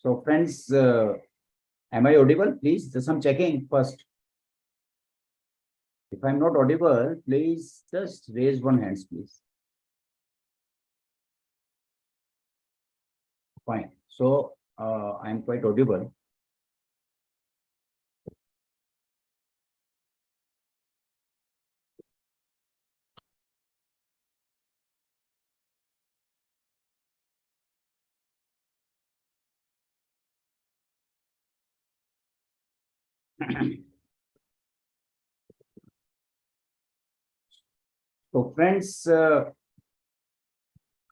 So friends, am I audible? Please, just some checking first. If I'm not audible, please just raise one hand, please. Fine. So I'm quite audible. So friends,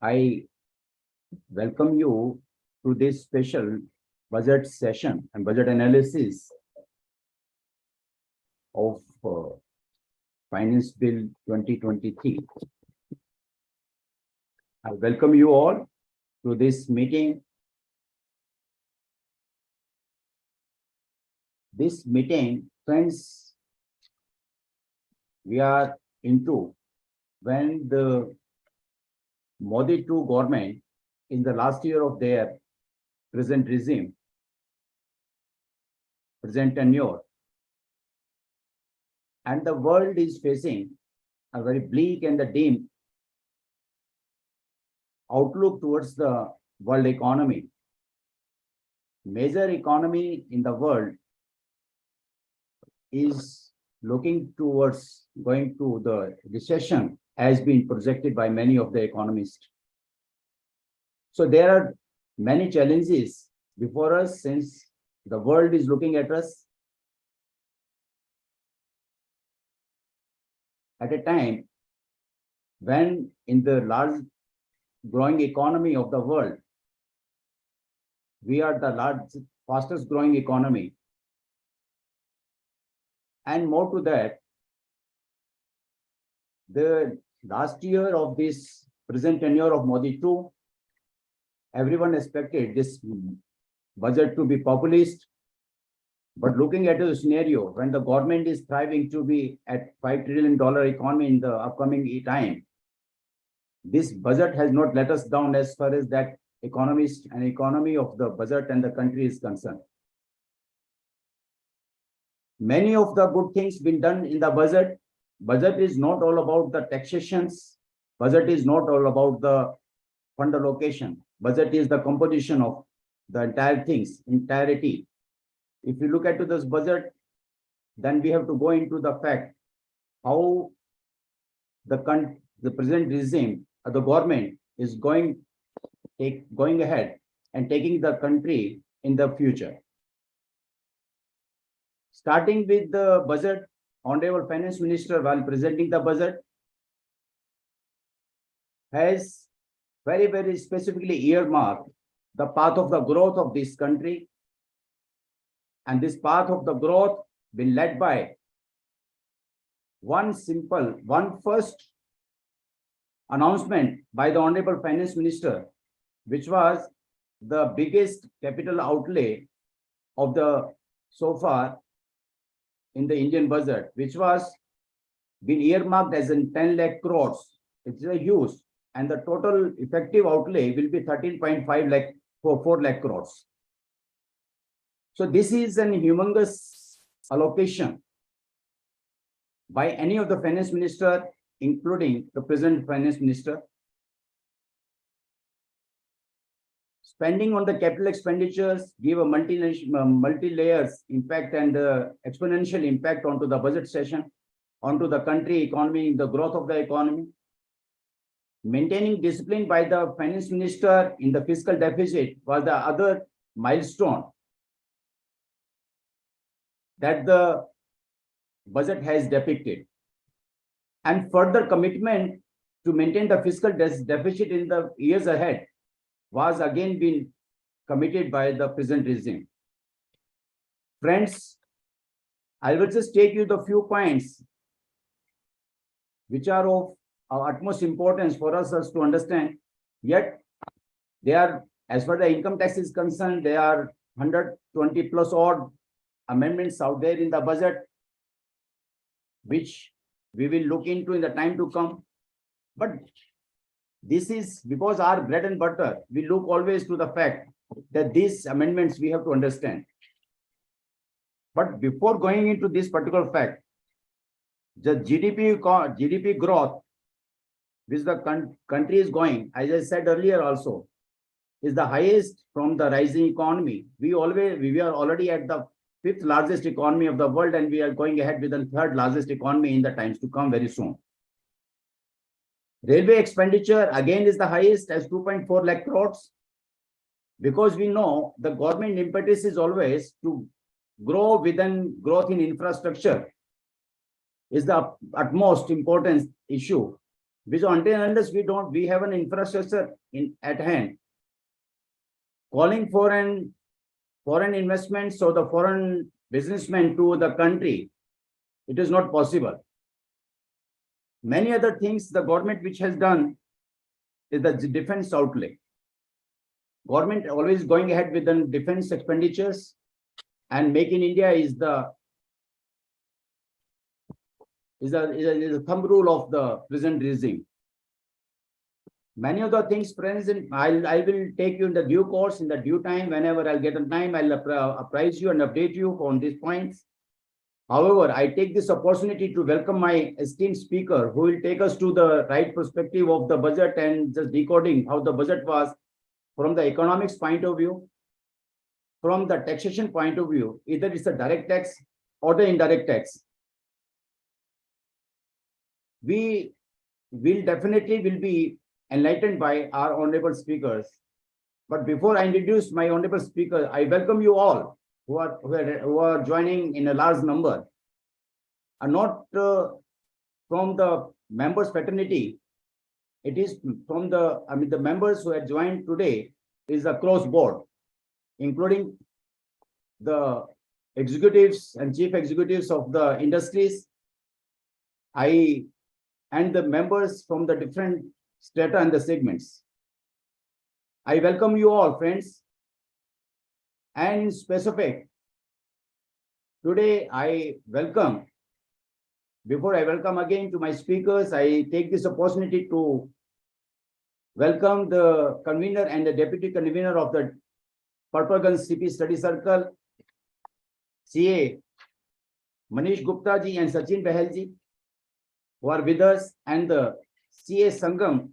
I welcome you to this special budget session and budget analysis of Finance Bill 2023. I welcome you all to this meeting. This meeting, friends, we are into when the Modi 2 government in the last year of their present regime, present tenure, and the world is facing a very bleak and the dim outlook towards the world economy. Major economy in the world is looking towards going to the recession as been projected by many of the economists. So there are many challenges before us since the world is looking at us at a time when in the large growing economy of the world, we are the fastest growing economy. And more to that, the last year of this present tenure of Modi 2, everyone expected this budget to be populist. But looking at the scenario, when the government is thriving to be at $5 trillion economy in the upcoming time, this budget has not let us down as far as that economist and economy of the budget and the country is concerned. Many of the good things been done in the budget. Budget is not all about the taxations. Budget is not all about the fund allocation. Budget is the composition of the entire things, entirety. If you look at this budget, then we have to go into the fact how the present regime, the government is going ahead and taking the country in the future. Starting with the budget, Honorable Finance Minister, while presenting the budget, has very, very specifically earmarked the path of the growth of this country. And this path of the growth been led by one first announcement by the Honorable Finance Minister, which was the biggest capital outlay of the so far in the Indian budget, which was been earmarked as in 10 lakh crores. It's a huge, and the total effective outlay will be 13.5 lakh for 4 lakh crores. So this is an humongous allocation by any of the finance minister, including the present finance minister. Spending on the capital expenditures give a multi-layers impact and exponential impact onto the budget session, onto the country economy, the growth of the economy. Maintaining discipline by the finance minister in the fiscal deficit was the other milestone that the budget has depicted. And further commitment to maintain the fiscal deficit in the years ahead was again been committed by the present regime. Friends, I will just take you the few points which are of utmost importance for us to understand. Yet they are, as far as the income tax is concerned, there are 120 plus odd amendments out there in the budget, which we will look into in the time to come. But this is because our bread and butter, we look always to the fact that these amendments we have to understand. But before going into this particular fact, the GDP growth which the country is going, as I said earlier also, is the highest from the rising economy. We are already at the 5th largest economy of the world, and we are going ahead with the 3rd largest economy in the times to come very soon. Railway expenditure again is the highest as 2.4 lakh crores, because we know the government impetus is always to grow within growth in infrastructure is the utmost important issue. Because until unless we have an infrastructure at hand, calling foreign investments or the foreign businessmen to the country, it is not possible. Many other things the government which has done is the defense outlay. Government always going ahead with the defense expenditures, and Make in India is the thumb rule of the present regime. Many of the things, friends, I will take you in the due course, in the due time. Whenever I'll get a time, I'll apprise you and update you on these points. However, I take this opportunity to welcome my esteemed speaker, who will take us to the right perspective of the budget and just decoding how the budget was from the economics point of view, from the taxation point of view, either it's a direct tax or the indirect tax. We will definitely be enlightened by our honorable speakers. But before I introduce my honorable speaker, I welcome you all who are joining in a large number, and not from the members fraternity. It is from the members who have joined today is a close board, including the executives and chief executives of the industries, and the members from the different strata and the segments. I welcome you all, friends. And in specific, today before I welcome again to my speakers, I take this opportunity to welcome the convener and the deputy convener of the Purple Gun CP Study Circle, CA Manish Gupta ji and Sachin Bahel ji, who are with us, and the CA Sangam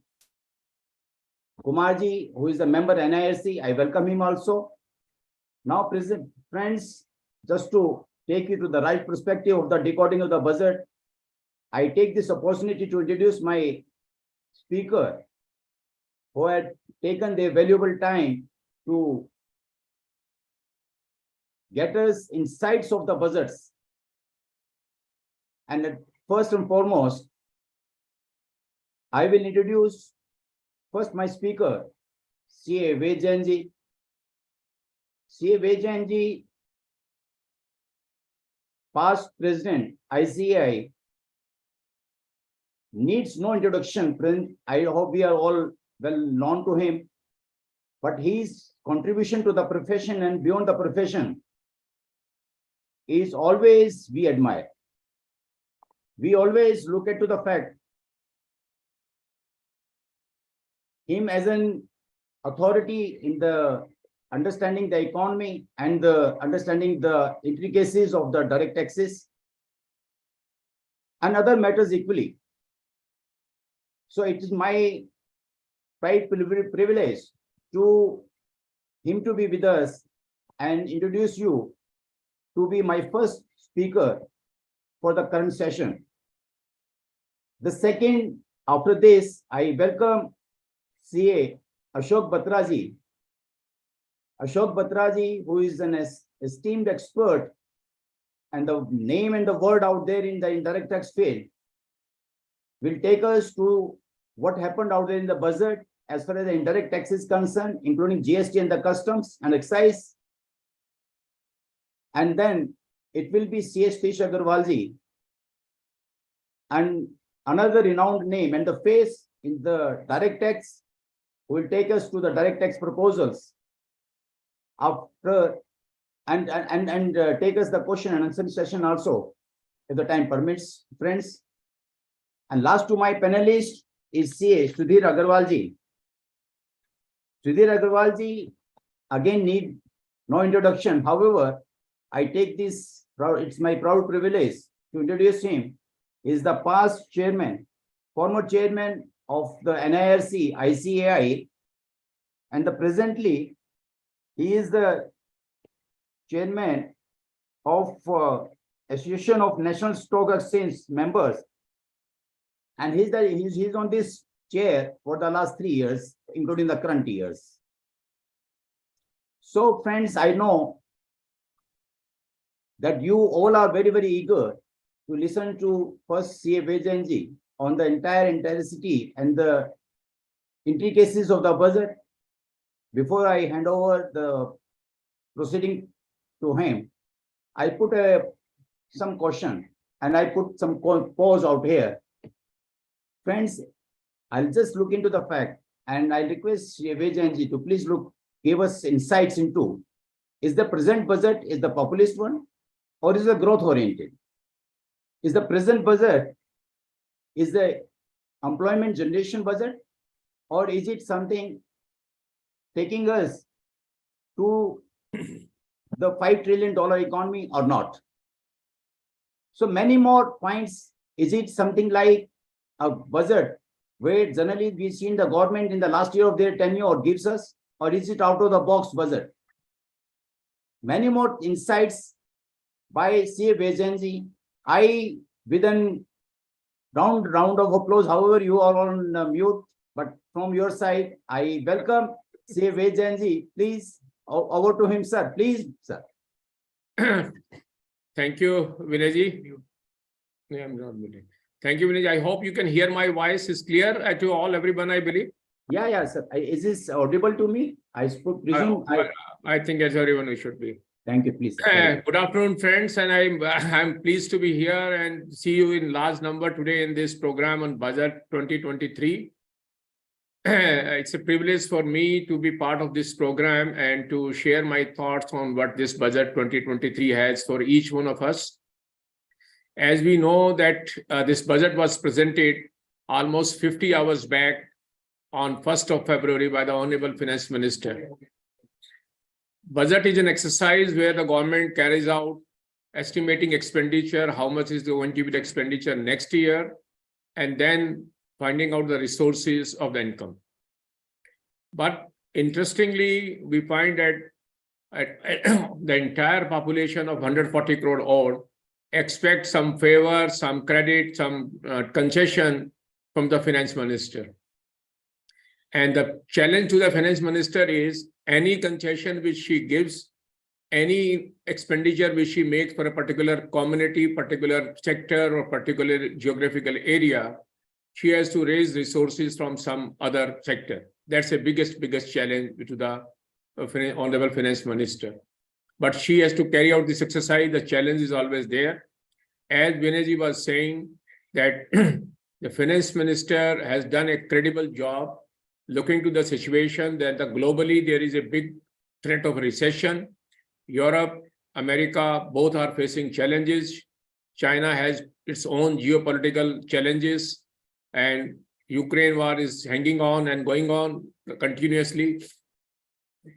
Kumar ji, who is a member NIRC. I welcome him also. Now, present friends, just to take you to the right perspective of the decoding of the budget, I take this opportunity to introduce my speaker, who had taken their valuable time to get us insights of the budgets. And first and foremost, I will introduce first my speaker, CA Ved Jain ji. CA Ved Jain ji, past president ICAI, needs no introduction, friend. I hope we are all well known to him, but his contribution to the profession and beyond the profession is always we admire. We always look at to the fact him as an authority in the understanding the economy and the understanding the intricacies of the direct taxes and other matters equally. So it is my pride privilege to him to be with us and introduce you to be my first speaker for the current session. The second, after this, I welcome CA Ashok Batra ji. Ashok Batra ji, who is an esteemed expert and the name and the word out there in the indirect tax field, will take us to what happened out there in the budget as far as the indirect tax is concerned, including GST and the customs and excise. And then it will be CA Satish Agarwal ji, and another renowned name and the face in the direct tax, who will take us to the direct tax proposals after and take us the question and answer session also, if the time permits, friends. And last to my panelist is CA Sudhir Agarwal ji. Sudhir Agarwal ji again need no introduction. However, I take this, it's my proud privilege to introduce him. He is the past chairman, former chairman of the NIRC, ICAI, and presently he is the chairman of Association of National Stock Exchange members, and he's on this chair for the last 3 years, including the current years. So, friends, I know that you all are very, very eager to listen to first CA Vaidyanathan on the entire intricacy and the intricacies of the budget. Before I hand over the proceeding to him, I put some question and I put some pause out here. Friends, I'll just look into the fact and I request CA Vaidyanathan to please give us insights into, is the present budget is the populist one or is the growth oriented? Is the present budget is the employment generation budget, or is it something taking us to the $5 trillion economy or not? So many more points. Is it something like a budget where generally we've seen the government in the last year of their tenure gives us, or is it out of the box budget? Many more insights by CA Vaidyanathan. I, with a round of applause, however, you are on mute, but from your side, I welcome CA Vaidyanathan. Please, over to him, sir. Please, sir. Thank you, Vinayji. Yeah, I'm not muted. Thank you, Vinayji. I hope you can hear my voice is clear to everyone, I believe. Yeah, sir. Is this audible to me? I presume. I think as everyone it should be. Thank you, please. Good afternoon, friends, and I'm pleased to be here and see you in large number today in this program on Budget 2023. It's a privilege for me to be part of this program and to share my thoughts on what this Budget 2023 has for each one of us. As we know that this budget was presented almost 50 hours back on 1st of February by the Honorable Finance Minister. Budget is an exercise where the government carries out estimating expenditure, how much is going to be the expenditure next year, and then finding out the resources of the income. But interestingly, we find that the entire population of 140 crore odd expect some favor, some credit, some concession from the finance minister. And the challenge to the finance minister is any concession which she gives, any expenditure which she makes for a particular community, particular sector, or particular geographical area, she has to raise resources from some other sector. That's the biggest challenge to the Honorable Finance Minister. But she has to carry out this exercise. The challenge is always there. As Vinayji was saying, that the Finance Minister has done a credible job looking to the situation that globally there is a big threat of recession. Europe, America, both are facing challenges. China has its own geopolitical challenges, and Ukraine war is hanging on and going on continuously.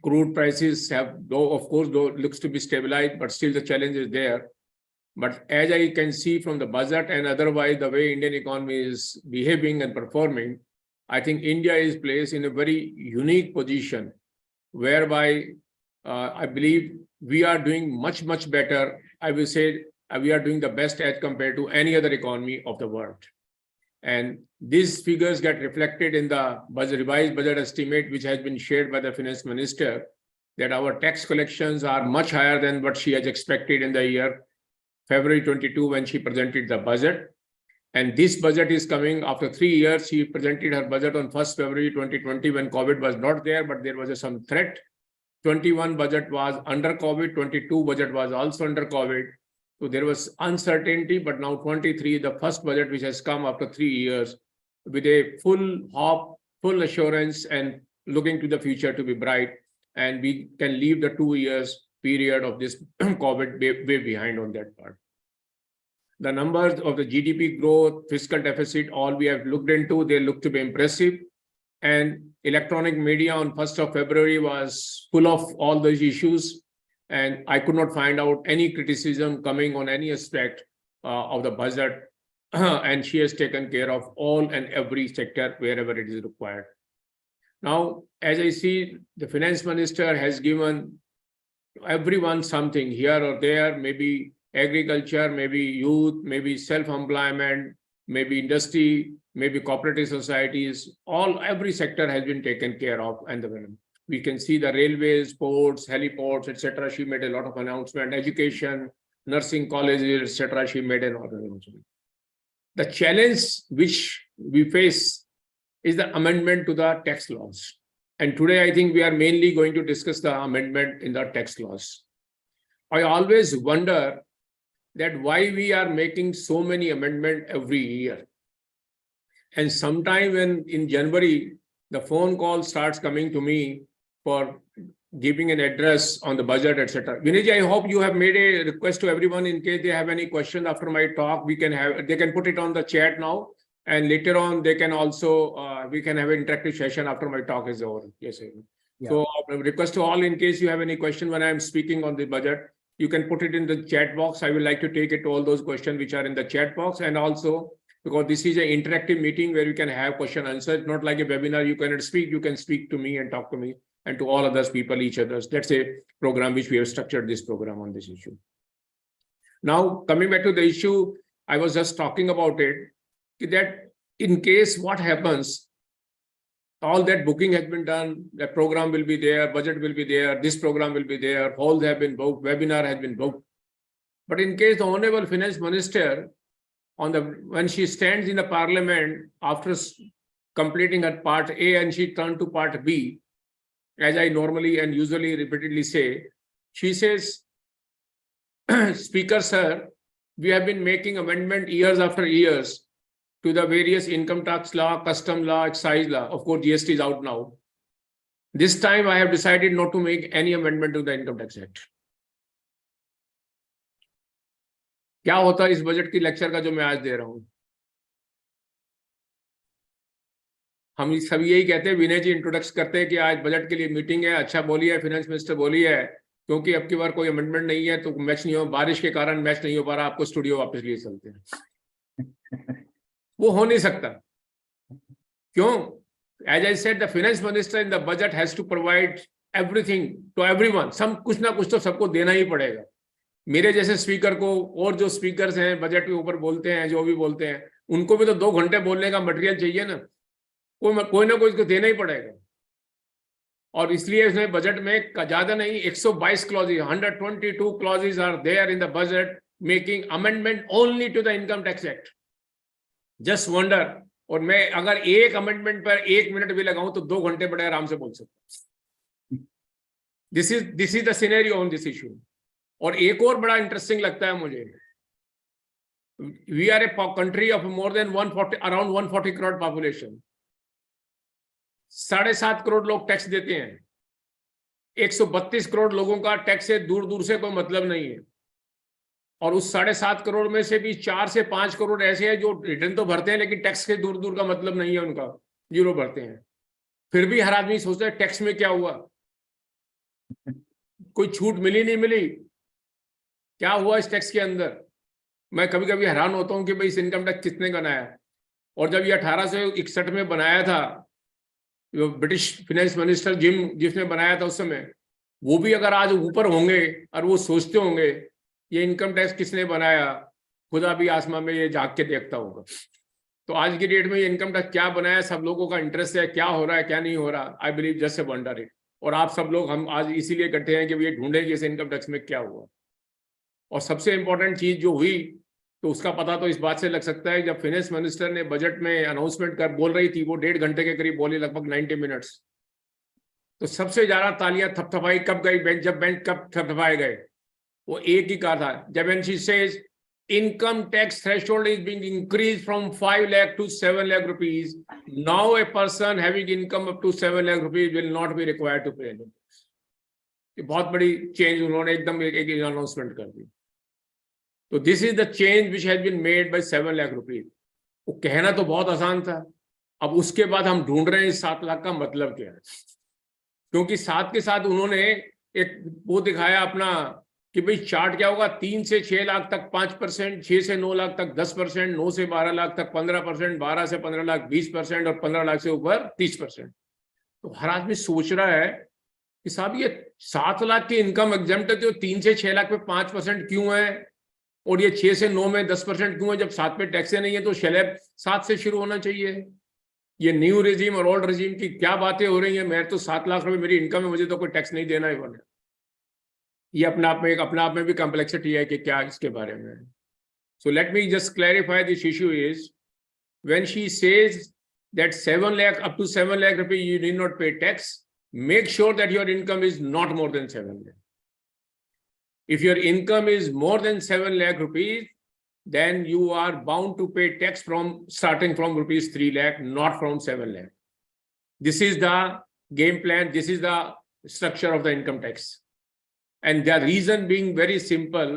Crude prices have, though looks to be stabilized, but still the challenge is there. But as I can see from the budget and otherwise the way Indian economy is behaving and performing, I think India is placed in a very unique position whereby I believe we are doing much better. I will say we are doing the best as compared to any other economy of the world. And these figures get reflected in the revised budget estimate, which has been shared by the Finance Minister, that our tax collections are much higher than what she has expected in the year February 22 when she presented the budget. And this budget is coming after 3 years. She presented her budget on 1st February 2020 when COVID was not there, but there was some threat. 21 budget was under COVID, 22 budget was also under COVID. So there was uncertainty, but now 23, the first budget which has come after 3 years with a full hope, full assurance and looking to the future to be bright. And we can leave the 2 years period of this COVID way behind on that part. The numbers of the GDP growth, fiscal deficit, all we have looked into, they look to be impressive. and electronic media on 1st of February was full of all those issues, and I could not find out any criticism coming on any aspect of the budget, and she has taken care of all and every sector wherever it is required. Now, as I see, the finance minister has given everyone something here or there, maybe agriculture, maybe youth, maybe self-employment, maybe industry, maybe cooperative societies, every sector has been taken care of. And we can see the railways, ports, heliports, etc. She made a lot of announcement, education, nursing colleges, etc. She made a lot of announcement. The challenge which we face is the amendment to the tax laws. And today, I think we are mainly going to discuss the amendment in the tax laws. I always wonder that why we are making so many amendments every year. And sometime when in January, the phone call starts coming to me for giving an address on the budget, etc. Vinay, I hope you have made a request to everyone in case they have any question after my talk. They can put it on the chat now. And later on, they can also, we can have an interactive session after my talk is over. Yes, sir. Yeah. So request to all, in case you have any question when I'm speaking on the budget, you can put it in the chat box. I will like to take it to all those questions which are in the chat box. And also, because this is an interactive meeting where you can have question answer, it's not like a webinar, you cannot speak, you can speak to me and talk to me and to all others people, each others. That's a program which we have structured this program on this issue. Now, coming back to the issue, I was just talking about it, that in case what happens, all that booking has been done, the program will be there, budget will be there, this program will be there, halls have been booked, webinar has been booked. But in case the Honorable Finance Minister, when she stands in the Parliament after completing her part A and she turned to part B, as I normally and usually repeatedly say, she says, Speaker, sir, we have been making amendment years after years to the various income tax law, custom law, excise law. Of course, GST is out now. This time I have decided not to make any amendment to the Income Tax Act. क्या होता है इस budget की lecture का जो मैं आज दे रहा हूं? हम सभी यही कहते हैं, विनय जी इंट्रोडक्स करते हैं कि आज बजट के लिए मीटिंग है, अच्छा बोली है, फाइनेंस मिनिस्टर बोली है, क्योंकि अब की बार कोई अमेंडमेंट नहीं है तो मैच नहीं हो, बारिश के कारण मैच नहीं हो पा रहा, आपको स्टूडियो वापस लिए चलते हैं। वो हो नहीं सकता। क्यों? As I said, the finance minister in the budget has to provide everything to everyone. कुछ ना कुछ तो सबको देना ही पड़ेगा। मेरे जैसे स्पीकर को और जो स्पीकर्स हैं बजट के ऊपर बोलते हैं, जो भी बोलते हैं, उनको भी तो 2 घंटे बोलने का मटेरियल चाहिए ना, कोई ना कोई इसको देना ही पड़ेगा। और इसलिए इसमें बजट में ज्यादा नहीं, 122 clauses, 122 clauses are there in the budget making amendment only to the income tax act. Just wonder, और मैं अगर एक अमेंडमेंट पर 1 मिनट भी लगाऊं तो 2 घंटे बड़े आराम से बोल सकता हूं। This is the scenario on this issue. और एक और बड़ा इंटरेस्टिंग लगता है मुझे, we are a country of more than 140, around 140 crore population. 7.5 crore लोग टैक्स देते हैं। 132 करोड़ लोगों का टैक्स से दूर दूर से कोई मतलब नहीं है। और उस 7.5 करोड़ में से भी 4 से 5 करोड़ ऐसे हैं जो रिटर्न तो भरते हैं लेकिन टैक्स के दूर दूर का मतलब नहीं है उनका, 0 भरते हैं। फिर भी हर आदमी सोचता है टैक्स में क्या हुआ, कोई छूट मिली नहीं मिली, क्या हुआ इस टैक्स के अंदर। मैं कभी कभी हैरान होता हूं कि भाई इस इनकम टैक्स किसने बनाया। और जब ये 1861 में बनाया था, ब्रिटिश फाइनेंस मिनिस्टर जिसने बनाया था उस समय, वो भी अगर आज ऊपर होंगे और वो सोचते होंगे ये इनकम टैक्स किसने बनाया, खुदा भी आसमान में ये झांक के देखता होगा। तो आज की डेट में ये इनकम टैक्स क्या बनाया, सब लोगों का इंटरेस्ट है, क्या हो रहा है क्या नहीं हो रहा, I believe just a wonder it. और आप सब लोग, हम आज इसीलिए इकट्ठे हैं कि ये ढूंढें कि इस इनकम टैक्स में क्या हुआ। और सबसे इंपॉर्टेंट चीज जो हुई, तो उसका पता तो इस बात से लग सकता है, जब फाइनेंस मिनिस्टर ने बजट में अनाउंसमेंट कर बोल रही थी, वो 1.5 घंटे के करीब बोली, लगभग 90 मिनट्स। तो सबसे ज्यादा तालियां थपथपाई कब गई, जब बैंक कब थपथपाए गए, वो एक ही कहा था, जब NC says income tax threshold is being increase from 5 lakh to 7 lakh rupees. Now a person having income up to 7 lakh rupees will not be required to pay income tax. ये बहुत बड़ी चेंज उन्होंने एकदम एक अनाउंसमेंट कर दी। तो this is the change which has been made by 7 lakh rupees. वो कहना तो बहुत आसान था, अब उसके बाद हम ढूंढ रहे हैं इस 7 लाख का मतलब क्या है, क्योंकि साथ के साथ उन्होंने एक वो दिखाया अपना कि भाई चार्ट क्या होगा, 3 से 6 लाख तक 5%, 6 से 9 लाख तक 10%, 9 से 12 लाख तक 15%, 12 से 15 लाख 20% और 15 लाख से ऊपर 30%। तो हर आदमी सोच रहा है कि साहब ये 7 लाख की इनकम एग्जेम्प्ट है, तो 3 से 6 लाख पे 5% क्यों है, और ये 6 से 9 में 10% क्यों है? जब 7 पे टैक्स नहीं है तो स्लैब 7 से शुरू होना चाहिए। ये न्यू रेजिम और ओल्ड रेजिम की क्या बातें हो रही हैं? मैं तो 7 लाख रुपए मेरी इनकम है, मुझे तो कोई टैक्स नहीं देना है। ये अपना आप में भी कॉम्प्लेक्सिटी है कि क्या इसके बारे में। So let me just clarify this issue is when she says that 7 lakh up to 7 lakh rupees you need not pay tax, make sure that your income is not more than 7 lakh. If your income is more than 7 lakh rupees, then you are bound to pay tax from starting from rupees 3 lakh, not from 7 lakh. This is the game plan. This is the structure of the income tax. And the reason being very simple,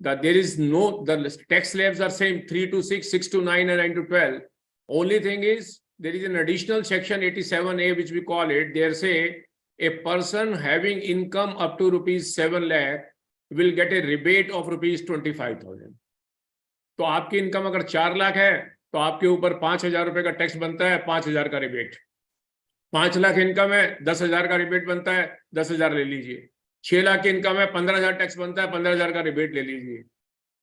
that there is no, the tax slabs are same 3 to 6, 6 to 9 and 9 to 12. Only thing is there is an additional section 87A which we call it. They say a person having income up to rupees 7 lakh will get a rebate of rupees 25,000. तो आपकी income अगर 4 लाख है तो आपके ऊपर 5,000 रुपए का tax बनता है, 5,000 का रिबेट। 5 लाख इनकम है, 10,000 का रिबेट बनता है, 10,000 ले लीजिए। 6 लाख की इनकम है, 15,000 टैक्स बनता है, 15,000 का रिबेट ले लीजिए।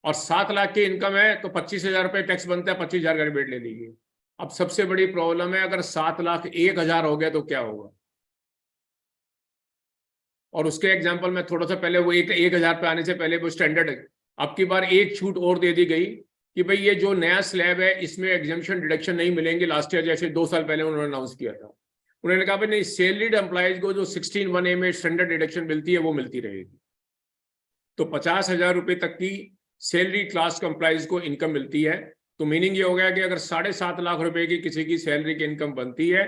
और 7 लाख की इनकम है तो 25,000 रुपए टैक्स बनता है, 25,000 का रिबेट ले लीजिए। अब सबसे बड़ी प्रॉब्लम है, अगर 7 लाख 1,000 हो गया तो क्या होगा? और उसके एग्जांपल में थोड़ा सा पहले वो 1,000 पे आने से पहले वो स्टैंडर्ड है। अब की बार एक छूट और दे दी गई कि भाई ये जो नया स्लैब है इसमें एग्जेम्पशन डिडक्शन नहीं मिलेंगे। लास्ट ईयर जैसे 2 साल पहले उन्होंने अनाउंस किया था, उन्होंने कहा भाई नहीं, सैलरीड एम्प्लॉयज को जो 16(1)(a) में स्टैंडर्ड डिडक्शन मिलती है वो मिलती रहेगी। तो 50,000 रुपए तक की सैलरी क्लास के एम्प्लॉयज को इनकम मिलती है। तो मीनिंग ये हो गया कि अगर 7.5 लाख रुपए की किसी की सैलरी की इनकम बनती है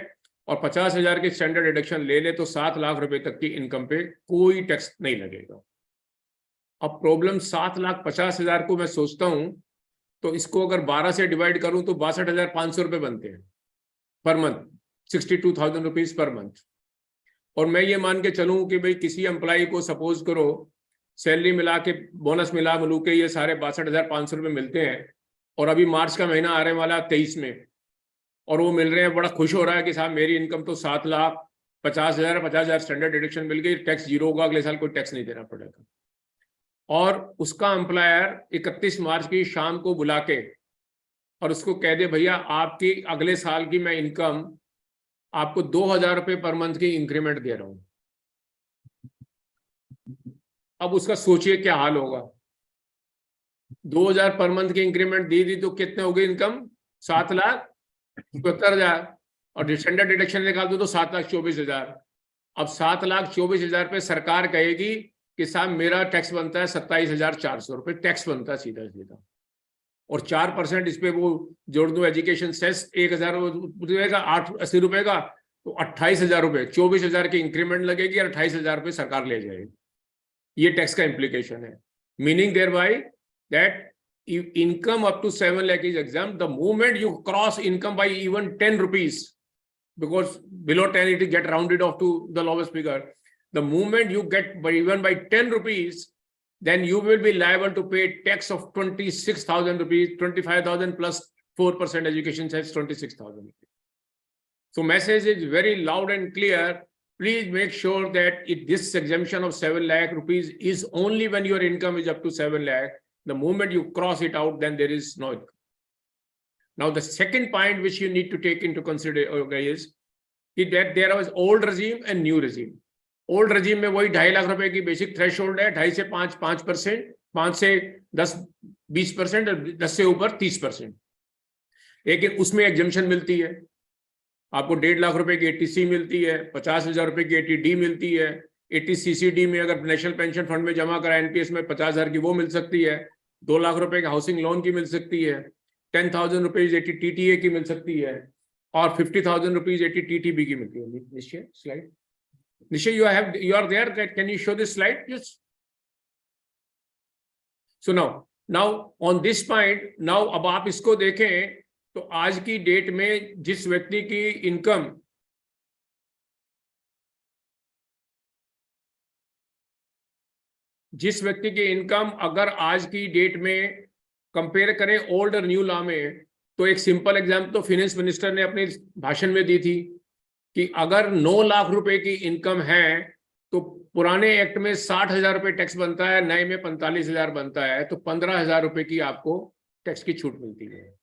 और 50,000 की स्टैंडर्ड डिडक्शन ले ले तो 7 लाख रुपए तक की इनकम पे कोई टैक्स नहीं लगेगा। अब प्रॉब्लम 7,50,000 को मैं सोचता हूं तो इसको अगर 12 से डिवाइड करूं तो 62,500 रुपए बनते हैं per month, 62,000 rupees per month. और मैं ये मान के चलूं कि भाई किसी एम्प्लॉय को सपोज करो सैलरी मिला के बोनस मिला मिलू के ये सारे 62,500 रुपए मिलते हैं, और अभी मार्च का महीना आने वाला 23 में, और वो मिल रहे हैं, बड़ा खुश हो रहा है कि साहब मेरी इनकम तो 7,50,000 50,000 स्टैंडर्ड डिडक्शन मिल गई, टैक्स जीरो होगा, अगले साल कोई टैक्स नहीं देना पड़ेगा। और उसका एम्प्लॉयर 31 मार्च की शाम को बुला के और उसको कह दे भैया आपकी अगले साल की मैं इनकम आपको 2,000 रुपए पर मंथ की इंक्रीमेंट दे रहा हूं। अब उसका सोचिए क्या हाल होगा। 2,000 पर मंथ की इंक्रीमेंट दे दी तो कितने हो गई इनकम? 7,72,000, और स्टैंडर्ड डिडक्शन निकाल दो तो 7,24,000। अब 7,24,000 पे सरकार कहेगी कि साहब मेरा टैक्स बनता है 27,400 रुपए, टैक्स बनता है सीधा सीधा, और 4% इस पे वो जोड़ दो एजुकेशन सेस 1,000 रुपए का, 80 रुपए का, तो 28,000 रुपए, 24,000 की इंक्रीमेंट लगेगी और 28,000 रुपए सरकार ले जाएगी। ये टैक्स का इम्प्लीकेशन है। Meaning thereby that income up to 7 lakh is exempt. The moment you cross income by even 10 rupees, because below 10 it get rounded off to the lowest figure. The moment you get even by 10 rupees, then you will be liable to pay tax of 26,000 rupees, 25,000 plus 4% education tax, 26,000. So message is very loud and clear. Please make sure that this exemption of 7 lakh rupees is only when your income is up to 7 lakh. The moment you cross it out, then there is no income. Now, the second point which you need to take into consideration is that there was old regime and new regime. Old regime में वही 2.5 लाख रुपए की basic threshold है, 2.5 से 5%, 5 से 10 20%, और 10 से ऊपर 30%। लेकिन उसमें एग्जेम्पशन मिलती है, आपको 1.5 लाख रुपए की ATC मिलती है, 50,000 रुपए की ATD मिलती है, ATCCD में अगर नेशनल पेंशन फंड में जमा करा NPS में 50,000 की वो मिल सकती है, 2 लाख रुपए की हाउसिंग लोन की मिल सकती है, 10,000 रुपीज ATTTA की मिल सकती है, और 50,000 रुपीज ATTTB की मिलती है। निश्चय स्लाइड, निश्चय you are there, can you show this slide? Yes. So now on this point, now अब आप इसको देखें तो आज की डेट में जिस व्यक्ति की इनकम अगर आज की डेट में कंपेयर करें ओल्ड और न्यू लॉ में, तो एक सिंपल एग्जाम्पल तो फाइनेंस मिनिस्टर ने अपने भाषण में दी थी कि अगर 9 लाख रुपए की इनकम है तो पुराने एक्ट में 60,000 रुपए टैक्स बनता है, नए में 45,000 बनता है, तो 15,000 रुपए की आपको टैक्स की छूट मिलती है।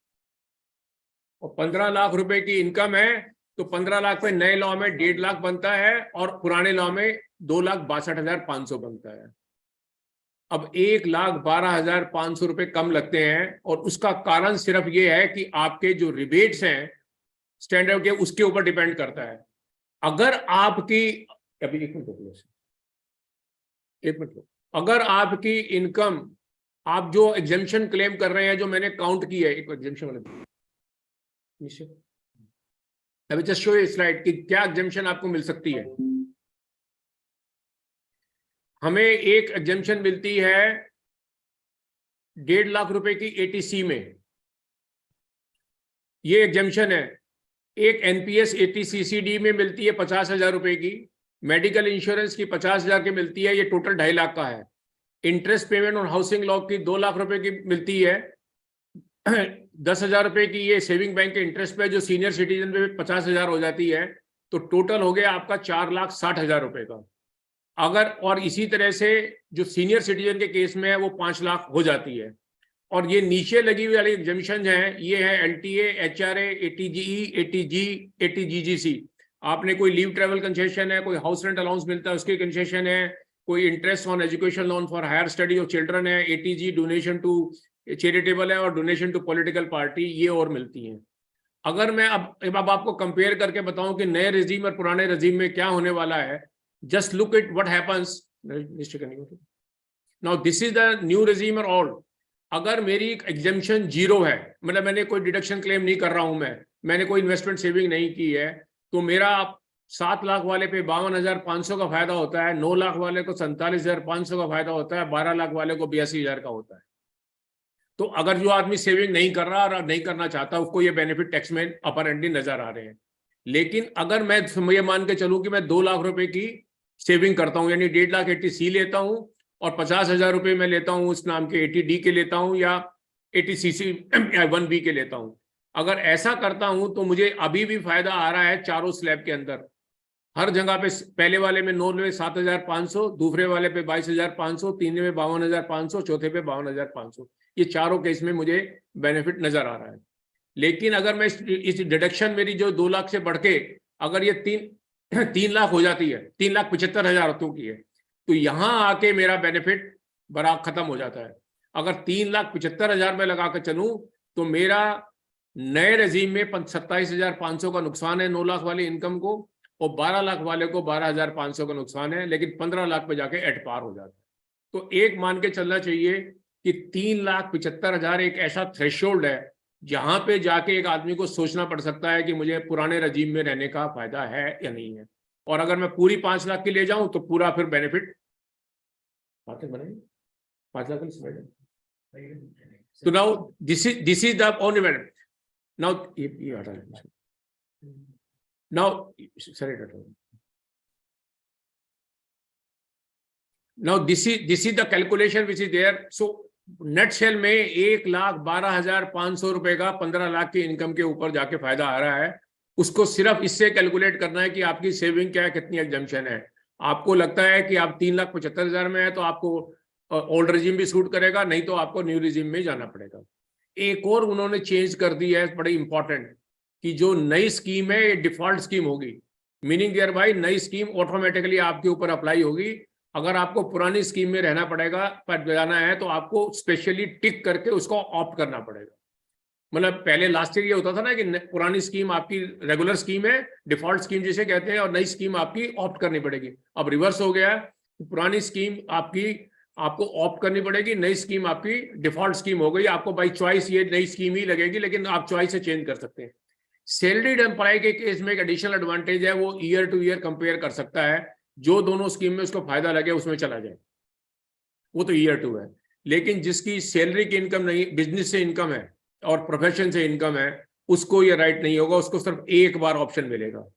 और 15 लाख रुपए की इनकम है तो 15 लाख पे नए लॉ में 1.5 लाख बनता है और पुराने लॉ में 2,62,500 बनता है। अब 1,12,500 रुपए कम लगते हैं और उसका कारण सिर्फ ये है कि आपके जो रिबेट्स हैं स्टैंडर्ड के, उसके ऊपर डिपेंड करता है। अगर आपकी अभी एक मिनट अगर आपकी इनकम, आप जो एग्जेम्पशन क्लेम कर रहे हैं, जो मैंने काउंट की है, एक एग्जेम्पशन वाले अभी जस्ट शो स्लाइड कि क्या एग्जेम्पशन आपको मिल सकती है। हमें एक एग्जेम्पशन मिलती है 1.5 लाख रुपए की एटीसी में, ये एग्जेम्पशन है। एक एनपीएस एटीसीसीडी में मिलती है 50,000 रुपए की, मेडिकल इंश्योरेंस की 50,000 की मिलती है, ये टोटल 2.5 लाख का है। इंटरेस्ट पेमेंट और हाउसिंग लॉन की 2 लाख रुपए की मिलती है। 10,000 रुपए की ये सेविंग बैंक के इंटरेस्ट पे जो सीनियर सिटीजन पे 50,000 हो जाती है, तो टोटल हो गया आपका 4,60,000 रुपए का। अगर और इसी तरह से जो सीनियर सिटीजन के केस में है वो 5 लाख हो जाती है। और ये नीचे लगी हुई वाली एग्जेम्पशन है, ये है एलटीए, एचआरए, एटीजीई, एटीजी, एटीजीजीसी। आपने कोई लीव ट्रेवल कंसेशन है, कोई हाउस रेंट अलाउंस मिलता है उसकी कंसेशन है, कोई interest on education loan for higher study of children है, एटीजी डोनेशन टू चैरिटेबल है, और डोनेशन टू पॉलिटिकल पार्टी, ये और मिलती हैं। अगर मैं अब आपको कंपेयर करके बताऊं कि नए रेजीम और पुराने रेजीम में क्या होने वाला है, just look it what happens now. This is the new regime और ओल्ड। अगर मेरी एग्जेम्पशन 0 है, मतलब मैंने कोई डिडक्शन क्लेम नहीं कर रहा हूं, मैंने कोई इन्वेस्टमेंट सेविंग नहीं की है, तो मेरा 7 लाख वाले पे 52,500 का फायदा होता है, 9 लाख वाले को 47,500 का फायदा होता है, 12 लाख वाले को 82,000 का होता है। तो अगर जो आदमी सेविंग नहीं कर रहा और नहीं करना चाहता, उसको ये बेनिफिट टैक्स में अपरेंटली नजर आ रहे हैं। लेकिन अगर मैं ये मान के चलूं कि मैं 2 लाख रुपए की सेविंग करता हूं, यानी 1.5 लाख एटीसी लेता हूं और 50,000 रुपए मैं लेता हूं उस नाम के एटीडी के लेता हूं या एटीसीसी या 1बी के लेता हूं, अगर ऐसा करता हूं तो मुझे अभी भी फायदा आ रहा है चारों स्लैब के अंदर। हर जगह पे पहले वाले में 9 में 7,500, दूसरे वाले पे 22,500, तीसरे में 52,500, चौथे पे 52,500। ये चारों केस में मुझे बेनिफिट नजर आ रहा है। लेकिन अगर मैं इस डिडक्शन मेरी जो 2 लाख से बढ़ के अगर ये 3 लाख हो जाती है, 3,75,000 की है, तो यहां आके मेरा बेनिफिट बड़ा खत्म हो जाता है। अगर 3,75,000 में लगा कर चलूं तो मेरा नए रेजीम में 27,500 का नुकसान है 9 लाख वाली इनकम को, और 12 लाख वाले को 12,500 का नुकसान है, लेकिन 15 लाख पे जाके एट पार हो जाता है। तो एक मान के चलना चाहिए कि 3,75,000 एक ऐसा थ्रेशोल्ड है जहां पे जाके एक आदमी को सोचना पड़ सकता है कि मुझे पुराने रजीम में रहने का फायदा है या नहीं है। और अगर मैं पूरी 5 लाख की ले जाऊं तो पूरा फिर बेनिफिट 5 लाख तो now this is the only benefit now this is the calculation which is there. So net sale में 1,12,500 रुपए का 15 लाख की इनकम के ऊपर जाके फायदा आ रहा है। उसको सिर्फ इससे कैलकुलेट करना है कि आपकी सेविंग क्या है, कितनी एग्जम्पशन है। आपको लगता है कि आप 3,75,000 में है तो आपको ओल्ड रेजिम भी सूट करेगा, नहीं तो आपको न्यू रेजिम में जाना पड़ेगा। एक और उन्होंने चेंज कर दी है बड़ी इंपॉर्टेंट, कि जो नई स्कीम है ये डिफॉल्ट स्कीम होगी, मीनिंग देयर बाय नई स्कीम ऑटोमेटिकली आपके ऊपर अप्लाई होगी। अगर आपको पुरानी स्कीम में रहना पड़ेगा पर जाना है तो आपको स्पेशली टिक करके उसको ऑप्ट करना पड़ेगा। मतलब पहले लास्ट ईयर ये होता था ना कि पुरानी स्कीम आपकी रेगुलर स्कीम है, डिफॉल्ट स्कीम जिसे कहते हैं, और नई स्कीम आपकी ऑप्ट करनी पड़ेगी। अब रिवर्स हो गया, पुरानी स्कीम आपको ऑप्ट करनी पड़ेगी, नई स्कीम आपकी डिफॉल्ट स्कीम हो गई। आपको बाई चॉइस ये नई स्कीम ही लगेगी, लेकिन आप चॉइस से चेंज कर सकते हैं। सैलरीड एम्प्लॉय के केस में एक एडिशनल एडवांटेज है, वो ईयर टू ईयर कंपेयर कर सकता है, जो दोनों स्कीम में उसको फायदा लगे उसमें चला जाए, वो तो ईयर टू है। लेकिन जिसकी सैलरी की इनकम नहीं, बिजनेस से इनकम है और प्रोफेशन से इनकम है, उसको ये राइट नहीं होगा, उसको सिर्फ एक बार ऑप्शन मिलेगा।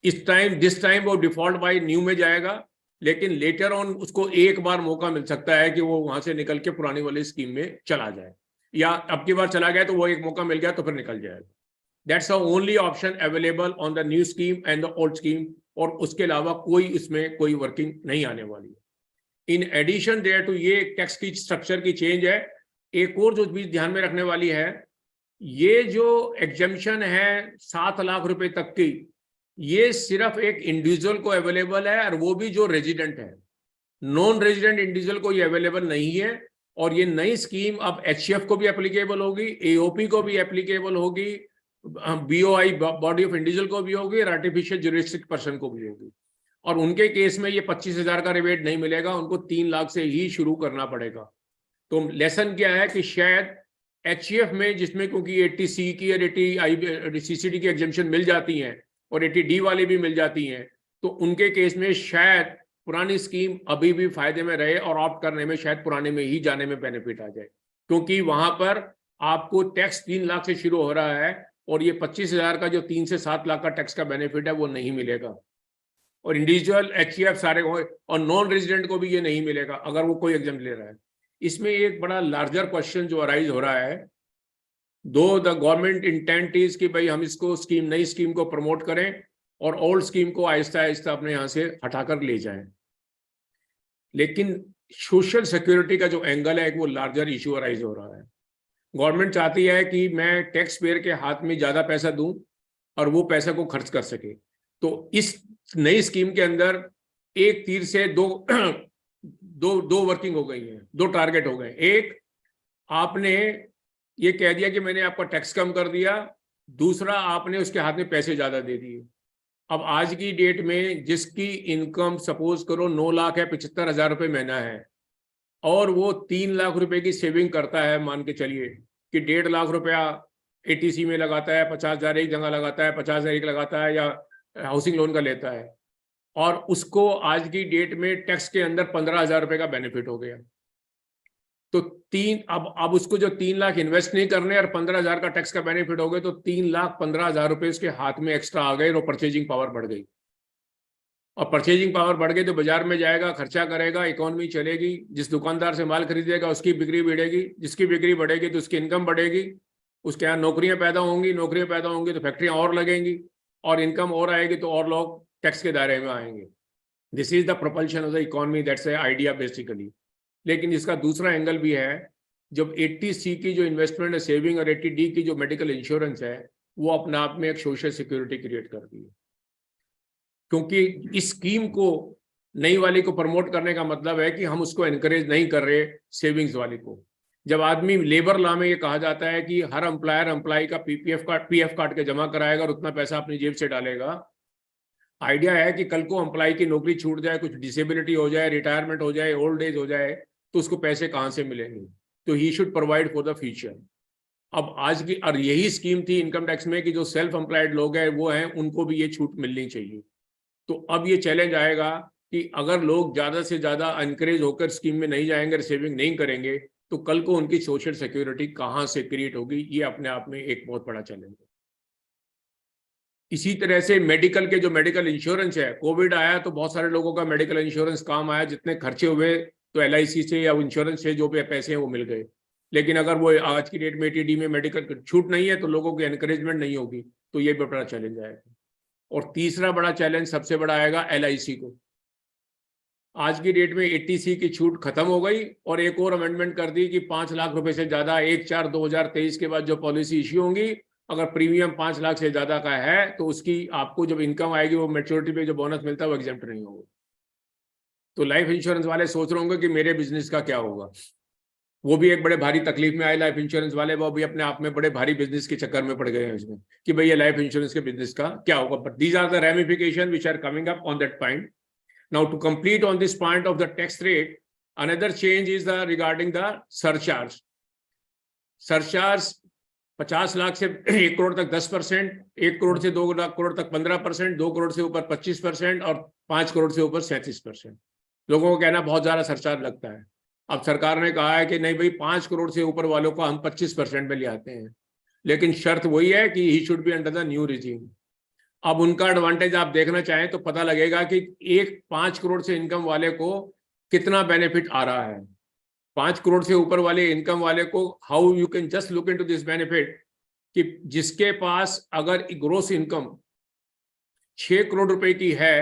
दिस टाइम वो डिफॉल्ट बाय न्यू में जाएगा, लेकिन लेटर ऑन उसको एक बार मौका मिल सकता है कि वो वहां से निकल के पुरानी वाली स्कीम में चला जाए, या अब की बार चला गया तो वो एक मौका मिल गया तो फिर निकल जाएगा। That's the only option available on the new scheme and the old scheme, और उसके अलावा कोई इसमें कोई वर्किंग नहीं आने वाली है। इन एडिशन देयर टू, ये टैक्स की स्ट्रक्चर की चेंज है। एक और जो चीज ध्यान में रखने वाली है, ये जो एग्जेम्पशन है 7 लाख रुपए तक की, ये सिर्फ एक इंडिविजुअल को अवेलेबल है, और वो भी जो रेजिडेंट है। नॉन रेजिडेंट इंडिविजुअल को ये अवेलेबल नहीं है। और ये नई स्कीम अब एचसीएफ को भी एप्लीकेबल होगी, एओपी को भी एप्लीकेबल होगी, बीओआई बॉडी ऑफ इंडिविजुअल को भी होगी, और आर्टिफिशियल ज्यूरिस्डिक्ट पर्सन को भी होगी। और उनके केस में ये 25,000 का रिबेट नहीं मिलेगा, उनको 3 लाख से ही शुरू करना पड़ेगा। तो लेसन क्या है कि शायद एचसीएफ में, जिसमें क्योंकि 80C की और 80 सीसीडी की एग्जेम्पशन मिल जाती हैं और 80D वाली भी मिल जाती हैं, तो उनके केस में शायद पुरानी स्कीम अभी भी फायदे में रहे, और ऑप्ट करने में शायद पुराने में ही जाने में बेनिफिट आ जाए, क्योंकि वहां पर आपको टैक्स 3 लाख से शुरू हो रहा है, और ये 25,000 का जो 3 से 7 लाख का टैक्स का बेनिफिट है वो नहीं मिलेगा। और इंडिविजुअल एचसीएफ सारे हो, और नॉन रेजिडेंट को भी ये नहीं मिलेगा अगर वो कोई एग्जाम ले रहा है। इसमें एक बड़ा लार्जर क्वेश्चन जो अराइज हो रहा है, दो द गवर्नमेंट इंटेंट इज कि भाई हम इसको स्कीम, नई स्कीम को प्रमोट करें और ओल्ड स्कीम को आहिस्ता आहिस्ता अपने यहाँ से हटाकर ले जाएं, लेकिन सोशल सिक्योरिटी का जो एंगल है वो लार्जर इशू अराइज हो रहा है। गवर्नमेंट चाहती है कि मैं टैक्स पेयर के हाथ में ज्यादा पैसा दूं और वो पैसा को खर्च कर सके। तो इस नई स्कीम के अंदर एक तीर से दो वर्किंग हो गई है, 2 टारगेट हो गए। एक, आपने ये कह दिया कि मैंने आपका टैक्स कम कर दिया, दूसरा आपने उसके हाथ में पैसे ज्यादा दे दिए। अब आज की डेट में जिसकी इनकम सपोज करो 9 लाख है, 75,000 रुपये महीना है, और वो 3 लाख रुपए की सेविंग करता है, मान के चलिए कि 1.5 लाख रुपया एटीसी में लगाता है, 50,000 एक जगह लगाता है, 50,000 एक लगाता है, या हाउसिंग लोन का लेता है, और उसको आज की डेट में टैक्स के अंदर 15,000 रुपए का बेनिफिट हो गया। तो अब उसको जो 3 लाख इन्वेस्ट नहीं करने और 15,000 का टैक्स का बेनिफिट हो गया, तो 3,15,000 रुपए उसके हाथ में एक्स्ट्रा आ गए, और परचेजिंग पावर बढ़ गई। और परचेजिंग पावर बढ़ गई तो बाजार में जाएगा, खर्चा करेगा, इकोनॉमी चलेगी, जिस दुकानदार से माल खरीदेगा उसकी बिक्री बढ़ेगी, जिसकी बिक्री बढ़ेगी तो उसकी इनकम बढ़ेगी, उसके यहाँ नौकरियां पैदा होंगी, नौकरियां पैदा होंगी तो फैक्ट्रियां और लगेंगी, और इनकम और आएगी तो और लोग टैक्स के दायरे में आएंगे। This is the propulsion of the economy, that's a idea basically. लेकिन इसका दूसरा एंगल भी है, जब 80C की जो इन्वेस्टमेंट है सेविंग, और 80D की जो मेडिकल इंश्योरेंस है, वो अपने आप में एक सोशल सिक्योरिटी क्रिएट करती है। क्योंकि इस स्कीम को, नई वाली को प्रमोट करने का मतलब है कि हम उसको एनकरेज नहीं कर रहे सेविंग्स वाली को। जब आदमी, लेबर लॉ में ये कहा जाता है कि हर एम्प्लॉय का पीएफ काट के जमा कराएगा और उतना पैसा अपनी जेब से डालेगा। आइडिया है कि कल को एम्प्लॉय की नौकरी छूट जाए, कुछ डिसेबिलिटी हो जाए, रिटायरमेंट हो जाए, ओल्ड एज हो जाए, तो उसको पैसे कहाँ से मिलेंगे? तो he should provide for the future. अब आज की, और यही स्कीम थी इनकम टैक्स में कि जो सेल्फ एम्प्लॉयड लोग हैं वो हैं, उनको भी ये छूट मिलनी चाहिए। तो अब ये चैलेंज आएगा कि अगर लोग ज्यादा से ज्यादा एनकरेज होकर स्कीम में नहीं जाएंगे, सेविंग नहीं करेंगे, तो कल को उनकी सोशल सिक्योरिटी कहाँ से क्रिएट होगी? ये अपने आप में एक बहुत बड़ा चैलेंज है। इसी तरह से मेडिकल के, जो मेडिकल इंश्योरेंस है, कोविड आया तो बहुत सारे लोगों का मेडिकल इंश्योरेंस काम आया, जितने खर्चे हुए तो LIC से या इंश्योरेंस से जो भी पैसे हैं वो मिल गए। लेकिन अगर वो आज की डेट में 80D में मेडिकल छूट नहीं है तो लोगों की एनकरेजमेंट नहीं होगी, तो ये भी बड़ा चैलेंज आएगा। और तीसरा बड़ा चैलेंज सबसे बड़ा आएगा LIC को। आज की डेट में 80C की छूट खत्म हो गई, और एक और अमेंडमेंट कर दी कि 5 लाख रुपए से ज्यादा 1/4/2023 के बाद जो पॉलिसी इश्यू होंगी, अगर प्रीमियम 5 लाख से ज्यादा का है तो उसकी आपको जब इनकम आएगी, वो मैच्योरिटी पे जो बोनस मिलता है वो एग्जेम्प्ट नहीं होगा। तो लाइफ इंश्योरेंस वाले सोच रहे होंगे कि मेरे बिजनेस का क्या होगा। वो भी एक बड़े भारी तकलीफ में आए लाइफ इंश्योरेंस वाले, वो भी अपने आप में बड़े भारी बिजनेस के चक्कर में पड़ गए हैं इसमें कि भैया लाइफ इंश्योरेंस के बिजनेस का क्या होगा। But these are the ramification which are coming up on that point. Now to complete on this point of the tax rate, another change is the regarding the surcharge. Surcharge 50 lakh से 1 करोड़ तक 10%, 1 करोड़ से 2 लाख करोड़ तक 15%, 2 करोड़ से ऊपर 25% और 5 करोड़ से ऊपर 37%। लोगों को कहना बहुत ज्यादा सरचार्ज लगता है। अब सरकार ने कहा है कि नहीं भाई, 5 करोड़ से ऊपर वालों को हम 25% में ले आते हैं। लेकिन शर्त वही है कि he should be under the new regime. अब उनका एडवांटेज आप देखना चाहें तो पता लगेगा कि एक 5 करोड़ से इनकम वाले को कितना बेनिफिट आ रहा है। 5 करोड़ से ऊपर वाले इनकम वाले को how you can just look into this benefit कि जिसके पास अगर ग्रोस इनकम 6 करोड़ रुपए की है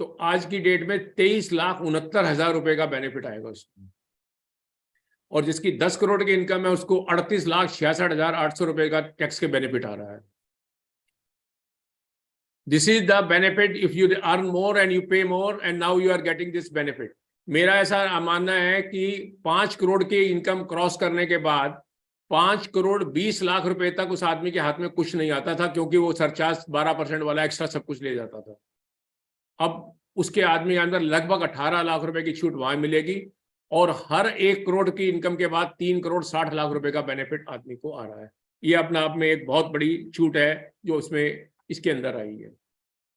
तो आज की डेट में 23,69,000 रुपए का बेनिफिट आएगा उसको, और जिसकी 10 करोड़ की इनकम है उसको 38,66,800 रुपए का टैक्स के बेनिफिट आ रहा है। This is the benefit if you earn more and you pay more and now you are getting this benefit. मेरा ऐसा मानना है कि 5 करोड़ की इनकम क्रॉस करने के बाद 5 करोड़ 20 लाख रुपए तक उस आदमी के हाथ में कुछ नहीं आता था, क्योंकि वो सरचार्ज 12% वाला एक्स्ट्रा सब कुछ ले जाता था। अब उसके आदमी के अंदर लगभग 18 लाख रुपए की छूट वहां मिलेगी, और हर 1 करोड़ की इनकम के बाद 3 करोड़ 60 लाख रुपए का बेनिफिट आदमी को आ रहा है। ये अपने आप में एक बहुत बड़ी छूट है जो उसमें इसके अंदर आई है।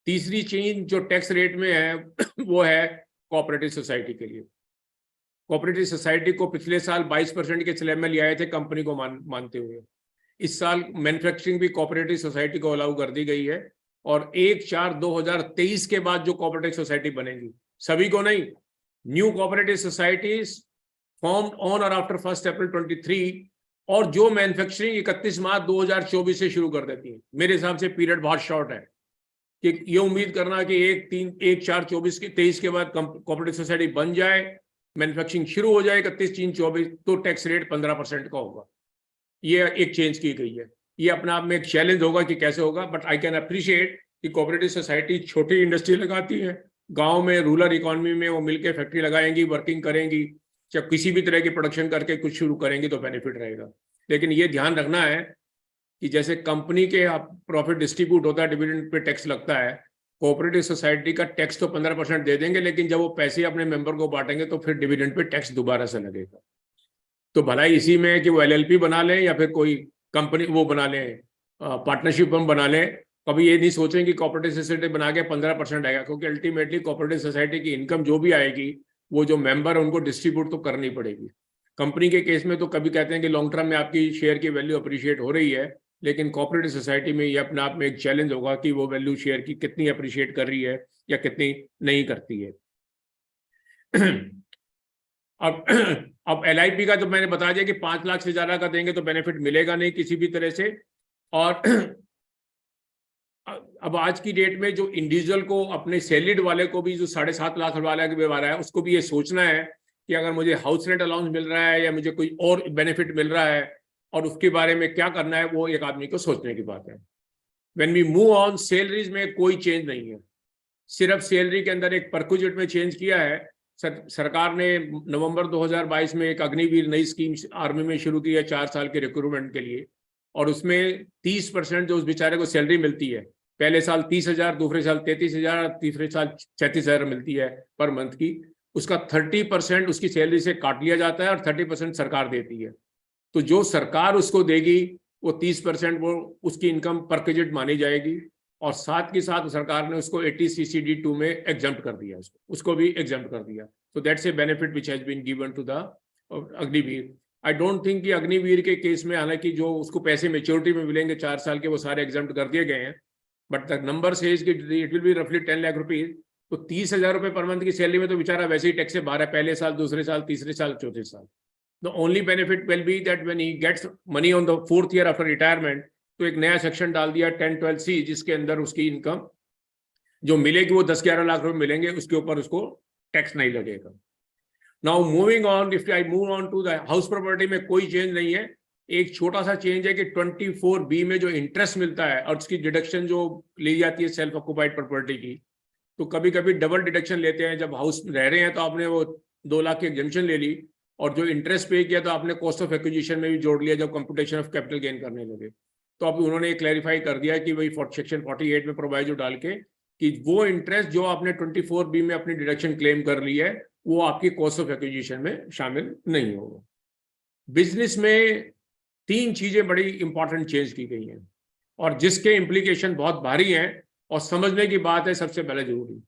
तीसरी चीज जो टैक्स रेट में है वो है कोऑपरेटिव सोसाइटी के लिए। कोऑपरेटिव सोसाइटी को पिछले साल 22% के स्लैब में ले आए थे कंपनी को मानते हुए। इस साल मैन्युफैक्चरिंग भी कोऑपरेटिव सोसाइटी को अलाउ कर दी गई है, और 1/4/2023 के बाद जो कोऑपरेटिव सोसाइटी बनेगी, सभी को नहीं, new cooperative societies formed on or after 1 अप्रैल 23, और जो मैन्युफैक्चरिंग 31 मार्च 2024 से शुरू कर देती है। मेरे हिसाब से पीरियड बहुत शॉर्ट है कि ये उम्मीद करना कि 1/4/23 के बाद कोऑपरेटिव सोसाइटी बन जाए, मैन्युफैक्चरिंग शुरू हो जाए 31/3/24, तो टैक्स रेट 15% का होगा। ये एक चेंज की गई है। ये अपने आप में एक चैलेंज होगा कि कैसे होगा, बट आई कैन अप्रिशिएट कि कोऑपरेटिव सोसाइटी छोटी इंडस्ट्री लगाती है गांव में, रूरल इकोनॉमी में, वो मिलकर फैक्ट्री लगाएंगी, वर्किंग करेंगी, जब किसी भी तरह की प्रोडक्शन करके कुछ शुरू करेंगी तो बेनिफिट रहेगा। लेकिन ये ध्यान रखना है कि जैसे कंपनी के प्रॉफिट डिस्ट्रीब्यूट होता है, डिविडेंड पे टैक्स लगता है, कोऑपरेटिव सोसाइटी का टैक्स तो 15% दे देंगे, लेकिन जब वो पैसे अपने मेंबर को बांटेंगे तो फिर डिविडेंड पे टैक्स दोबारा से लगेगा। तो भलाई इसी में है कि वो LLP बना लें या फिर कोई कंपनी वो बना लें, पार्टनरशिप फर्म बना लें। कभी ये नहीं सोचें कि कोऑपरेटिव सोसाइटी बना के 15% आएगा, क्योंकि अल्टीमेटली कोऑपरेटिव सोसाइटी की इनकम जो भी आएगी वो जो मेंबर है उनको डिस्ट्रीब्यूट तो करनी पड़ेगी। कंपनी के केस में तो कभी कहते हैं कि लॉन्ग टर्म में आपकी शेयर की वैल्यू अप्रिशिएट हो रही है, लेकिन कोऑपरेटिव सोसाइटी में ये अपने आप में एक चैलेंज होगा कि वो वैल्यू शेयर की कितनी अप्रिशिएट कर रही है या कितनी नहीं करती है। अब LIP का तो मैंने बता दिया कि 5 लाख से ज्यादा का देंगे तो बेनिफिट मिलेगा नहीं किसी भी तरह से। और अब आज की डेट में जो इंडिविजुअल को, अपने सैलरीड वाले को भी, जो 7.5 लाख वाला के व्यवहार है, उसको भी ये सोचना है कि अगर मुझे हाउस रेंट अलाउंस मिल रहा है या मुझे कोई और बेनिफिट मिल रहा है और उसके बारे में क्या करना है, वो एक आदमी को सोचने की बात है। When we move on, salaries में कोई चेंज नहीं है, सिर्फ सैलरी के अंदर एक परक्विजिट में चेंज किया है। सरकार ने नवंबर 2022 में एक अग्निवीर नई स्कीम आर्मी में शुरू की है 4 साल के रिक्रूटमेंट के लिए, और उसमें 30% जो उस बेचारे को सैलरी मिलती है, पहले साल 30,000, दूसरे साल 33,000, तीसरे साल 36,000 मिलती है पर मंथ की, उसका 30% उसकी सैलरी से काट लिया जाता है और 30% सरकार देती है। तो जो सरकार उसको देगी वो 30% वो उसकी इनकम पर क्रेडिट मानी जाएगी, और साथ के साथ सरकार ने उसको 80 CCD2 में एग्जम्प्ट कर दिया, उसको भी एग्जम्प्ट कर दिया। तो that's a benefit which has been given to the Agniveer. I don't think कि अग्निवीर के केस में, हालांकि जो उसको पैसे मेच्योरिटी में मिलेंगे 4 साल के, वो सारे एग्जम्प्ट कर दिए गए हैं, बट द नंबर सेज कि इट विल बी रफली 10 लाख रुपीज। तो 30,000 रुपए पर मंथ की सैलरी में तो बेचारा वैसे ही टैक्स से बाहर है, पहले साल, दूसरे साल, तीसरे साल, चौथे साल। The only benefit will be that when he gets money on the 4th year after retirement, तो एक नया सेक्शन डाल दिया 10(12)(c), जिसके अंदर उसकी इनकम जो मिलेगी वो 10-11 लाख रुपए मिलेंगे, उसके ऊपर उसको टैक्स नहीं लगेगा। Now moving on, if I move on to the house property में कोई चेंज नहीं है। एक छोटा सा चेंज है कि 24B में जो इंटरेस्ट मिलता है और उसकी डिडक्शन जो ली जाती है सेल्फ ऑक्यूपाइड प्रॉपर्टी की, तो कभी कभी डबल डिडक्शन लेते हैं। जब हाउस रह रहे हैं तो आपने वो 2 लाख की एग्जम्पशन ले ली, और जो इंटरेस्ट पे किया तो आपने कॉस्ट ऑफ एक्विजिशन में भी जोड़ लिया जब कंप्यूटेशन ऑफ कैपिटल गेन करने लगे। तो अब उन्होंने क्लैरिफाई कर दिया कि भाई सेक्शन 48 में प्रोवाइजो डाल के कि वो इंटरेस्ट जो आपने 24B में अपनी डिडक्शन क्लेम कर ली है वो आपकी कॉस्ट ऑफ एक्विजिशन में शामिल नहीं होगा। बिजनेस में 3 चीजें बड़ी इंपॉर्टेंट चेंज की गई हैं और जिसके इम्प्लीकेशन बहुत भारी हैं और समझने की बात है। सबसे पहले जरूरी,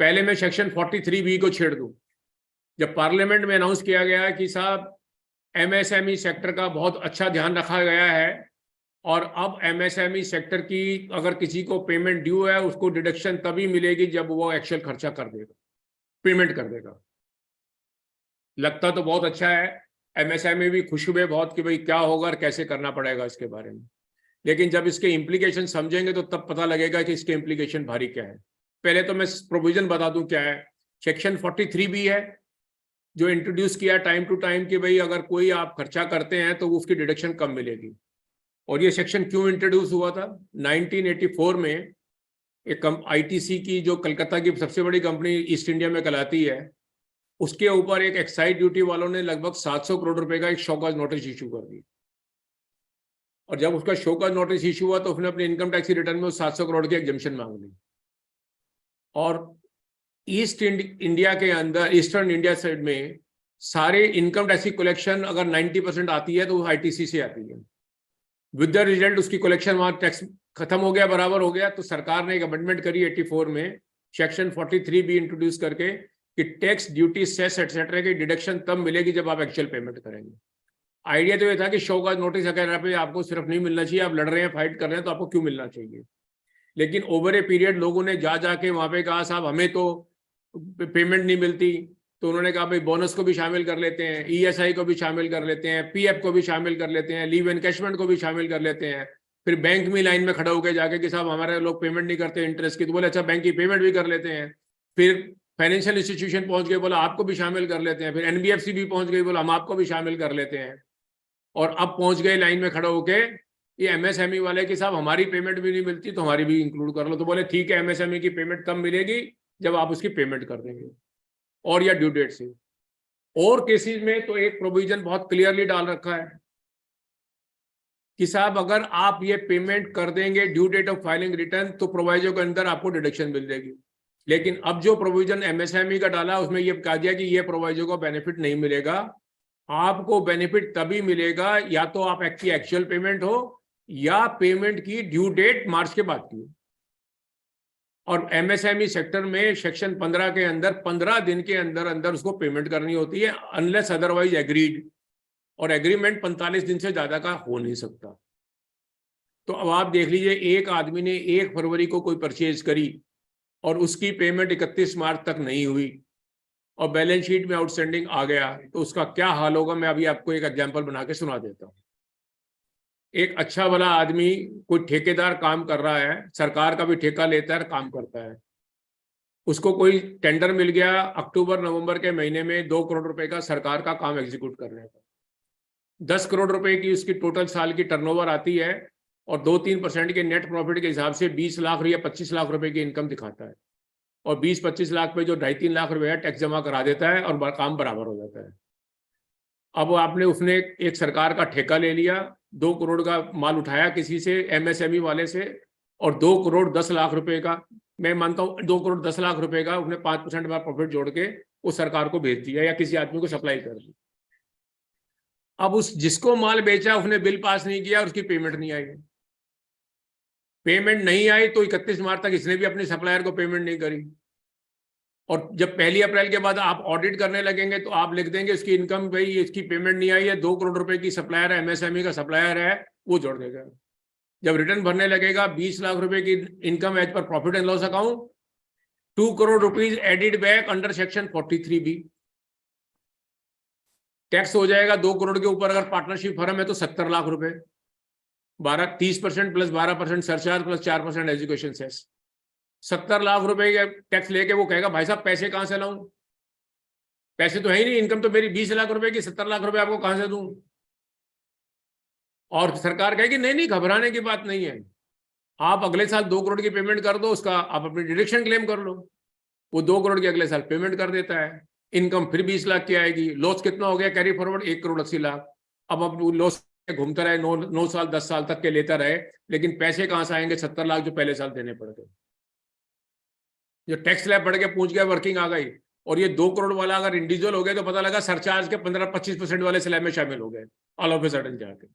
पहले मैं सेक्शन 43B को छेड़ दूं। जब पार्लियामेंट में अनाउंस किया गया कि साहब MSME सेक्टर का बहुत अच्छा ध्यान रखा गया है और अब एमएसएमई सेक्टर की अगर किसी को पेमेंट ड्यू है उसको डिडक्शन तभी मिलेगी जब वो एक्चुअल खर्चा कर देगा, पेमेंट कर देगा। लगता तो बहुत अच्छा है, एमएसएमई भी खुश हुए बहुत कि भाई क्या होगा और कैसे करना पड़ेगा इसके बारे में, लेकिन जब इसके इम्प्लीकेशन समझेंगे तो तब पता लगेगा कि इसके इम्प्लीकेशन भारी क्या है। पहले तो मैं प्रोविजन बता दूं क्या है। सेक्शन 43 भी है जो इंट्रोड्यूस किया टाइम टू टाइम कि भाई अगर कोई आप खर्चा करते हैं तो उसकी डिडक्शन कम मिलेगी। और ये सेक्शन क्यों इंट्रोड्यूस हुआ था? 1984 में एक आईटीसी की जो कलकत्ता की सबसे बड़ी कंपनी ईस्ट इंडिया में कहलाती है, उसके ऊपर एक एक्साइज ड्यूटी वालों ने लगभग 700 करोड़ रुपए का एक शोकॉज नोटिस इशू कर दी। और जब उसका शोकॉज नोटिस इशू हुआ तो उसने अपने इनकम टैक्स रिटर्न में 700 करोड़ की एग्जम्पशन मांग ली। और ईस्ट इंडिया के अंदर, ईस्टर्न इंडिया साइड में सारे इनकम टैक्स की कलेक्शन अगर 90% आती है तो वो आईटीसी से आती है। विद द रिजल्ट उसकी कलेक्शन वहां टैक्स खत्म हो गया, बराबर हो गया। तो सरकार ने एक अमेंडमेंट करी 84 में, सेक्शन 43 भी इंट्रोड्यूस करके कि टैक्स, ड्यूटी, सेस एटसेट्रा की डिडक्शन तब मिलेगी जब आप एक्चुअल पेमेंट करेंगे। आइडिया तो ये था कि शोकॉज नोटिस अगर आपको सिर्फ नहीं मिलना चाहिए, आप लड़ रहे हैं, फाइट कर रहे हैं, तो आपको क्यों मिलना चाहिए। लेकिन ओवर ए पीरियड लोगों ने जाके वहां पे कहा साहब हमें तो पेमेंट नहीं मिलती, तो उन्होंने कहा भाई बोनस को भी शामिल कर लेते हैं, ईएसआई को भी शामिल कर लेते हैं, पीएफ को भी शामिल कर लेते हैं, लीव एनकैशमेंट को भी शामिल कर लेते हैं। फिर बैंक में लाइन में खड़ा होकर जाके कि साहब हमारे लोग पेमेंट नहीं करते इंटरेस्ट की, तो बोले अच्छा बैंक की पेमेंट भी कर लेते हैं। फिर फाइनेंशियल इंस्टीट्यूशन पहुंच गए, बोला आपको भी शामिल कर लेते हैं। फिर एनबीएफसी भी पहुंच गई, बोला हम आपको भी शामिल कर लेते हैं। और अब पहुंच गए लाइन में खड़ा होके ये एमएसएमई वाले कि साहब हमारी पेमेंट भी नहीं मिलती तो हमारी भी इंक्लूड कर लो। तो बोले ठीक है, एमएसएमई की पेमेंट तब मिलेगी जब आप उसकी पेमेंट कर देंगे और या ड्यू डेट से। और केसेस में तो एक प्रोविजन बहुत क्लियरली डाल रखा है कि साहब अगर आप ये पेमेंट कर देंगे due date of filing return तो प्रोवाइजर के अंदर आपको डिडक्शन मिल जाएगी। लेकिन अब जो प्रोविजन एमएसएमई का डाला उसमें ये कहा दिया कि ये प्रोवाइजर को बेनिफिट नहीं मिलेगा। आपको बेनिफिट तभी मिलेगा या तो आप की एक्चुअल पेमेंट हो या पेमेंट की ड्यू डेट मार्च के बाद की। और एमएसएमई सेक्टर में सेक्शन 15 के अंदर 15 दिन के अंदर अंदर उसको पेमेंट करनी होती है अनलेस अदरवाइज एग्रीड, और एग्रीमेंट 45 दिन से ज्यादा का हो नहीं सकता। तो अब आप देख लीजिए, एक आदमी ने 1 फरवरी को कोई परचेज करी और उसकी पेमेंट 31 मार्च तक नहीं हुई और बैलेंस शीट में आउटस्टैंडिंग आ गया, तो उसका क्या हाल होगा मैं अभी आपको एक एग्जांपल बना के सुना देता हूं। एक अच्छा भला आदमी, कोई ठेकेदार काम कर रहा है, सरकार का भी ठेका लेता है, काम करता है। उसको कोई टेंडर मिल गया अक्टूबर नवंबर के महीने में 2 करोड़ रुपए का सरकार का काम एग्जीक्यूट करने का। 10 करोड़ रुपए की उसकी टोटल साल की टर्नओवर आती है और 2-3% के नेट प्रॉफिट के हिसाब से 20 लाख या 25 लाख रुपए की इनकम दिखाता है। और 20-25 लाख पे जो 2.5-3 लाख रुपए है टैक्स जमा करा देता है और काम बराबर हो जाता है। अब उसने एक सरकार का ठेका ले लिया, 2 करोड़ का माल उठाया किसी से, एमएसएमई वाले से, और 2 करोड़ 10 लाख रुपए का, मैं मानता हूं 2 करोड़ 10 लाख रुपए का उसने 5% का प्रॉफिट जोड़ के वो सरकार को भेज दिया या किसी आदमी को सप्लाई कर दी। अब उस जिसको माल बेचा उसने बिल पास नहीं किया और उसकी पेमेंट नहीं आई। पेमेंट नहीं आई तो 31 मार्च तक इसने भी अपने सप्लायर को पेमेंट नहीं करी। और जब 1 अप्रैल के बाद आप ऑडिट करने लगेंगे तो आप लिख देंगे इसकी इनकम, भाई इसकी पेमेंट नहीं आई है, 2 करोड़ रुपए की सप्लायर है, एमएसएमई का सप्लायर है, वो जोड़ देगा। जब रिटर्न भरने लगेगा 20 लाख रुपए की income as per profit and loss account, 2 crore rupees added back under section 43B। Tax हो जाएगा 2 करोड़ के ऊपर, अगर पार्टनरशिप फर्म है तो 70 लाख रुपए, 30% plus 12% surcharge plus 4% education cess, 70 lakh रुपए का टैक्स लेके वो कहेगा भाई साहब पैसे कहां से लाऊं, पैसे तो है ही नहीं, इनकम तो मेरी 20 लाख रुपए की, 70 लाख रुपए आपको कहां से दूं। और सरकार कहेगी नहीं नहीं घबराने की बात नहीं है, आप अगले साल 2 करोड़ की पेमेंट कर दो, उसका आप अपनी डिडक्शन क्लेम कर लो। वो 2 करोड़ की अगले साल पेमेंट कर देता है, इनकम फिर 20 लाख की आएगी, लॉस कितना हो गया कैरी फॉरवर्ड 1 करोड़ 80 लाख। अब लॉस घूमता रहे 9 साल 10 साल तक के लेता रहे, लेकिन पैसे कहां से आएंगे 70 लाख जो पहले साल देने पड़ गए। जो टैक्स स्लैब बढ़ के पूछ गया वर्किंग आ गई, और ये 2 करोड़ वाला अगर इंडिविजुअल हो गया तो पता लगा सरचार्ज के 15-25% वाले स्लैब में शामिल हो गए ऑल ऑफ ए सडन जाके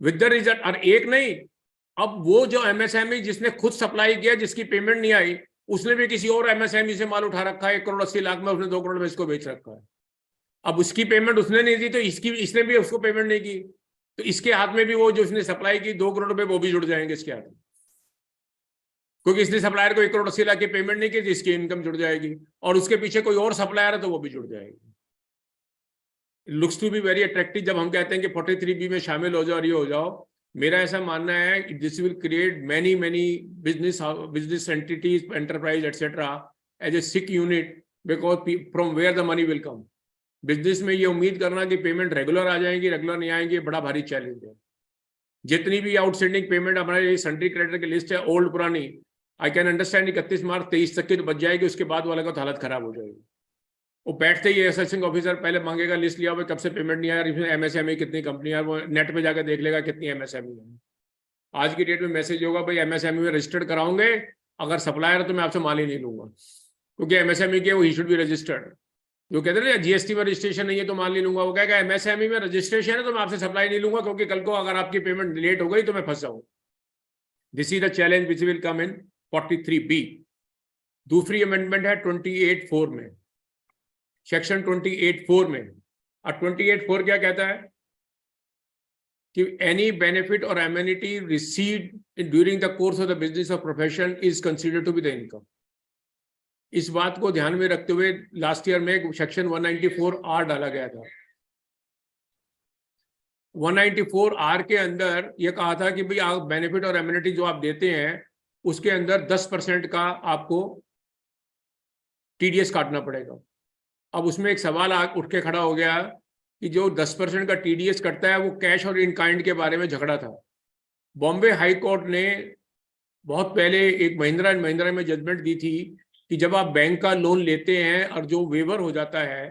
विद द रिजल्ट। और एक नहीं, अब वो जो एमएसएमई जिसने खुद सप्लाई किया जिसकी पेमेंट नहीं आई, उसने भी किसी और एमएसएमई से माल उठा रखा है 1 करोड़ 80 लाख में, उसने 2 करोड़ में इसको बेच रखा है। अब उसकी पेमेंट उसने नहीं दी तो इसने भी उसको पेमेंट नहीं की, तो इसके हाथ में भी वो जो इसने सप्लाई की 2 करोड़ रुपए वो भी जुड़ जाएंगे इसके हाथ में, क्योंकि इसने सप्लायर को 1,80,00,000 की पेमेंट नहीं की थी, इसकी इनकम जुड़ जाएगी, और उसके पीछे कोई और सप्लायर है तो वो भी जुड़ जाएगी। Looks to be very attractive जब हम कहते हैं कि 43B में शामिल हो जाओ और ये हो जाओ। मेरा ऐसा मानना है कि this will create many business entities, enterprise etcetera as a sick unit, because from where the money will come. Business में ये उम्मीद करना कि पेमेंट रेगुलर आ जाएंगी, रेगुलर नहीं आएंगी, बड़ा भारी चैलेंज है। जितनी भी आउटस्टैंडिंग पेमेंट हमारे सन्ड्री क्रेडिटर की लिस्ट है ओल्ड पुरानी, आई कैन अंडरस्टैंड 31 मार्च 23 तक की तो बच जाएगी, उसके बाद वाला का तो हालत खराब हो जाएगी। वो बैठते ही असेसिंग ऑफिसर पहले मांगेगा लिस्ट लिया हुआ कब से पेमेंट नहीं आया, इसमें एमएसएमई कितनी कंपनियां, वो नेट पे जाकर देख लेगा कितनी एमएसएमई है। आज की डेट में मैसेज होगा भाई एमएसएमई में रजिस्टर्ड कराओगे, अगर सप्लायर है तो मैं आपसे माल ही नहीं लूंगा, क्योंकि एमएसएमई के वो ही शुड बी रजिस्टर्ड। जो कहते हैं ना जीएसटी में रजिस्ट्रेशन नहीं है तो माल नहीं लूंगा, वो कहेगा एमएसएमई में रजिस्ट्रेशन है तो मैं आपसे सप्लाई नहीं लूंगा, क्योंकि कल को अगर आपकी पेमेंट लेट हो गई तो मैं फंस जाऊंगा। This is the challenge which will come in 43B। दूसरी अमेंडमेंट है 28(4) में, सेक्शन 28(4) में। और 28(4) क्या कहता है कि एनी बेनिफिट और amenity received during the course of the business of profession is considered to be the income. इस बात को ध्यान में रखते हुए लास्ट ईयर में सेक्शन 194R डाला गया था। 194R के अंदर यह कहा था कि भाई आप बेनिफिट और एमिनिटी जो आप देते हैं उसके अंदर 10% का आपको TDS काटना पड़ेगा। अब उसमें एक सवाल उठ के खड़ा हो गया कि जो 10% का TDS कटता है वो कैश और इन काइंड के बारे में झगड़ा था। बॉम्बे हाई कोर्ट ने बहुत पहले एक महिंद्रा एंड महिंद्रा में जजमेंट दी थी कि जब आप बैंक का लोन लेते हैं और जो वेवर हो जाता है,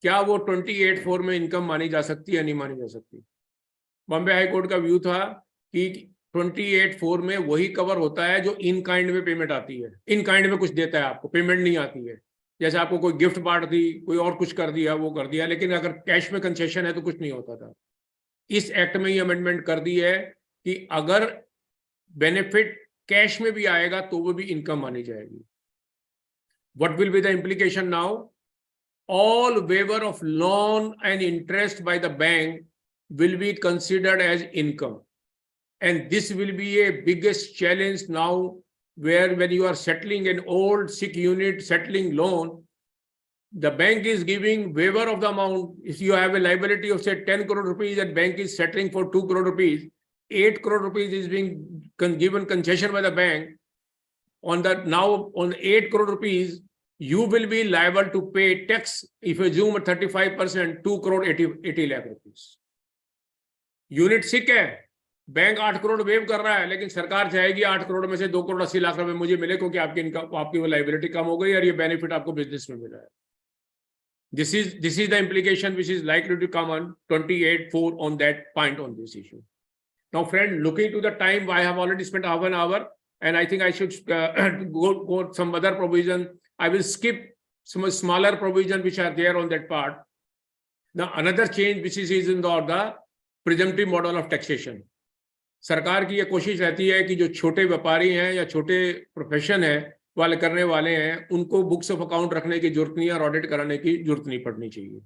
क्या वो 28(4) में इनकम मानी जा सकती है या नहीं मानी जा सकती। बॉम्बे हाई कोर्ट का व्यू था कि 28(4) में वही कवर होता है जो इन काइंड में पेमेंट आती है। इन काइंड में कुछ देता है आपको, पेमेंट नहीं आती है, जैसे आपको कोई गिफ्ट बांट दी, कोई और कुछ कर दिया, वो कर दिया, लेकिन अगर कैश में कंसेशन है तो कुछ नहीं होता था। इस एक्ट में ये अमेंडमेंट कर दी है कि अगर बेनिफिट कैश में भी आएगा तो वो भी इनकम मानी जाएगी। What will be the implication now? All waiver of loan and interest by the bank will be considered as income. And this will be a biggest challenge now, where when you are settling an old sick unit settling loan, the bank is giving waiver of the amount. If you have a liability of say 10 crore rupees and bank is settling for 2 crore rupees, 8 crore rupees is being given concession by the bank. On the now on 8 crore rupees, you will be liable to pay tax if you assume 35%, 2 crore 80 lakh rupees. Unit सिक है, bank 8 crore wave कर रहा है, लेकिन सरकार चाहेगी 8 करोड़ में से 2 करोड़ 80 लाख रुपए मुझे मिले, क्योंकि आपकी इनकम, आपकी वो लाइबिलिटी कम हो गई और ये बेनिफिट आपको बिजनेस में मिला है। This is the implication which is likely to come on 28(4) on that point on this issue. Now, friend, looking to the time, I have already spent half an hour, and I think I should go some other provision. I will skip some smaller provision which are there on that part. Now, another change which is in the presumptive model of taxation. सरकार की ये कोशिश रहती है कि जो छोटे व्यापारी हैं या छोटे प्रोफेशन है वाले करने वाले हैं, उनको बुक्स ऑफ अकाउंट रखने की जरूरत नहीं है और ऑडिट कराने की जरूरत नहीं पड़नी चाहिए।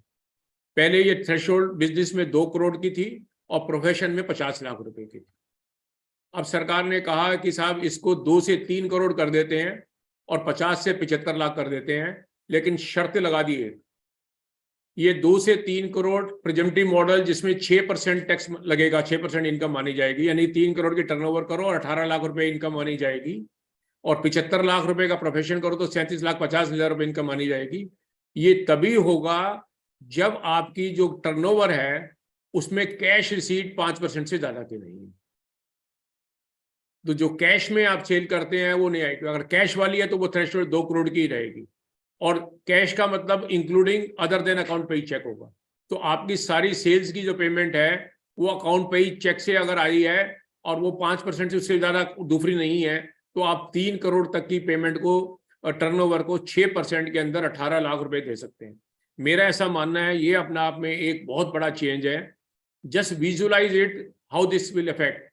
पहले ये थ्रेशोल्ड बिजनेस में 2 करोड़ की थी और प्रोफेशन में 50 लाख रुपए की थी। अब सरकार ने कहा कि साहब इसको 2 से 3 करोड़ कर देते हैं और 50 से 75 लाख कर देते हैं, लेकिन शर्त लगा दी है, ये 2 से 3 करोड़ प्रिजम्पटिव मॉडल जिसमें 6% टैक्स लगेगा, 6% इनकम मानी जाएगी, यानी 3 करोड़ की टर्नओवर करो और 18 लाख रुपए इनकम मानी जाएगी, और 75 लाख रुपए का प्रोफेशन करो तो 37,50,000 रुपए इनकम मानी जाएगी। ये तभी होगा जब आपकी जो टर्नओवर है उसमें कैश रिसीट 5% से ज्यादा की नहीं है। तो जो कैश में आप सेल करते हैं वो नहीं आएगी। अगर कैश वाली है तो वो थ्रेशोल्ड 2 करोड़ की ही रहेगी, और कैश का मतलब इंक्लूडिंग अदर देन अकाउंट पे ही चेक होगा। तो आपकी सारी सेल्स की जो पेमेंट है वो अकाउंट पे ही चेक से अगर आई है और वो 5% से उससे ज्यादा दूसरी नहीं है, तो आप 3 करोड़ तक की पेमेंट को, टर्नओवर को 6% के अंदर 18 लाख रुपए दे सकते हैं। मेरा ऐसा मानना है ये अपने आप में एक बहुत बड़ा चेंज है। Just visualise it how this will affect.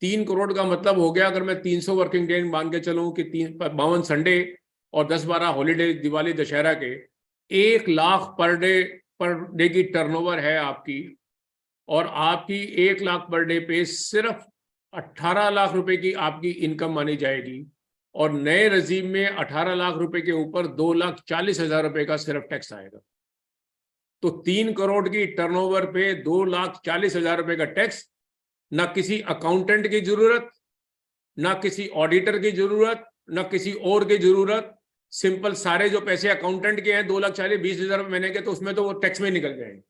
3 crore का मतलब हो गया, अगर मैं 300 वर्किंग डे मान के चलूं कि 52 संडे और 10-12 हॉलीडे, दिवाली दशहरा के, 1 लाख पर डे की टर्नओवर है आपकी, और आपकी 1 लाख पर डे पे सिर्फ 18 लाख रुपए की आपकी इनकम मानी जाएगी, और नए रजीम में 18 लाख रुपए के ऊपर 2,40,000 रुपए का सिर्फ टैक्स आएगा। तो 3 करोड़ की टर्नओवर पे 2,40,000 रुपए का टैक्स, ना किसी अकाउंटेंट की जरूरत, ना किसी ऑडिटर की जरूरत, ना किसी और की जरूरत। सिंपल सारे जो पैसे अकाउंटेंट के हैं 2,40,20,000 रुपए महीने के, तो उसमें तो वो टैक्स में निकल जाएंगे।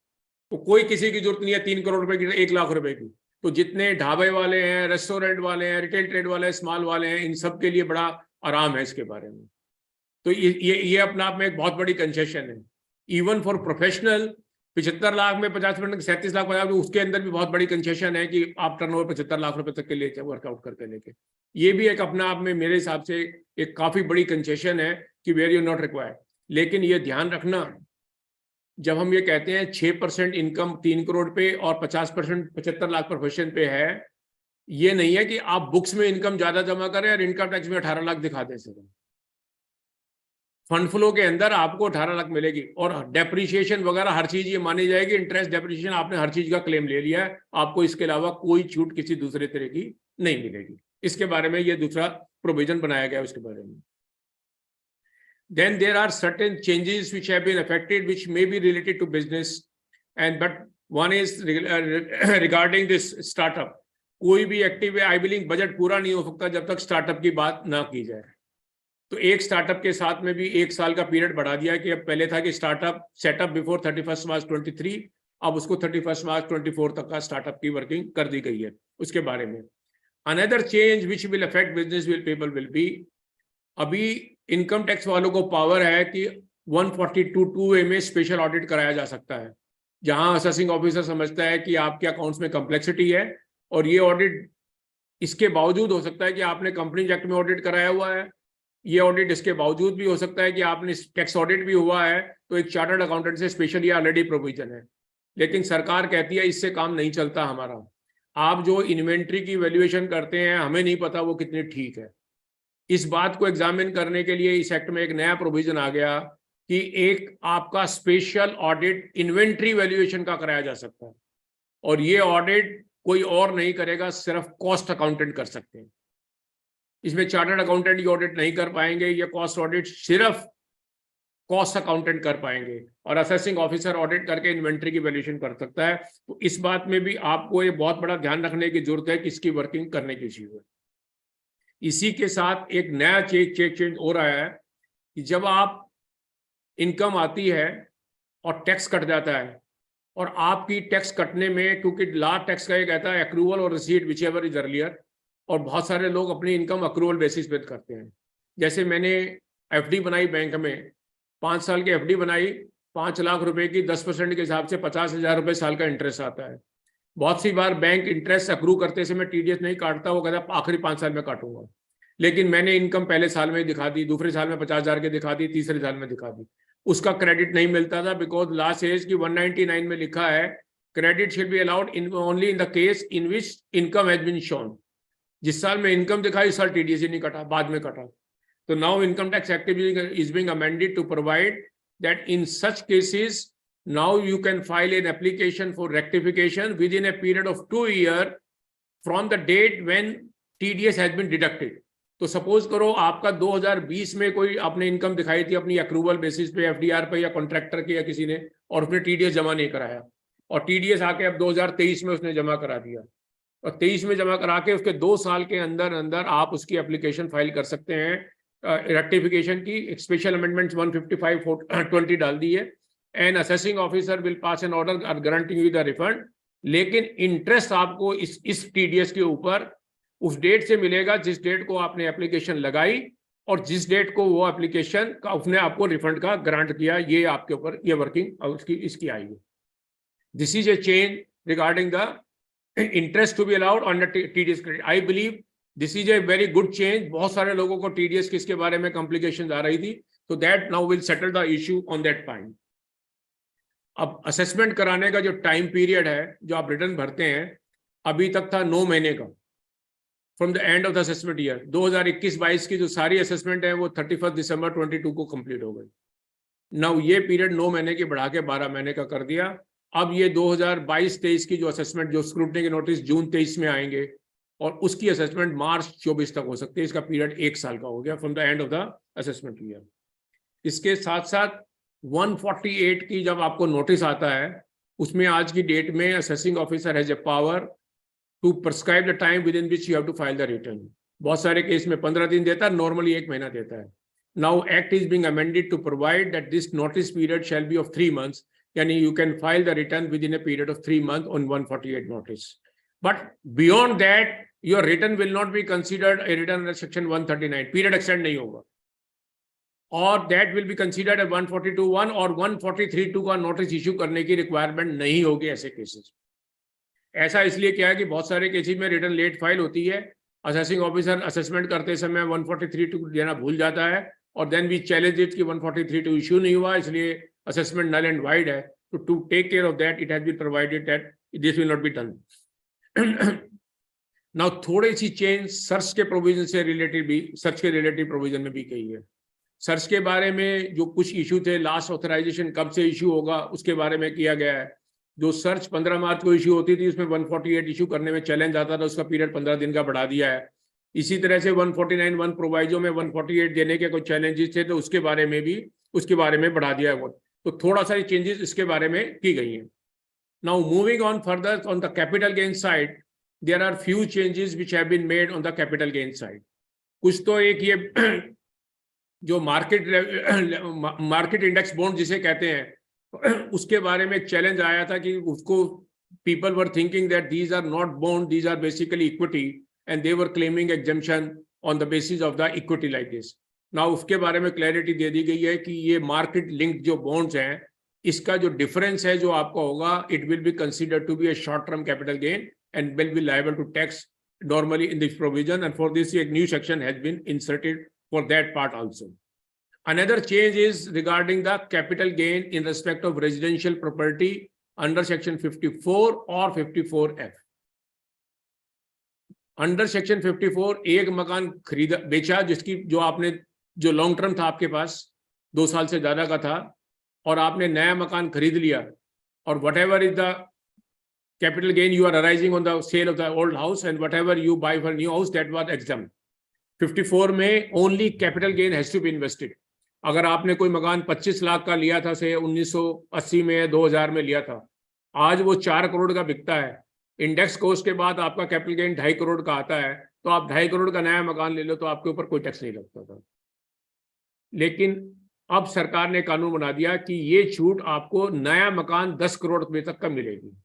तो कोई किसी की जरूरत नहीं है 3 करोड़ रुपए की, 1 लाख रुपए की। तो जितने ढाबे वाले हैं, रेस्टोरेंट वाले हैं, रिटेल ट्रेड वाले हैं, स्मॉल वाले हैं, इन सब के लिए बड़ा आराम है इसके बारे में। तो ये अपने आप में एक बहुत बड़ी कंसेशन है। इवन फॉर प्रोफेशनल 75 लाख में 50%, 37 लाख 50, उसके अंदर भी बहुत बड़ी कंसेशन है कि आप टर्नओवर 75 लाख रुपए तक के लिए वर्कआउट करके लेके, ये भी एक अपने आप में मेरे हिसाब से एक काफी बड़ी कंसेशन है कि वेयर यू नॉट रिक्वायर्ड। लेकिन ये ध्यान रखना, जब हम ये कहते हैं 6% इनकम 3 करोड़ पे और 50% 75 लाख प्रोफेशन पे है, ये नहीं है कि आप बुक्स में इनकम ज्यादा जमा करें और इनकम टैक्स में 18 लाख दिखा दे सकें। फंड फ्लो के अंदर आपको 18 लाख मिलेगी, और डेप्रिसिएशन वगैरह हर चीज ये मानी जाएगी। इंटरेस्ट, डेप्रिसिएशन, आपने हर चीज का क्लेम ले लिया है, आपको इसके अलावा कोई छूट किसी दूसरे तरह की नहीं मिलेगी। इसके बारे में ये दूसरा प्रोविजन बनाया गया उसके बारे में। Then there are certain changes which have been affected, which may be related to business, and but one is regarding this startup. कोई भी एक्टिव है, आई बिलीव बजट पूरा नहीं हो सकता जब तक स्टार्टअप की बात ना की जाए। तो एक स्टार्टअप के साथ में भी 1 साल का पीरियड बढ़ा दिया कि अब पहले था कि स्टार्टअप सेटअप बिफोर 31 मार्च 23, अब उसको 31 मार्च 24 तक का स्टार्टअप की वर्किंग कर दी गई है। उसके बारे में another change which will affect business will people will be, अभी इनकम टैक्स वालों को पावर है कि 142(2)A में स्पेशल ऑडिट कराया जा सकता है, जहां असेसिंग ऑफिसर समझता है कि आपके अकाउंट्स में कॉम्प्लेक्सिटी है, और ये ऑडिट इसके बावजूद हो सकता है कि आपने कंपनीज एक्ट में ऑडिट कराया हुआ है, ये ऑडिट इसके बावजूद भी हो सकता है कि आपने टैक्स ऑडिट भी हुआ है, तो एक चार्टर्ड अकाउंटेंट से स्पेशली ऑलरेडी प्रोविजन है। लेकिन सरकार कहती है इससे काम नहीं चलता हमारा, आप जो इन्वेंट्री की वैल्यूएशन करते हैं हमें नहीं पता वो कितनी ठीक है। इस बात को एग्जामिन करने के लिए इस एक्ट में एक नया प्रोविजन आ गया कि एक आपका स्पेशल ऑडिट इन्वेंट्री वैल्यूएशन का कराया जा सकता है, और ये ऑडिट कोई और नहीं करेगा, सिर्फ कॉस्ट अकाउंटेंट कर सकते हैं। इसमें चार्टर्ड अकाउंटेंट ये ऑडिट नहीं कर पाएंगे, ये कॉस्ट ऑडिट सिर्फ कॉस्ट अकाउंटेंट कर पाएंगे, और असेसिंग ऑफिसर ऑडिट करके इन्वेंट्री की वैल्यूएशन कर सकता है। तो इस बात में भी आपको ये बहुत बड़ा ध्यान रखने की जरूरत है कि इसकी वर्किंग करने की चीज है। इसी के साथ एक नया चेंज हो रहा है कि जब आप इनकम आती है और टैक्स कट जाता है, और आपकी टैक्स कटने में, क्योंकि लॉ टैक्स का ये कहता है अक्रूवल और receipt which ever is earlier, और बहुत सारे लोग अपनी इनकम अक्रूवल बेसिस पे करते हैं। जैसे मैंने एफडी बनाई बैंक में, 5 साल की एफडी बनाई, 5 लाख रुपए की 10% के हिसाब से 50,000 रुपए साल का इंटरेस्ट आता है। बहुत सी बार बैंक इंटरेस्ट अक्रू करते समय टीडीएस नहीं काटता, वो कहता है आखिरी 5 साल में काटूंगा। लेकिन मैंने इनकम पहले साल में दिखा दी, दूसरे साल में 50,000 के दिखा दी, तीसरे साल में दिखा दी, उसका क्रेडिट नहीं मिलता था, बिकॉज लॉ सेज की 199 में लिखा है credit should be allowed only in the case in which income has been shown. जिस साल में इनकम दिखाई उस साल टीडीएस ही नहीं कटा, बाद में कटा। तो now income tax act is being amended to provide that in such cases now you can file an application for rectification within a period of 2 years from the date when TDS has been deducted. तो suppose करो आपका 2020 में कोई आपने income दिखाई थी अपनी accrual basis पे, एफडीआर पे, या कॉन्ट्रैक्टर के या किसी ने, और उसने टीडीएस जमा नहीं कराया, और टीडीएस आके अब 2023 में उसने जमा करा दिया, और 23 में जमा करा के उसके 2 साल के अंदर अंदर आप उसकी एप्लीकेशन फाइल कर सकते हैं रेक्टिफिकेशन की। स्पेशल अमेंडमेंट 155(20) डाल दी है, and assessing officer will pass an order granting you the refund. लेकिन इंटरेस्ट आपको इस टीडीएस के ऊपर उस डेट से मिलेगा जिस डेट को आपने एप्लीकेशन लगाई, और जिस डेट को वो एप्लीकेशन का उसने आपको रिफंड का ग्रांट किया, ये आपके ऊपर ये वर्किंग इसकी आई है। This is a change regarding the interest to be allowed on the TDS credit. I believe this is a very good change. बहुत सारे लोगों को टीडीएस किसके बारे में कॉम्प्लिकेशन आ रही थी, तो that now will settle the issue on that point. अब असेसमेंट कराने का जो टाइम पीरियड है जो आप रिटर्न भरते हैं, अभी तक था 9 महीने का, from the end of the assessment year. 2021-22 की जो सारी असेसमेंट है वो 31 दिसंबर 22 को कंप्लीट हो गई। नाउ ये पीरियड 9 महीने की बढ़ा के 12 महीने का कर दिया। अब ये 2022-23 की जो असेसमेंट, जो स्क्रूटनी के नोटिस जून 23 में आएंगे और उसकी असेसमेंट मार्च 24 तक हो सकती है। इसका पीरियड 1 साल का हो गया from the end of the assessment year. इसके साथ साथ 148 की जब आपको नोटिस आता है, उसमें आज की डेट में assessing officer has a power to prescribe the time within which you have to file the return. बहुत सारे केस में 15 दिन देता है, नॉर्मली 1 महीना देता है। Now act is being amended to provide that this notice period shall be of 3 months, यानी you can file the return within a period of 3 months on 148 notice. But beyond that, your return will not be considered a return under section 139. Period extend नहीं होगा, और that will be considered a 142(1) और 143(2) का notice issue करने की requirement नहीं होगी ऐसे केसेस। ऐसा इसलिए क्या है कि बहुत सारे केसेस में रिटर्न लेट फाइल होती है, असेसिंग ऑफिसर असेसमेंट करते समय 143(2) देना भूल जाता है, और देन वी चैलेंज इट कि 143(2) इश्यू नहीं हुआ, इसलिए assessment null and void है। So to take care of that, it has been provided that this will not be done. Now थोड़ी सी चेंज सर्च के प्रोविजन से रिलेटेड भी, सर्च के रिलेटिव प्रोविजन में भी कही है। सर्च के बारे में जो कुछ इशू थे, लास्ट ऑथराइजेशन कब से इशू होगा उसके बारे में किया गया है। जो सर्च 15 मार्च को इशू होती थी, उसमें 148 इशू करने में चैलेंज आता था, उसका पीरियड 15 दिन का बढ़ा दिया है। इसी तरह से 149(1) प्रोवाइजो में 148 देने के कोई चैलेंजेस थे, तो उसके बारे में बढ़ा दिया है। वो तो थोड़ा सा चेंजेस इसके बारे में की गई हैं। Now moving on further on the capital gain side, there are few changes which have been made on the capital gain side. कुछ तो एक ये जो मार्केट इंडेक्स बॉन्ड जिसे कहते हैं, उसके बारे में एक चैलेंज आया था कि उसको people were thinking that these are not bond, these are basically equity, and they were claiming exemption on the basis of the equity like this. ना उसके बारे में क्लैरिटी दे दी गई है कि ये मार्केट लिंक जो बॉन्ड्स हैं, इसका जो डिफरेंस है जो आपका होगा, it will be considered to be a short term capital gain and will be liable to tax normally in this provision, and for this a new section has been inserted for that part also. Another change is regarding the capital gain in respect of residential property under section 54 or 54F. Under section 54 एक मकान खरीदा बेचा, जिसकी जो long term था आपके पास, 2 साल से ज्यादा का था, और आपने नया मकान खरीद लिया, और whatever is the capital gain you are arising on the sale of the old house and whatever you buy for new house, that was exempt. 54 में only capital gain has to be invested. अगर आपने कोई मकान 25 लाख का लिया था, से 1980 में 2000 में लिया था, आज वो 4 करोड़ का बिकता है, इंडेक्स कोस्ट के बाद आपका कैपिटल गेन 2.5 करोड़ का आता है, तो आप 2.5 करोड़ का नया मकान ले लो तो आपके ऊपर कोई टैक्स नहीं लगता था। लेकिन अब सरकार ने कानून बना दिया कि ये छूट आपको नया मकान 10 करोड़ रुपए तक का मिलेगी।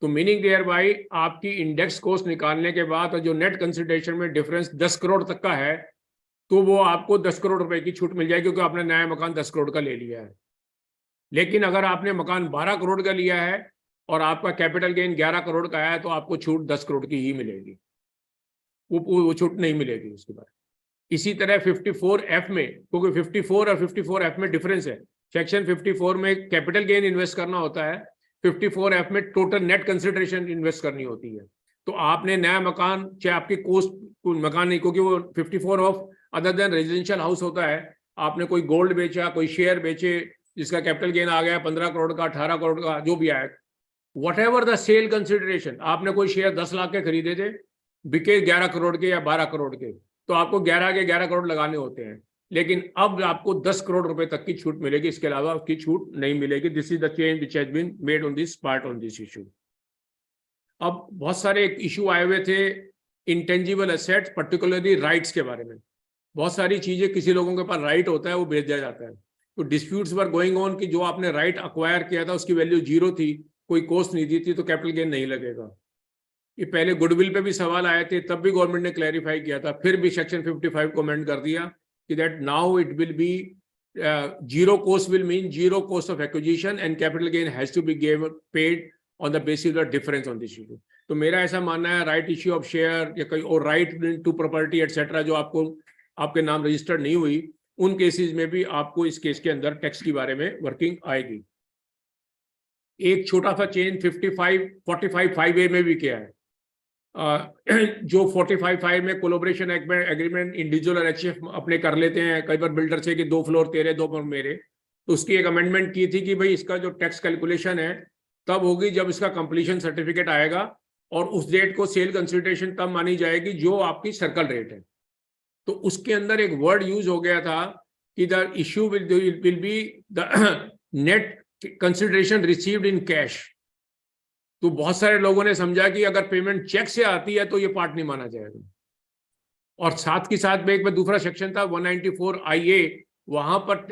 तो मीनिंग देयर बाई आपकी इंडेक्स कोस्ट निकालने के बाद और जो नेट कंसिडरेशन में डिफरेंस 10 करोड़ तक का है, तो वो आपको 10 करोड़ रुपए की छूट मिल जाएगी, क्योंकि आपने नया मकान 10 करोड़ का ले लिया है। लेकिन अगर आपने मकान 12 करोड़ का लिया है और आपका कैपिटल गेन 11 करोड़ का है, तो आपको छूट 10 करोड़ की ही मिलेगी, वो छूट नहीं मिलेगी उसके बाद। इसी तरह 54F में, क्योंकि 54 और 54F में डिफरेंस है, सेक्शन 54 में कैपिटल गेन इन्वेस्ट करना होता है, 54F में टोटल नेट कंसिडरेशन इन्वेस्ट करनी होती है। तो आपने नया मकान, चाहे आपकी कोस्ट मकान नहीं, क्योंकि वो 54 of other than residential house होता है, आपने कोई गोल्ड बेचा, कोई शेयर बेचे जिसका कैपिटल गेन आ गया 15 करोड़ का, 18 करोड़ का, जो भी आया, what ever the sale consideration, आपने कोई शेयर 10 लाख के खरीदे थे, बिके 11 करोड़ के या 12 करोड़ के, तो आपको 11 के 11 करोड़ लगाने होते हैं। लेकिन अब आपको 10 करोड़ रुपए तक की छूट मिलेगी, इसके अलावा उसकी छूट नहीं मिलेगी। This is the change which has been made on this part on this issue. अब बहुत सारे इशू आए हुए थे इंटेंजिबल एसेट्स, पर्टिकुलरली राइट्स के बारे में। बहुत सारी चीजें किसी लोगों के पास राइट होता है, वो बेच दिया जाता है, तो डिस्प्यूट्स वर गोइंग ऑन कि जो आपने राइट अक्वायर किया था उसकी वैल्यू 0 थी, कोई कॉस्ट नहीं दी थी, तो कैपिटल गेन नहीं लगेगा। ये पहले गुडविल पे भी सवाल आए थे, तब भी गवर्नमेंट ने क्लैरिफाई किया था, फिर भी सेक्शन 55 को अमेंड कर दिया कि that now it will be zero cost will mean zero cost of acquisition and capital gain has to be paid on the basis of difference on this issue. तो मेरा ऐसा मानना है, राइट इश्यू ऑफ शेयर या कोई और right to property etcetera जो आपके नाम रजिस्टर्ड नहीं हुई, उन केसेस में भी आपको इस केस के अंदर टैक्स के बारे में वर्किंग आएगी। एक छोटा सा चेंज 45(5)(a) में भी किया है। जो 45(5) में कोलैबोरेशन एग्रीमेंट इंडिविजुअल और एचएफ अपने कर लेते हैं, कई बार बिल्डर से कि 2 फ्लोर तेरे 2 फ्लोर मेरे, तो उसकी एक अमेंडमेंट की थी कि भाई इसका जो टैक्स कैलकुलेशन है तब होगी जब इसका कंप्लीशन सर्टिफिकेट आएगा, और उस डेट को सेल कंसिडरेशन तब मानी जाएगी जो आपकी सर्कल रेट है। तो उसके अंदर एक वर्ड यूज हो गया था कि the issue will be the net consideration received in cash. तो बहुत सारे लोगों ने समझा कि अगर पेमेंट चेक से आती है तो ये पार्ट नहीं माना जाएगा। और साथ के साथ में एक दूसरा सेक्शन था 194 IA, वहां पर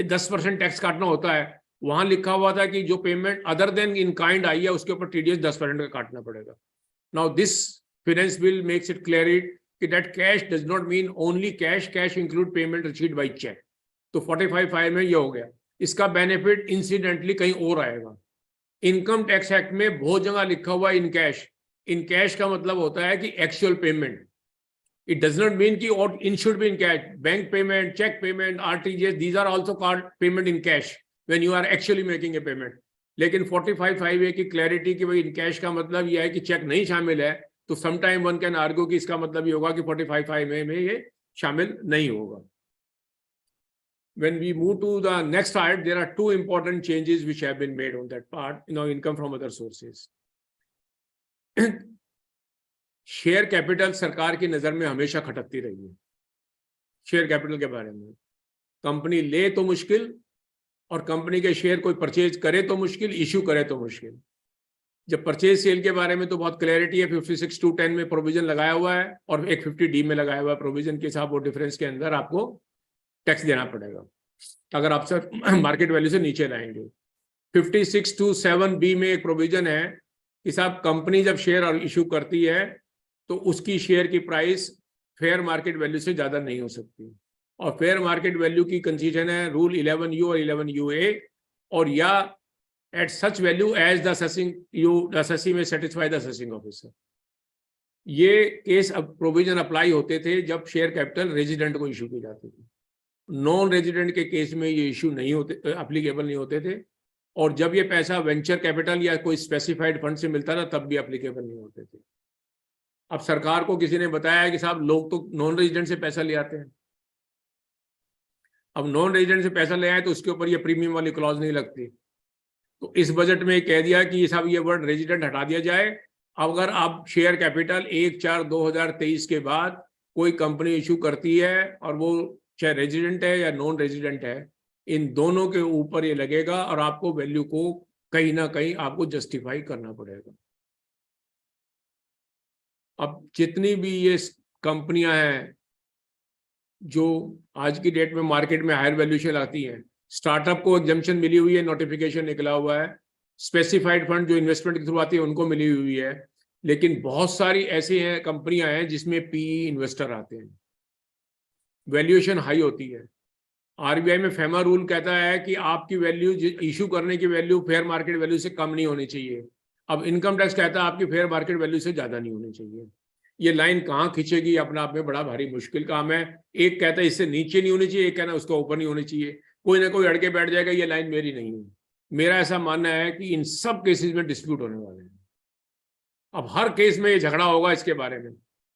10% टैक्स काटना होता है। वहां लिखा हुआ था कि जो payment other than in kind आई है उसके ऊपर TDS 10% का काटना पड़ेगा। Now this finance bill makes it clear कि that cash does not mean only cash, cash include payment received by cheque. तो 45(5) में ये हो गया। इसका बेनिफिट इंसिडेंटली कहीं और आएगा। इनकम टैक्स एक्ट में बहुत जगह लिखा हुआ इन कैश। इन कैश का मतलब होता है कि actual payment. It does not mean कि or in should be in cash. Bank payment, check payment, RTGS, these are also called payment in cash when you are actually making a payment. लेकिन 45(5) की clarity कि भाई in cash का मतलब यह है कि चेक नहीं शामिल है, तो समटाइम वन कैन आर्ग्यू कि इसका मतलब ये होगा कि 45(5) में ये शामिल नहीं होगा। When we move to the next slide, there are two important changes which have been made on that part, income from other sources. Share capital सरकार की नजर में हमेशा खटकती रही है। शेयर कैपिटल के बारे में कंपनी ले तो मुश्किल, और कंपनी के शेयर कोई परचेज करे तो मुश्किल, इश्यू करे तो मुश्किल। जब परचेज सेल के बारे में तो बहुत क्लैरिटी है, 56(2)(10) में प्रोविजन लगाया हुआ है, और 150D में लगाया हुआ है प्रोविजन के साथ। वो डिफरेंस के अंदर आपको टैक्स देना पड़ेगा अगर आप सर मार्केट वैल्यू से नीचे लाएंगे। 56(2)(7)B में एक प्रोविजन है कि साहब कंपनी जब शेयर इशू करती है तो उसकी शेयर की प्राइस फेयर मार्केट वैल्यू से ज्यादा नहीं हो सकती। और फेयर मार्केट वैल्यू की कंसीजन है रूल 11U और 11UA, और या at such value as the assessing में सेटिस्फाई द असेसिंग ऑफिसर। ये केस अब प्रोविजन अप्लाई होते थे जब शेयर कैपिटल रेजिडेंट को इशू की जाती थी। नॉन रेजिडेंट के केस में ये इशू नहीं होते, एप्लीकेबल नहीं होते थे। और जब ये पैसा वेंचर कैपिटल या कोई स्पेसिफाइड फंड से मिलता था तब भी एप्लीकेबल नहीं होते थे। अब सरकार को किसी ने बताया कि साहब लोग तो नॉन रेजिडेंट से पैसा ले आते हैं। अब नॉन रेजिडेंट से पैसा ले आए तो उसके ऊपर ये प्रीमियम वाली क्लॉज नहीं लगती। तो इस बजट में कह दिया कि साहब ये वर्ड रेजिडेंट हटा दिया जाए। अगर आप शेयर कैपिटल 1/4/2023 के बाद कोई कंपनी इशू करती है और वो चाहे रेजिडेंट है या नॉन रेजिडेंट है, इन दोनों के ऊपर ये लगेगा और आपको वैल्यू को कहीं ना कहीं आपको जस्टिफाई करना पड़ेगा। अब जितनी भी ये कंपनियां हैं जो आज की डेट में मार्केट में हायर वैल्यूएशन आती हैं, स्टार्टअप को एग्जम्पशन मिली हुई है, नोटिफिकेशन निकला हुआ है। स्पेसिफाइड फंड जो इन्वेस्टमेंट के थ्रू आती है उनको मिली हुई है। लेकिन बहुत सारी ऐसी हैं कंपनियां हैं जिसमें PE इन्वेस्टर आते हैं, वैल्यूएशन हाई होती है। RBI में फेमा रूल कहता है कि आपकी वैल्यू इशू करने की वैल्यू फेयर मार्केट वैल्यू से कम नहीं होनी चाहिए। अब इनकम टैक्स कहता है आपकी फेयर मार्केट वैल्यू से ज्यादा नहीं होनी चाहिए। ये लाइन कहाँ खींचेगी अपने आप में बड़ा भारी मुश्किल काम है। एक कहता है इससे नीचे नहीं होनी चाहिए, एक कहना उसका ऊपर नहीं होनी चाहिए। कोई ना कोई अड़के बैठ जाएगा, ये लाइन मेरी नहीं है। मेरा ऐसा मानना है कि इन सब केसेस में डिस्प्यूट होने वाले हैं। अब हर केस में ये झगड़ा होगा इसके बारे में,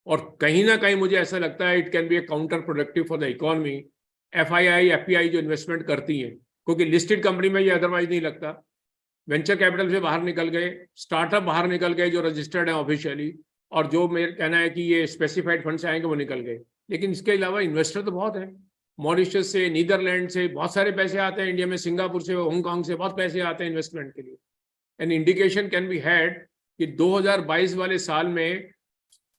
और कहीं ना कहीं मुझे ऐसा लगता है it can be A counter productive for the economy. FII FPI जो इन्वेस्टमेंट करती हैं, क्योंकि लिस्टेड कंपनी में ये अदरवाइज नहीं लगता। वेंचर कैपिटल से बाहर निकल गए, स्टार्टअप बाहर निकल गए जो रजिस्टर्ड है ऑफिशियली, और जो मेरा कहना है कि ये स्पेसिफाइड फंड से आएंगे वो निकल गए। लेकिन इसके अलावा इन्वेस्टर तो बहुत है। मॉरिशस से, नीदरलैंड से बहुत सारे पैसे आते हैं इंडिया में, सिंगापुर से, हांगकांग से बहुत पैसे आते हैं इन्वेस्टमेंट के लिए। An indication can be had कि 2022 वाले साल में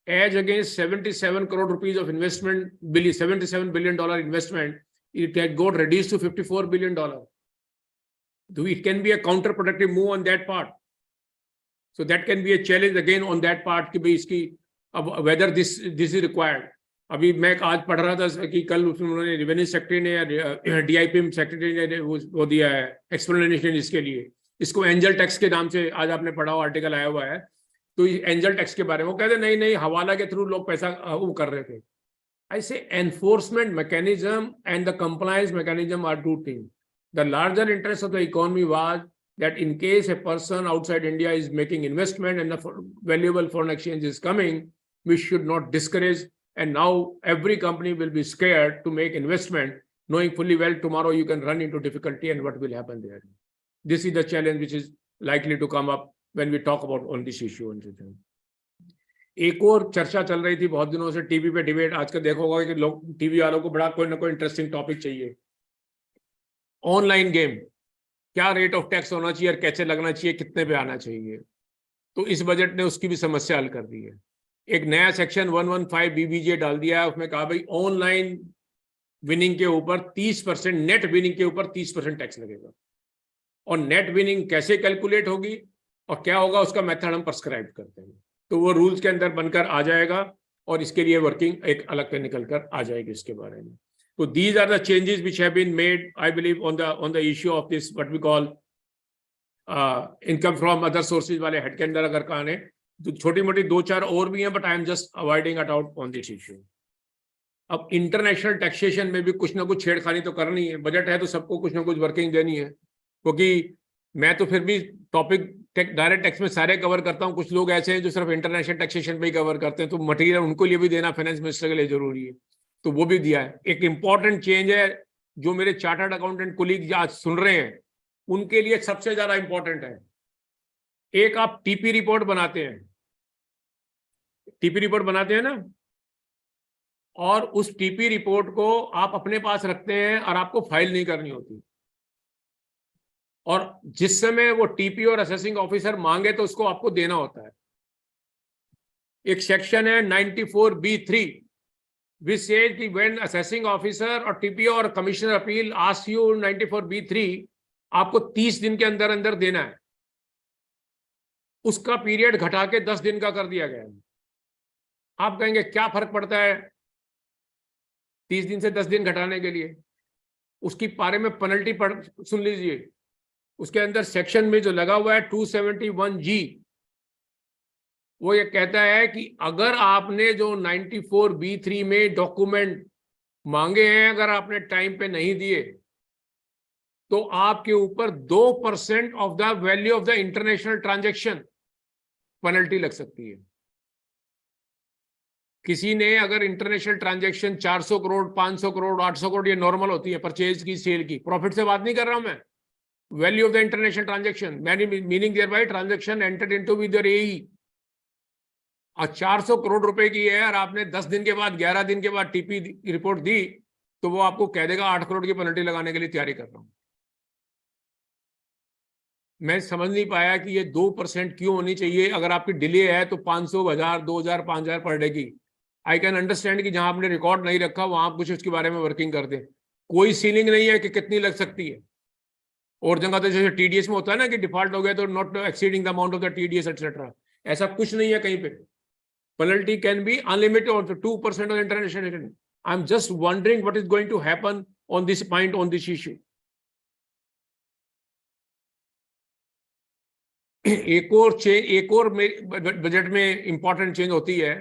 as against 77 crore rupees of investment, $77 billion investment, it had got reduced to $54 billion. It can be a counterproductive move on that part. So that can be a challenge again on that part कि भाई इसकी अब whether this is required. अभी मैं आज पढ़ रहा था कि कल उन्होंने रेवेन्यू सेक्रेटरी ने या DIPM सेक्रेटरी ने वो दिया है एक्सप्लेनेशन इसके लिए। इसको एंजल टैक्स के नाम से आज आपने पढ़ा हुआ आर्टिकल आया हुआ है। तो एंजल टैक्स के बारे में वो कहते नहीं हवाला के थ्रू लोग पैसा वो कर रहे थे। I say enforcement mechanism and the compliance mechanism are two things. The larger interest of the economy was that in case a person outside India is making investment and the valuable foreign exchange is coming, we should not discourage. And now every company will be scared to make investment, knowing fully well tomorrow you can run into difficulty and what will happen there. This is the challenge which is likely to come up when we talk about on this issue. एक और चर्चा चल रही थी बहुत दिनों से TV पे डिबेट, आजकल देखा होगा कि लोग टीवी वालों को बड़ा कोई ना कोई इंटरेस्टिंग टॉपिक चाहिए। ऑनलाइन गेम, क्या रेट ऑफ टैक्स होना चाहिए और कैसे लगना चाहिए, कितने पे आना चाहिए। तो इस बजट ने उसकी भी समस्या हल कर दी है। एक नया सेक्शन 115 बीबीजे डाल दिया है, उसमें कहा भाई ऑनलाइन विनिंग के ऊपर 30%, नेट विनिंग के ऊपर 30% टैक्स लगेगा। और नेट विनिंग कैसे कैलकुलेट होगी और क्या होगा उसका मेथड हम प्रिस्क्राइब करते हैं, तो वो रूल्स के अंदर बनकर आ जाएगा और इसके लिए वर्किंग एक अलग पे निकल कर आ जाएगी इसके बारे में। तो these are the changes which have been made, I believe, on the issue of this what we call income from other sources वाले हेड के अंदर अगर कहां तो छोटी मोटी 2-4 और भी हैं, but I am just avoiding it out on this issue. अब इंटरनेशनल टैक्सेशन में भी कुछ ना कुछ छेड़खानी तो करनी है, बजट है तो सबको कुछ ना कुछ वर्किंग देनी है, क्योंकि मैं तो फिर भी टॉपिक डायरेक्ट टैक्स में सारे कवर करता हूं, कुछ लोग ऐसे हैं जो सिर्फ इंटरनेशनल टैक्सेशन पे ही कवर करते हैं, तो मटेरियल उनको लिए भी देना फाइनेंस मिनिस्टर के लिए जरूरी है, तो वो भी दिया है। एक इंपॉर्टेंट चेंज है जो मेरे चार्टर्ड अकाउंटेंट कोलीग आज सुन रहे हैं उनके लिए सबसे ज्यादा इंपॉर्टेंट है। एक आप टीपी रिपोर्ट बनाते हैं, टीपी रिपोर्ट बनाते हैं ना, और उस टीपी रिपोर्ट को आप अपने पास रखते हैं और आपको फाइल नहीं करनी होती, और जिस समय वो टीपी और असेसिंग ऑफिसर मांगे तो उसको आपको देना होता है। एक सेक्शन है 94B3 which says कि when assessing officer और टीपी और commissioner appeal ask you 94B3 आपको 30 दिन के अंदर अंदर देना है, उसका पीरियड घटा के 10 दिन का कर दिया गया है। आप कहेंगे क्या फर्क पड़ता है 30 दिन से 10 दिन घटाने के लिए? उसकी बारे में पेनल्टी सुन लीजिए, उसके अंदर सेक्शन में जो लगा हुआ है 271G, वो ये कहता है कि अगर आपने जो 94B3 में डॉक्यूमेंट मांगे हैं अगर आपने टाइम पे नहीं दिए तो आपके ऊपर 2% of the value of the international transaction penalty लग सकती है। किसी ने अगर इंटरनेशनल ट्रांजैक्शन 400 करोड़, 500 करोड़, 800 करोड़, ये नॉर्मल होती है परचेज की, सेल की, प्रॉफिट से बात नहीं कर रहा हूं मैं, value of the international transaction, meaning thereby transaction entered into with your AE, और 400 करोड़ रुपए की है और आपने 10 दिन के बाद, 11 दिन के बाद टीपी रिपोर्ट दी, तो वो आपको कह देगा 8 करोड़ की पेनल्टी लगाने के लिए तैयारी कर रहा हूं। मैं समझ नहीं पाया कि ये 2% क्यों होनी चाहिए। अगर आपकी डिले है तो 500, 1000, 2000, 5000 पर डे की, आई कैन अंडरस्टैंड कि जहां आपने रिकॉर्ड नहीं रखा वहां आप कुछ उसके बारे में वर्किंग कर दें। कोई सीलिंग नहीं है कि कितनी लग सकती है। और जगह तो जैसे टीडीएस में होता है ना कि डिफॉल्ट हो गया तो not exceeding the amount of the TDS etcetera, ऐसा कुछ नहीं है कहीं पे। पेनल्टी कैन बी अनलिमिटेड और 2% of international. I am just wondering what is going to happen on this point, on this issue. एक और बजट में इंपॉर्टेंट चेंज होती है,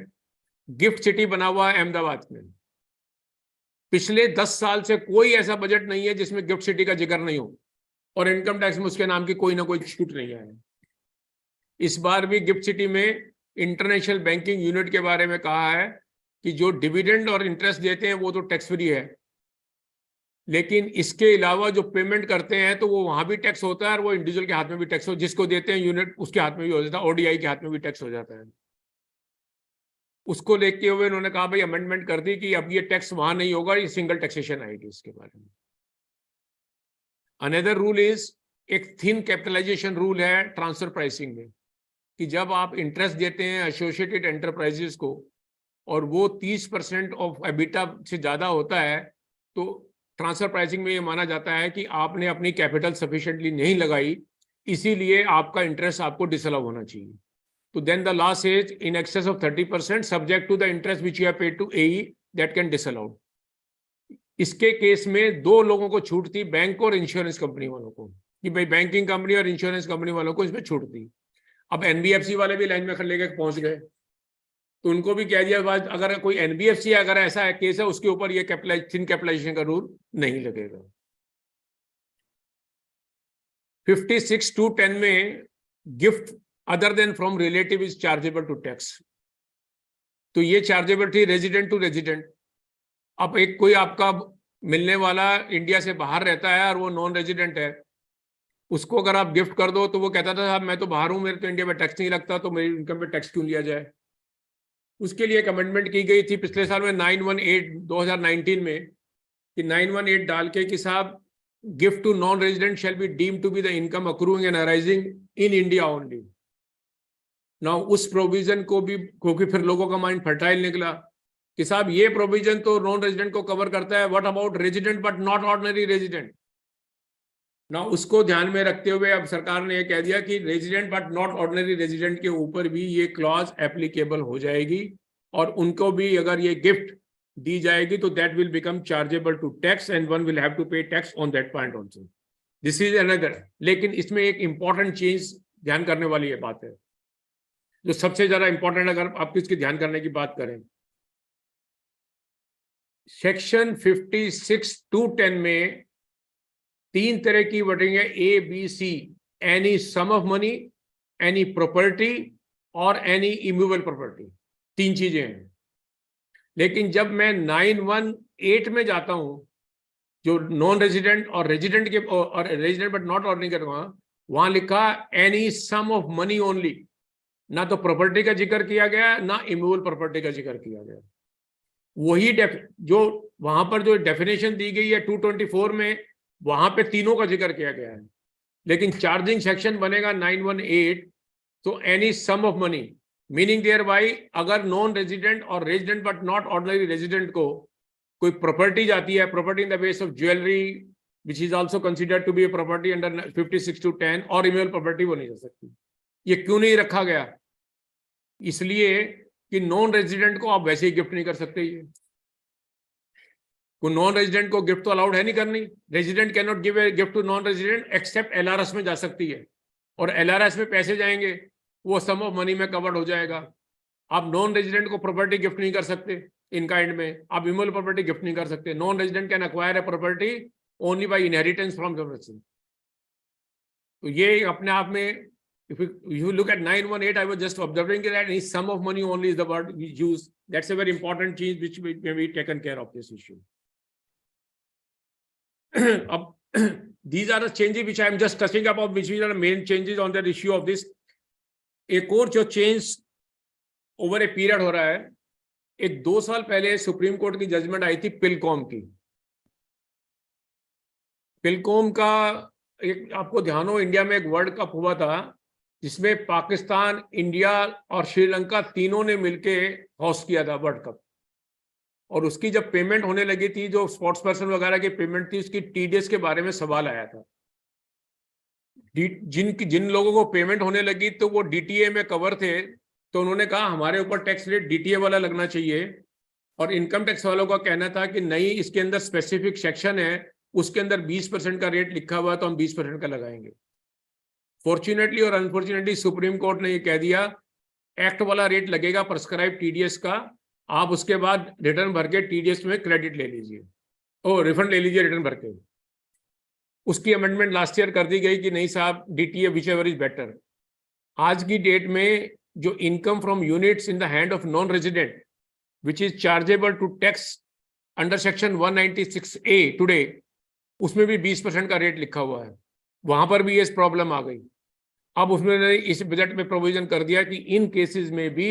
गिफ्ट सिटी बना हुआ है अहमदाबाद में। पिछले 10 साल से कोई ऐसा बजट नहीं है जिसमें गिफ्ट सिटी का जिक्र नहीं हो, और इनकम टैक्स में उसके नाम की कोई ना कोई छूट नहीं आया। इस बार भी गिफ्ट सिटी में इंटरनेशनल बैंकिंग यूनिट के बारे में कहा है कि जो डिविडेंड और इंटरेस्ट देते हैं वो तो टैक्स फ्री है, लेकिन इसके अलावा जो पेमेंट करते हैं तो वो वहां भी टैक्स होता है और वो इंडिविजुअल के हाथ में भी टैक्स हो, जिसको देते हैं यूनिट उसके हाथ में भी हो जाता है, ओडीआई के हाथ में भी टैक्स हो जाता है। उसको लेके हुए उन्होंने कहा भाई अमेंडमेंट कर दी कि अब ये टैक्स वहां नहीं होगा, ये सिंगल टैक्सेशन आएगी इसके बारे में। अनदर रूल इज, एक थिन कैपिटलाइजेशन रूल है ट्रांसफर प्राइसिंग में, कि जब आप इंटरेस्ट देते हैं एसोसिएटेड एंटरप्राइजेस को और वो 30% ऑफ एबिटा से ज्यादा होता है, तो ट्रांसफर प्राइसिंग में ये माना जाता है कि आपने अपनी कैपिटल सफिशिएंटली नहीं लगाई, इसीलिए आपका इंटरेस्ट आपको डिसअलाउ होना चाहिए। तो then the law says in excess of 30% subject to the interest which you have paid to AE that can disallow. इसके केस में 2 लोगों को छूट थी, बैंक और इंश्योरेंस कंपनी वालों को, कि भाई बैंकिंग कंपनी और इंश्योरेंस कंपनी वालों को इसमें छूट थी। अब एनबीएफसी वाले भी लाइन में लेके पहुंच गए, तो उनको भी कह दिया बाद अगर कोई एनबीएफसी अगर ऐसा है केस है उसके ऊपर ये थिन कैपिटलाइजेशन का रूल नहीं लगेगा। 56(2)(10) में gift other than from relative is chargeable to tax, तो ये चार्जेबल थी रेजिडेंट टू रेजिडेंट। अब एक कोई आपका मिलने वाला इंडिया से बाहर रहता है और वो नॉन रेजिडेंट है, उसको अगर आप गिफ्ट कर दो तो वो कहता था साहब मैं तो बाहर हूं, मेरे तो इंडिया में टैक्स नहीं लगता, तो मेरी इनकम पे टैक्स क्यों लिया जाए। उसके लिए एक अमेंडमेंट की गई थी पिछले साल में 918 2019 में, कि 918 डाल के कि साहब gift to non resident shall be deemed to be the income accruing and arising in India only. Now उस प्रोविजन को भी, क्योंकि फिर लोगों का माइंड फर्टाइल निकला कि साहब ये प्रोविजन तो नॉन रेजिडेंट को कवर करता है, what about resident but not ordinary resident. ना उसको ध्यान में रखते हुए अब सरकार ने ये कह दिया कि resident but not ordinary resident के ऊपर भी ये क्लॉज एप्लीकेबल हो जाएगी, और उनको भी अगर ये गिफ्ट दी जाएगी तो that will become chargeable to tax and one will have to pay tax on that point also. This is another. लेकिन इसमें एक इंपॉर्टेंट चीज ध्यान करने वाली ये बात है, जो सबसे ज्यादा इंपॉर्टेंट, अगर आप इसकी ध्यान करने की बात करें, सेक्शन 56(2)(10) में 3 तरह की वर्डिंग है, A B C, any sum of money, any property और एनी इमूवेबल प्रॉपर्टी, 3 चीजें हैं। लेकिन जब मैं 918 में जाता हूं, जो नॉन रेजिडेंट और रेजिडेंट के और रेजिडेंट बट नॉट ऑर्डिनरी कर, वहां लिखा any sum of money only. ना तो प्रॉपर्टी का जिक्र किया गया, ना इमूवेबल प्रॉपर्टी का जिक्र किया गया। वही जो वहां पर जो डेफिनेशन दी गई है 224 में, वहां पे तीनों का जिक्र किया गया है। लेकिन चार्जिंग सेक्शन बनेगा 918, तो any sum of money, meaning thereby अगर नॉन रेजिडेंट और resident but not ordinary resident को कोई प्रॉपर्टी जाती है, property in the base of jewellery which is also considered to be a property under 56(2)(10) और immovable property, वो नहीं जा सकती। ये क्यों नहीं रखा गया? इसलिए कि नॉन रेजिडेंट को आप वैसे ही गिफ्ट नहीं कर सकते। ये को नॉन रेजिडेंट को गिफ्ट तो अलाउड है नहीं करनी। Resident can not give a gift to non resident except LRS में जा सकती है, और एलआरएस में पैसे जाएंगे, वो सम ऑफ मनी में कवर्ड हो जाएगा। आप नॉन रेजिडेंट को प्रॉपर्टी गिफ्ट नहीं कर सकते इन काइंड में, आप इमूवेबल प्रॉपर्टी गिफ्ट नहीं कर सकते। Non resident can acquire a property only by inheritance from the person. तो ये अपने आप में, if you look at 918, I was just observing that any sum of money only is the word we use. That's a very important change which may be taken care of this issue. These are the changes which I am just touching upon, which are the main changes on that issue of this. एक और जो change over a period हो रहा है, एक 2 साल पहले supreme court की जजमेंट आई थी पिलकॉम की। पिलकॉम का एक, आपको ध्यान हो, इंडिया में एक वर्ल्ड कप हुआ था जिसमें पाकिस्तान, इंडिया और श्रीलंका तीनों ने मिलके होस्ट किया था वर्ल्ड कप। और उसकी जब पेमेंट होने लगी थी, जो स्पोर्ट्स पर्सन वगैरह की पेमेंट थी, उसकी टीडीएस के बारे में सवाल आया था। जिन लोगों को पेमेंट होने लगी तो वो डीटीए में कवर थे, तो उन्होंने कहा हमारे ऊपर टैक्स रेट डीटीए वाला लगना चाहिए। और इनकम टैक्स वालों का कहना था कि नहीं, इसके अंदर स्पेसिफिक सेक्शन है, उसके अंदर 20% का रेट लिखा हुआ है, तो हम 20% का लगाएंगे। फॉर्चुनेटली और अनफॉर्चुनेटली सुप्रीम कोर्ट ने ये कह दिया, एक्ट वाला रेट लगेगा प्रेस्क्राइब टीडीएस का, आप उसके बाद रिटर्न भर के टीडीएस में क्रेडिट ले लीजिए, ओ रिफंड ले लीजिए रिटर्न भर के। उसकी अमेंडमेंट लास्ट ईयर कर दी गई कि नहीं साहब, DTA whichever is better. आज की डेट में जो income from units in the hand of non resident which is chargeable to tax under section 196A today, उसमें भी 20% का रेट लिखा हुआ है। वहां पर भी ये प्रॉब्लम आ गई। अब उसमें इस बजट में प्रोविजन कर दिया कि इन केसेस में भी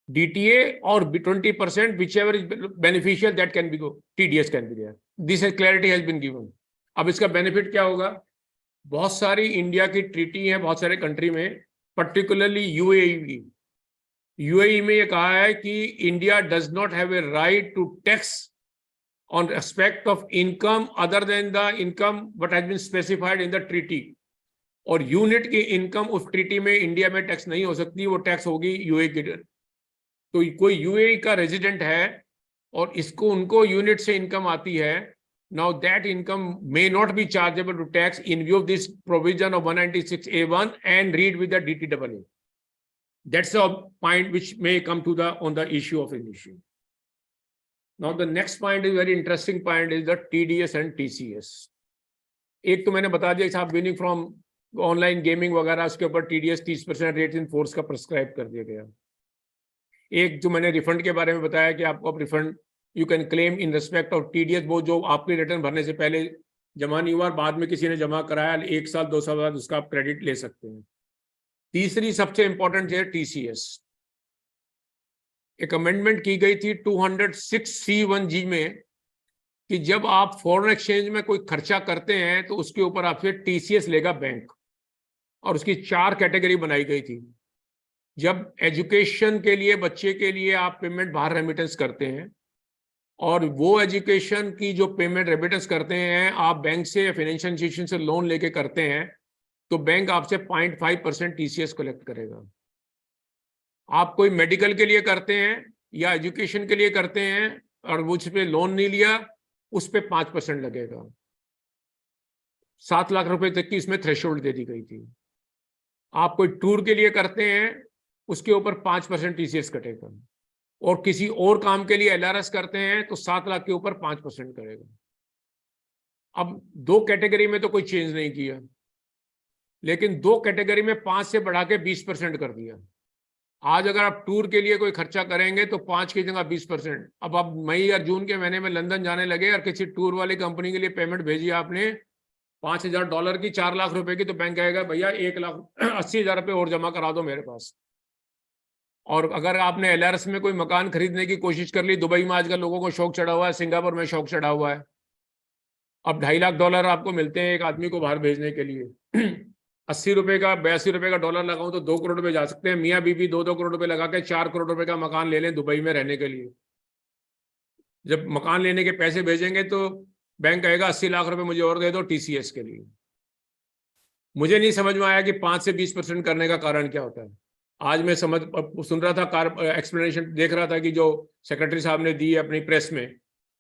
डीटीए और 20% whichever is beneficial that can be go, TDS can be there. This clarity has been given. अब इसका बेनिफिट क्या होगा? बहुत सारी इंडिया की ट्रीटी है बहुत सारे कंट्री में, पर्टिकुलरली यूएई में ये कहा है कि India does not have a right to tax on respect of income other than the income what has been specified in the treaty. और यूनिट की इनकम उस ट्रीटी में इंडिया में टैक्स नहीं हो सकती, वो टैक्स होगी यूए की। तो कोई यूए का रेजिडेंट है और इसको उनको यूनिट से इनकम आती है, now that income may not be chargeable to tax in view of this provision of 196A(1) and read with the DTAA. That's a point which may come to the on the issue of an issue. Now the next point is very interesting point is the TDS and TCS. एक तो मैंने बता दिया साहब, winning from online gaming वगैरह, उसके ऊपर TDS 30% rate in force का प्रिस्क्राइब कर दिया गया। एक जो मैंने रिफंड के बारे में बताया कि आपको अब refund you can claim in respect of TDS, वो जो आपके रिटर्न भरने से पहले जमा नहीं हुआ, बाद में किसी ने जमा कराया, 1 साल 2 साल बाद उसका आप क्रेडिट ले सकते हैं। तीसरी सबसे इंपॉर्टेंट है TCS। एक अमेंडमेंट की गई थी 206C1G में कि जब आप फॉरेन एक्सचेंज में कोई खर्चा करते हैं तो उसके ऊपर आपसे TCS लेगा बैंक, और उसकी 4 कैटेगरी बनाई गई थी। जब एजुकेशन के लिए, बच्चे के लिए आप पेमेंट बाहर रेमिटेंस करते हैं, और वो एजुकेशन की जो पेमेंट रेमिटेंस करते हैं आप बैंक से या फाइनेंशियल इंस्टीट्यूशन से लोन लेके करते हैं, तो बैंक आपसे 0.5% TCS कलेक्ट करेगा। आप कोई मेडिकल के लिए करते हैं या एजुकेशन के लिए करते हैं और उस पे लोन नहीं लिया, उस पे 5% लगेगा। 7 लाख रुपए तक की इसमें थ्रेशोल्ड दे दी गई थी। आप कोई टूर के लिए करते हैं, उसके ऊपर 5% TCS कटेगा, और किसी और काम के लिए LRS करते हैं तो 7 लाख के ऊपर 5% करेगा। अब 2 कैटेगरी में तो कोई चेंज नहीं किया, लेकिन 2 कैटेगरी में 5 से बढ़ा के 20% कर दिया। आज अगर आप टूर के लिए कोई खर्चा करेंगे तो 5 की जगह 20%। अब आप मई या जून के महीने में लंदन जाने लगे और किसी टूर वाली कंपनी के लिए पेमेंट भेजी आपने $5,000 की, 4 लाख रुपए की, तो बैंक कहेगा भैया 1,80,000 रुपये और जमा करा दो मेरे पास। और अगर आपने LRS में कोई मकान खरीदने की कोशिश कर ली, दुबई में आजकल लोगों को शौक चढ़ा हुआ है, सिंगापुर में शौक चढ़ा हुआ है, अब $2.5 लाख आपको मिलते हैं एक आदमी को बाहर भेजने के लिए। 80 रुपए का, 82 रुपए का डॉलर लगाऊं तो 2 करोड़ रुपए जा सकते हैं। मियाँ बीबी 2-2 करोड़ रुपए लगा के 4 करोड़ रुपए का मकान ले लें दुबई में रहने के लिए। जब मकान लेने के पैसे भेजेंगे तो बैंक कहेगा 80 लाख रुपए मुझे और दे दो TCS के लिए। मुझे नहीं समझ में आया कि 5 से 20% करने का कारण क्या होता है। आज मैं सुन रहा था, एक्सप्लेनेशन देख रहा था कि जो सेक्रेटरी साहब ने दी अपनी प्रेस में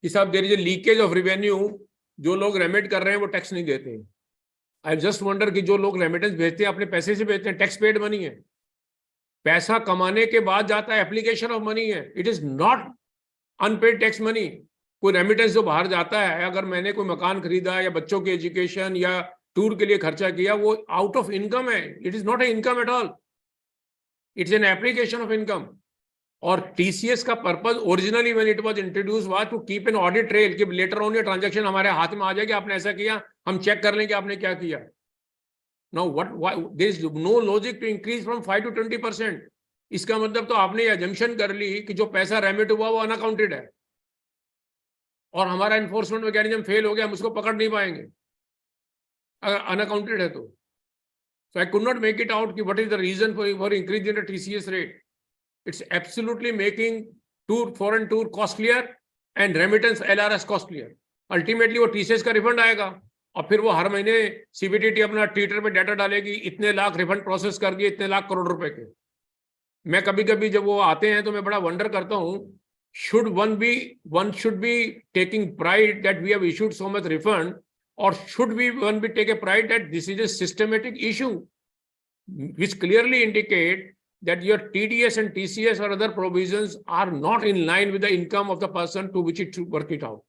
कि साहब there is leakage of revenue, जो लोग रेमिट कर रहे हैं वो टैक्स नहीं देते। आई जस्ट वंडर कि जो लोग रेमिटेंस भेजते हैं अपने पैसे से भेजते हैं, टैक्स पेड मनी है, पैसा कमाने के बाद जाता है, एप्लीकेशन ऑफ मनी है, it is not unpaid tax money. कोई रेमिटेंस जो बाहर जाता है, अगर मैंने कोई मकान खरीदा या बच्चों की एजुकेशन या टूर के लिए खर्चा किया, वो आउट ऑफ इनकम है, it is not a income at all, it's an application of income. और TCS का purpose originally when it was introduce was to keep an audit trail, कि लेटर ऑन ये ट्रांजैक्शन हमारे हाथ में आ जाए कि आपने ऐसा किया, हम चेक कर लें कि आपने क्या किया। Now what, there is no logic to increase from 5 to 20%। इसका मतलब तो आपने अजम्पशन कर ली कि जो पैसा रेमिट हुआ वो अनअकाउंटेड है, और हमारा एनफोर्समेंट मैकेनिज्म फेल हो गया, हम उसको पकड़ नहीं पाएंगे अगर अनअकाउंटेड है तो। So I could not make it out कि what is the reason for increase in the TCS rate. It's absolutely making foreign tour costlier and remittance LRS costlier. Ultimately वो TCS का रिफंड आएगा, और फिर वो हर महीने CBDT अपना Twitter पे डाटा डालेगी, इतने लाख रिफंड प्रोसेस कर दिए, इतने लाख करोड़ रुपए के। मैं कभी कभी जब वो आते हैं तो मैं बड़ा वंडर करता हूँ, one should be taking pride that we have issued so much refund, or should one be take a pride that this is a systematic issue which clearly indicate that your TDS and TCS or other provisions are not in line with the income of the person to which it should work it out.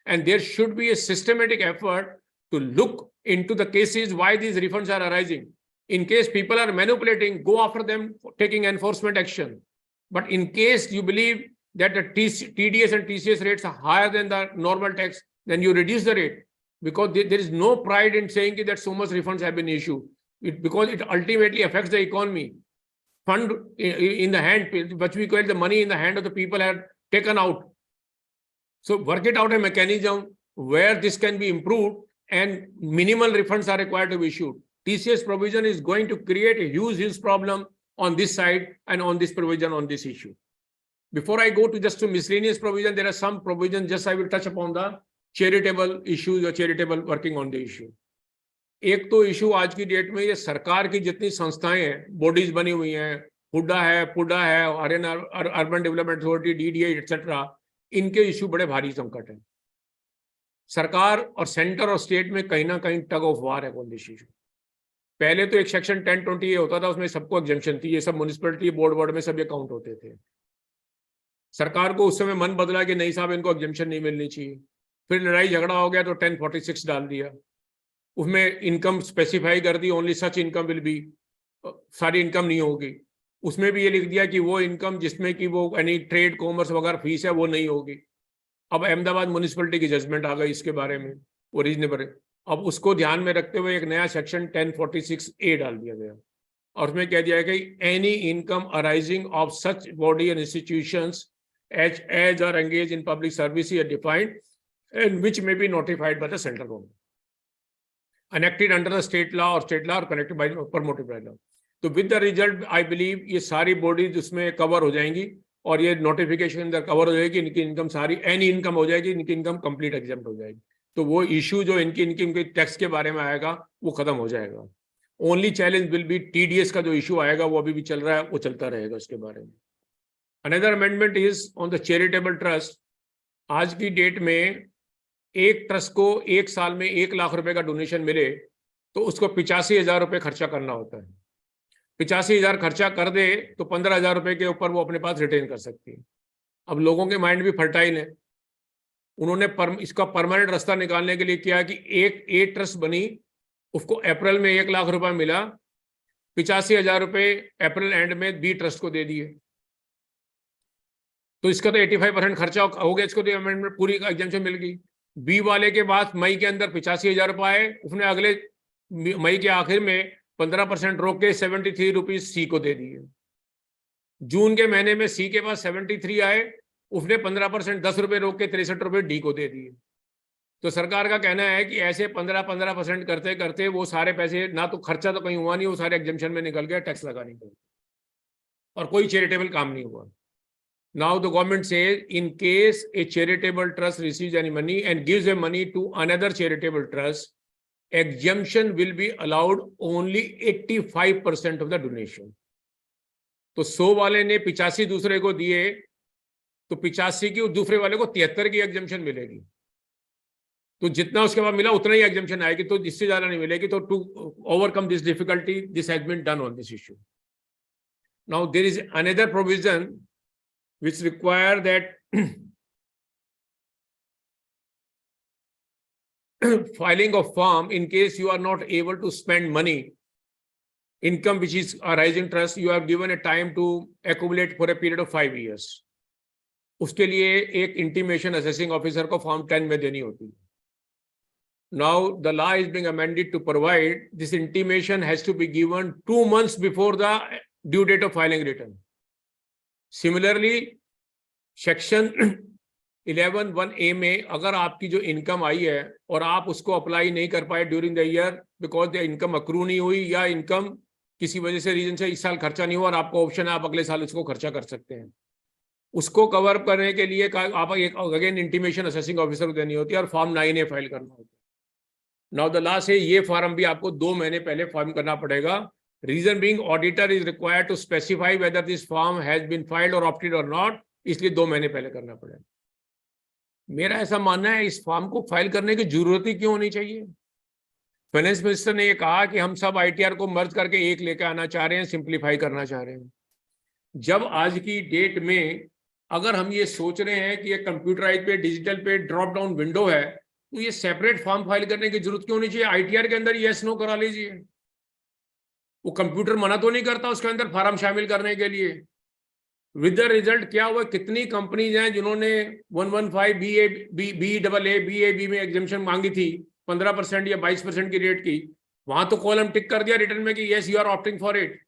And there should be a systematic effort to look into the cases why these refunds are arising. In case people are manipulating, go after them, taking enforcement action. But in case you believe that the TDS and TCS rates are higher than the normal tax, then you reduce the rate, because there is no pride in saying that so much refunds have been issued. Because it ultimately affects the economy. Fund in the hand, which we call the money in the hand of the people, are taken out. So work it out a mechanism where this can be improved and minimal refunds are required to be issued. TCS provision is going to create a huge problem on this side and on this provision on this issue. Before I go to just to miscellaneous provision, there are some provisions, just I will touch upon the charitable issues or charitable working on the issue. एक तो issue आज की date में ये सरकार की जितनी संस्थाएं हैं, बॉडीज बनी हुई हैं, हुडा है, पुडा है, Haryana urban development authority, DDA etcetera, इनके इशू बड़े भारी संकट है। सरकार और सेंटर और स्टेट में कहीं ना कहीं टग ऑफ वार है ऑन दिस इशू। पहले तो एक सेक्शन 1020 होता था, उसमें सबको एग्जेम्पशन थी, ये सब म्युनिसिपैलिटी बोर्ड में सब ये काउंट होते थे। सरकार को उस समय मन बदला कि नहीं साहब, इनको एग्जेम्पशन नहीं मिलनी चाहिए। फिर लड़ाई झगड़ा हो गया तो 1046 डाल दिया, उसमें इनकम स्पेसिफाई कर दी, only such income will be, सारी इनकम नहीं होगी। उसमें भी ये लिख दिया कि वो इनकम जिसमें कि वो यानी ट्रेड कॉमर्स वगैरह फीस है वो नहीं होगी। अब अहमदाबाद म्युनिसिपैलिटी की जजमेंट आ गई इसके बारे में, वो रीजनेबल है। अब उसको ध्यान में रखते हुए एक नया सेक्शन 1046A डाल दिया गया और उसमें कह दिया है कि any income arising of such body and institutions as are engaged in public service are defined and which may be notified by the central government, enacted under the state law or connected by promoted by law. तो with the result I believe ये सारी bodies उसमें cover हो जाएंगी और ये notification अंदर cover हो जाएगी, इनकी इनकम सारी एनी इनकम हो जाएगी, इनकी इनकम कंप्लीट एग्जाम्प्ट हो जाएगी। तो वो इशू जो इनकी टैक्स के बारे में आएगा वो खत्म हो जाएगा। Only challenge will be TDS का जो इशू आएगा वो अभी भी चल रहा है, वो चलता रहेगा उसके बारे में। Another amendment is on the charitable trust. आज की डेट में एक ट्रस्ट को एक साल में 1 लाख रुपए का डोनेशन मिले तो उसको 85,000 रुपए खर्चा करना होता है। 85,000 खर्चा कर दे तो 15,000 रुपए के ऊपर वो अपने पास रिटेन कर सकती है। अब लोगों के माइंड भी फर्टाइल है, उन्होंने इसका परमानेंट रास्ता निकालने के लिए किया कि एक ट्रस्ट बनी, उसको अप्रैल में 1 लाख रुपए मिला, 85,000 रुपए अप्रैल एंड में बी ट्रस्ट को दे दिए, तो इसका तो 85% खर्चा हो गया, इसको तो अमेंडमेंट पूरी एग्जाम्पशन मिल गई। बी वाले के पास मई के अंदर 85,000 रुपए आए, उसने अगले मई के आखिर में 15% रोक के 73 रुपीज सी को दे दिए। जून के महीने में सी के पास 73 आए, उसने 15% 10 रुपए रोक के 63 रुपए डी को दे दिए। तो सरकार का कहना है कि ऐसे 15% करते करते वो सारे पैसे, ना तो खर्चा तो कहीं हुआ नहीं, वो सारे एग्जाम्पशन में निकल गया, टैक्स लगाने को, और कोई चैरिटेबल काम नहीं हुआ। Now the government says in case a charitable trust receives any money and gives the money to another charitable trust, exemption will be allowed only 85% of the donation. तो 100 वाले ने 85 दूसरे को दिए तो 85 की दूसरे वाले को 73 की एग्जाम्पशन मिलेगी। तो जितना उसके बाद मिला उतना ही एग्जाम्पशन आएगी, तो इससे ज्यादा नहीं मिलेगी। तो to overcome this difficulty, this has been done on this issue. Now there is another provision which require that filing of form in case you are not able to spend money, income which is arising trust, you are given a time to accumulate for a period of 5 years. उसके लिए एक intimation assessing officer को form 10 में देनी होती है। Now the law is being amended to provide this intimation has to be given 2 months before the due date of filing return. Similarly section 11(1)A में अगर आपकी जो इनकम आई है और आप उसको अप्लाई नहीं कर पाए during the year because the income accrue नहीं हुई या इनकम किसी वजह से रीजन से इस साल खर्चा नहीं हुआ और आपको ऑप्शन है आप अगले साल उसको खर्चा कर सकते हैं, उसको कवर करने के लिए आप एक अगेन इंटीमेशन असेसिंग ऑफिसर को देनी होती है और फॉर्म 9A फाइल करना होता है। नाउ द लॉ से ये फॉर्म भी आपको 2 महीने पहले फॉर्म करना पड़ेगा। Reason being auditor is required to specify whether this form has been filed or opted or not, इसलिए 2 महीने पहले करना पड़ेगा। मेरा ऐसा मानना है इस फॉर्म को फाइल करने की जरूरत ही क्यों होनी चाहिए। फाइनेंस मिनिस्टर ने ये कहा कि हम सब ITR को मर्ज करके एक लेकर आना चाह रहे हैं, सिंप्लीफाई करना चाह रहे हैं। जब आज की डेट में अगर हम ये सोच रहे हैं कि ये कंप्यूटराइज पे डिजिटल पे ड्रॉप डाउन विंडो है, तो ये सेपरेट फॉर्म फाइल करने की जरूरत क्यों होनी चाहिए। ITR के अंदर यस नो करा लीजिए, वो कंप्यूटर मना तो नहीं करता उसके अंदर फार्म शामिल करने के लिए। विद द रिजल्ट क्या हुआ, कितनी कंपनीज हैं जिन्होंने 115 BAA में एग्जाम्पशन मांगी थी 15% या 22% की रेट की, वहां तो कॉलम टिक कर दिया रिटर्न में कि yes you are opting for it,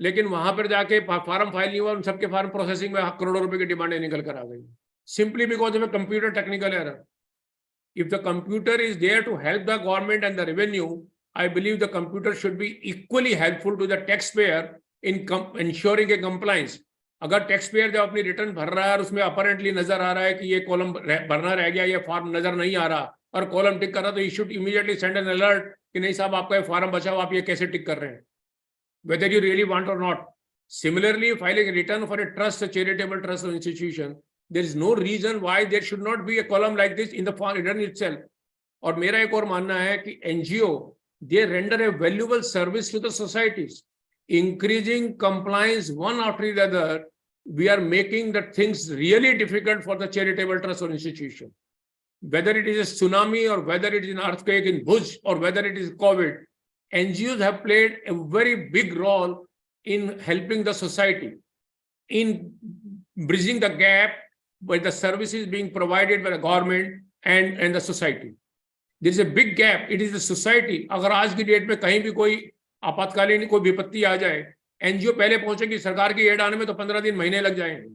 लेकिन वहां पर जाके फार्म फाइल नहीं हुआ, उन सबके फार्म प्रोसेसिंग में करोड़ों रुपए की डिमांडें निकल कर आ गई, simply because of a computer technical error. If the computer is there to help the government and the revenue, I believe the computer should be equally helpful to the taxpayer in ensuring a compliance. अगर taxpayer जब अपनी return भर रहा है और उसमें apparently नजर आ रहा है कि ये कॉलम भरना रह गया, ये फॉर्म नजर नहीं आ रहा और कॉलम टिक कर रहा, तो you should immediately send an alert कि नहीं साहब आपका ये फॉर्म बचा हुआ, आप ये कैसे टिक कर रहे हैं, whether you really want or not. Similarly, filing a return for a trust, a charitable trust or institution, there is no reason why there should not be a column like this in the form return itself. और मेरा एक और मानना है कि NGO they render a valuable service to the societies. Increasing compliance one after the other, we are making the things really difficult for the charitable trust or institution. Whether it is a tsunami or whether it is an earthquake in Bhuj or whether it is COVID, NGOs have played a very big role in helping the society, in bridging the gap by the services being provided by the government and the society. There is a big gap, it is the society. अगर आज की date में कहीं भी कोई आपातकालीन कोई विपत्ति आ जाए, एनजीओ पहले पहुंचेगी, सरकार की एड आने में तो 15 दिन महीने लग जाएंगे।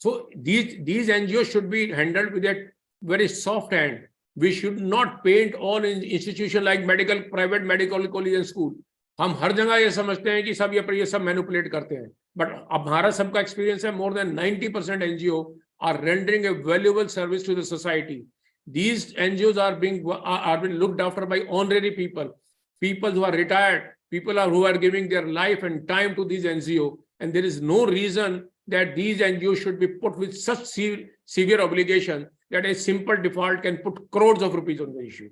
So these NGOs should be handled with a very soft hand. We should not paint all institution like medical, private medical college and school. हम हर जगह ये समझते हैं कि सब ये सब मैनिपुलेट करते हैं, बट अब हमारा सबका एक्सपीरियंस है, more than 90% NGO are rendering a valuable service to the society. These NGOs are being looked after by honorary people who are retired, people who are giving their life and time to these NGO, and there is no reason that these NGOs should be put with such severe obligation that a simple default can put crores of rupees on the issue.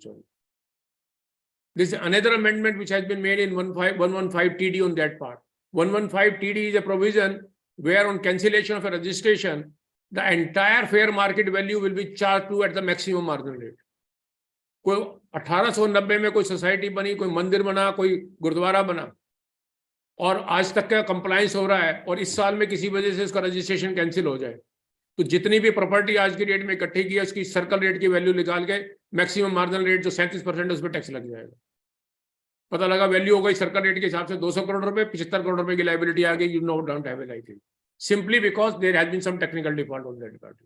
This is another amendment which has been made in 115 TD on that part. 115 TD is a provision where on cancellation of a registration, the entire fair market value will be charged to at the maximum marginal rate. कोई 1890 में कोई society बनी, कोई मंदिर बना, कोई गुरुद्वारा बना, और आज तक का कंप्लायंस हो रहा है, और इस साल में किसी वजह से उसका रजिस्ट्रेशन कैंसिल हो जाए, तो जितनी भी प्रॉपर्टी आज की डेट में इकट्ठी की है उसकी सर्कल रेट की वैल्यू निकाल के मैक्सिमम मार्जिनल रेट जो 37% है उस पर टैक्स लग जाएगा। पता लगा वैल्यू हो गई सर्कल रेट के हिसाब से 200 करोड़ रुपए, 75 करोड़ रुपए की लाइबिलिटी आ गई, you know don't have a liability simply because there has been some technical default on that party.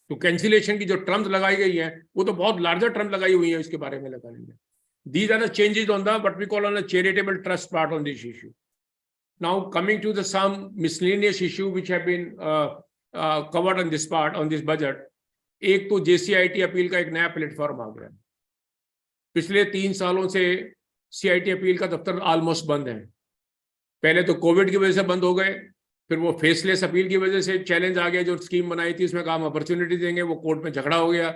तो कैंसिलेशन की जो टर्म्स लगाई गई है वो तो बहुत लार्जर टर्म लगाई हुई है, इसके बारे में लगा लेंगे। These are the changes on the what we call on a charitable trust part on this issue. Now coming to the some miscellaneous issue which have been covered on this part on this budget. एक तो JCIT appeal का एक नया platform आ गया। पिछले 3 सालों से CIT appeal का दफ्तर ऑलमोस्ट बंद है। पहले तो कोविड की वजह से बंद हो गए, फिर वो फेसलेस अपील की वजह से चैलेंज आ गया, जो स्कीम बनाई थी उसमें कहा हम अपॉर्चुनिटी देंगे, वो कोर्ट में झगड़ा हो गया।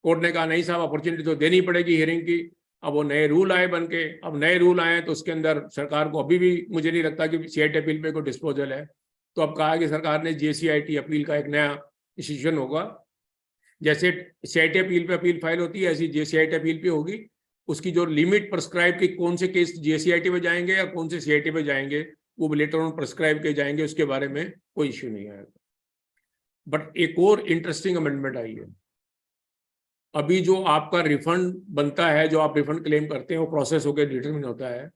कोर्ट ने कहा नहीं साहब अपॉर्चुनिटी तो देनी पड़ेगी हियरिंग की। अब वो नए रूल आए बन के, अब नए रूल आए तो उसके अंदर सरकार को अभी भी मुझे नहीं लगता कि CIT अपील पे कोई डिस्पोजल है। तो अब कहा कि सरकार ने JCIT अपील का एक नया इंस्टीट्यूशन होगा। जैसे CIT अपील पे अपील फाइल होती है, ऐसी JCIT अपील पे होगी। उसकी जो लिमिट प्रिस्क्राइब की कौन से केस JCIT में जाएंगे या कौन से CIT में जाएंगे वो लेटर ऑन प्रिस्क्राइब के जाएंगे, उसके बारे में कोई इश्यू नहीं आएगा। बट एक और इंटरेस्टिंग अमेंडमेंट आई है। अभी जो आपका रिफंड बनता है, जो आप रिफंड क्लेम करते हैं, वो प्रोसेस होकर डिटरमिन होता है,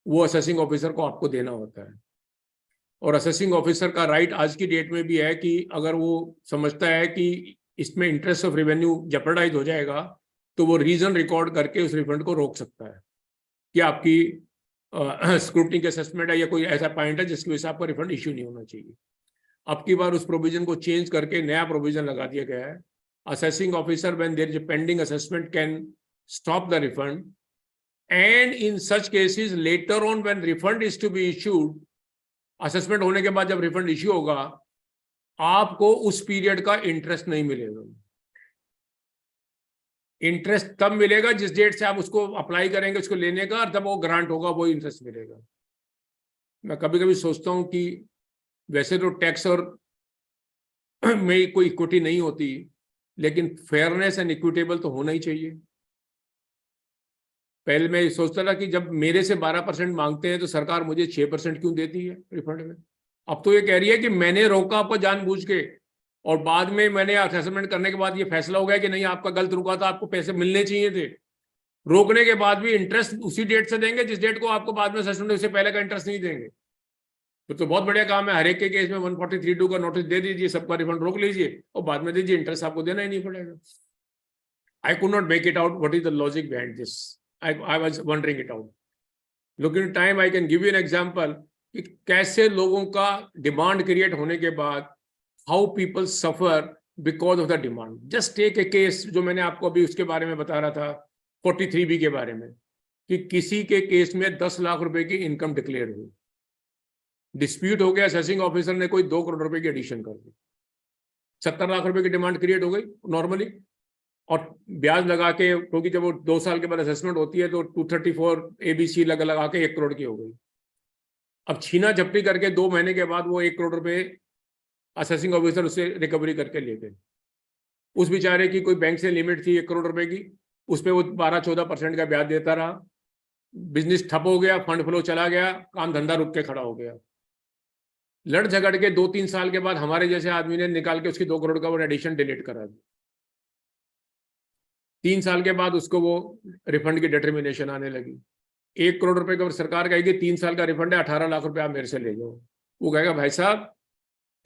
वो असेसिंग ऑफिसर को आपको देना होता है। और असेसिंग ऑफिसर का राइट आज की डेट में भी है कि अगर वो समझता है कि इसमें इंटरेस्ट ऑफ रेवेन्यू जेपरडाइज हो जाएगा तो वो रीजन रिकॉर्ड करके उस रिफंड को रोक सकता है कि आपकी स्क्रूटनी के असेसमेंट है या कोई ऐसा पॉइंट है जिसकी वजह से आपका रिफंड इश्यू नहीं होना चाहिए। अब की बार उस प्रोविजन को चेंज करके नया प्रोविजन लगा दिया गया है। Assessing officer, when there is a pending assessment, can stop the refund, and in such cases later on when refund is to be issued, assessment होने के बाद जब refund issue होगा, आपको उस पीरियड का इंटरेस्ट नहीं मिलेगा। इंटरेस्ट तब मिलेगा जिस डेट से आप उसको अप्लाई करेंगे उसको लेने का, और जब वो ग्रांट होगा वो इंटरेस्ट मिलेगा। मैं कभी कभी सोचता हूँ कि वैसे तो टैक्स और में कोई इक्विटी नहीं होती, लेकिन फेयरनेस एंड इक्विटेबल तो होना ही चाहिए। पहले मैं सोचता था कि जब मेरे से 12% मांगते हैं तो सरकार मुझे 6% क्यों देती है रिफंड में। अब तो ये कह रही है कि मैंने रोका आपको जानबूझ के, और बाद में मैंने असेसमेंट करने के बाद ये फैसला हो गया कि नहीं आपका गलत रुका था, आपको पैसे मिलने चाहिए थे। रोकने के बाद भी इंटरेस्ट उसी डेट से देंगे जिस डेट को आपको बाद में असेसमेंट, उससे पहले का इंटरेस्ट नहीं देंगे। तो बहुत बढ़िया काम है। हर एक के केस में 143(2) का नोटिस दे दीजिए, सबका रिफंड रोक लीजिए और बाद में दीजिए, इंटरेस्ट आपको देना ही नहीं पड़ेगा। I could not make it out what is the logic behind this. I was wondering it out. Looking time I can give you an example कि कैसे लोगों का डिमांड क्रिएट होने के बाद how people suffer because of the demand. Just take a case जो मैंने आपको अभी उसके बारे में बता रहा था 43B के बारे में, कि किसी के केस में 10 लाख रुपए की इनकम डिक्लेयर हुई, डिस्प्यूट हो गया, असेसिंग ऑफिसर ने कोई 2 करोड़ रुपए की एडिशन कर दी, 70 लाख रुपए की डिमांड क्रिएट हो गई नॉर्मली, और ब्याज लगा के, क्योंकि जब वो 2 साल के बाद असेसमेंट होती है तो 234 ABC लगा के 1 करोड़ की हो गई। अब छीना झपटी करके 2 महीने के बाद वो 1 करोड़ रुपए असेसिंग ऑफिसर उससे रिकवरी करके ले गए। उस बेचारे की कोई बैंक से लिमिट थी 1 करोड़ रुपए की, उस पर वो 12-14% का ब्याज देता रहा, बिजनेस ठप हो गया, फंड फ्लो चला गया, काम धंधा रुक के खड़ा हो गया। लड़ झगड़ के 2-3 साल के बाद हमारे जैसे आदमी ने निकाल के उसकी 2 करोड़ का वो एडिशन डिलीट करा दी। 3 साल के बाद उसको वो रिफंड की डिटर्मिनेशन आने लगी। 1 करोड़ रुपए का सरकार कहेगी 3 साल का रिफंड है, 18 लाख रुपए आप मेरे से ले जाओ। वो कहेगा भाई साहब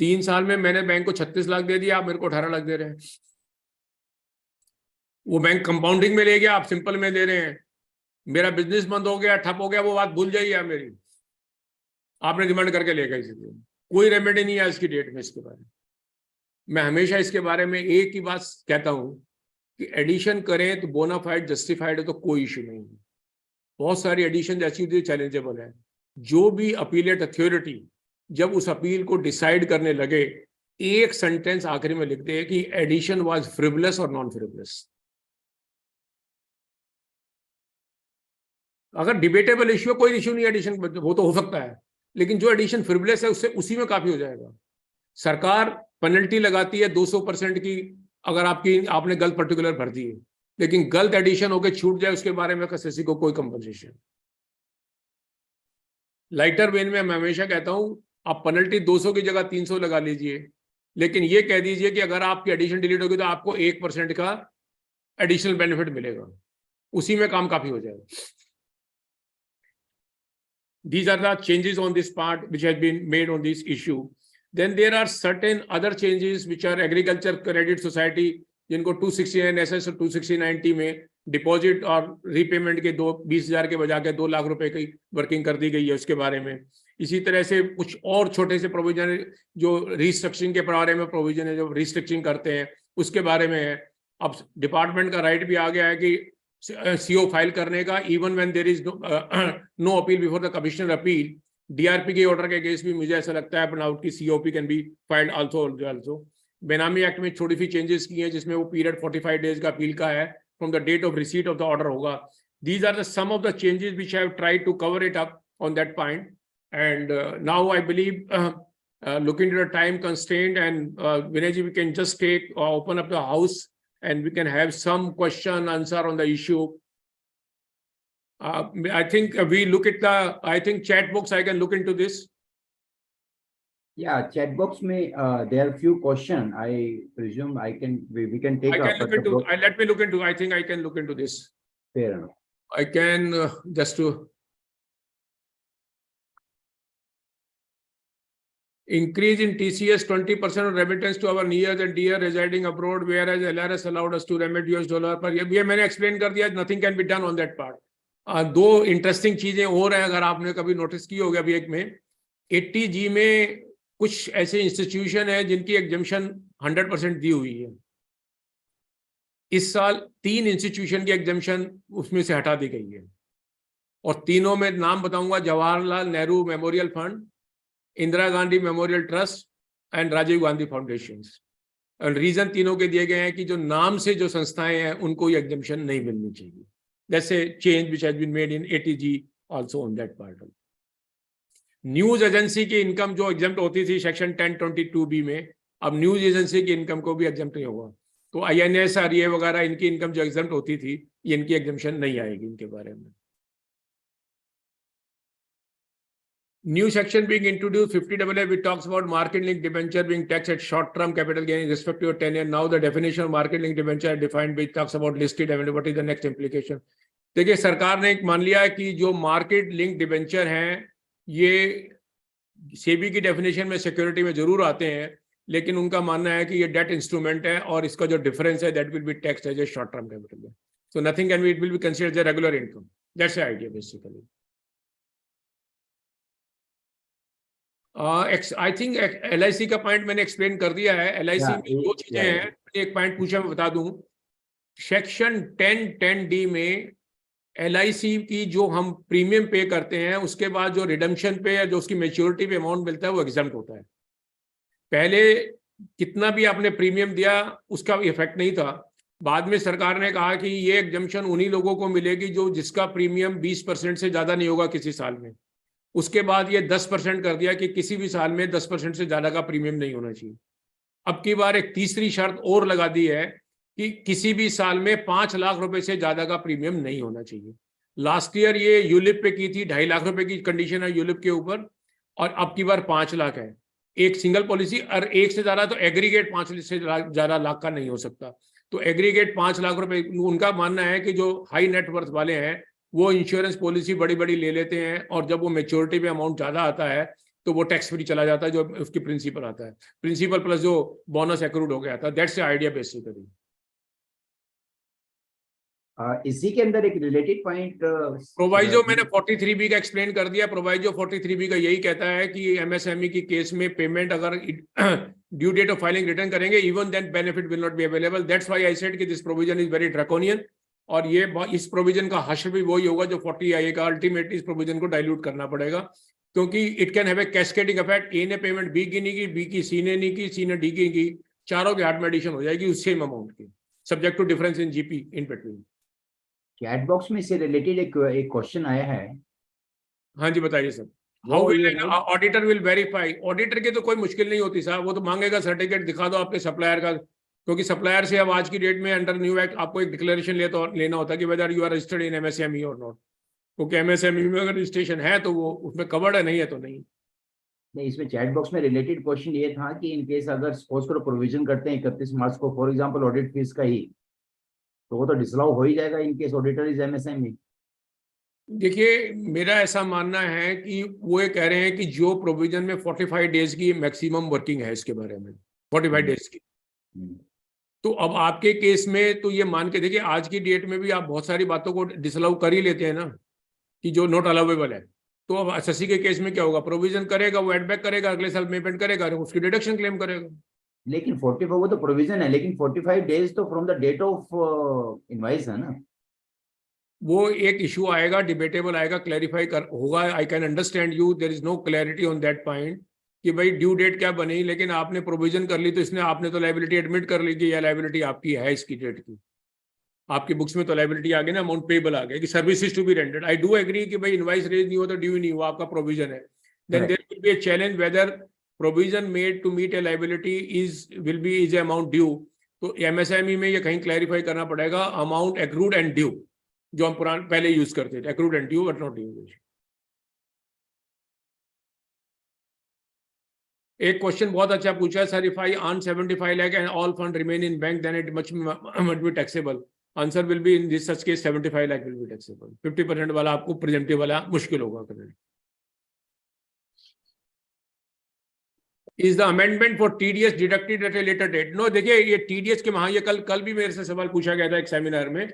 3 साल में मैंने बैंक को 36 लाख दे दिया, आप मेरे को 18 लाख दे रहे हैं। वो बैंक कंपाउंडिंग में ले गया, आप सिंपल में दे रहे हैं। मेरा बिजनेस बंद हो गया, ठप हो गया, वो बात भूल जाइए आप मेरी, आपने डिमांड करके ले गए। कोई रेमेडी नहीं है आज की डेट में इसके बारे में। मैं हमेशा इसके बारे में एक ही बात कहता हूं कि एडिशन करें तो बोनाफाइड जस्टिफाइड है तो कोई इश्यू नहीं है। बहुत सारी एडिशन ऐसी होती है चैलेंजेबल है। जो भी अपीलेट अथॉरिटी जब उस अपील को डिसाइड करने लगे, एक सेंटेंस आखिरी में लिखते हैं कि एडिशन वाज फ्रिवलेस और नॉन फ्रिवलेस। अगर डिबेटेबल इश्यू कोई इश्यू नहीं, एडिशन वो तो हो सकता है, लेकिन जो एडिशन फ्रिवलेस है उससे उसी में काफी हो जाएगा। सरकार पेनल्टी लगाती है 200% की अगर आपने गलत पर्टिकुलर भर दी है, लेकिन गलत एडिशन होकर छूट जाए उसके बारे में किसी को कोई कंपनसेशन। लाइटर वेन में मैं हमेशा कहता हूं आप पेनल्टी 200 की जगह 300 लगा लीजिए, लेकिन ये कह दीजिए कि अगर आपकी एडिशन डिलीट होगी तो आपको 1% का एडिशनल बेनिफिट मिलेगा, उसी में काम काफी हो जाएगा। These are the changes on this part which has been made on this issue. Then there are certain other changes which are agriculture credit society जिनको 269 SS और 269T में डिपॉजिट और रीपेमेंट के 20,000 के बजा के 2 लाख रुपए की वर्किंग कर दी गई है उसके बारे में। इसी तरह से कुछ और छोटे से प्रोविजन जो रिस्ट्रक्चरिंग के बारे में प्रोविजन है, जो रिस्ट्रक्चरिंग करते हैं उसके बारे में है। अब डिपार्टमेंट का राइट भी आ गया है कि CO फाइल करने का, even when there is no appeal before the commissioner appeal. DRP के ऑर्डर के केस भी मुझे ऐसा लगता है आउट की COP can be filed also. Benami act में थोड़ी सी चेंजेस की हैं जिसमें वो पीरियड 45 डेज का अपील का है from the date of receipt of the order होगा। These are the some of the changes which I have tried to cover it up on that point and now I believe looking to the time constraint and Vinay ji, we can just take open up the house and we can have some question answer on the issue. I think we look at the chat box. I can look into this. Yeah, chat box may there are few question. I presume we can take. Let me look into. I think I can look into this. Fair enough. I can just to increase in TCS 20% of remittance to our near and dear residing abroad, whereas LRS allowed us to remit $US पर ये मैंने explain कर दिया. Nothing can be done on that part. दो interesting चीजें और हैं अगर आपने कभी नोटिस की होगी। अभी एक में 80G में कुछ ऐसे इंस्टीट्यूशन है जिनकी एग्जम्पशन 100% दी हुई है। इस साल 3 इंस्टीट्यूशन की एग्जम्पशन उसमें से हटा दी गई है और तीनों में नाम बताऊंगा, Jawaharlal Nehru memorial fund, Indira Gandhi memorial trust and Rajiv Gandhi foundation. और रीजन तीनों के दिए गए हैं कि जो नाम से जो संस्थाएं हैं उनको ये एग्जम्पशन नहीं मिलनी चाहिए। That's a change which has been made in 80G also on that part. News agency की इनकम जो एग्जेम्प्ट होती थी सेक्शन 1022B में, अब न्यूज एजेंसी की इनकम को भी एग्जेम्प्ट नहीं होगा। तो INS RA वगैरह इनकी इनकम जो एग्जेम्प्ट होती थी, ये इनकी एग्जेम्पशन नहीं आएगी इनके बारे में। New section being introduced 50AA which talks about market link debenture being taxed at short term capital gain in respect to 10 year. Now the definition of market link debenture defined which talks about listed and what is the next implication. देखिए सरकार ने एक मान लिया है कि जो market link debenture हैं ये सेबी की डेफिनेशन में सिक्योरिटी में जरूर आते हैं, लेकिन उनका मानना है कि ये डेट इंस्ट्रूमेंट है और इसका जो डिफरेंस है that will be taxed as a short term capital gain. So nothing can be, it will be considered as regular income. That's the idea basically. I think LIC का point मैंने explain कर दिया है। LIC में दो चीजें हैं, एक पॉइंट पूछा मैं बता दूं। सेक्शन 1010D में LIC की जो हम प्रीमियम पे करते हैं उसके बाद जो रिडम्पशन पे या जो उसकी मेच्योरिटी पे अमाउंट मिलता है वो एग्जम्प्ट होता है। पहले कितना भी आपने प्रीमियम दिया उसका इफेक्ट नहीं था। बाद में सरकार ने कहा कि ये एग्जम्पशन उन्हीं लोगों को मिलेगी जो जिसका प्रीमियम 20% से ज्यादा नहीं होगा किसी साल में। उसके बाद ये 10% कर दिया कि किसी भी साल में 10% से ज्यादा का प्रीमियम नहीं होना चाहिए। अब की बार एक तीसरी शर्त और लगा दी है कि किसी भी साल में 5 लाख रुपए से ज्यादा का प्रीमियम नहीं होना चाहिए। लास्ट ईयर ये यूलिप पे की थी, 2.5 लाख रुपए की कंडीशन है यूलिप के ऊपर, और अब की बार 5 लाख है एक सिंगल पॉलिसी, और एक से ज्यादा तो एग्रीगेट 5 से ज्यादा लाख का नहीं हो सकता। तो एग्रीगेट 5 लाख रुपए, उनका मानना है कि जो हाई नेटवर्थ वाले हैं वो इंश्योरेंस पॉलिसी बड़ी बड़ी ले लेते हैं, और जब वो मेच्योरिटी पे अमाउंट ज्यादा आता है तो वो टैक्स फ्री चला जाता है, जो उसकी प्रिंसिपल आता है, प्रिंसिपल प्लस जो बोनस एक्रूड हो गया था। That's the idea basically. इसी के अंदर एक रिलेटेड पॉइंट प्रोवाइजो मैंने 43B का एक्सप्लेन कर दिया। प्रोवाइजो 43B का यही कहता है कि एमएसएमई की केस में पेमेंट अगर due date of filing return करेंगे, even then benefit will not be available. That's why I said कि this provision is very draconian, और ये इस प्रोविजन का हश्र भी वही होगा जो 40IA का। अल्टीमेटली इस प्रोविजन को डाइल्यूट करना पड़ेगा, क्योंकि it can have a cascading effect. ए ने पेमेंट बी की नहीं की, बी की सी ने नहीं की, सी ने डी की, चारों के हाथ में एडिशन हो जाएगी उस सेम अमाउंट की, subject to difference in GP in between. Chat box में इससे रिलेटेड एक क्वेश्चन आया है। हाँ जी बताइए सर। वो हाउ विल ये है, ऑडिटर विल वेरीफाई? ऑडिटर की तो कोई मुश्किल नहीं होती साहब, वो तो मांगेगा सर्टिफिकेट दिखा दो आपके सप्लायर का, क्योंकि सप्लायर से अब आज की डेट में अंडर न्यू एक्ट आपको एक डिक्लेरेशन लेना होता है कि whether you are registered in MSME or not. क्योंकि एमएसएमई में अगर रजिस्ट्रेशन है तो वो उसमें कवर्ड है, नहीं है तो नहीं। नहीं, इसमें चैट बॉक्स में रिलेटेड क्वेश्चन ये था कि इन केस अगर सपोज करो प्रोविजन करते हैं 31 मार्च को फॉर एग्जांपल ऑडिट फीस का ही, तो वो तो डिसअलाउ हो ही जाएगा in case auditor is MSME. देखिए मेरा ऐसा मानना है कि वो ये कह रहे हैं कि जो प्रोविजन में 45 डेज की मैक्सिमम वर्किंग है, इसके बारे में 45 डेज की, तो अब आपके केस में तो ये मान के देखिए आज की डेट में भी आप बहुत सारी बातों को डिसअलाउ कर ही लेते हैं ना, कि जो नॉट अलाउेबल है। तो अब एसएससी के केस में क्या होगा? प्रोविजन करेगा, वो एडबैक करेगा, अगले साल पेमेंट करेगा, उसकी डिडक्शन क्लेम करेगा। लेकिन 44 वो तो प्रोविजन है, लेकिन 45 डेज तो from the date of invoice है ना। वो एक इशू आएगा, डिबेटेबल आएगा, क्लैरिफाई कर होगा। I can understand you, there is no clarity on that point कि भाई ड्यू डेट क्या बनी, लेकिन आपने प्रोविजन कर ली तो इसने आपने तो लाइबिलिटी एडमिट कर ली कि यह लाइबिलिटी आपकी है इसकी डेट की। आपकी बुक्स में तो लाइबिलिटी आ गई ना, अमाउंट पेबल आ गया कि services to be rendered. I do agree कि भाई इनवाइस रेज नहीं हुआ तो ड्यू नहीं हुआ, आपका प्रोविजन है। Then there will be a challenge whether provision made to meet a liability is amount due. तो एमएसएमई में ये कहीं क्लैरिफाई करना पड़ेगा, अमाउंट एक्रूड एंड ड्यू, जो हम पुराने पहले यूज करते थे, accrued and due but not due. एक क्वेश्चन बहुत अच्छा पूछा है sir, if I earn 75 lakh and all fund remain in bank then it much be taxable. Answer will be in this such case 75 lakh will be taxable. 50% वाला आपको presumptive वाला मुश्किल होगा करना। Is the amendment for TDS deducted at a later date? No, देखिए ये TDS के वहां, ये कल भी मेरे से सवाल पूछा गया था एक सेमिनार में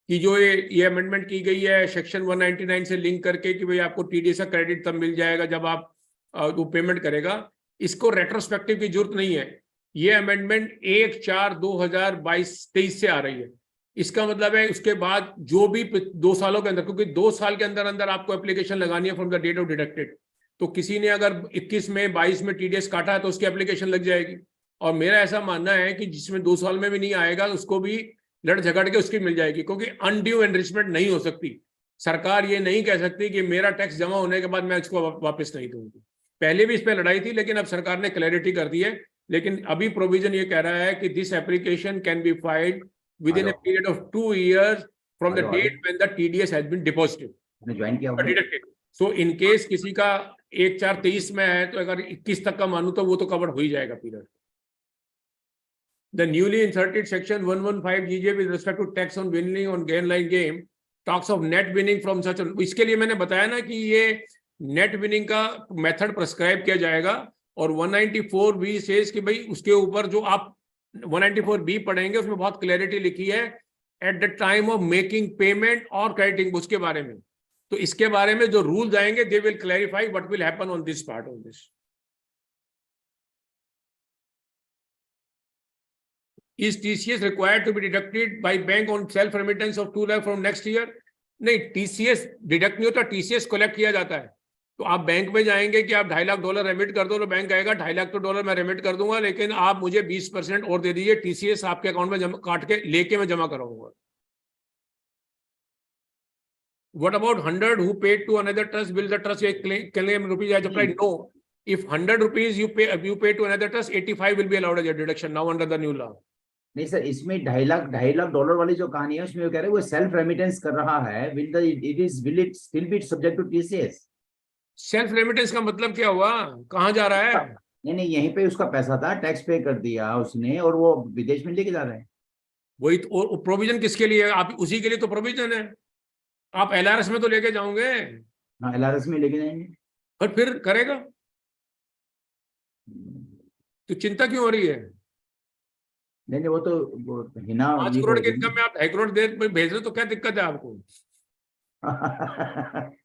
कि जो ये अमेंडमेंट की गई है सेक्शन 199 से लिंक करके कि भाई आपको टीडीएस का क्रेडिट तब मिल जाएगा जब आप वो पेमेंट करेगा। इसको रेट्रोस्पेक्टिव की जरूरत नहीं है। ये अमेंडमेंट 1/4/2022-23 से आ रही है। इसका मतलब है उसके बाद जो भी 2 सालों के अंदर, क्योंकि 2 साल के अंदर अंदर आपको एप्लीकेशन लगानी है from the date of deducted. तो किसी ने अगर 21 में 22 में टीडीएस काटा है तो उसकी एप्लीकेशन लग जाएगी। और मेरा ऐसा मानना है कि जिसमें 2 साल में भी नहीं आएगा उसको भी लड़ झगड़ के उसकी मिल जाएगी, क्योंकि अनड्यू एनरिचमेंट नहीं हो सकती। सरकार ये नहीं कह सकती कि मेरा टैक्स जमा होने के बाद मैं इसको वापस नहीं दूंगी। पहले भी इस पर लड़ाई थी, लेकिन अब सरकार ने क्लैरिटी कर दी है। लेकिन अभी प्रोविजन ये कह रहा है कि this application can be filed within a period of 2 years from the date when the TDS has been deposited, join किया डिडक्टेड। सो इन केस किसी का 1/4/23 में है तो अगर 21 तक का मानू तो वो तो कवर हो ही जाएगा period. The newly inserted section 115 with respect to tax on winning on gain-line game talks of net winning from such. इसके लिए मैंने बताया ना कि ये नेट विनिंग का मेथड प्रेस्क्राइब किया जाएगा। और 194B सेज कि भाई उसके ऊपर जो आप 194B पढ़ेंगे उसमें बहुत क्लैरिटी लिखी है at the time of making payment और क्रेडिटिंग, उसके बारे में। तो इसके बारे में जो रूल्स आएंगे they will clarify what will happen on this part of this. Is TCS required to be deducted by bank on self remittance of 2 lakh from next year? नहीं, TCS डिडक्ट नहीं होता, TCS कलेक्ट किया जाता है। तो आप bank में जाएंगे कि आप $2.5 लाख रेमिट कर दो, तो बैंक कहेगा $2.5 लाख तो मैं रेमिट कर दूंगा, लेकिन आप मुझे 20% और दे दीजिए, TCS आपके अकाउंट में काट के लेके मैं जमा कराऊंगा। What about 100 who paid to another trust? Will the trust claim rupees as applied? No. If 100 rupees you pay to another trust, 85 will be allowed as a deduction now under the new law. नहीं sir, इसमें $2.5 लाख वाली जो कहानी है उसमें वो कह रहे हैं वो सेल्फ रेमिटेंस कर रहा है, will it still be subject to TCS? Self remittance का मतलब क्या हुआ? कहाँ जा रहा है? नहीं, यहीं पे उसका पैसा था, टैक्स पे कर दिया उसने और वो विदेश में लेके जा रहा है। वही तो प्रोविजन किसके लिए है? आप उसी के लिए तो प्रोविजन है। आप LRS में तो लेके जाओगे, हाँ LRS में लेके जाएंगे। और फिर करेगा तो चिंता क्यों हो रही है? नहीं वो तो वो हिना 5 ये करोड़ के करेगी इनकम में आप 2.5 करोड़ देर में भेज रहे हो, तो क्या दिक्कत है आपको? ना।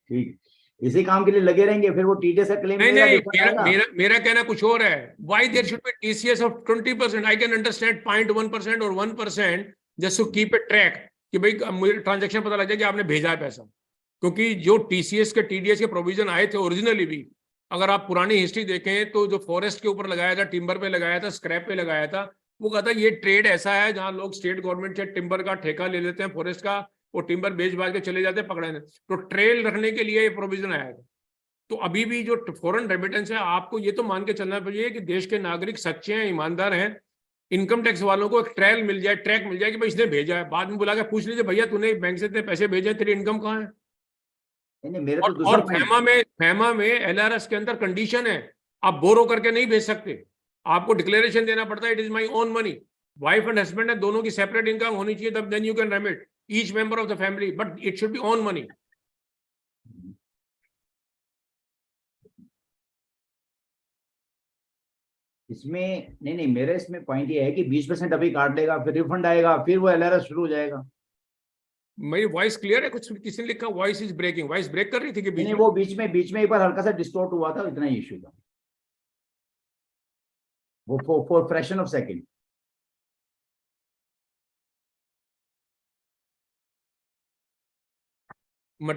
ठीक, इसी काम के लिए लगे रहेंगे, फिर वो TDS का क्लेम नहीं करेगा, नहीं, refund मेरा आएगा। मेरा मेरा कहना कुछ और है। Why there should be TCS of 20%? I can understand 0.1% और 1% just to keep a track, कि भाई मुझे ट्रांजैक्शन पता लग जाए कि आपने भेजा है पैसा। क्योंकि जो TCS के TDS के प्रोविजन आए थे ओरिजिनली भी, अगर आप पुरानी हिस्ट्री देखें तो जो फॉरेस्ट के ऊपर लगाया था, टिम्बर पे लगाया था, स्क्रैप पे लगाया था, वो कहता ये ट्रेड ऐसा है जहां लोग स्टेट गवर्नमेंट से टिम्बर का ठेका ले लेते हैं, फॉरेस्ट का, वो टिम्बर बेच बाज के चले जाते हैं पकड़ने। तो ट्रेल रखने के लिए ये प्रोविजन आया था। तो अभी भी जो फॉरेन रेमिटेंस है, आपको ये तो मान के चलना चाहिए कि देश के नागरिक सच्चे हैं, ईमानदार हैं। इनकम टैक्स वालों को एक ट्रेल मिल जाए, ट्रैक मिल जाए कि भाई इसने भेजा है। बाद में बुला के पूछ लीजिए, भैया तूने बैंक से इतने पैसे भेजे, तेरी इनकम कहाँ है? नहीं मेरा तो दूसरा और पॉइंट, फैमा में LRS के अंदर कंडीशन है, आप बोरो करके नहीं भेज सकते, आपको डिक्लेरेशन देना पड़ता है, it is my own money. Wife and husband है, दोनों की सेपरेट इनकम होनी चाहिए, तब then you can remit each member of the family, but it should be own money. इसमें नहीं मेरा इसमें पॉइंट ये है कि 20% अभी काट लेगा, फिर रिफंड आएगा, फिर वो LRS शुरू हो जाएगा। मेरी वॉइस क्लियर है? कुछ किसी ने लिखा voice is breaking, voice break कर रही थी कि नहीं वो बीच में एक बार हल्का सा डिस्टॉर्ट हुआ था, इतना ही इश्यू था, वो फॉर फ्रैक्शन ऑफ सेकंड।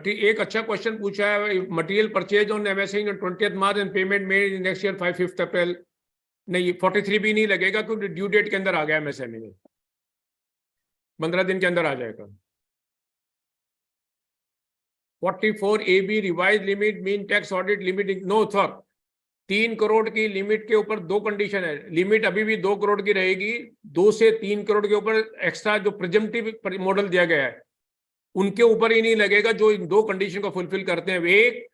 एक अच्छा क्वेश्चन पूछा है, material purchase on MSA on 20th March and payment made in next year 5th April। नहीं, 43 भी नहीं लगेगा क्योंकि ड्यू डेट के अंदर आ गया MSME में, 15 दिन के अंदर आ जाएगा। 44 AB revise limit mean tax audit limit, no sir, 3 crore की लिमिट के ऊपर 2 कंडीशन है। लिमिट अभी भी 2 करोड़ की रहेगी, 2 से 3 करोड़ के ऊपर एक्स्ट्रा जो प्रिजम्पटिव मॉडल दिया गया है उनके ऊपर ही नहीं लगेगा, जो इन 2 कंडीशन को फुलफिल करते हैं। एक,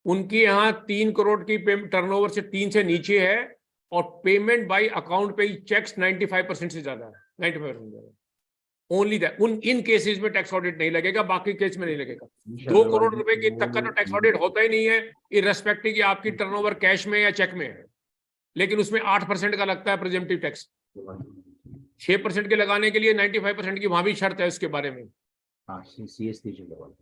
उनकी यहाँ 3 करोड़ की टर्नओवर से 3 से नीचे है, और पेमेंट बाय अकाउंट पे चेक्स 95% से ज्यादा है, 95% ज्यादा। ओनली दैट, उन इन केसेस में टैक्स ऑडिट नहीं लगेगा, बाकी केस में नहीं लगेगा। 2 करोड़ रुपए की तक का तो टैक्स ऑडिट होता ही नहीं है, इररेस्पेक्टिव कि आपकी टर्नओवर कैश में या चेक में है। लेकिन उसमें 8% का लगता है प्रिजम्पटिव टैक्स, 6% के लगाने के लिए 95% की वहां भी शर्त है उसके बारे में। हाँ CST जो लगा,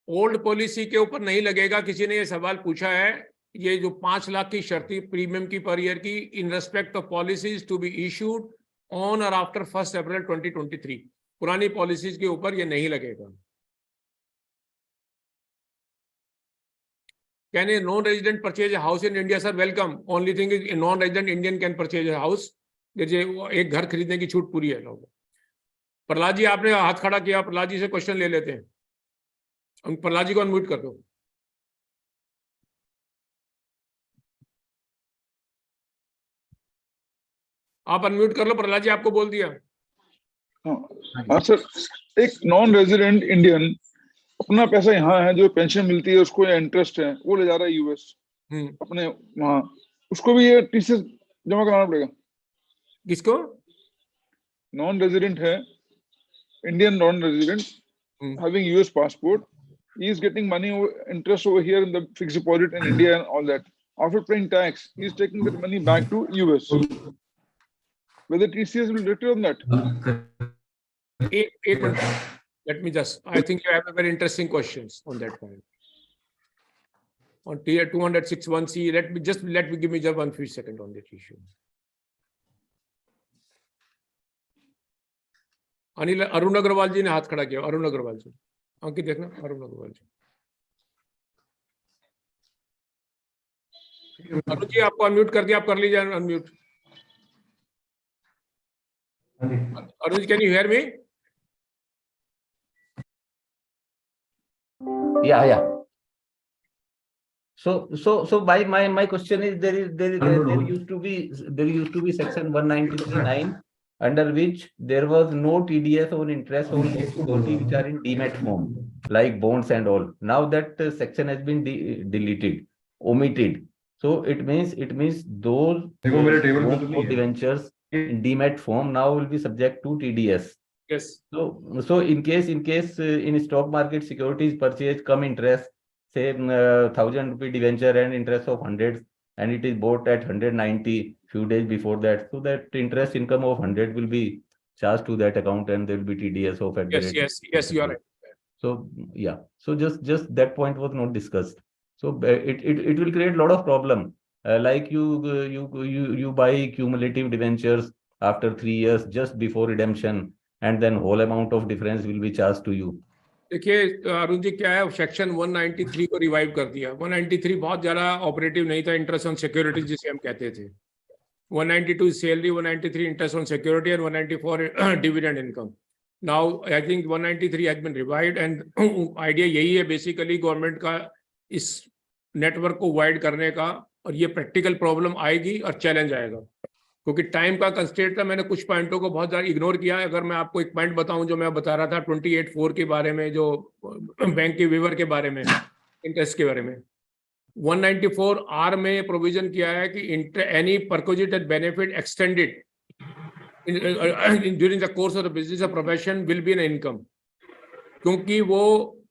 ओल्ड पॉलिसी के ऊपर नहीं लगेगा। किसी ने ये सवाल पूछा है, ये जो 5 लाख की शर्ती प्रीमियम की पर ईयर की, in respect of policies to be issued on or after 1 April 2023, पुरानी पॉलिसीज के ऊपर ये नहीं लगेगा। Can a non resident purchase a house in India? Sir welcome, only thing is non resident Indian can purchase a house. एक घर खरीदने की छूट पूरी है लोगों। प्रहलाद जी आपने हाथ खड़ा किया, प्रहलाद जी से क्वेश्चन ले लेते हैं। प्रहलाद जी को अनम्यूट कर दो। आप अनम्यूट कर लो, प्रहलाद जी आपको बोल दिया। हाँ सर, एक नॉन रेजिडेंट इंडियन अपना पैसा यहाँ है, जो पेंशन मिलती है उसको या इंटरेस्ट है वो ले जा रहा है US अपने वहाँ, उसको भी ये TCS जमा कराना पड़ेगा? किसको? नॉन रेजिडेंट है, Indian non resident having US passport, he is getting money interest over here in the fixed deposit in India and all that. After paying tax, he is taking that money back to US. Whether TCS will return that? एक minute, let me just, I think you have a very interesting questions on that point. On tier 206(1)(c, give me just 1 few seconds on that issue. Anil, Arun Agarwal ji ने हाथ खड़ा किया, अरुण अग्रवाल जी, अंकित देखना, अरुण अग्रवाल जी। अरुण जी आपको unmute कर दिया, आप कर लीजिए unmute. Arun ji, can you hear me? Yeah. So my question is, there used to be section 193(9) under which there was no TDS on interest on security which are in demat form. like bonds and all. Now that section has been deleted, omitted. So it means those bonds or debentures in demat form now will be subject to TDS. Yes. So in case in stock market securities purchase come interest, say 1,000 rupee debenture and interest of 100, and it is bought at 190 few days before that, so that interest income of 100 will be charged to that account, and there will be TDS of at the rate. Yes, you are right. So yeah, so just that point was not discussed. So it will create a lot of problem. Like you buy cumulative debentures after 3 years just before redemption, and then whole amount of difference will be charged to you. देखिए अरुण जी, क्या है, section 193 को revive कर दिया। 193 बहुत ज्यादा operative नहीं था, इंटरेस्ट ऑन सिक्योरिटीज जिसे हम कहते थे। 192 salary, 193 interest on security, and 194 dividend income. Now I think 193 has been revived, and idea यही है बेसिकली गवर्नमेंट का इस नेटवर्क को वाइड करने का, और ये प्रैक्टिकल प्रॉब्लम आएगी और चैलेंज आएगा, क्योंकि टाइम का कंस्ट्रेंट था। मैंने कुछ पॉइंटों को बहुत ज़्यादा इग्नोर किया। अगर मैं आपको एक पॉइंट बताऊं जो मैं बता रहा था 28(4) के बारे में, जो बैंक के वेवर के बारे में, इंटरेस्ट के बारे में, 194(r) में प्रोविजन किया है कि any perquisited benefit extended during the course of the business of profession will be an income, क्योंकि वो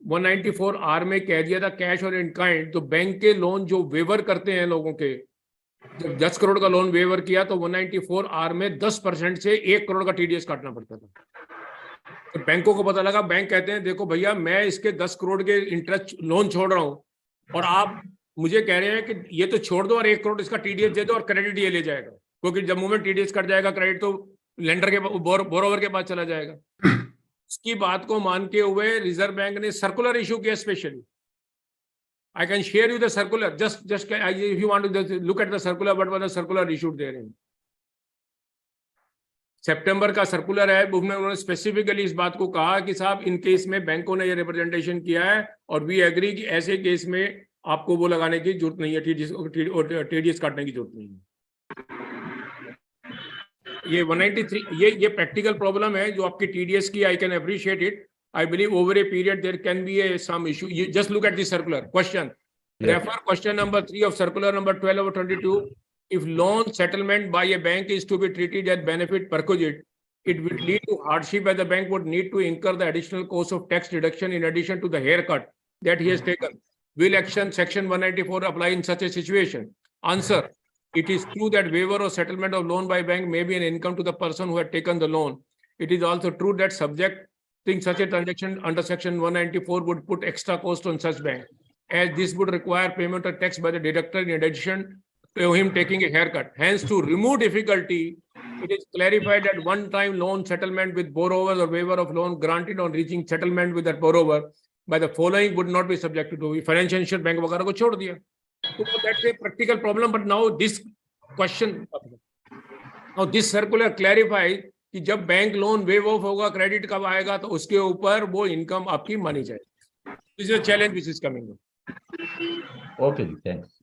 194(r) में कह दिया था कैश और इन काइंड, तो बैंक के लोन जो वेवर करते हैं लोगों के, जब 10 करोड़ का लोन वेवर किया तो 194(r) में 10% से 1 करोड़ का TDS काटना पड़ता था। तो बैंकों को पता लगा, बैंक कहते हैं देखो भैया, मैं इसके 10 करोड़ के इंटरेस्ट लोन छोड़ रहा हूं, और आप मुझे कह रहे हैं कि ये तो छोड़ दो और 1 करोड़ इसका TDS दे दो और क्रेडिट ये ले जाएगा, क्योंकि जब मोमेंट TDS कट जाएगा क्रेडिट तो लेंडर के बोरोवर के पास चला जाएगा। इसकी बात को मानते हुए रिजर्व बैंक ने सर्कुलर इशू किया specially. I can share you the circular. Just if you want to just look at the circular, what was the circular issued therein? सितंबर का सर्कुलर है, उसमें उन्होंने स्पेसिफिकली इस बात को कहा कि साहब इन केस में बैंकों ने ये रिप्रेजेंटेशन किया है और वी एग्री कि ऐसे केस में आपको वो लगाने की जरूरत नहीं है, TDS काटने की जरूरत नहीं है। ये 193 ये प्रैक्टिकल प्रॉब्लम है जो आपकी TDS की। I can appreciate it. I believe over a period there can be some issue. You just look at the circular question. Yes. Refer question number 3 of circular number 12/22. If loan settlement by a bank is to be treated as benefit perquisite, it would lead to hardship as the bank would need to incur the additional cost of tax deduction in addition to the haircut that he has taken. Will section 194 apply in such a situation? Answer: it is true that waiver or settlement of loan by bank may be an income to the person who had taken the loan. It is also true that such a transaction under section 194 would put extra cost on such bank, as this would require payment of tax by the deductor in addition to him taking a haircut. Hence, to remove difficulty, it is clarified that one-time loan settlement with borrowers or waiver of loan granted on reaching settlement with that borrower by the following would not be subject to financial institution bank वगैरह को छोड़ दिया। So that's a practical problem. But now this circular clarifies कि जब bank loan wave of होगा, credit कब आएगा, तो उसके ऊपर वो इनकम आपकी मानी जाएगी। This is a challenge which is coming. Okay, thanks.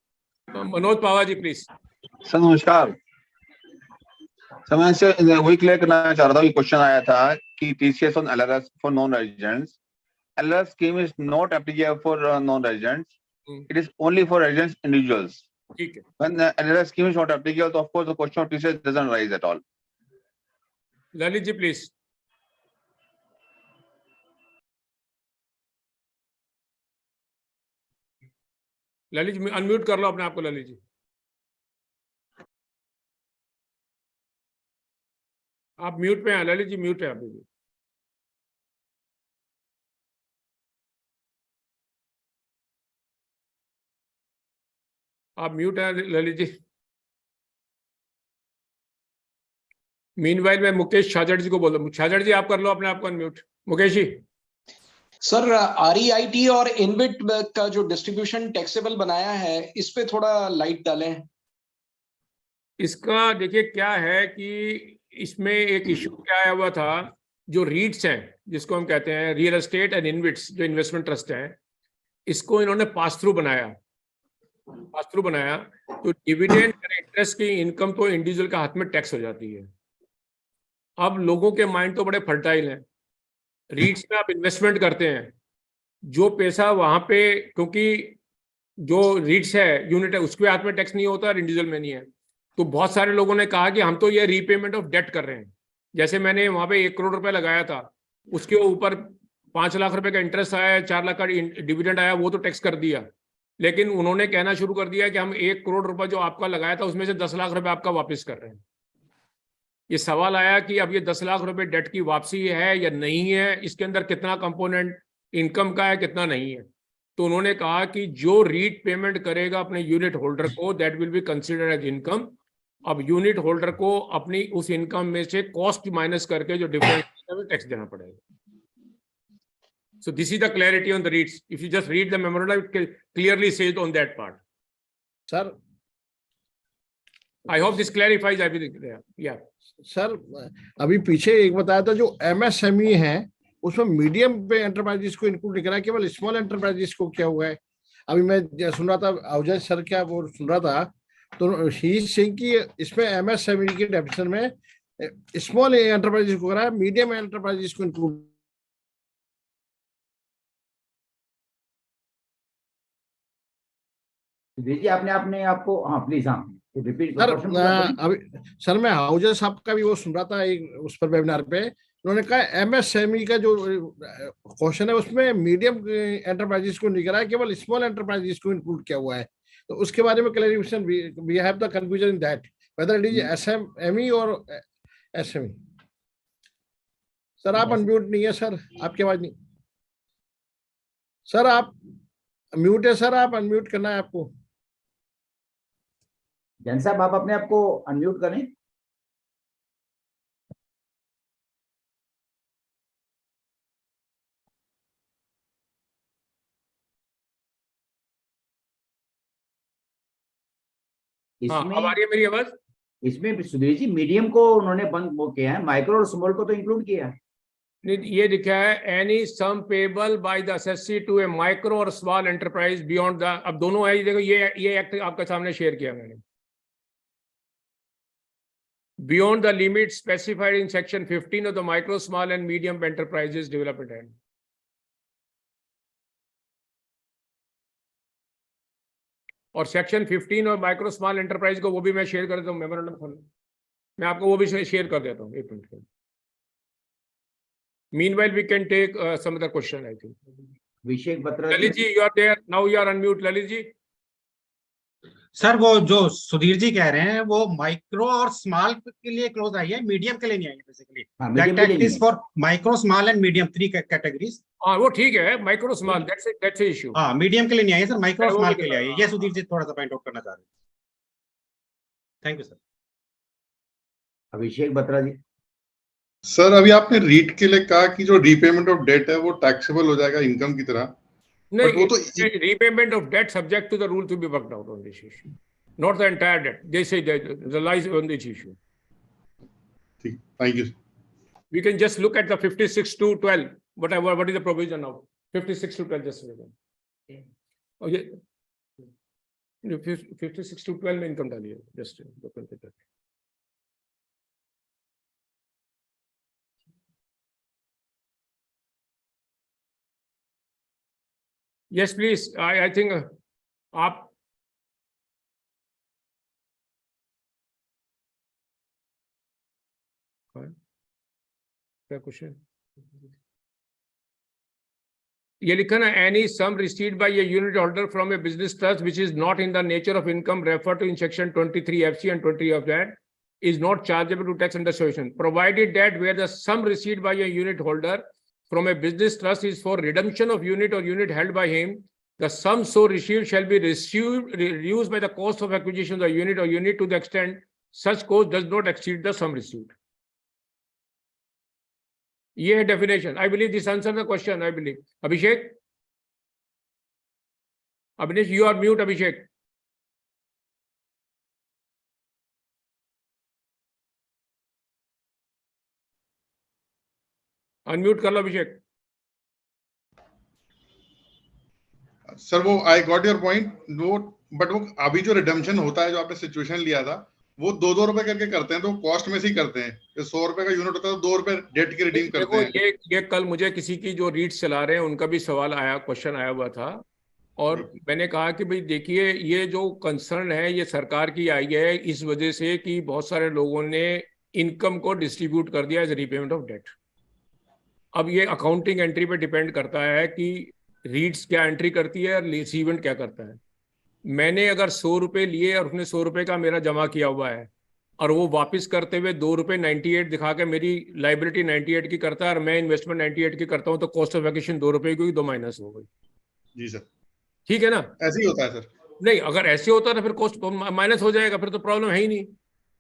Manoj Pawar ji please. Sir नमस्कार। सर मैं से वही क्लियर करना चाह रहा था कि क्वेश्चन आया था कि TCS on LRS for non residents. LRS scheme is not applicable for non residents, it is only for residents individuals. ठीक है। When LRS scheme is not applicable, तो of course the question of TCS doesn't arise at all. Lalit ji please. Lalit ji unmute कर लो अपने आप को। ललित जी आप mute पे हैं। ललित जी म्यूट है आप। आप म्यूट है ललित जी। मीनवाइल मैं मुकेश छाजड़ जी को बोल रहा हूं। छाजड़ जी आप कर लो अपने आप को unmute. Mukesh ji. Sir REIT और इनबिट का जो डिस्ट्रीब्यूशन टैक्सेबल बनाया है, इस पे थोड़ा लाइट डालें। इसका देखिए क्या है कि इसमें एक इशू क्या आया हुआ था, जो रीट्स हैं जिसको हम कहते हैं रियल एस्टेट एंड इनबिट्स, जो इन्वेस्टमेंट ट्रस्ट हैं, इसको इन्होंने पास थ्रू बनाया। तो डिविडेंड और इंटरेस्ट की इनकम तो इंडिविजुअल के हाथ में टैक्स हो जाती है। अब लोगों के माइंड तो बड़े फर्टाइल हैं। रीट्स में आप इन्वेस्टमेंट करते हैं, जो पैसा वहां पे, क्योंकि जो रीट्स है, यूनिट है, उसके हाथ में टैक्स नहीं होता और इंडिविजुअल में नहीं है, तो बहुत सारे लोगों ने कहा कि हम तो ये रीपेमेंट ऑफ डेट कर रहे हैं। जैसे मैंने वहां पे 1 करोड़ रुपए लगाया था, उसके ऊपर 5 लाख रुपए का इंटरेस्ट आया, 4 लाख का डिविडेंड आया, वो तो टैक्स कर दिया। लेकिन उन्होंने कहना शुरू कर दिया कि हम 1 करोड़ रुपए जो आपका लगाया था उसमें से 10 लाख रुपए आपका वापस कर रहे हैं। ये सवाल आया कि अब ये 10 लाख रुपए डेट की वापसी है या नहीं है, इसके अंदर कितना कंपोनेंट इनकम का है, कितना नहीं है। तो उन्होंने कहा कि जो रीट पेमेंट करेगा अपने यूनिट होल्डर को, that will be considered as income. अब यूनिट होल्डर को अपनी उस इनकम में से कॉस्ट माइनस करके जो डिफरेंस टैक्स देना पड़ेगा। So this is the clarity on the REITs. If you just read the memorandum, it clearly says on that part. Sir I hope this clarifies everything there. Yeah. Sir अभी पीछे एक बताया था जो MSME है उसमें मीडियम पे enterprises को इंक्लूड नहीं करा, केवल स्मॉल एंटरप्राइजेस को क्या हुआ है? अभी मैं सुन रहा था अवजय सर क्या वो सुन रहा था, तो ही सिंह की इसमें MSME की डेफिनेशन में स्मॉल एंटरप्राइजेस को करा, मीडियम एंटरप्राइजेस को इंक्लूड। दीजिए आपने आपको, हाँ प्लीज, हाँ रिपीट सर अभी सर मैं हाउजा साहब का भी वो सुन रहा था एक उस पर वेबिनार पे, उन्होंने कहा MSME का जो क्वेश्चन है उसमें मीडियम एंटरप्राइजेस को नहीं करा है, केवल स्मॉल एंटरप्राइजेस को इंक्लूड किया हुआ है। तो उसके बारे में clarification, we have the confusion in that whether it is SME or SME। Sir आप अनम्यूट नहीं है सर, आपकी आवाज नहीं। सर आप म्यूट है सर, आप अनम्यूट करना है आपको। जैन साहब आप अपने आप को अनम्यूट करें। हाँ, अब आ इसमें रही है मेरी आवाज? इसमें सुधीर जी मीडियम को उन्होंने बंद वो किया है, माइक्रो और स्मॉल को तो इंक्लूड किया है। नहीं, ये लिखा है any sum payable by the assessee to a micro or small enterprise beyond the, अब दोनों है, देखो ये एक्ट आपके सामने शेयर किया मैंने। Beyond the limits specified in section 15 of the micro, small and medium enterprises development act. और सेक्शन 15 और माइक्रो स्मॉल एंटरप्राइज को वो भी मैं शेयर कर देता हूँ मेमोरेंडम, मैं आपको वो भी शेयर कर देता हूँ। 1 minute. Meanwhile, we can take some other question, I think. Abhishek Batra Lalit ji, you are there. Now you are unmute, Lalit ji. Sir वो जो सुधीर जी कह रहे हैं वो माइक्रो और स्मॉल के लिए क्लोज आई है, मीडियम के लिए नहीं आई है basically. That act is for micro, small and medium, 3 categories. हाँ वो ठीक है, micro small, that's a issue. हाँ, मीडियम के लिए नहीं आई है सर, माइक्रो स्मॉल के लिए आई है। ये सुधीर जी थोड़ा सा पॉइंट आउट करना चाह रहे हैं। Thank you sir. Abhishek Batra ji. Sir अभी आपने रीट के लिए कहा कि जो रीपेमेंट ऑफ डेट है वो टैक्सेबल हो जाएगा इनकम की तरह। नहीं, वो तो repayment of debt subject to the rule to be worked out on this issue, not the entire debt. They say that the lies on this issue. ठीक, thank you. We can just look at the 56 to 12. Whatever, what is the provision now? 56 to 12, just a second. Oh yeah, 56 to 12 में income डालिए, just look at that. Yes, please. I think आप क्या question ये लिखा ना, any sum received by a unit holder from a business trust which is not in the nature of income refer to in section 23 FC and 20 of that is not chargeable to tax under section, provided that where the sum received by a unit holder from a business trust is for redemption of unit or unit held by him, the sum so received shall be reduced by the cost of acquisition of the unit or unit to the extent such cost does not exceed the sum received. ये है definition. I believe this answer the question, I believe. Abhishek, Abhinesh, you are mute. Abhishek, unmute कर लो Abhishek. Sir वो I got your point, वो but वो अभी जो redemption होता है, जो आपने सिचुएशन लिया था वो 2-2 रुपए करके करते हैं, तो कॉस्ट में से ही करते हैं। 100 रुपए का यूनिट होता है तो 2 रुपए डेट की रिडीम करते देखो हैं। ये कल मुझे किसी की जो रीड्स चला रहे हैं उनका भी सवाल आया, क्वेश्चन आया हुआ था, और मैंने कहा कि भाई देखिए ये जो कंसर्न है ये सरकार की आई है इस वजह से कि बहुत सारे लोगों ने इनकम को डिस्ट्रीब्यूट कर दिया एज रीपेमेंट ऑफ डेट। अब ये अकाउंटिंग एंट्री पे डिपेंड करता है कि रीड्स क्या एंट्री करती है और रिसीवेंट क्या करता है। मैंने अगर 100 रुपए लिए और उसने 100 रुपए का मेरा जमा किया हुआ है और वो वापस करते हुए 2 रुपए 98 दिखा के मेरी लाइबिलिटी 98 की करता है और मैं इन्वेस्टमेंट 98 की करता हूँ, तो कॉस्ट ऑफ एक्विजिशन 2 रुपए की 2 माइनस हो गई। जी सर, ठीक है ना? ऐसे ही होता है सर। नहीं, अगर ऐसे होता तो फिर कॉस्ट माइनस हो जाएगा, फिर तो प्रॉब्लम है ही नहीं।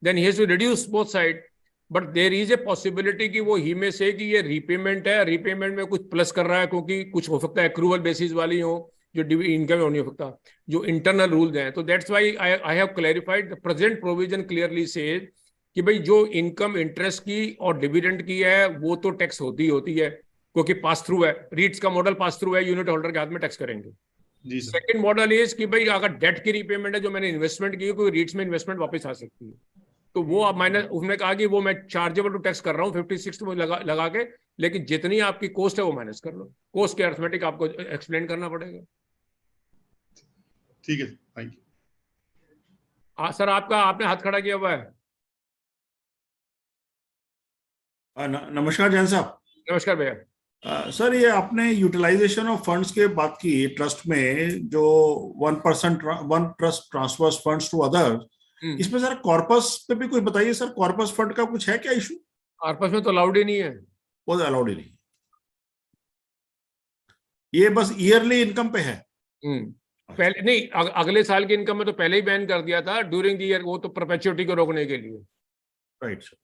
Then he has to reduce both side, but there is a possibility कि वो ही में से कि ये रीपेमेंट है, रीपेमेंट में कुछ प्लस कर रहा है, क्योंकि कुछ हो सकता है एक्रूवल बेसिस वाली हो जो इनकम में नहीं हो सकता, जो इंटरनल रूल्स हैं। तो that's why I have clarified the present provision clearly says कि भाई जो इनकम इंटरेस्ट की और डिविडेंड की है वो तो टैक्स होती है, क्योंकि पास थ्रू है, रीट्स का मॉडल पास थ्रू है, यूनिट होल्डर के हाथ में टैक्स करेंगे। सेकंड मॉडल इज कि भाई अगर डेट की रीपेमेंट है जो मैंने इन्वेस्टमेंट की, कोई रीट्स में इन्वेस्टमेंट वापस आ सकती है, तो वो आप माइनस, उसने कहा कि वो मैं चार्जेबल टू टैक्स कर रहा हूँ 56 में लगा के, लेकिन जितनी आपकी कॉस्ट है वो माइनस कर लो। कॉस्ट के अर्थमेटिक आपको एक्सप्लेन करना पड़ेगा। ठीक है, थैंक यू। सर आपका, आपने हाथ खड़ा किया हुआ है। नमस्कार जैन साहब। नमस्कार भैया। सर ये आपने यूटिलाइजेशन ऑफ फंड्स के बात की ट्रस्ट में, जो 1% 1 trust transfers funds to other, इसमें सर कॉर्पस पे भी कुछ बताइए सर। कॉर्पस फंड का कुछ है क्या इशू? कॉर्पस में तो अलाउड ही नहीं है, वो अलाउड ही नहीं, ये बस ईयरली इनकम पे है। पहले नहीं, अगले साल की इनकम में तो पहले ही बैन कर दिया था ड्यूरिंग द ईयर, वो तो परपेचुइटी को रोकने के लिए। Right sir.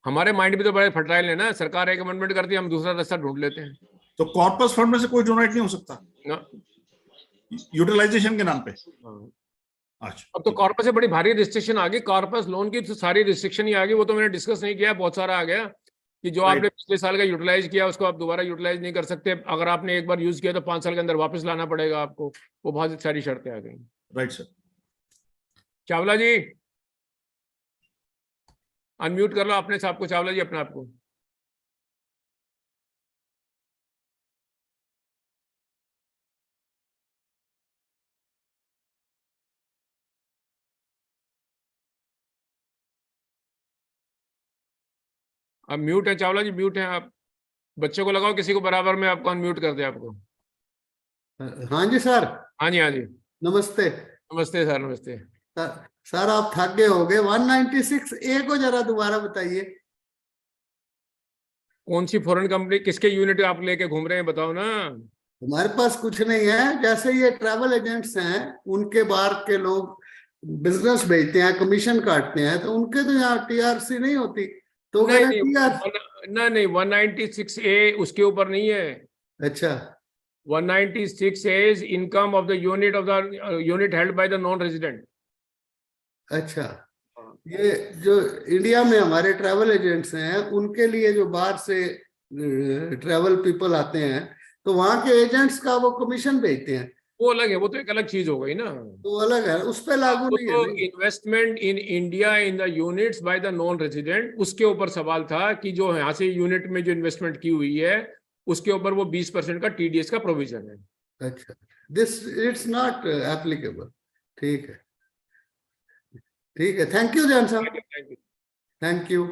हमारे माइंड में तो बड़े फर्टाइल है ना, सरकार एक अमेंडमेंट करती है, हम दूसरा रास्ता ढूंढ लेते हैं। तो कॉर्पस फंड में से कोई डोनेट नहीं हो सकता ना, यूटिलाइजेशन के नाम पे? अच्छा, अब तो कॉर्पस से बड़ी भारी रिस्ट्रिक्शन आ गई, कॉर्पस लोन की तो सारी रिस्ट्रिक्शन ही आ गई, वो तो मैंने डिस्कस नहीं किया, बहुत सारा आ गया कि जो आपने पिछले साल का यूटिलाइज किया उसको आप दोबारा यूटिलाइज नहीं कर सकते, अगर आपने एक बार यूज किया तो 5 साल के अंदर वापस लाना पड़ेगा आपको, वो बहुत सारी शर्तें आ गई। Right sir. Chawla ji unmute कर लो अपने साहब को, चावला जी अपने आप को। आप म्यूट है चावला जी, म्यूट है आप। बच्चे को लगाओ किसी को बराबर में, आपको अनम्यूट कर दे आपको। हाँ जी सर। हाँ जी, हाँ जी, नमस्ते। नमस्ते सर, नमस्ते सर आप थक गए होंगे, 196A को जरा दोबारा बताइए। कौन सी फॉरेन कंपनी, किसके यूनिट आप लेके घूम रहे हैं, बताओ ना। हमारे पास कुछ नहीं है, जैसे ये ट्रैवल एजेंट्स हैं, उनके बाहर के लोग बिजनेस भेजते हैं, कमीशन काटते हैं, तो उनके तो यहाँ TRC नहीं होती, तो नहीं 196A उसके ऊपर नहीं है। अच्छा, 196A is income of the unit held by the non-resident. अच्छा, ये जो इंडिया में हमारे ट्रैवल एजेंट्स हैं, उनके लिए जो बाहर से ट्रैवल पीपल आते हैं, तो वहां के एजेंट्स का वो कमीशन भेजते हैं, वो अलग है, वो तो एक अलग चीज हो गई ना, तो अलग है, उस पे लागू नहीं है। Investment in India in the units by the non resident, उसके ऊपर सवाल था कि जो यहाँ से यूनिट में जो इन्वेस्टमेंट की हुई है उसके ऊपर वो 20% का TDS का प्रोविजन है। अच्छा, दिस इट्स नॉट एप्लीकेबल। ठीक है, ठीक है, थैंक यू जैन साहब, थैंक यू।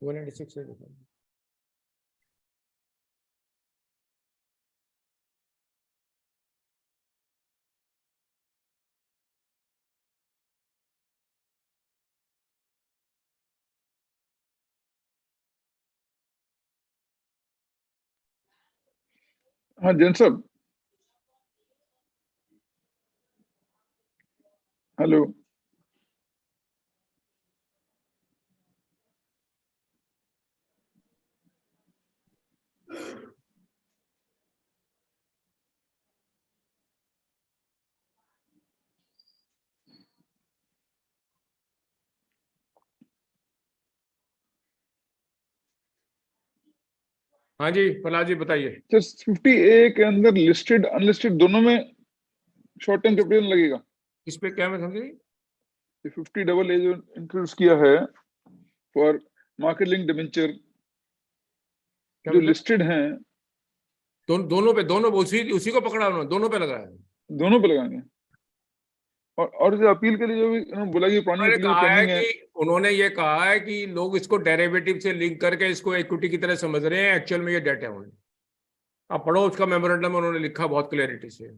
196 है। हाँ जैन साहब, हेलो। हाँ जी प्रहलाद जी बताइए। सर 50A के अंदर लिस्टेड अनलिस्टेड दोनों में शॉर्ट टर्म कैपिटल लगेगा? इस पे क्या मैं समझी? 50AA जो इंट्रोड्यूस किया है फॉर मार्केट लिंक डिबेंचर जो लिस्टेड हैं, दोनों पे, दोनों उसी को पकड़ा उन्होंने, दोनों पे लगाया, दोनों पे लगाएंगे। और जो अपील के लिए जो भी उन्होंने बोला कि पुरानी अपील पेंडिंग है, उन्होंने ये कहा है कि लोग इसको डेरिवेटिव से लिंक करके इसको इक्विटी की तरह समझ रहे हैं, एक्चुअल में ये डेट है। उन्होंने, आप पढ़ो उसका मेमोरेंडम, उन्होंने लिखा बहुत क्लैरिटी से।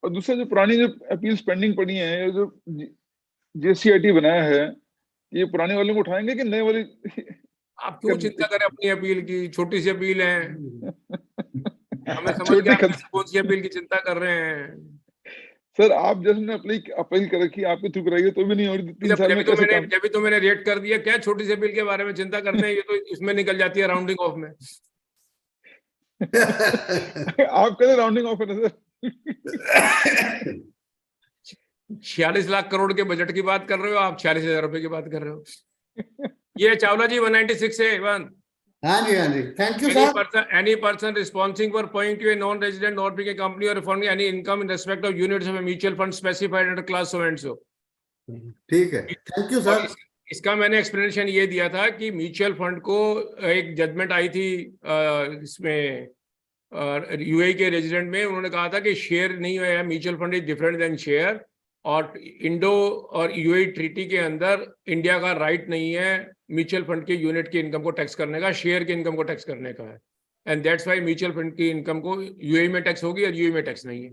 और दूसरा जो पुरानी जो अपील्स पेंडिंग पड़ी हैं, जो JCIT बनाया है, ये पुराने वाले को उठाएंगे कि नए वाली? आप क्यों चिंता करें अपनी अपील की, छोटी सी अपील है, हमें समझ गया आप कौन सी अपील की चिंता कर रहे हैं। सर आप जैसे अपील कर रखी, आपके थ्रू कराइए तो भी नहीं हो रही। 3 साल में कैसे काम? जब भी तो मैंने रेट कर दिया, क्या छोटी सी अपील के बारे में चिंता करते हैं, ये तो इसमें निकल जाती है राउंडिंग ऑफ में। आप कहते राउंडिंग ऑफ है सर। 46 लाख करोड़ के बजट की बात कर रहे हो आप, 46,000 रुपए की बात कर रहे हो। ये चावला जी 196 है वन। हाँ जी, हाँ जी, thank you sir. Any person responsible for paying to a non-resident not being a company or refunding any income in respect of units of a mutual fund specified under class so and so. ठीक है, thank you sir. इसका मैंने explanation ये दिया था कि mutual fund को एक जजमेंट आई थी इसमें UAE के रेजिडेंट में, उन्होंने कहा था कि शेयर नहीं है, mutual fund is different then share, और इंडो और UAE ट्रीटी के अंदर इंडिया का राइट नहीं है म्यूचुअल फंड के यूनिट की इनकम को टैक्स करने का, शेयर की इनकम को टैक्स करने का है, and that's why mutual fund की इनकम को UAE में टैक्स होगी और UAE में टैक्स नहीं है।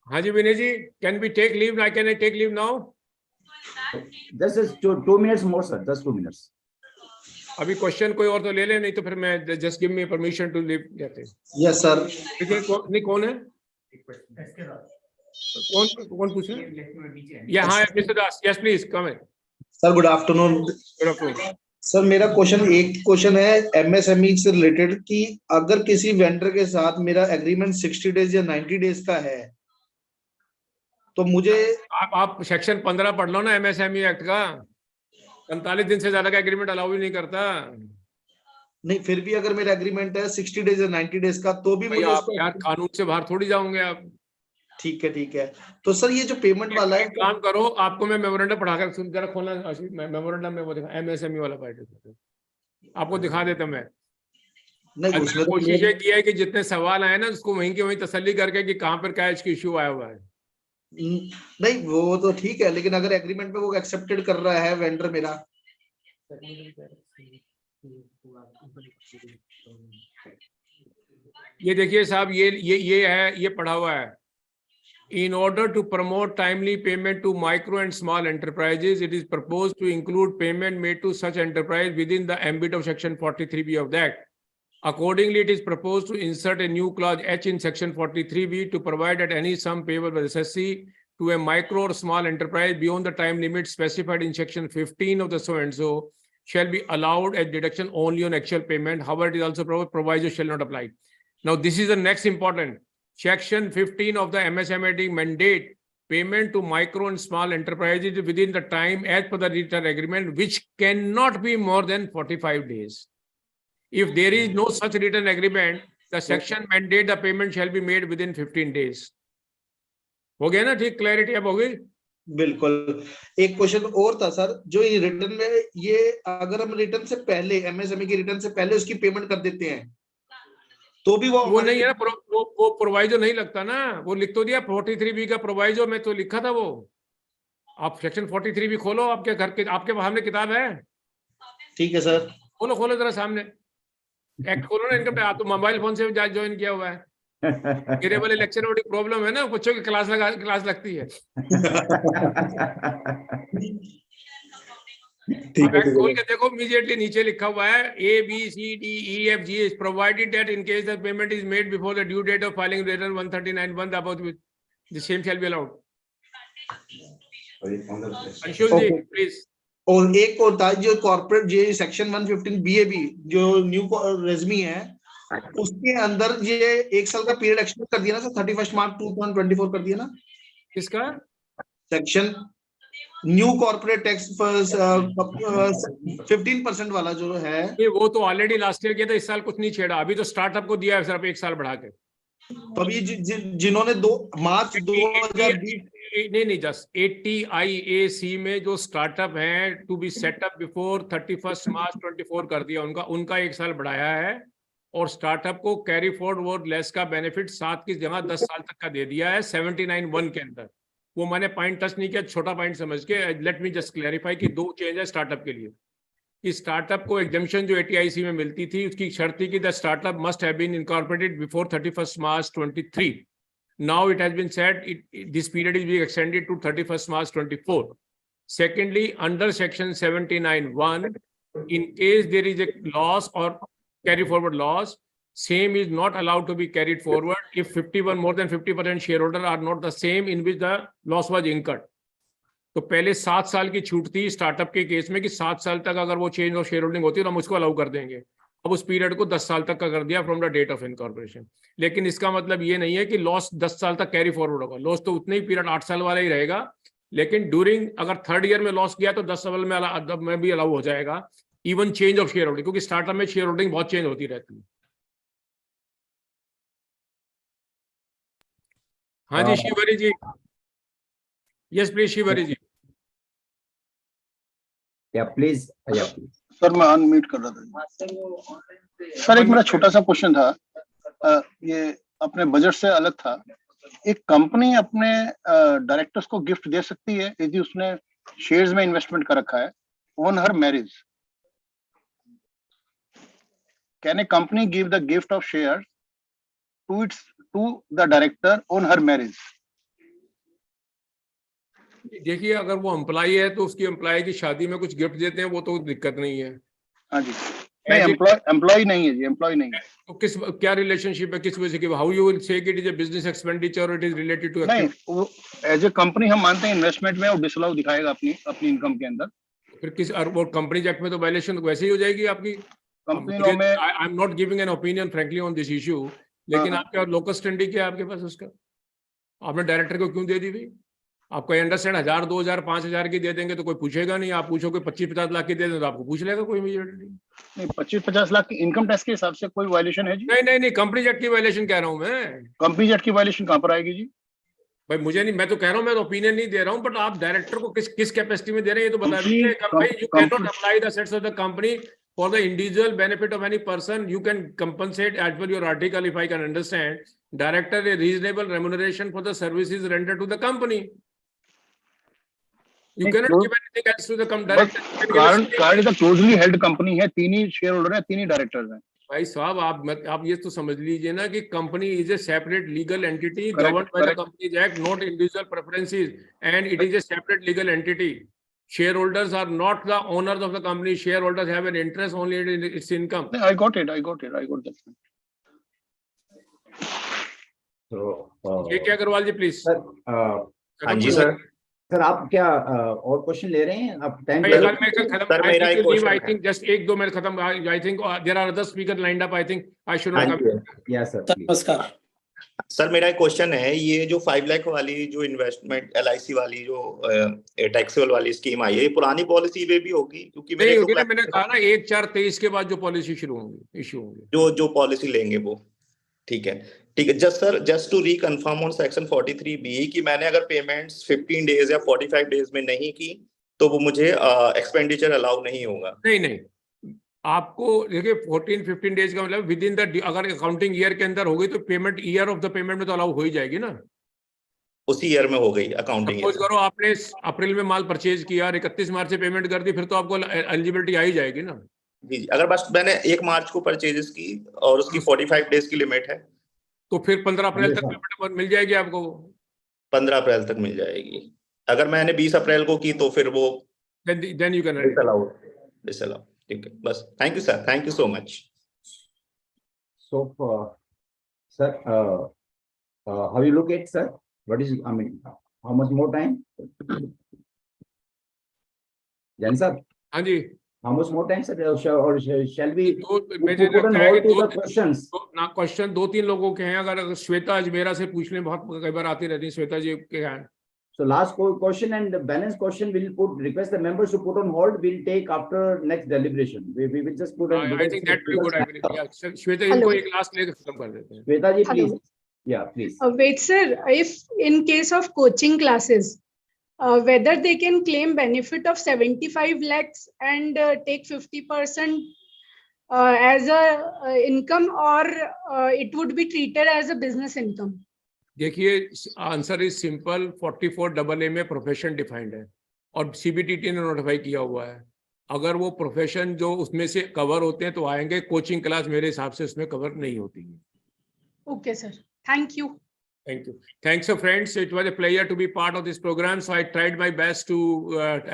हाँ जी Vinay ji, can we take leave? Can I take leave now? This is 2 minutes more, sir. Just 2 minutes. अभी क्वेश्चन कोई और तो ले ले, नहीं तो फिर मैं just give me permission to leave कहते हैं। Yes sir. नहीं कौन है? कौन पूछ रहे हैं? यहाँ mister Das, yes please come in. Sir good afternoon. Good afternoon sir, मेरा एक क्वेश्चन है MSME से रिलेटेड कि अगर किसी वेंडर के साथ मेरा एग्रीमेंट 60 डेज या 90 डेज का है तो मुझे आप सेक्शन 15 पढ़ लो ना MSME एक्ट का। 45 दिन से ज्यादा का एग्रीमेंट अलाउ ही नहीं करता। नहीं, फिर भी अगर मेरा एग्रीमेंट है 60 डेज या 90 डेज का तो भी मुझे आप यार कानून से बाहर थोड़ी जाओगे आप। ठीक है, ठीक है। तो सर ये जो पेमेंट वाला है, काम करो, आपको मैं मेमोरेंडम पढ़ाकर सुन जरा खोलना, मेमोरेंडम में वो देखा MSME वाला पार्ट आपको दिखा देता मैं। नहीं, उसमें कोशिश ये की है कि जितने सवाल आए ना उसको वहीं के वहीं तसल्ली करके कि कहाँ पर क्या इश्यू आया हुआ है। नहीं वो तो ठीक है, लेकिन अगर एग्रीमेंट में वो एक्सेप्टेड कर रहा है वेंडर मेरा, ये देखिए साहब, ये है, ये पढ़ा हुआ है। In order to promote timely payment to micro and small enterprises, it is proposed to include payment made to such enterprise within the ambit of Section 43B of the Act. Accordingly, it is proposed to insert a new clause H in Section 43B to provide that any sum payable by the assessee to a micro or small enterprise beyond the time limit specified in Section 15 of the so and so shall be allowed as deduction only on actual payment. However, it is also proviso shall not apply. Now, this is the next important. Section 15 of the MSME mandate payment to micro and small enterprises within the time as per the return agreement, which cannot be more than 45 days. If there is no such written agreement, the section mandate the payment shall be made within 15 days. हो गया ना? ठीक, clarity अब हो गई। बिल्कुल। एक question और था सर, जो ये रिटर्न में, ये अगर हम रिटर्न से पहले, MSME की रिटर्न से पहले उसकी पेमेंट कर देते हैं तो भी वो नहीं है ना, वो प्रोवाइजो नहीं लगता ना। वो लिख तो दिया 43B का प्रोवाइजो में तो लिखा था वो। आप सेक्शन 43B खोलो, आपके घर के, आपके सामने किताब है। ठीक है सर, खोलो जरा सामने एक्ट खोलो ना इनकम। आप तो मोबाइल फोन से ज्वाइन किया हुआ है। मेरे वाले लेक्चर में बड़ी प्रॉब्लम है ना, बच्चों की क्लास लगती है। खोल के देखो, इमीडिएटली नीचे लिखा हुआ है ABCDEFG is provided that in case the payment is made before the due date of filing return 139(1) about which the same shall be allowed. Anshul ji please. और एक और था जो कॉर्पोरेट जे सेक्शन 115 BAB जो न्यू रेज़मी है, उसके अंदर ये 1 साल का पीरियड एक्सटेंड कर दिया ना सर, 31 मार्च 2024 कर दिया ना। किसका? सेक्शन न्यू कॉर्पोरेट टैक्स 15% वाला जो है, ये वो तो ऑलरेडी लास्ट ईयर किया था, इस साल कुछ नहीं छेड़ा, अभी तो स्टार्टअप को दिया है सिर्फ 1 साल बढ़ा के। तो अभी जिन्होंने मार्च 2020 नहीं जस्ट 80 IAC में जो स्टार्टअप है टू बी सेटअप बिफोर 31 मार्च 24 कर दिया, उनका 1 साल बढ़ाया है, और स्टार्टअप को कैरी फॉरवर्ड वो लेस का बेनिफिट 7 की जगह 10 साल तक का दे दिया है 79(1) के अंदर। वो मैंने पॉइंट टच नहीं किया, छोटा पॉइंट समझ के। लेट मी जस्ट क्लैरिफाई कि 2 चेंज है स्टार्टअप के लिए, कि स्टार्टअप को एग्जम्पशन जो 80 IC में मिलती थी उसकी शर्त थी कि the startup must have been incorporated before 31 March 23। Now it has been said this period is being extended to 31st March 24. Secondly, under section 79(1), in case there is a loss or carry forward loss, same is not allowed to be carried forward if more than 50% shareholder are not the same in which the loss was incurred. तो पहले 7 साल की छूट थी startup के case में कि 7 साल तक अगर वो चेंज ऑफ शेयर होल्डिंग होती है तो हम उसको अलाउ कर देंगे। अब उस पीरियड को 10 साल तक का कर दिया from the date of incorporation. लेकिन इसका मतलब ये नहीं है कि लॉस 10 साल तक कैरी फॉरवर्ड होगा, लॉस तो उतने ही पीरियड 8 साल वाला ही रहेगा, लेकिन ड्यूरिंग अगर 3rd ईयर में लॉस किया तो 10 साल में भी अलाउ हो जाएगा, even change of share holding, क्योंकि स्टार्टअप में शेयर होल्डिंग बहुत चेंज होती रहती है। हाँ जी Shivri ji, yes please Shivri ji. Please sir मैं अनम्यूट कर रहा था। सर एक मेरा छोटा सा क्वेश्चन था, ये अपने बजट से अलग था। एक कंपनी अपने डायरेक्टर्स को गिफ्ट दे सकती है यदि उसने शेयर्स में इन्वेस्टमेंट कर रखा है on her marriage? Can a company give the gift of share to the director on her marriage? देखिए अगर वो एम्प्लॉय है तो उसकी एम्प्लॉय की शादी में कुछ गिफ्ट देते हैं, वो तो दिक्कत नहीं है। हाँ जी, नहीं एम्प्लॉय नहीं है जी, एम्प्लॉय नहीं है। तो क्या रिलेशनशिप है, किस वजह की? हाउ यू विल से कि it is a business expenditure और इट इज रिलेटेड टू? नहीं, वो एज ए कंपनी हम मानते हैं इन्वेस्टमेंट में वो डिसअलाउ दिखाएगा अपनी इनकम के अंदर। फिर किस और कंपनीज एक्ट में तो वायलेशन वैसे ही हो जाएगी आपकी। कंपनी लॉ में I am not giving an opinion frankly on this issue, लेकिन आपके लोकल स्टैंडिंग क्या है आपके पास उसका? आपने डायरेक्टर को क्यों दे दी भाई? आपको अंडरस्टैंड 1000, 2000, 5000 की दे देंगे तो कोई पूछेगा नहीं। आप पूछो कोई 25-50 लाख की दे दें तो आपको पूछ लेगा कोई इमीडिएटली। नहीं, 25-50 लाख की इनकम टैक्स के हिसाब से कोई वायलेशन है जी? नहीं कंपनी एक्ट की वायलेशन कह रहा हूं मैं। कंपनी एक्ट की वायलेशन कहां पर आएगी जी? भाई मुझे नहीं, मैं तो कह रहा हूं, मैं तो ओपिनियन नहीं दे रहा हूं, बट आप डायरेक्टर को किस कैपेसिटी में दे रहे हैं ये तो बता दीजिए। भाई you can not apply the assets of the company for the individual benefit of any person. You can compensate as per your article if I can understand director a reasonable remuneration for the services rendered to the company. You cannot give anything else to the director. Card is a closely held company है, 3 ही share holder है, 3 ही directors हैं। भाई साहब आप ये तो समझ लीजिए ना कि company is a separate legal entity governed by the companies act, not individual preferences, and it is a separate legal entity. Shareholders are not the owners of the company. Shareholders have an interest only in its income. I got it. I got that. So, K.K. Agarwal ji, please. हाँ जी sir. Sir आप क्या और question ले रहे हैं? आप time sir मेरा एक question I think just 1-2 minute खत्म. I think there are other speaker lined up. I think I should yes sir. नमस्कार सर, मेरा एक क्वेश्चन है. ये जो 5 लाख वाली जो इन्वेस्टमेंट LIC वाली जो टैक्सेबल वाली स्कीम आई है, ये पुरानी पॉलिसी में भी होगी? क्योंकि मैंने कहा ना 1/4/23 के बाद जो पॉलिसी शुरू होंगी, इशू होंगे, जो पॉलिसी लेंगे वो. ठीक है. Just to reconfirm on section 43B कि मैंने अगर पेमेंट्स 15 डेज या 45 डेज में नहीं की तो वो मुझे एक्सपेंडिचर अलाउ नहीं होगा? नहीं, आपको देखिए 14-15 डेज का मतलब विद इन द, अगर अकाउंटिंग ईयर के अंदर हो गई तो payment year of the payment में तो अलाउ हो ही जाएगी ना. उसी ईयर में हो गई अकाउंटिंग ईयर. करो आपने अप्रैल में माल परचेज किया और 31 मार्च से पेमेंट कर दी, फिर तो आपको एलिजिबिलिटी आ ही जाएगी ना. जी, अगर बस मैंने 1 मार्च को परचेजेस की और उसकी 45 डेज की लिमिट है तो फिर 15 अप्रैल तक पेमेंट मिल जाएगी आपको. 15 अप्रैल तक मिल जाएगी. अगर मैंने 20 अप्रैल को की तो फिर वो then you can disallow. ठीक है, बस. Thank you sir, thank you so much. So sir, how you look at sir? What is, I mean, how much more time? Jan sir? हाँ जी. How much more time, sir? Or shall we put on कहा hold to the questions? ना question 2-3 लोगों के हैं. अगर श्वेता अजमेरा से पूछ लें, बहुत कई बार आती रहती है श्वेता जी के हैं. So last question and the balance question will request the members to put on hold. We'll take after next deliberation. We will just put on. I think that will be good. I mean, yeah. Shweta, इनको एक last लेके खत्म कर देते हैं. Shweta ji, please. Hello. Yeah, please. Wait, sir. If in case of coaching classes, whether they can claim benefit of 75 lakhs and take 50% as a income, or it would be treated as a business income? देखिए, answer is simple. 44AA में profession defined है और सीबीटीटी ने notify किया हुआ है. अगर वो प्रोफेशन जो उसमें से कवर होते हैं तो आएंगे. कोचिंग क्लास मेरे हिसाब से उसमें कवर नहीं होती है. Okay, sir. Thank you. Thank you. Thanks, friends. It was a pleasure to be part of this program. So I tried my best to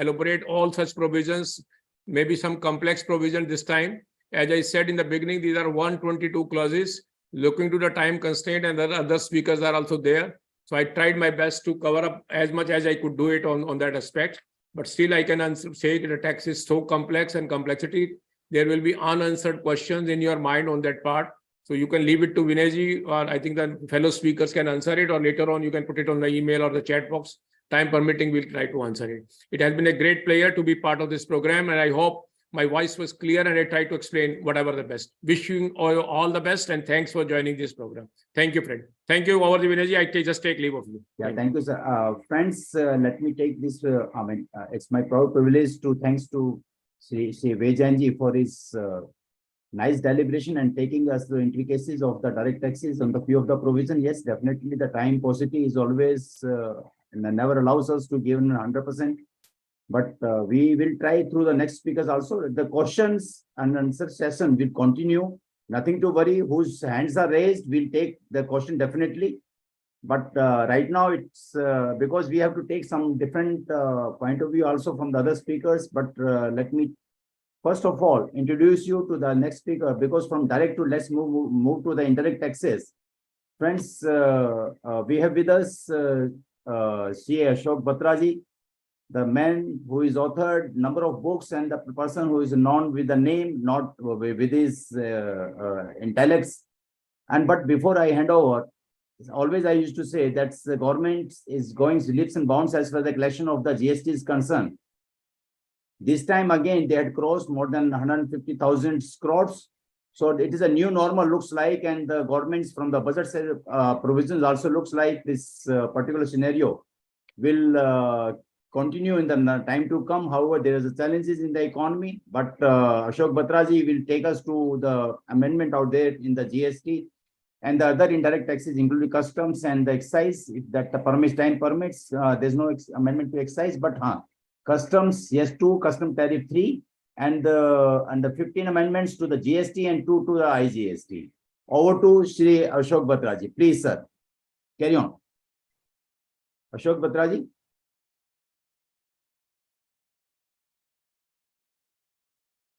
elaborate all such provisions, maybe some complex provision this time. As I said in the beginning, these are 122 clauses. Looking to the time constraint, and the other speakers are also there. So I tried my best to cover up as much as I could do it on that aspect. But still, I can say that the text is so complex and complexity. There will be unanswered questions in your mind on that part. So you can leave it to Vinayji, or I think the fellow speakers can answer it, or later on you can put it on the email or the chat box. Time permitting, we'll try to answer it. It has been a great pleasure to be part of this program, and I hope my voice was clear and I tried to explain whatever the best. Wishing all the best, and thanks for joining this program. Thank you, friend. Thank you, over the Vinayji. I just take leave of you. Yeah, thank you, sir. Friends, let me take this. It's my proud privilege to thanks to Sri Vejanji for his nice deliberation and taking us through intricacies of the direct taxes on the few of the provision. Yes, definitely the time paucity is always never allows us to give 100%. But we will try through the next speakers also. The questions and answer session will continue. Nothing to worry. Whose hands are raised, we'll take the question definitely. But right now it's because we have to take some different point of view also from the other speakers. But let me first of all introduce you to the next speaker, because from direct to let's move to the indirect taxes. Friends, we have with us Sri Ashok Batraji, the man who is authored number of books and the person who is known with the name, not with his intellects. But before I hand over, always I used to say that the government is going leaps and bounds as far as the collection of the GST is concerned. This time again, they had crossed more than 150,000 crores. So it is a new normal looks like, and the governments from the budget provisions also looks like this particular scenario will continue in the time to come. However, there is challenges in the economy, but Ashok Batraji will take us to the amendment out there in the GST and the other indirect taxes, including customs and the excise. If that time permits, there's no amendment to excise, but customs, yes, 2, custom tariff 3, and the 15 amendments to the GST and 2 to the IGST. Over to Shri Ashok Batraji. Please, sir. Carry on. Ashok Batraji.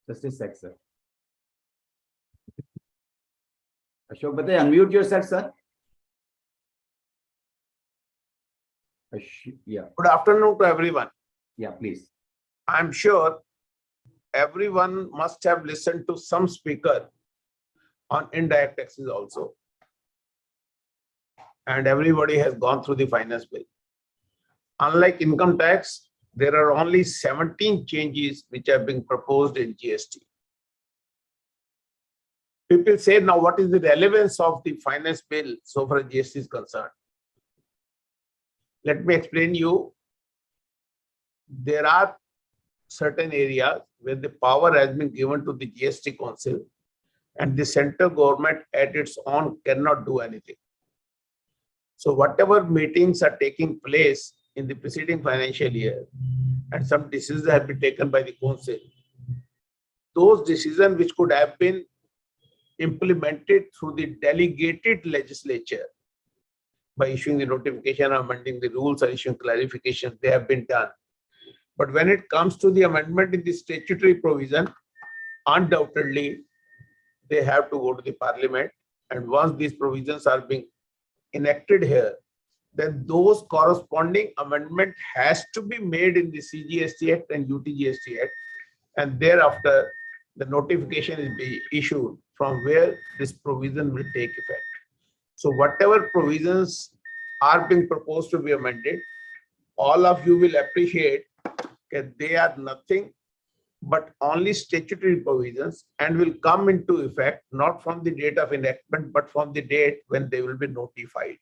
Just a sec, sir. Ashok Batraji, unmute yourself, sir. Yeah. Good afternoon to everyone. Yeah, please. I'm sure everyone must have listened to some speaker on indirect taxes also. And everybody has gone through the finance bill. Unlike income tax, there are only 17 changes which have been proposed in GST. People say, now what is the relevance of the finance bill so far as GST is concerned? Let me explain you. There are certain areas where the power has been given to the GST Council, and the central government at its own cannot do anything. So whatever meetings are taking place in the preceding financial year, and some decisions have been taken by the council, those decisions which could have been implemented through the delegated legislature by issuing the notification, amending the rules, or issuing clarification, they have been done. But when it comes to the amendment in the statutory provision, undoubtedly, they have to go to the parliament. And once these provisions are being enacted here, then those corresponding amendment has to be made in the CGST Act and UTGST Act. And thereafter, the notification is be issued from where this provision will take effect. So whatever provisions are being proposed to be amended, all of you will appreciate that they are nothing but only statutory provisions and will come into effect not from the date of enactment, but from the date when they will be notified.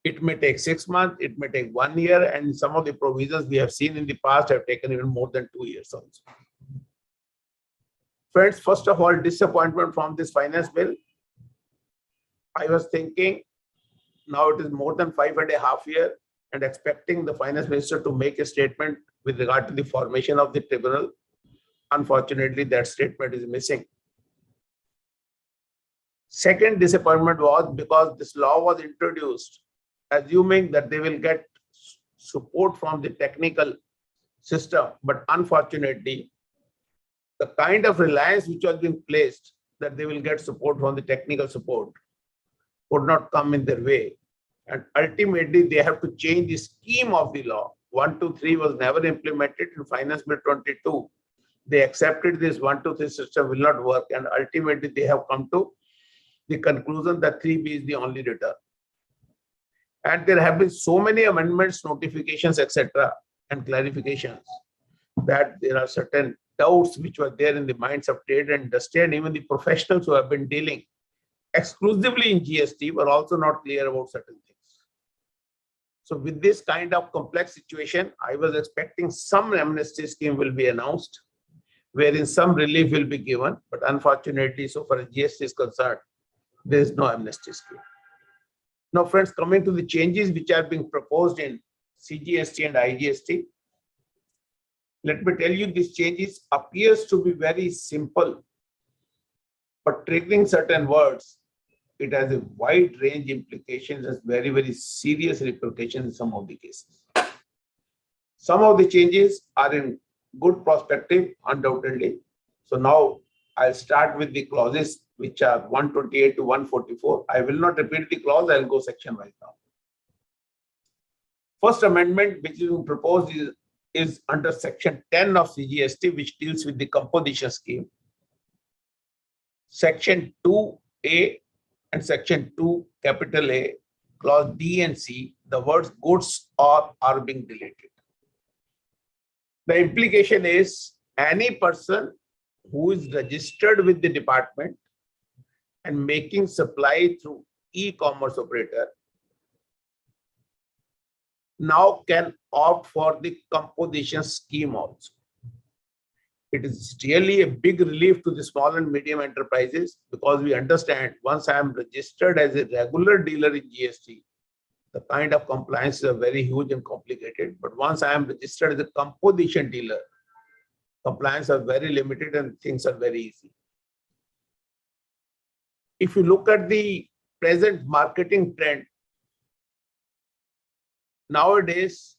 It may take 6 months, it may take 1 year, and some of the provisions we have seen in the past have taken even more than 2 years also. Friends, first of all, disappointment from this finance bill. I was thinking now it is more than 5.5 years and expecting the finance minister to make a statement with regard to the formation of the tribunal. Unfortunately, that statement is missing. Second disappointment was because this law was introduced assuming that they will get support from the technical system, but unfortunately, the kind of reliance which was being placed that they will get support from the technical support would not come in their way. And ultimately, they have to change the scheme of the law. 1, 2, 3 was never implemented in Finance Bill 22. They accepted this 1, 2, 3 system will not work, and ultimately they have come to the conclusion that 3B is the only return. And there have been so many amendments, notifications, etc., and clarifications that there are certain doubts which were there in the minds of trade and industry, and even the professionals who have been dealing exclusively in GST were also not clear about certain things. So with this kind of complex situation, I was expecting some amnesty scheme will be announced, wherein some relief will be given, but unfortunately, so far as GST is concerned, there is no amnesty scheme. Now, friends, coming to the changes which are being proposed in CGST and IGST, let me tell you, these changes appears to be very simple, but triggering certain words, it has a wide range implications, has very, very serious repercussions in some of the cases. Some of the changes are in good perspective, undoubtedly. So now I'll start with the clauses which are 128 to 144. I will not repeat the clause, I'll go section wise now. First amendment which is proposed is under section 10 of CGST, which deals with the composition scheme. Section 2A and section 2 capital A, clause D and C, the words goods or are being deleted. The implication is any person who is registered with the department and making supply through e-commerce operator now can opt for the composition scheme also. It is really a big relief to the small and medium enterprises, because we understand once I am registered as a regular dealer in GST, the kind of compliance is very huge and complicated. But once I am registered as a composition dealer, compliance are very limited and things are very easy. If you look at the present marketing trend, nowadays,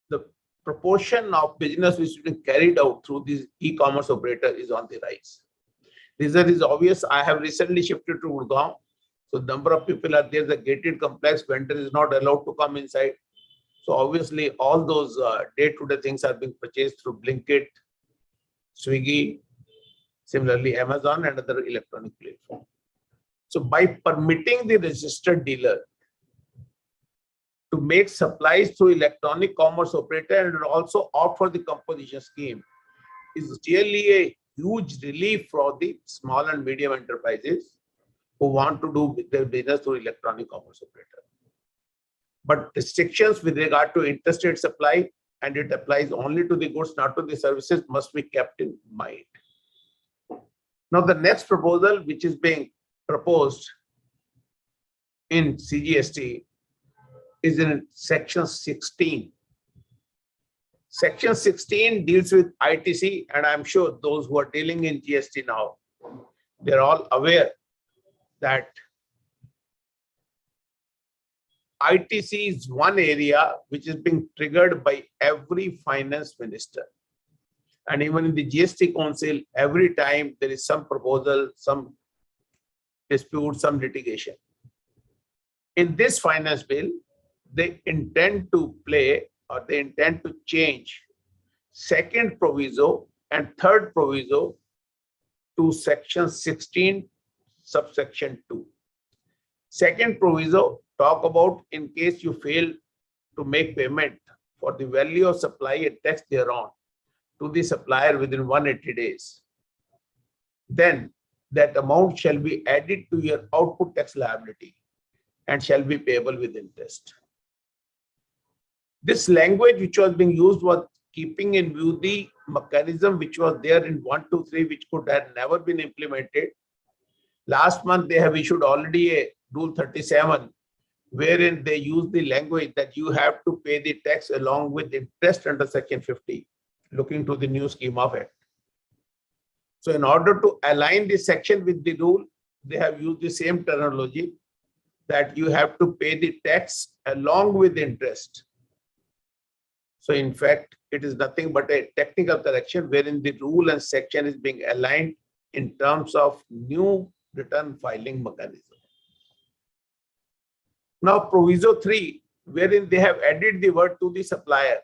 the proportion of business which is being carried out through this e-commerce operator is on the rise. Reason is obvious. I have recently shifted to Gurgaon. So number of people are there, the gated complex, vendor is not allowed to come inside. So obviously all those day-to-day things are being purchased through Blinkit, Swiggy, similarly Amazon and other electronic platforms. So by permitting the registered dealer to make supplies through electronic commerce operator and also opt for the composition scheme is really a huge relief for the small and medium enterprises who want to do their business through electronic commerce operator. But restrictions with regard to interstate supply, and it applies only to the goods, not to the services, must be kept in mind. Now, the next proposal which is being proposed in CGST is in section 16. Section 16 deals with ITC, and I'm sure those who are dealing in GST now, they're all aware that ITC is one area which is being triggered by every finance minister. And even in the GST Council, every time there is some proposal, some dispute, some litigation. In this finance bill, they intend to play, or they intend to change second proviso and third proviso to section 16, subsection 2. Second proviso talk about in case you fail to make payment for the value of supply and tax thereon to the supplier within 180 days, then that amount shall be added to your output tax liability and shall be payable with interest. This language which was being used was keeping in view the mechanism which was there in 123, which could have never been implemented. Last month, they have issued already a Rule 37, wherein they use the language that you have to pay the tax along with interest under Section 50, looking to the new scheme of act. So in order to align this section with the rule, they have used the same terminology that you have to pay the tax along with interest. So in fact, it is nothing but a technical correction wherein the rule and section is being aligned in terms of new return filing mechanism. Now proviso 3, wherein they have added the word to the supplier.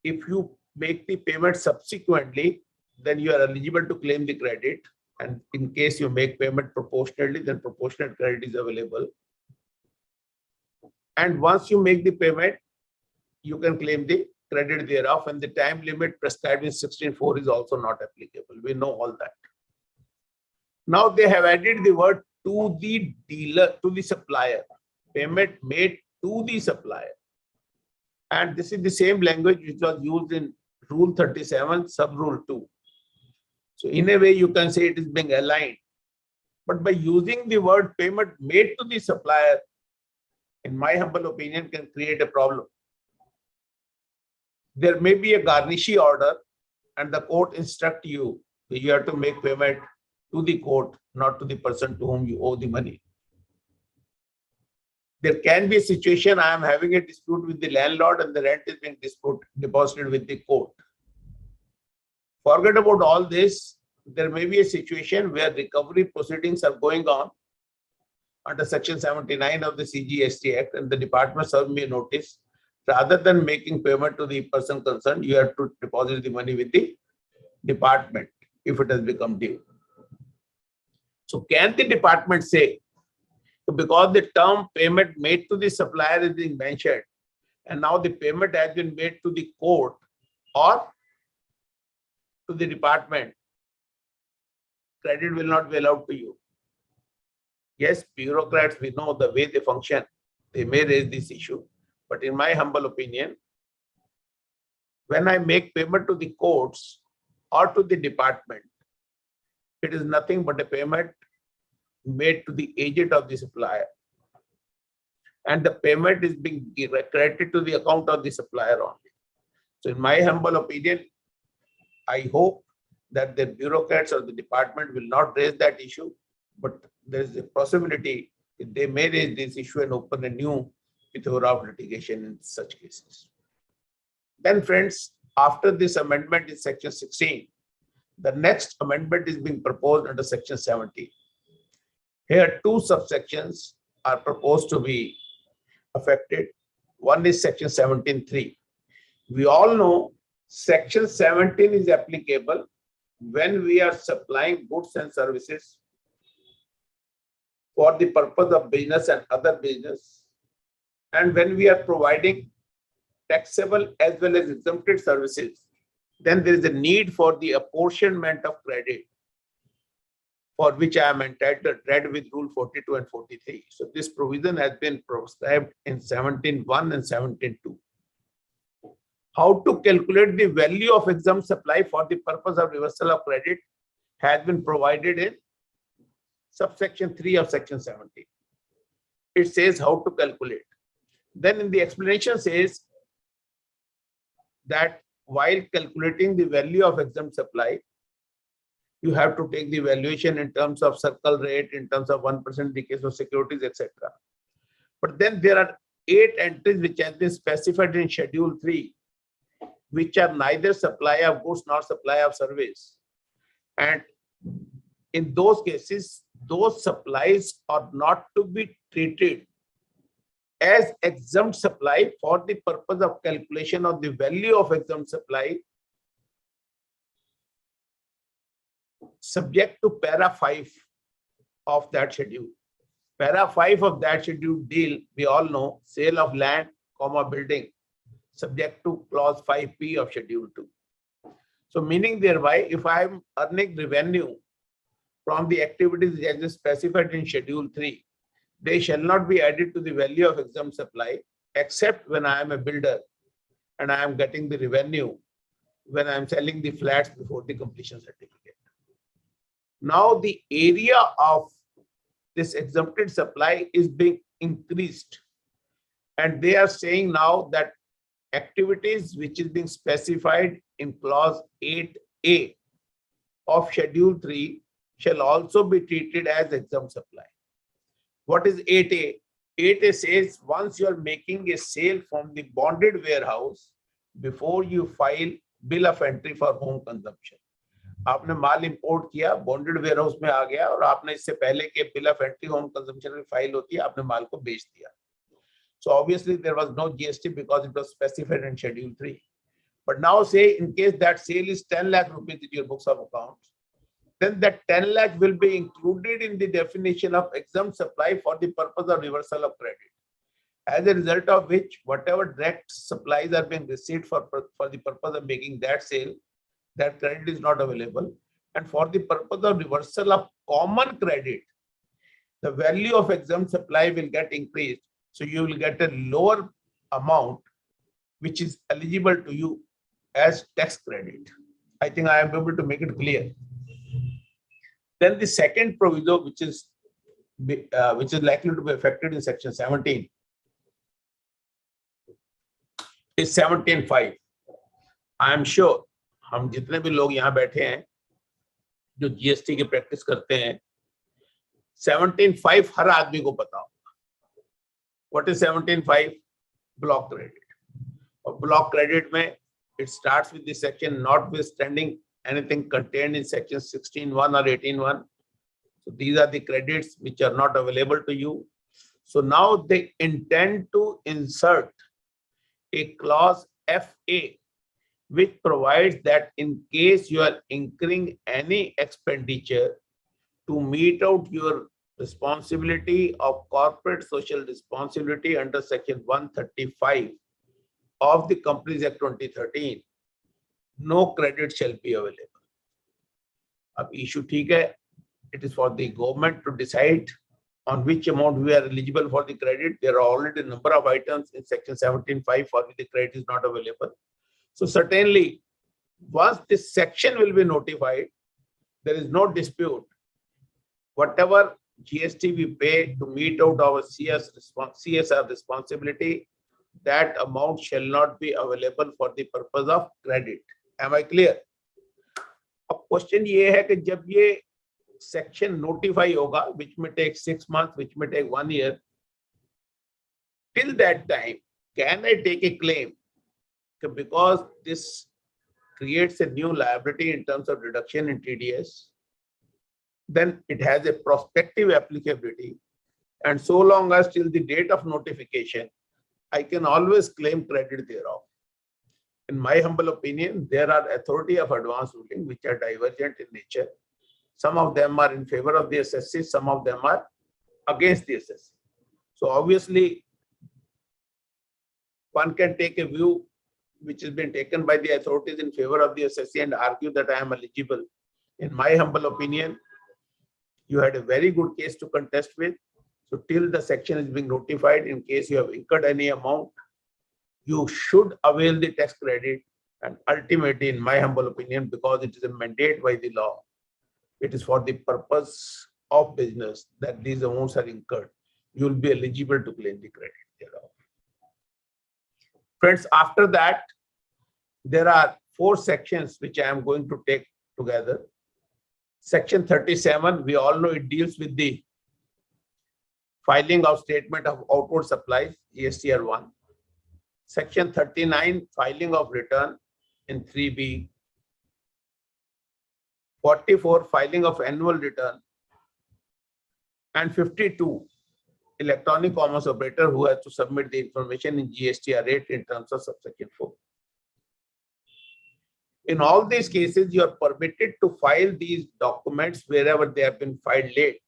If you make the payment subsequently, then you are eligible to claim the credit. And in case you make payment proportionately, then proportionate credit is available. And once you make the payment, you can claim the credit thereof, and the time limit prescribed in 16(4) is also not applicable. We know all that. Now they have added the word to the dealer, to the supplier, payment made to the supplier. And this is the same language which was used in Rule 37, Sub-Rule 2. So in a way, you can say it is being aligned. But by using the word payment made to the supplier, in my humble opinion, can create a problem. There may be a garnishee order and the court instruct you that you have to make payment to the court, not to the person to whom you owe the money. There can be a situation I am having a dispute with the landlord and the rent is being deposited with the court. Forget about all this. There may be a situation where recovery proceedings are going on under Section 79 of the CGST Act, and the department serves me a notice. Rather than making payment to the person concerned, you have to deposit the money with the department if it has become due. So can the department say, because the term payment made to the supplier is being mentioned, and now the payment has been made to the court or to the department, credit will not be allowed to you? Yes, bureaucrats, we know the way they function. They may raise this issue. But in my humble opinion, when I make payment to the courts or to the department, it is nothing but a payment made to the agent of the supplier. And the payment is being credited to the account of the supplier only. So in my humble opinion, I hope that the bureaucrats or the department will not raise that issue, but there is a possibility that they may raise this issue and open a new plethora of litigation in such cases. Then friends, after this amendment in Section 16, the next amendment is being proposed under Section 17. Here, two subsections are proposed to be affected. One is Section 17(3). We all know Section 17 is applicable when we are supplying goods and services for the purpose of business and other business, and when we are providing taxable as well as exempted services, then there is a need for the apportionment of credit, for which I am entitled read with Rule 42 and 43. So this provision has been prescribed in 17(1) and 17(2). How to calculate the value of exempt supply for the purpose of reversal of credit has been provided in subsection 3 of Section 17. It says how to calculate. Then in the explanation says that while calculating the value of exempt supply, you have to take the valuation in terms of circle rate, in terms of 1% in the case of securities, etc. But then there are 8 entries which have been specified in Schedule 3, which are neither supply of goods nor supply of service. And in those cases, those supplies are not to be treated as exempt supply for the purpose of calculation of the value of exempt supply, subject to para 5 of that schedule. Para 5 of that schedule deal, we all know, sale of land, building, subject to clause 5P of Schedule 2. So meaning thereby, if I am earning revenue from the activities as is specified in Schedule 3, they shall not be added to the value of exempt supply, except when I am a builder and I am getting the revenue when I am selling the flats before the completion certificate. Now the area of this exempted supply is being increased, and they are saying now that activities which is being specified in clause 8A of Schedule 3 shall also be treated as exempt supply. What is 8A? 8A says once you are making a sale from the bonded warehouse, before you file bill of entry for home consumption. आपने माल import किया, bonded ware house में आ गया, और आपने इससे पहले के bill of entry home consumption में फाइल होती है, आपने माल को बेच दिया. So obviously there was no GST because it was specified in Schedule 3. But now say in case that sale is 10 lakh rupees in your books of accounts, then that 10 lakh will be included in the definition of exempt supply for the purpose of reversal of credit. As a result of which, whatever direct supplies are being received for the purpose of making that sale, that credit is not available. And for the purpose of reversal of common credit, the value of exempt supply will get increased. So you will get a lower amount, which is eligible to you as tax credit. I think I am able to make it clear. Then the second proviso, which is likely to be affected in section 17, is 17.5. I am sure हम जितने भी लोग यहाँ बैठे हैं जो GST की practice करते हैं, 17.5 हर आदमी को पता होगा. What is 17.5? Block credit. और block credit में it starts with the section notwithstanding anything contained in section 16.1 or 18.1. So these are the credits which are not available to you. So now they intend to insert a clause FA, which provides that in case you are incurring any expenditure to meet out your responsibility of corporate social responsibility under section 135 of the Companies Act 2013, no credit shall be available. Ab issue theek hai, it is for the government to decide on which amount we are eligible for the credit. There are already a number of items in section 17.5 for which the credit is not available. So certainly, once this section will be notified, there is no dispute. Whatever GST we pay to meet out our CSR responsibility, that amount shall not be available for the purpose of credit. Am I clear? अब question ये है कि जब ये section notify होगा, which may take 6 months, which may take 1 year, till that time, can I take a claim? Because this creates a new liability in terms of reduction in TDS, then it has a prospective applicability, and so long as till the date of notification, I can always claim credit thereof. In my humble opinion, there are authority of advance ruling which are divergent in nature. Some of them are in favor of the SSC, some of them are against the SSC. So obviously, one can take a view which has been taken by the authorities in favor of the SSC and argue that I am eligible. In my humble opinion, you had a very good case to contest with. So till the section is being notified, in case you have incurred any amount, you should avail the tax credit. And ultimately, in my humble opinion, because it is a mandate by the law, it is for the purpose of business that these amounts are incurred, you will be eligible to claim the credit thereof. Friends, after that, there are 4 sections which I am going to take together. Section 37, we all know it deals with the filing of statement of outward supplies, ESTR 1. Section 39, filing of return in 3B. 44, filing of annual return. And 52, electronic commerce operator who has to submit the information in GSTR rate in terms of subsection 4. In all these cases, you are permitted to file these documents wherever they have been filed late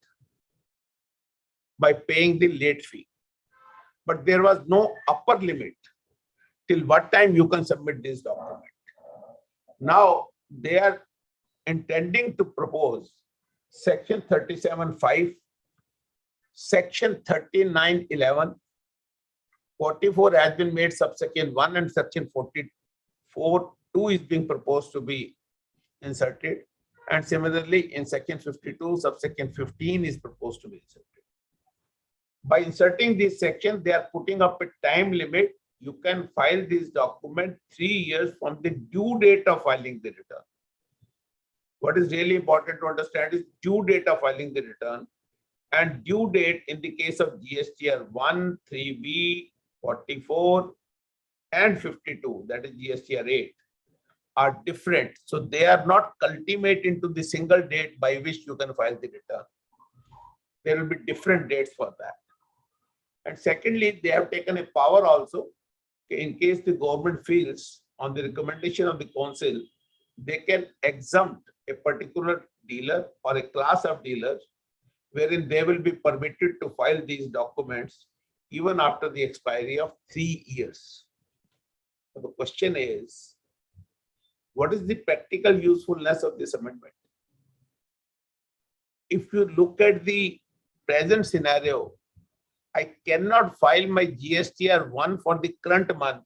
by paying the late fee. But there was no upper limit. till what time you can submit this document. Now they are intending to propose section 37(5), section 39(11), 44 has been made subsection 1 and section 44(2) is being proposed to be inserted. And similarly, in section 52, subsection 15 is proposed to be inserted. By inserting this section, they are putting up a time limit. You can file this document 3 years from the due date of filing the return. What is really important to understand is due date of filing the return, and due date in the case of GSTR 1, 3B, 44 and 52, that is GSTR 8, are different. So they are not culminate into the single date by which you can file the return. There will be different dates for that. And secondly, they have taken a power also, in case the government feels on the recommendation of the council, they can exempt a particular dealer or a class of dealers wherein they will be permitted to file these documents even after the expiry of 3 years. So the question is, what is the practical usefulness of this amendment? If you look at the present scenario, I cannot file my GSTR 1 for the current month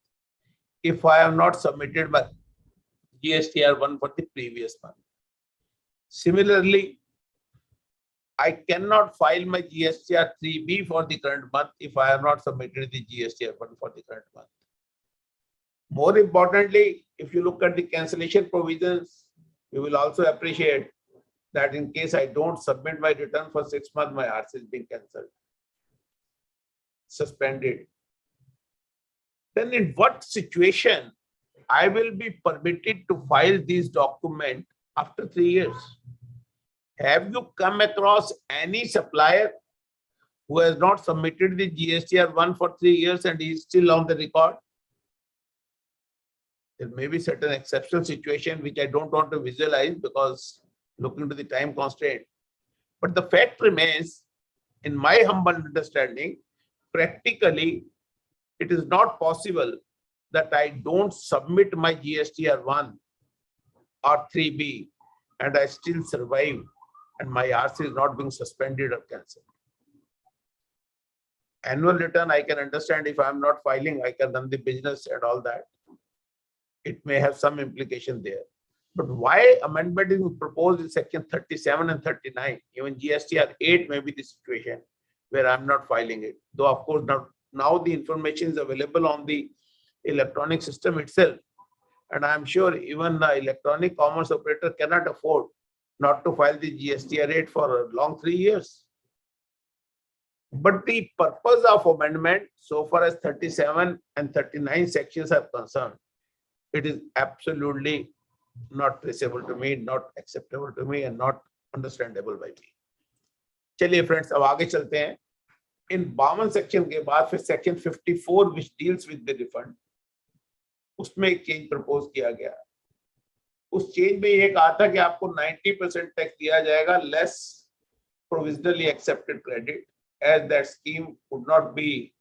if I have not submitted my GSTR 1 for the previous month. Similarly, I cannot file my GSTR 3B for the current month if I have not submitted the GSTR 1 for the current month. More importantly, if you look at the cancellation provisions, you will also appreciate that in case I don't submit my return for 6 months, my RC is being cancelled, suspended. Then in what situation I will be permitted to file these documents after 3 years? Have you come across any supplier who has not submitted the GSTR 1 for 3 years and is still on the record? There may be certain exceptional situation which I don't want to visualize because looking to the time constraint. But the fact remains, in my humble understanding, practically, it is not possible that I don't submit my GSTR 1 or 3B and I still survive and my RC is not being suspended or cancelled. Annual return, I can understand if I'm not filing, I can run the business and all that. It may have some implication there. But why amendment is proposed in section 37 and 39? Even GSTR 8 may be the situation where I'm not filing it. Though, of course, now the information is available on the electronic system itself. And I'm sure even the electronic commerce operator cannot afford not to file the GSTR 8 for a long 3 years. But the purpose of amendment, so far as 37 and 39 sections are concerned, it is absolutely not traceable to me, not acceptable to me, and not understandable by me. चलिए friends, अब आगे चलते हैं. इन 52 section के बाद फिर section 54 which deals with the refund, उसमें एक चेंज प्रपोज किया गया. उस चेंज में ये कहा था कि आपको 90% टैक्स दिया जाएगा less provisionally accepted credit, as that scheme could not be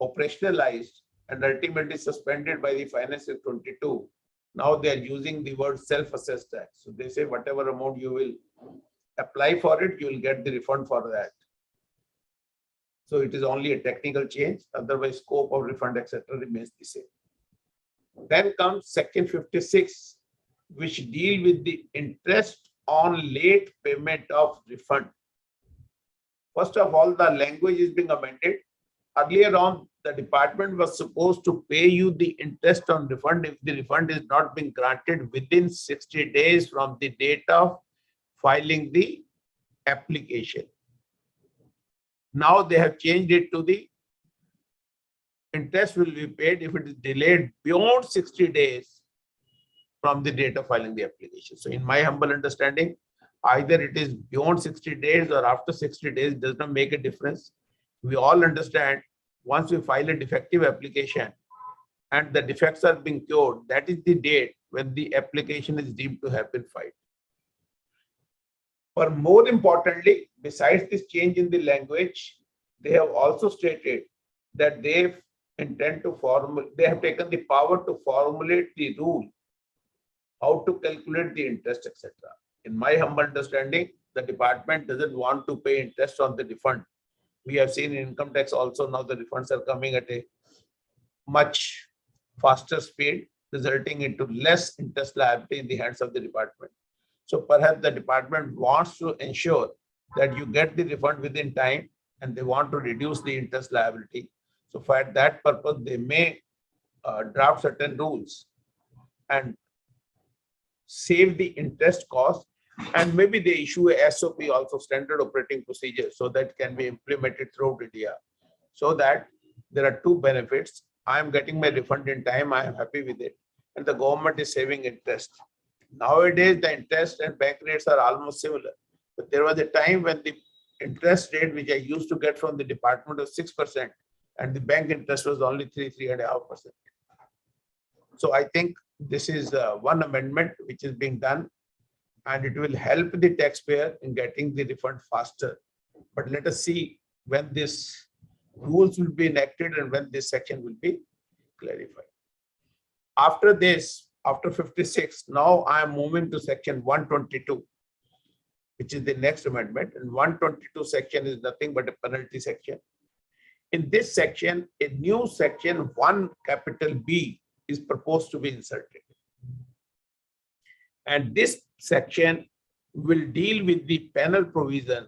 operationalized and ultimately suspended by the Finance Act 22. Now they are using the word self-assessed tax. So they say whatever amount you will apply for it, you will get the refund for that. So it is only a technical change. Otherwise, scope of refund, etc., remains the same. Then comes section 56, which deal with the interest on late payment of refund. First of all, the language is being amended. Earlier on, the department was supposed to pay you the interest on refund if the refund is not being granted within 60 days from the date of filing the application. Now they have changed it to the interest will be paid if it is delayed beyond 60 days from the date of filing the application. So in my humble understanding, either it is beyond 60 days or after 60 days, does not make a difference. We all understand once we file a defective application and the defects are being cured, that is the date when the application is deemed to have been filed. But more importantly, besides this change in the language, they have also stated that they intend to formulate, they have taken the power to formulate the rule, how to calculate the interest, etc. In my humble understanding, the department doesn't want to pay interest on the refund. We have seen in income tax also now the refunds are coming at a much faster speed, resulting into less interest liability in the hands of the department. So perhaps the department wants to ensure that you get the refund within time, and they want to reduce the interest liability. So for that purpose, they may draft certain rules and save the interest cost, and maybe they issue a SOP, also standard operating procedure, so that can be implemented throughout India. So that there are two benefits. I am getting my refund in time, I am happy with it, and the government is saving interest. Nowadays, the interest and bank rates are almost similar. But there was a time when the interest rate which I used to get from the department was 6%, and the bank interest was only 3.5%. So I think this is one amendment which is being done, and it will help the taxpayer in getting the refund faster. But let us see when this rules will be enacted and when this section will be clarified. After this, after 56, now I am moving to section 122, which is the next amendment. And 122 section is nothing but a penalty section. In this section, a new section 1B is proposed to be inserted. And this section will deal with the penal provision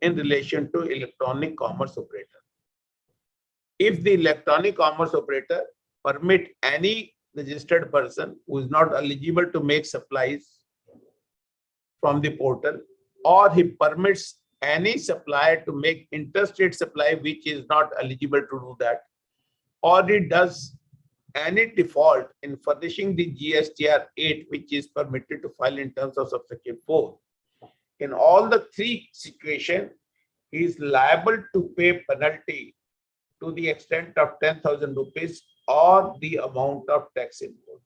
in relation to electronic commerce operator. If the electronic commerce operator permit any registered person who is not eligible to make supplies from the portal, or he permits any supplier to make interstate supply which is not eligible to do that, or he does any default in furnishing the GSTR 8 which is permitted to file in terms of subsection 4. In all the three situations, he is liable to pay penalty to the extent of 10,000 rupees or the amount of tax involved.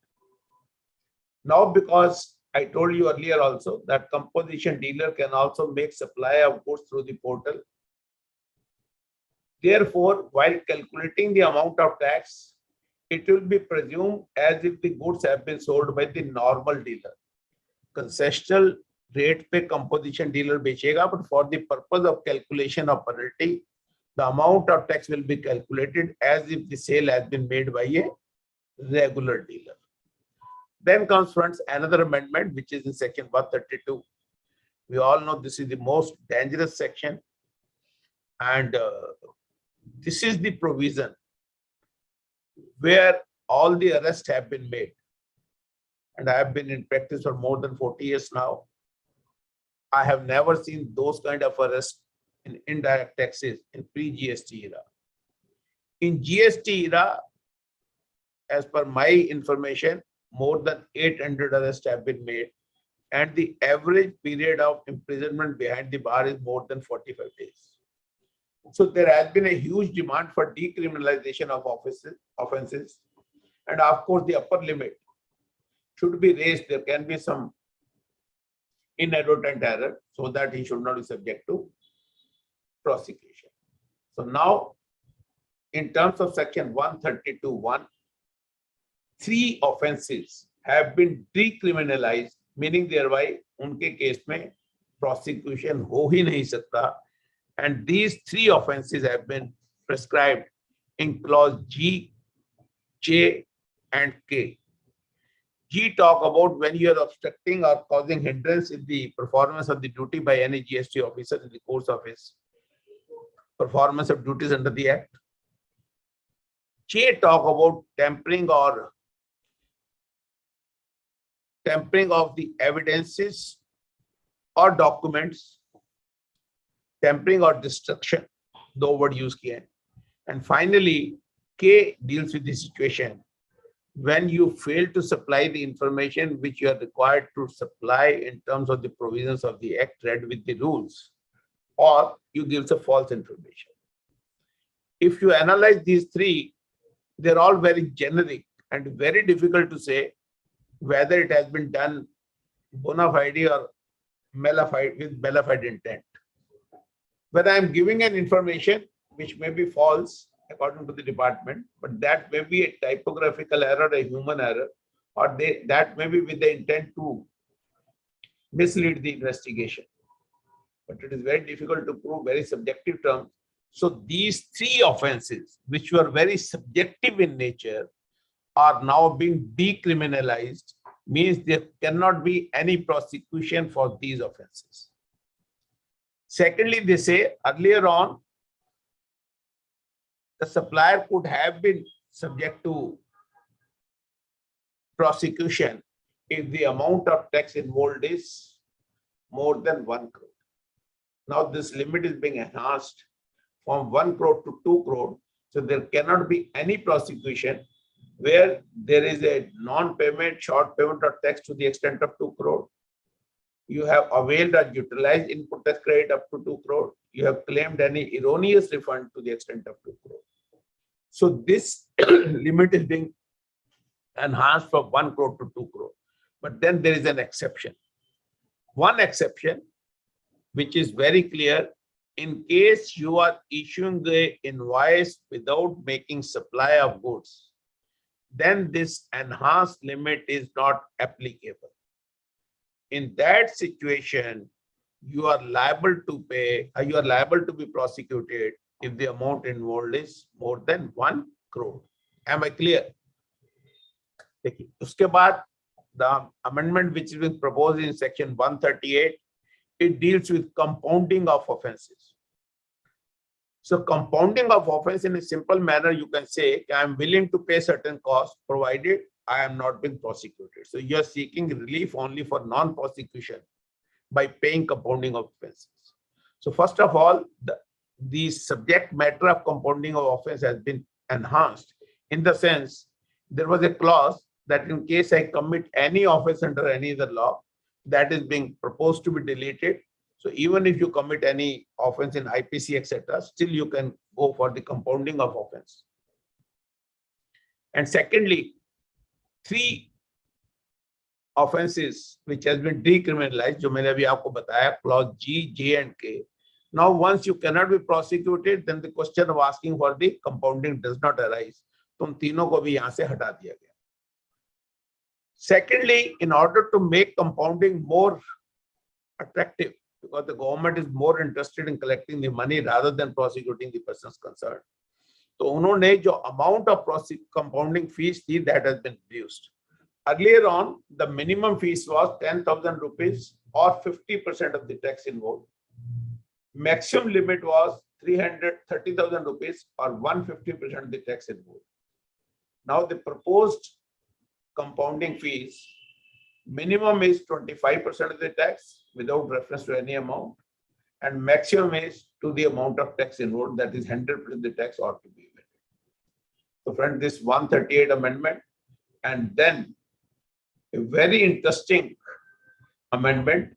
Now, because I told you earlier also that composition dealer can also make supply of goods through the portal. Therefore, while calculating the amount of tax, it will be presumed as if the goods have been sold by the normal dealer. Concessional rate pe composition dealer bechega, but for the purpose of calculation of penalty, the amount of tax will be calculated as if the sale has been made by a regular dealer. Then comes, friends, another amendment which is in section 132. We all know this is the most dangerous section, and this is the provision where all the arrests have been made. And I have been in practice for more than 40 years now. I have never seen those kind of arrests in indirect taxes in pre-GST era. In GST era, as per my information, more than 800 arrests have been made, and the average period of imprisonment behind the bar is more than 45 days. So there has been a huge demand for decriminalization of offenses, and of course the upper limit should be raised. There can be some inadvertent error so that he should not be subject to prosecution. So now, in terms of section 132(1), 3 offenses have been decriminalized, meaning thereby unke case mein prosecution ho hi nahi sakta. And these 3 offenses have been prescribed in clause G, J, and K. G talk about when you are obstructing or causing hindrance in the performance of the duty by any GST officer in the course of his performance of duties under the Act. J talk about tampering of the evidences or documents, tampering or destruction, the word used here. And finally, K deals with the situation when you fail to supply the information which you are required to supply in terms of the provisions of the Act read with the rules, or you give the false information. If you analyze these 3, they're all very generic and very difficult to say whether it has been done bona fide or with bona fide intent. When I am giving an information which may be false, according to the department, but that may be a typographical error, a human error, or that may be with the intent to mislead the investigation. But it is very difficult to prove very subjective terms. So these three offenses, which were very subjective in nature, are now being decriminalized, means there cannot be any prosecution for these offenses. Secondly, they say earlier on, the supplier could have been subject to prosecution if the amount of tax involved is more than 1 crore. Now this limit is being enhanced from 1 crore to 2 crore. So there cannot be any prosecution where there is a non-payment, short payment of tax to the extent of 2 crore. You have availed or utilized input tax credit up to 2 crore. You have claimed any erroneous refund to the extent of 2 crore. So this limit is being enhanced from 1 crore to 2 crore. But then there is an exception. One exception, which is very clear, in case you are issuing the invoice without making supply of goods, then this enhanced limit is not applicable. In that situation, you are liable to pay, you are liable to be prosecuted if the amount involved is more than 1 crore. Am I clear? Uske baad, the amendment which is being proposed in section 138, it deals with compounding of offenses. So compounding of offense in a simple manner, you can say, I am willing to pay certain costs provided I am not being prosecuted. So you are seeking relief only for non-prosecution by paying compounding of offenses. So first of all, the subject matter of compounding of offense has been enhanced in the sense there was a clause that in case I commit any offense under any other law, that is being proposed to be deleted. So even if you commit any offense in IPC, etc., still you can go for the compounding of offense. And secondly, 3 offenses which has been decriminalized, जो मैंने अभी आपको बताया, clause G, J, and K. Now, once you cannot be prosecuted, then the question of asking for the compounding does not arise. तुम तीनों को भी यहाँ से हटा दिया गया. Secondly, in order to make compounding more attractive, because the government is more interested in collecting the money rather than prosecuting the persons concerned, तो उन्होंने जो amount of compounding fees थी, that has been reduced. Earlier on, the minimum fees was 10,000 rupees or 50% of the tax involved. Maximum limit was 330,000 rupees or 150% of the tax involved. Now the proposed compounding fees, minimum is 25% of the tax without reference to any amount, and maximum is to the amount of tax involved, that is 100% of the tax ought to be evaded. So friend, this 138 amendment, and then a very interesting amendment,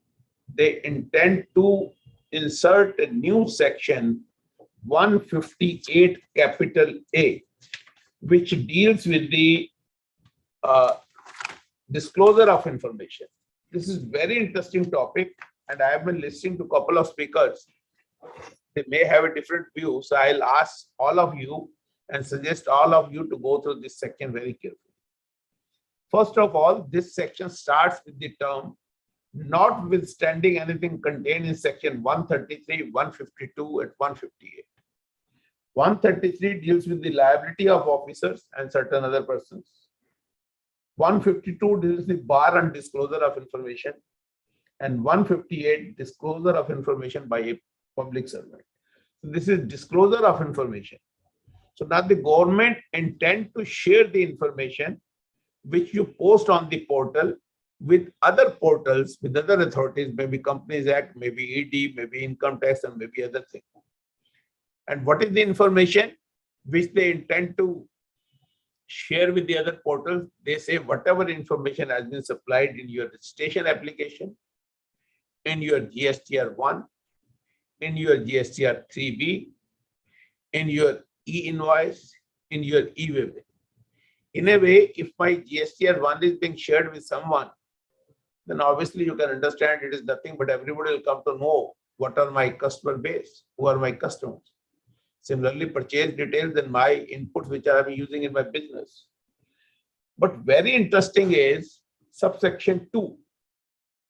they intend to insert a new section 158 capital A, which deals with the disclosure of information. This is very interesting topic, and I have been listening to a couple of speakers. They may have a different view, so I'll ask all of you and suggest all of you to go through this section very carefully. First of all, this section starts with the term notwithstanding anything contained in section 133, 152, and 158. 133 deals with the liability of officers and certain other persons. 152 deals with bar and disclosure of information, and 158 disclosure of information by a public servant. So this is disclosure of information. So now the government intend to share the information which you post on the portal with other portals, with other authorities, maybe Companies Act, maybe ED, maybe income tax, and maybe other things. And what is the information which they intend to share with the other portals? They say whatever information has been supplied in your registration application, in your GSTR1, in your GSTR 3B, in your e-invoice, in your e-way. In a way, if my GSTR1 is being shared with someone, then obviously you can understand it is nothing but everybody will come to know what are my customer base, who are my customers. Similarly, purchase details and my inputs which I am using in my business. But very interesting is subsection 2.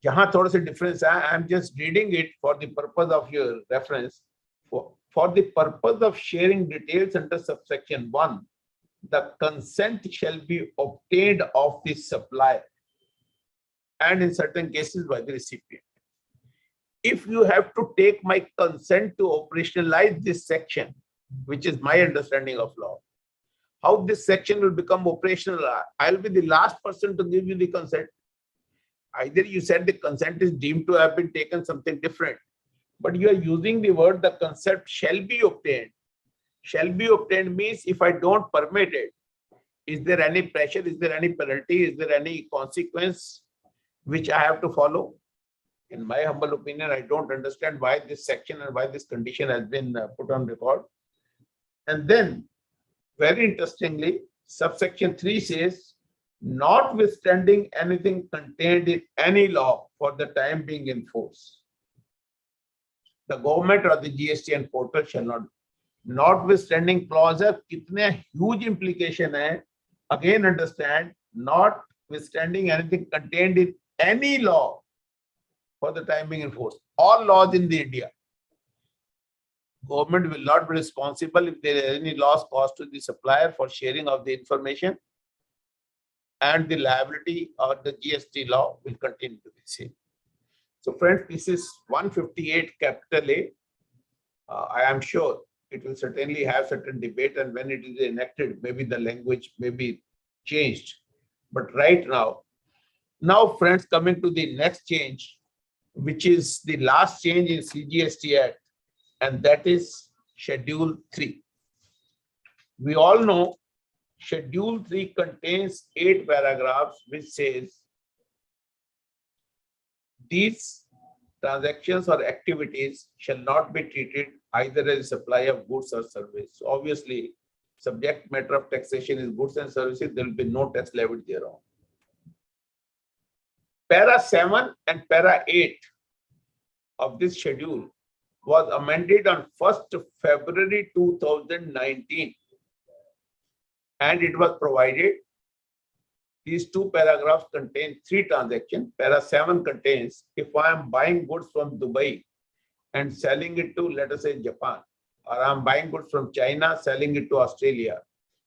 Jahan thoda sa difference hai, I am just reading it for the purpose of your reference. For the purpose of sharing details under subsection 1, the consent shall be obtained of the supplier and in certain cases by the recipient. If you have to take my consent to operationalize this section, which is my understanding of law, how this section will become operational, I'll be the last person to give you the consent. Either you said the consent is deemed to have been taken something different, but you are using the word the consent shall be obtained. Shall be obtained means if I don't permit it, is there any pressure, is there any penalty, is there any consequence which I have to follow? In my humble opinion, I don't understand why this section and why this condition has been put on record. And then, very interestingly, subsection 3 says, notwithstanding anything contained in any law for the time being in force, the government or the GST and portal shall not. Notwithstanding clause hai, kitne huge implication hai. Again, understand, notwithstanding anything contained in any law for the time being in force. All laws in the India. Government will not be responsible if there is any loss caused to the supplier for sharing of the information, and the liability or the GST law will continue to be same. So friends, this is 158 capital A. I am sure it will certainly have certain debate, and when it is enacted, maybe the language may be changed. But right now friends, coming to the next change, which is the last change in CGST Act, and that is Schedule 3. We all know Schedule 3 contains 8 paragraphs which says these transactions or activities shall not be treated either as a supply of goods or service. So obviously, subject matter of taxation is goods and services, there will be no tax levied thereon. Para 7 and Para 8 of this schedule was amended on 1st February 2019. And it was provided, these 2 paragraphs contain 3 transactions. Para 7 contains, if I am buying goods from Dubai and selling it to, let us say, Japan, or I am buying goods from China, selling it to Australia.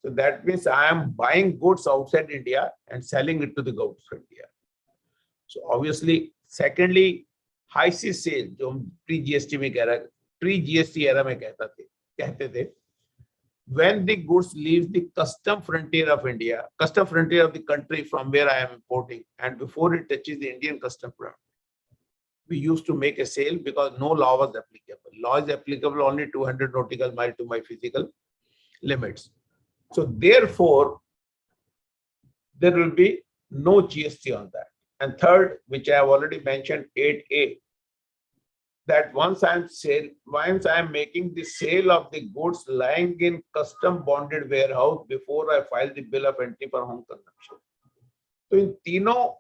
So that means I am buying goods outside India and selling it to the government of India. So obviously, secondly, high seas sale, जो हम pre-GST में कह रहा है, pre-GST era में कहते थे, when the goods leaves the custom frontier of India, custom frontier of the country from where I am importing, and before it touches the Indian custom front, we used to make a sale because no law was applicable. Law is applicable only 200 nautical mile to my physical limits. So therefore, there will be no GST on that. And third, which I have already mentioned, 8A, that once I am making the sale of the goods lying in custom bonded warehouse before I file the bill of entry for home consumption. So in तीनों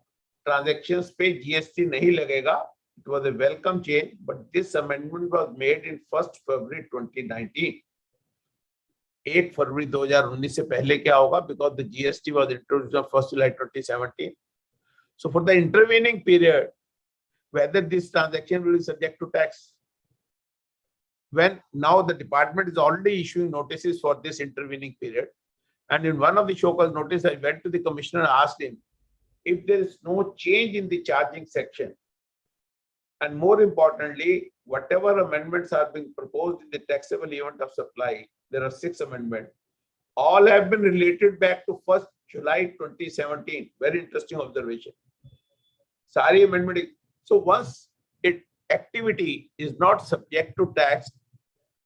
transactions पे GST नहीं लगेगा. It was a welcome change, but this amendment was made in 1st February 2019. 1 फरवरी 2019 से पहले क्या होगा? Because the GST was introduced on 1st July 2017. So for the intervening period, whether this transaction will be subject to tax, when now the department is already issuing notices for this intervening period, and in one of the show cause notice, I went to the commissioner and asked him if there is no change in the charging section, and more importantly, whatever amendments are being proposed in the taxable event of supply, there are 6 amendments, all have been related back to 1st July 2017. Very interesting observation. Sari amendment. So once activity is not subject to tax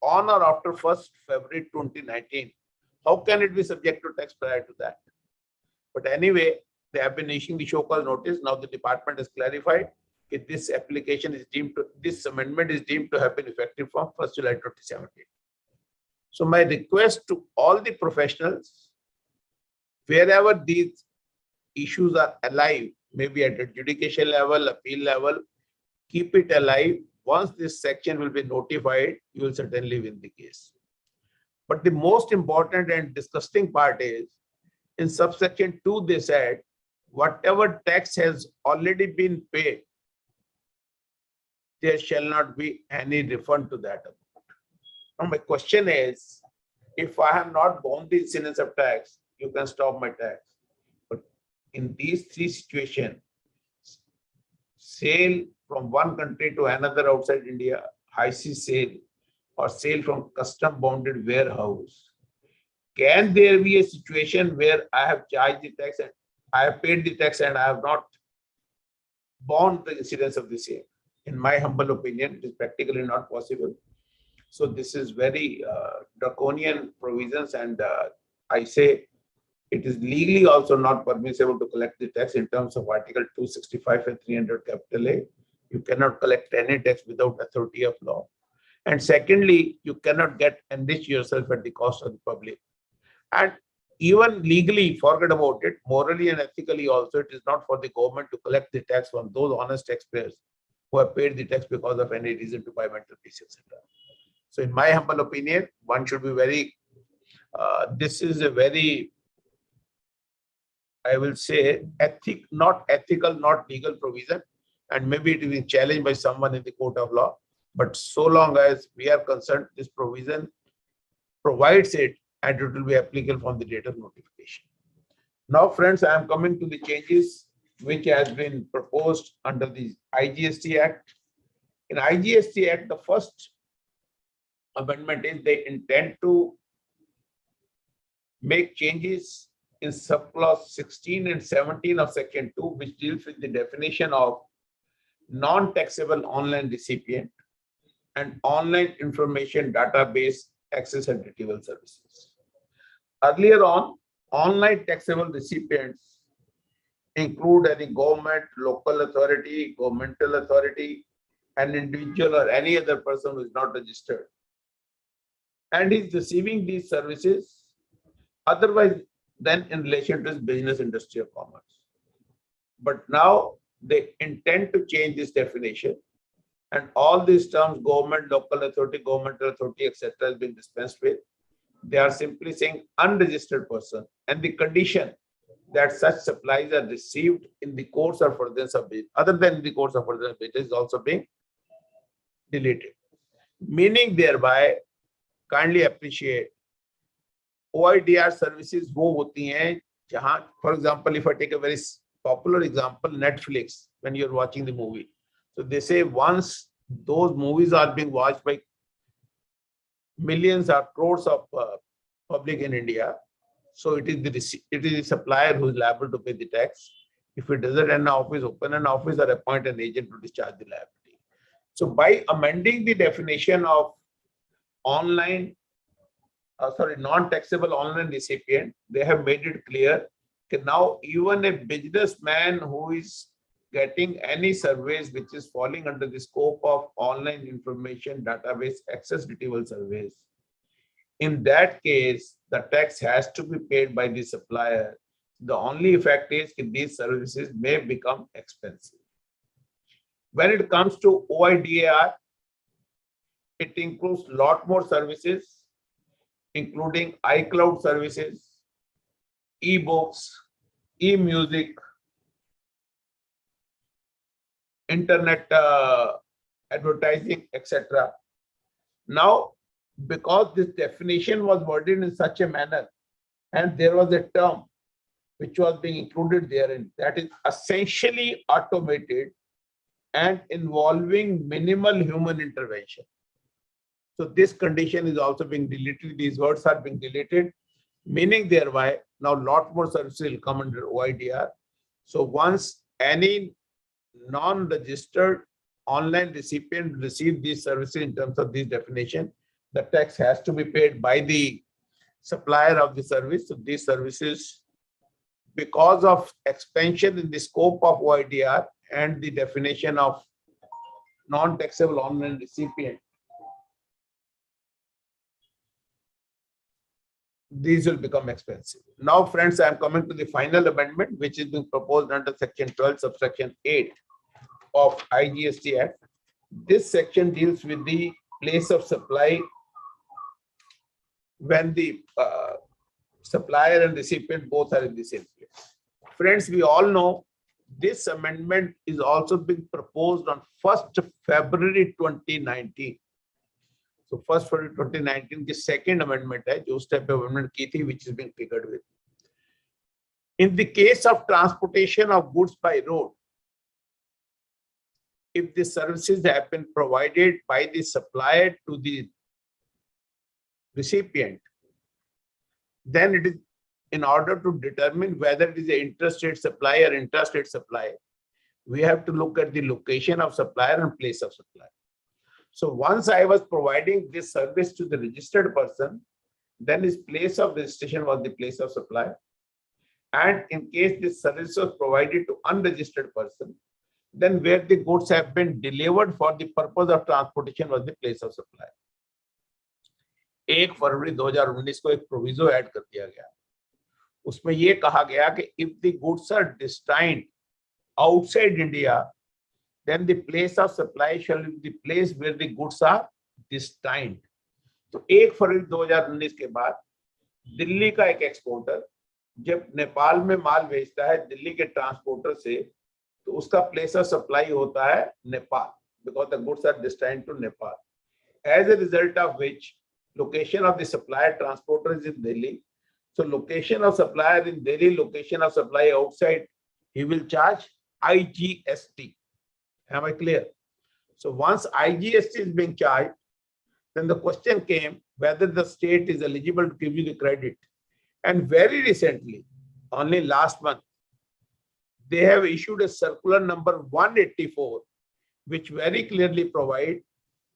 on or after 1st February 2019, how can it be subject to tax prior to that? But anyway, they have been issuing the show cause notice. Now the department has clarified that this application is deemed to, this amendment is deemed to have been effective from 1st July 2017. So my request to all the professionals, wherever these issues are alive, maybe at adjudication level, appeal level, keep it alive. Once this section will be notified, you will certainly win the case. But the most important and disgusting part is, in subsection 2, they said, whatever tax has already been paid, there shall not be any refund to that amount. Now my question is, if I have not borne the incidence of tax, you can stop my tax. But in these three situations, sale from one country to another outside India, high sea sale, or sale from custom bounded warehouse, can there be a situation where I have charged the tax and I have paid the tax and I have not borne the incidence of the same? In my humble opinion, it is practically not possible. So this is very draconian provisions, and I say it is legally also not permissible to collect the tax in terms of Article 265 and 300 capital A. You cannot collect any tax without authority of law. And secondly, you cannot enrich yourself at the cost of the public. And even legally, forget about it, morally and ethically also, it is not for the government to collect the tax from those honest taxpayers who have paid the tax because of any reason to buy mental peace, etc. So in my humble opinion, one should be very, this is a very, I will say, not ethical, not legal provision, and maybe it will be challenged by someone in the court of law. But so long as we are concerned, this provision provides it, and it will be applicable from the date of notification. Now, friends, I am coming to the changes which has been proposed under the IGST Act. In IGST Act, the first amendment is they intend to make changes in subclause 16 and 17 of section 2, which deals with the definition of non-taxable online recipient and online information database access and retrieval services. Earlier on, online taxable recipients include any government, local authority, governmental authority, an individual or any other person who is not registered and is receiving these services otherwise than in relation to his business, industry, or commerce. But now they intend to change this definition, and all these terms, government, local authority, governmental authority, etc., has been dispensed with. They are simply saying unregistered person, and the condition that such supplies are received in the course or furtherance of business, other than the course of furtherance of business, is also being deleted. Meaning thereby, kindly appreciate, OIDR services वो होती हैं जहाँ, for example, if I take a very popular example, Netflix, when you're watching the movie, so they say once those movies are being watched by millions or crores of public in India, so it is the supplier who is liable to pay the tax. If it doesn't run an office, open an office, or appoint an agent to discharge the liability. So by amending the definition of non-taxable online recipient, they have made it clear that now even a businessman who is getting any service which is falling under the scope of online information database access retrieval service, in that case, the tax has to be paid by the supplier. The only effect is that these services may become expensive. When it comes to OIDAR, it includes a lot more services, including iCloud services, e-books, e-music, internet advertising, etc. Now, because this definition was worded in such a manner, and there was a term which was being included therein that is essentially automated and involving minimal human intervention. So this condition is also being deleted. These words are being deleted, meaning thereby now a lot more services will come under OIDR. So once any non-registered online recipient receive these services in terms of this definition, the tax has to be paid by the supplier of the service. So these services, because of expansion in the scope of OIDR and the definition of non-taxable online recipient, these will become expensive. Now, friends, I am coming to the final amendment, which is being proposed under section 12, subsection 8 of IGST Act. This section deals with the place of supply when the supplier and recipient both are in the same place. Friends, we all know this amendment is also being proposed on 1st February 2019. So 1st February 2019 the second amendment है जो उस type amendment की थी, which is being triggered with. In the case of transportation of goods by road, if the services have been provided by the supplier to the recipient, then it is in order to determine whether it is an interstate supply or interstate supply, we have to look at the location of supplier and place of supply. So once I was providing this service to the registered person, then his place of registration was the place of supply. And in case this service was provided to unregistered person, then where the goods have been delivered for the purpose of transportation was the place of supply. 1 फरवरी 2019 को एक proviso add कर दिया गया, उसमें ये कहा गया कि if the goods are destined outside India, then the place of supply shall be the place where the goods are destined. तो 1 फरवरी 2019 के बाद दिल्ली का एक एक्सपोर्टर जब नेपाल में माल भेजता है दिल्ली के ट्रांसपोर्टर से, तो उसका प्लेस ऑफ सप्लाई होता है Nepal, because the goods are destined to Nepal. As a result of which, location of the supplier transporter is in Delhi. So location of supplier in Delhi, location of supply outside, he will charge IGST. Am I clear? So once IGST is being charged, then the question came whether the state is eligible to give you the credit. And very recently, only last month, they have issued a circular number 184, which very clearly provide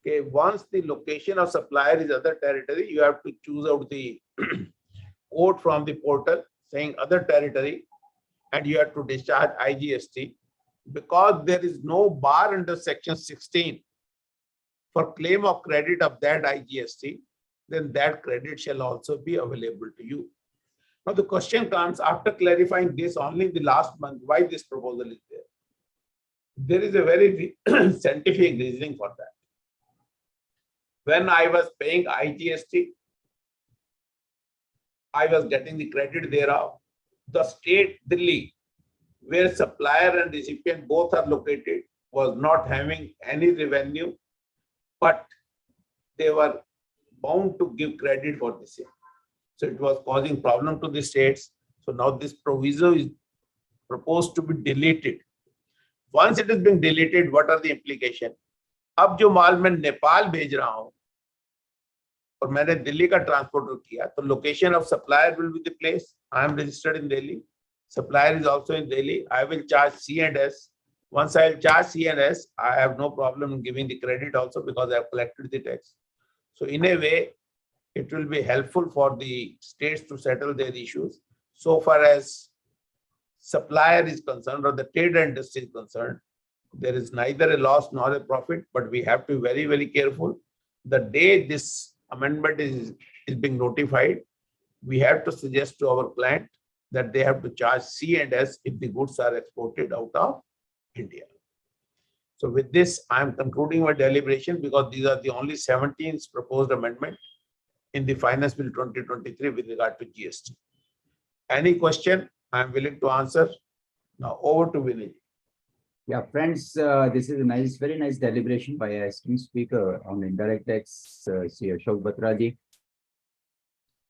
okay, once the location of supplier is other territory, you have to choose out the code from the portal saying other territory, and you have to discharge IGST. Because there is no bar under section 16 for claim of credit of that IGST, then that credit shall also be available to you. Now the question comes, after clarifying this only in the last month, why this proposal is there? There is a very scientific reasoning for that. When I was paying IGST, I was getting the credit thereof. The state Delhi, where supplier and recipient both are located, was not having any revenue, but they were bound to give credit for the same. So it was causing problem to the states. So now this proviso is proposed to be deleted. Once it is being deleted, what are the implications? अब जो माल मैं नेपाल भेज रहा हूं और मैंने दिल्ली का transporter किया, तो location of supplier will be the place. I am registered in Delhi, supplier is also in Delhi. I will charge C&S. Once I will charge C&S, I have no problem in giving the credit also because I have collected the tax. So in a way, it will be helpful for the states to settle their issues. So far as supplier is concerned or the trade industry is concerned, there is neither a loss nor a profit, but we have to be very, very careful. The day this amendment is being notified, we have to suggest to our client that they have to charge C&S if the goods are exported out of India. So with this, I am concluding my deliberation because these are the only 17 proposed amendment in the Finance Bill 2023 with regard to GST. Any question, I am willing to answer. Now over to Vinay. Yeah, friends, this is a nice, very nice deliberation by a esteemed speaker on indirect tax, Sri Ashok Batraji,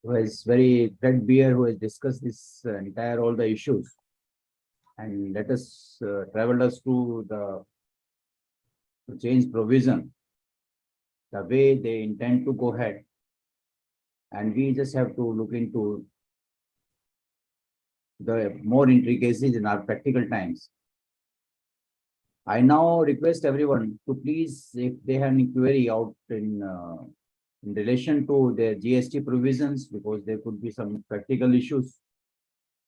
who is very threadbare, who has discussed this entire all the issues, and let us travel us through the change provision, the way they intend to go ahead, and we just have to look into the more intricacies in our practical times. I now request everyone to please, if they have any query out in relation to their GST provisions, because there could be some practical issues,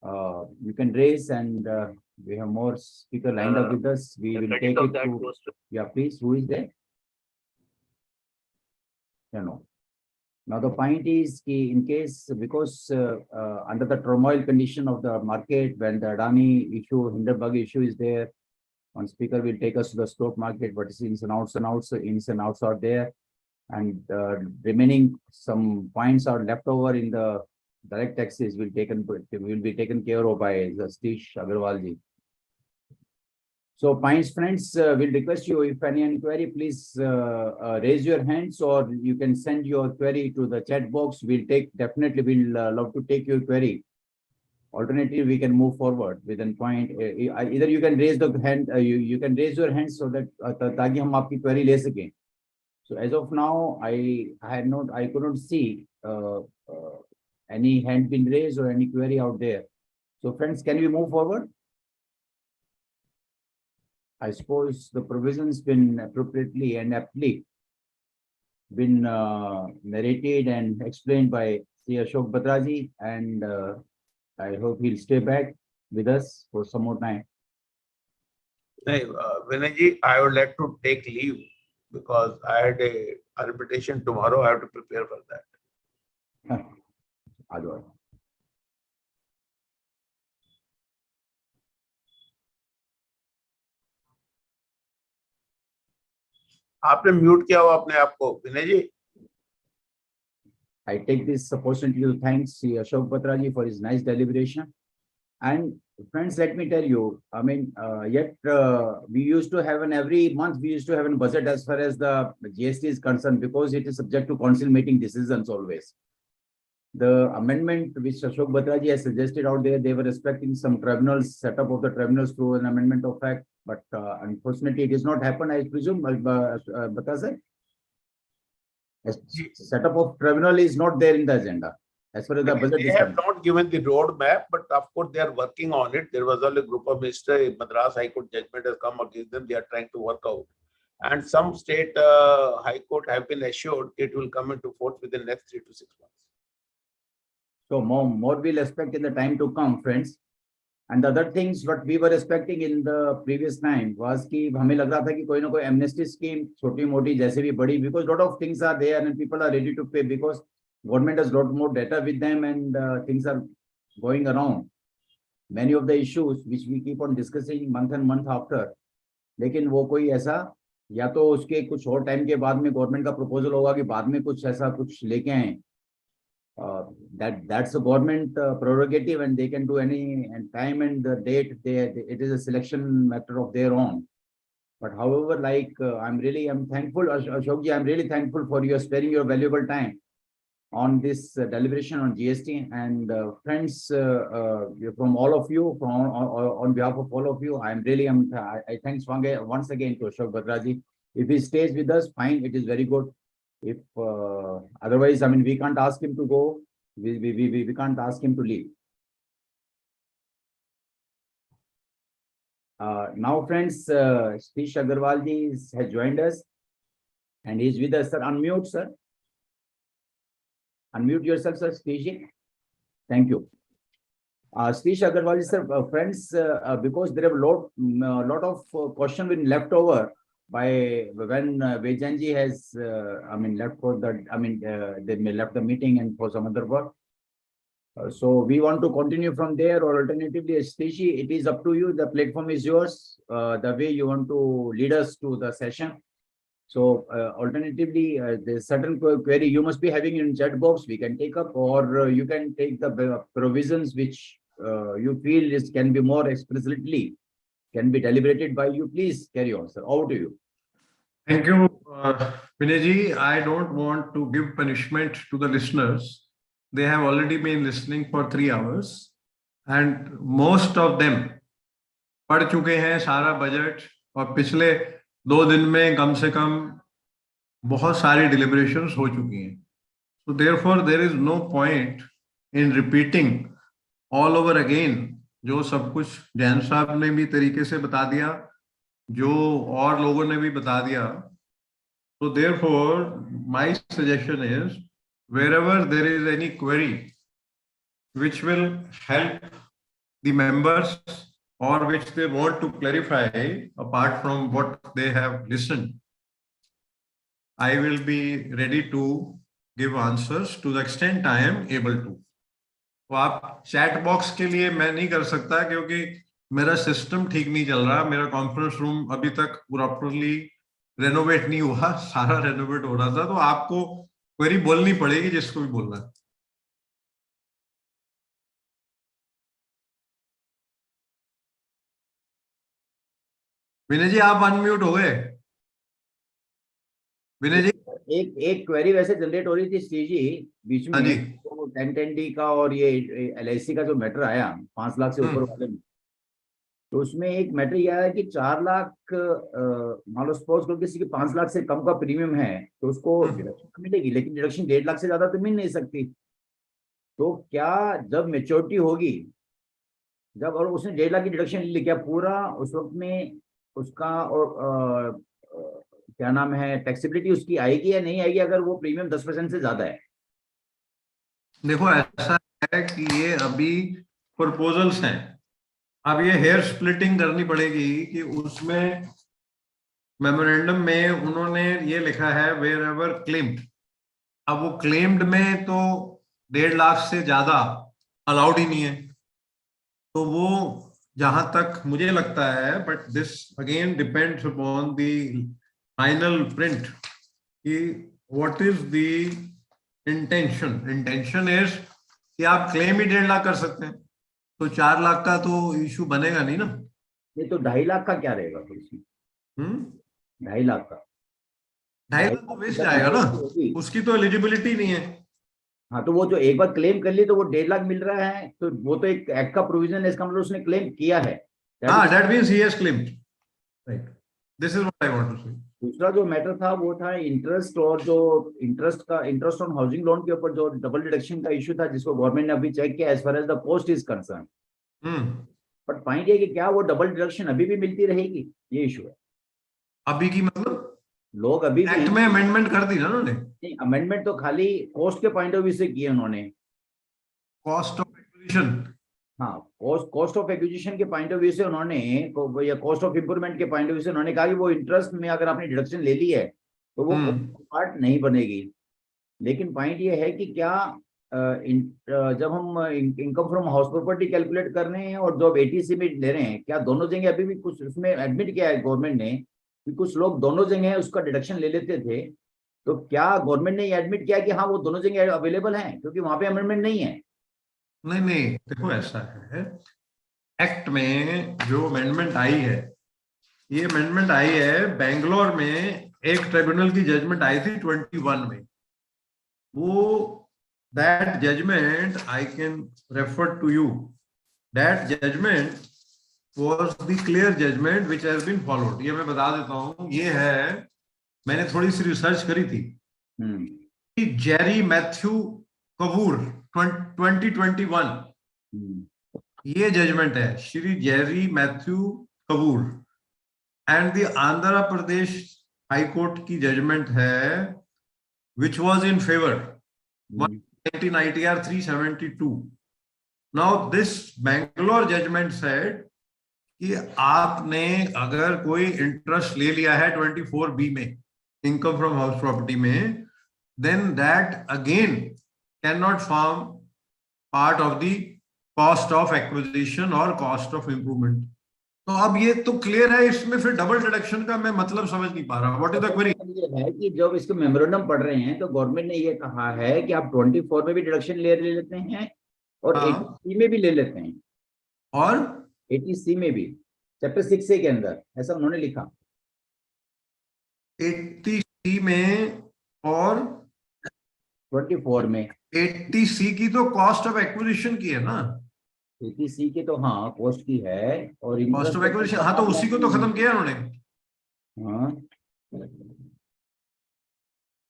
you can raise, and we have more speaker lined up with us. We will take it to, yeah, please, who is there? No. Now the point is, in case, because under the turmoil condition of the market, when the Adani issue, Hindenburg issue is there, one speaker will take us to the stock market, what is ins and outs are there. and remaining some points are left over in the direct taxes will be taken care of by Satish Agarwal ji. So points friends, will request you if any inquiry, please raise your hands or you can send your query to the chat box. We'll love to take your query. Alternatively, we can move forward with a point. Either you can raise the hand, you can raise your hand so that ताकि हम आपकी query ले सकें. So as of now, I could not see any hand been raised or any query out there. So friends, can we move forward? I suppose the provisions been appropriately and aptly been narrated and explained by Sri Ashok Batra ji, and I hope he'll stay back with us for some more time. Vinay ji, I would like to take leave because I had a arbitration tomorrow. I have to prepare for that. Adwar. आपने mute किया हुआ अपने आप को, विनय जी. I take this opportunity to thank Sri Ashok Batra ji for his nice deliberation. And friends, let me tell you, I mean, we used to have every month we used to have a budget as far as the GST is concerned, because it is subject to council meeting decisions always. The amendment which Ashok Batra ji has suggested out there, they were expecting some tribunals, setup of the tribunals through an amendment of fact, but unfortunately it is not happened, I presume, Batra sir. Setup of tribunal is not there in the agenda as far as the budget. They have not given the roadmap, but of course they are working on it. There was only a group of ministers. Madras High Court judgment has come against them. They are trying to work out, and some state High Court have been assured it will come into force within the next 3 to 6 months. So more we'll expect in the time to come, friends. And the other things what we were expecting in the previous time was कि हमें लग रहा था कि कोई ना कोई amnesty scheme छोटी मोटी जैसे भी बड़ी, because lot of things are there and people are ready to pay because government has lot more data with them and things are going around. Many of the issues which we keep on discussing month and month after, लेकिन वो कोई ऐसा या तो उसके कुछ और time के बाद में गवर्नमेंट का प्रपोजल होगा कि बाद में कुछ ऐसा कुछ लेके आए. That's a government prerogative and they can do any time and the date. It is a selection matter of their own. But however, like I'm thankful, Ashok ji, I'm really thankful for your sparing your valuable time on this deliberation on GST. And friends, from all of you, on behalf of all of you, I thanks once again to Ashok Batra ji. If he stays with us, fine, it is very good. If otherwise, I mean, we can't ask him to go. We can't ask him to leave. Now, friends, Satish Agarwal ji has joined us, and he is with us. Sir, unmute, sir. Unmute yourself, sir. Satish ji. Thank you. Satish Agarwal ji, sir, friends, because there are a lot of questions been left over. By when Vejanji has, left for the, they may left the meeting and for some other work. So we want to continue from there, or alternatively, Satish, it is up to you. The platform is yours. The way you want to lead us to the session. So alternatively, there's certain query you must be having in chat box. We can take up, or you can take the provisions which you feel can be more explicitly can be deliberated by you. Please carry on, sir. Over to you. Thank you, Vinay ji. I don't want to give punishment to the listeners. They have already been listening for 3 hours and most of them पढ़ चुके हैं सारा budget, और पिछले 2 दिन में कम से कम बहुत सारी deliberations हो चुकी हैं. So therefore there is no point in repeating all over again जो सब कुछ जैन साहब ने भी तरीके से बता दिया, जो और लोगों ने भी बता दिया. So therefore my suggestion is, wherever there is any query which will help the members or which they want to clarify apart from what they have listened, I will be ready to give answers to the extent I am able to. तो आप chat box के लिए मैं नहीं कर सकता क्योंकि मेरा सिस्टम ठीक नहीं चल रहा. मेरा कॉन्फ्रेंस रूम अभी तक प्रॉपरली रेनोवेट नहीं हुआ, सारा रेनोवेट हो रहा था, तो आपको क्वेरी बोलनी पड़ेगी जिसको भी बोलना है। विनय जी आप अनम्यूट हो गए। विनय जी एक एक क्वेरी वैसे जनरेट हो रही थी श्री जी बीच में, हाँ जी। तो 1010D का और ये LIC का जो मैटर आया 5 लाख से ऊपर वाले में, तो उसमें एक मैटर यह है कि 4 लाख मान लो सपोज करो किसी के 5 लाख से कम का प्रीमियम है तो उसको डिडक्शन मिलेगी, लेकिन डिडक्शन 1.5 लाख से ज्यादा तो मिल नहीं सकती। तो क्या जब मेच्योरिटी होगी, जब और उसने 1.5 लाख की डिडक्शन ले ली, क्या पूरा उस वक्त में उसका और क्या नाम है टैक्सेबिलिटी उसकी आएगी या नहीं आएगी अगर वो प्रीमियम 10% से ज्यादा है? देखो ऐसा है कि ये अभी प्रपोजल्स हैं, अब ये हेयर स्प्लिटिंग करनी पड़ेगी कि उसमें मेमोरेंडम में उन्होंने ये लिखा है वेयर एवर क्लेम्ड। अब वो क्लेम्ड में तो 1.5 लाख से ज्यादा अलाउड ही नहीं है, तो वो जहां तक मुझे लगता है, but this again depends upon the final print कि what is the intention is कि आप क्लेम ही 1.5 लाख कर सकते हैं, तो 4 लाख का तो इशू बनेगा नहीं ना। नहीं तो 2.5 लाख का क्या रहेगा फिर इसमें? 2.5 लाख का 2.5 लाख तो वेस्ट जाएगा ना, उसकी तो एलिजिबिलिटी नहीं है। हाँ तो वो जो एक बार क्लेम कर ली तो वो 1.5 लाख मिल रहा है, तो वो तो एक एक्ट का प्रोविजन है, इसका मतलब उसने क्लेम किया है। हाँ, that means he has claimed. Right. This is what I want to say. दूसरा जो मैटर था वो था इंटरेस्ट, और जो इंटरेस्ट ऑन हाउसिंग लोन के ऊपर जो डबल डिडक्शन का इशू था जिसको गवर्नमेंट ने अभी चेक किया as far as the cost is concern. But point ये कि क्या वो डबल डिडक्शन अभी भी मिलती रहेगी, ये इशू है। अभी की मतलब लोग अभी एक्ट में अमेंडमेंट कर दी ना उन्होंने। नहीं, अमेंडमेंट तो खाली कॉस्ट के पॉइंट ऑफ व्यू से किए उन्होंने, कॉस्ट ऑफ एक्विजिशन। हाँ कॉस्ट ऑफ एक्विजिशन के पॉइंट ऑफ व्यू से उन्होंने, या कॉस्ट ऑफ इंप्रूवमेंट के पॉइंट ऑफ व्यू से उन्होंने कहा कि वो इंटरेस्ट में अगर आपने डिडक्शन ले ली है तो वो पार्ट नहीं बनेगी। लेकिन पॉइंट ये है कि क्या जब हम income from house property calculate कर रहे हैं और जब ATC में ले रहे हैं, क्या दोनों जगह अभी भी कुछ उसमें एडमिट किया है गवर्नमेंट ने कि कुछ लोग दोनों जगह उसका डिडक्शन ले लेते थे, तो क्या गवर्नमेंट ने ये एडमिट किया कि हाँ वो दोनों जगह अवेलेबल हैं क्योंकि वहां पे अमेंडमेंट नहीं है? नहीं, देखो ऐसा है, एक्ट में जो अमेंडमेंट आई है, ये अमेंडमेंट आई है बेंगलोर में, एक ट्रिब्यूनल की जजमेंट आई थी 21 में। वो that judgment I can refer to you, that judgment was the clear judgment which has been followed। ये मैं बता देता हूँ, ये है, मैंने थोड़ी सी रिसर्च करी थी, जेरी मैथ्यू कपूर 2021 ये जजमेंट है, Shri Jerry Matthew Kapoor, and the Andhra Pradesh high court की जजमेंट है which was in favor 19 ITR 372। now this Bangalore judgment said कि आपने अगर कोई इंटरेस्ट ले लिया है 24B में, इनकम फ्रॉम हाउस प्रॉपर्टी में, then that again can not form part of the cost of acquisition or cost of improvement. तो अब ये तो क्लियर है, इसमें फिर डबल डिडक्शन का मैं मतलब समझ नहीं पा रहा। What is the query? ये है कि जब इसके मेमोरेंडम पढ़ रहे हैं तो गवर्नमेंट ने ये कहा है कि आप 24 में भी डिडक्शन ले लेते हैं और 80C में भी ले लेते हैं, और 80C में भी, चैप्टर 6A के अंदर ऐसा उन्होंने लिखा। 80C में और 24 में। 80C की तो कॉस्ट ऑफ एक्विजिशन की है ना, 80C की तो हाँ कॉस्ट की है, और कॉस्ट ऑफ एक्विजिशन, हाँ तो उसी को तो खत्म किया उन्होंने। हाँ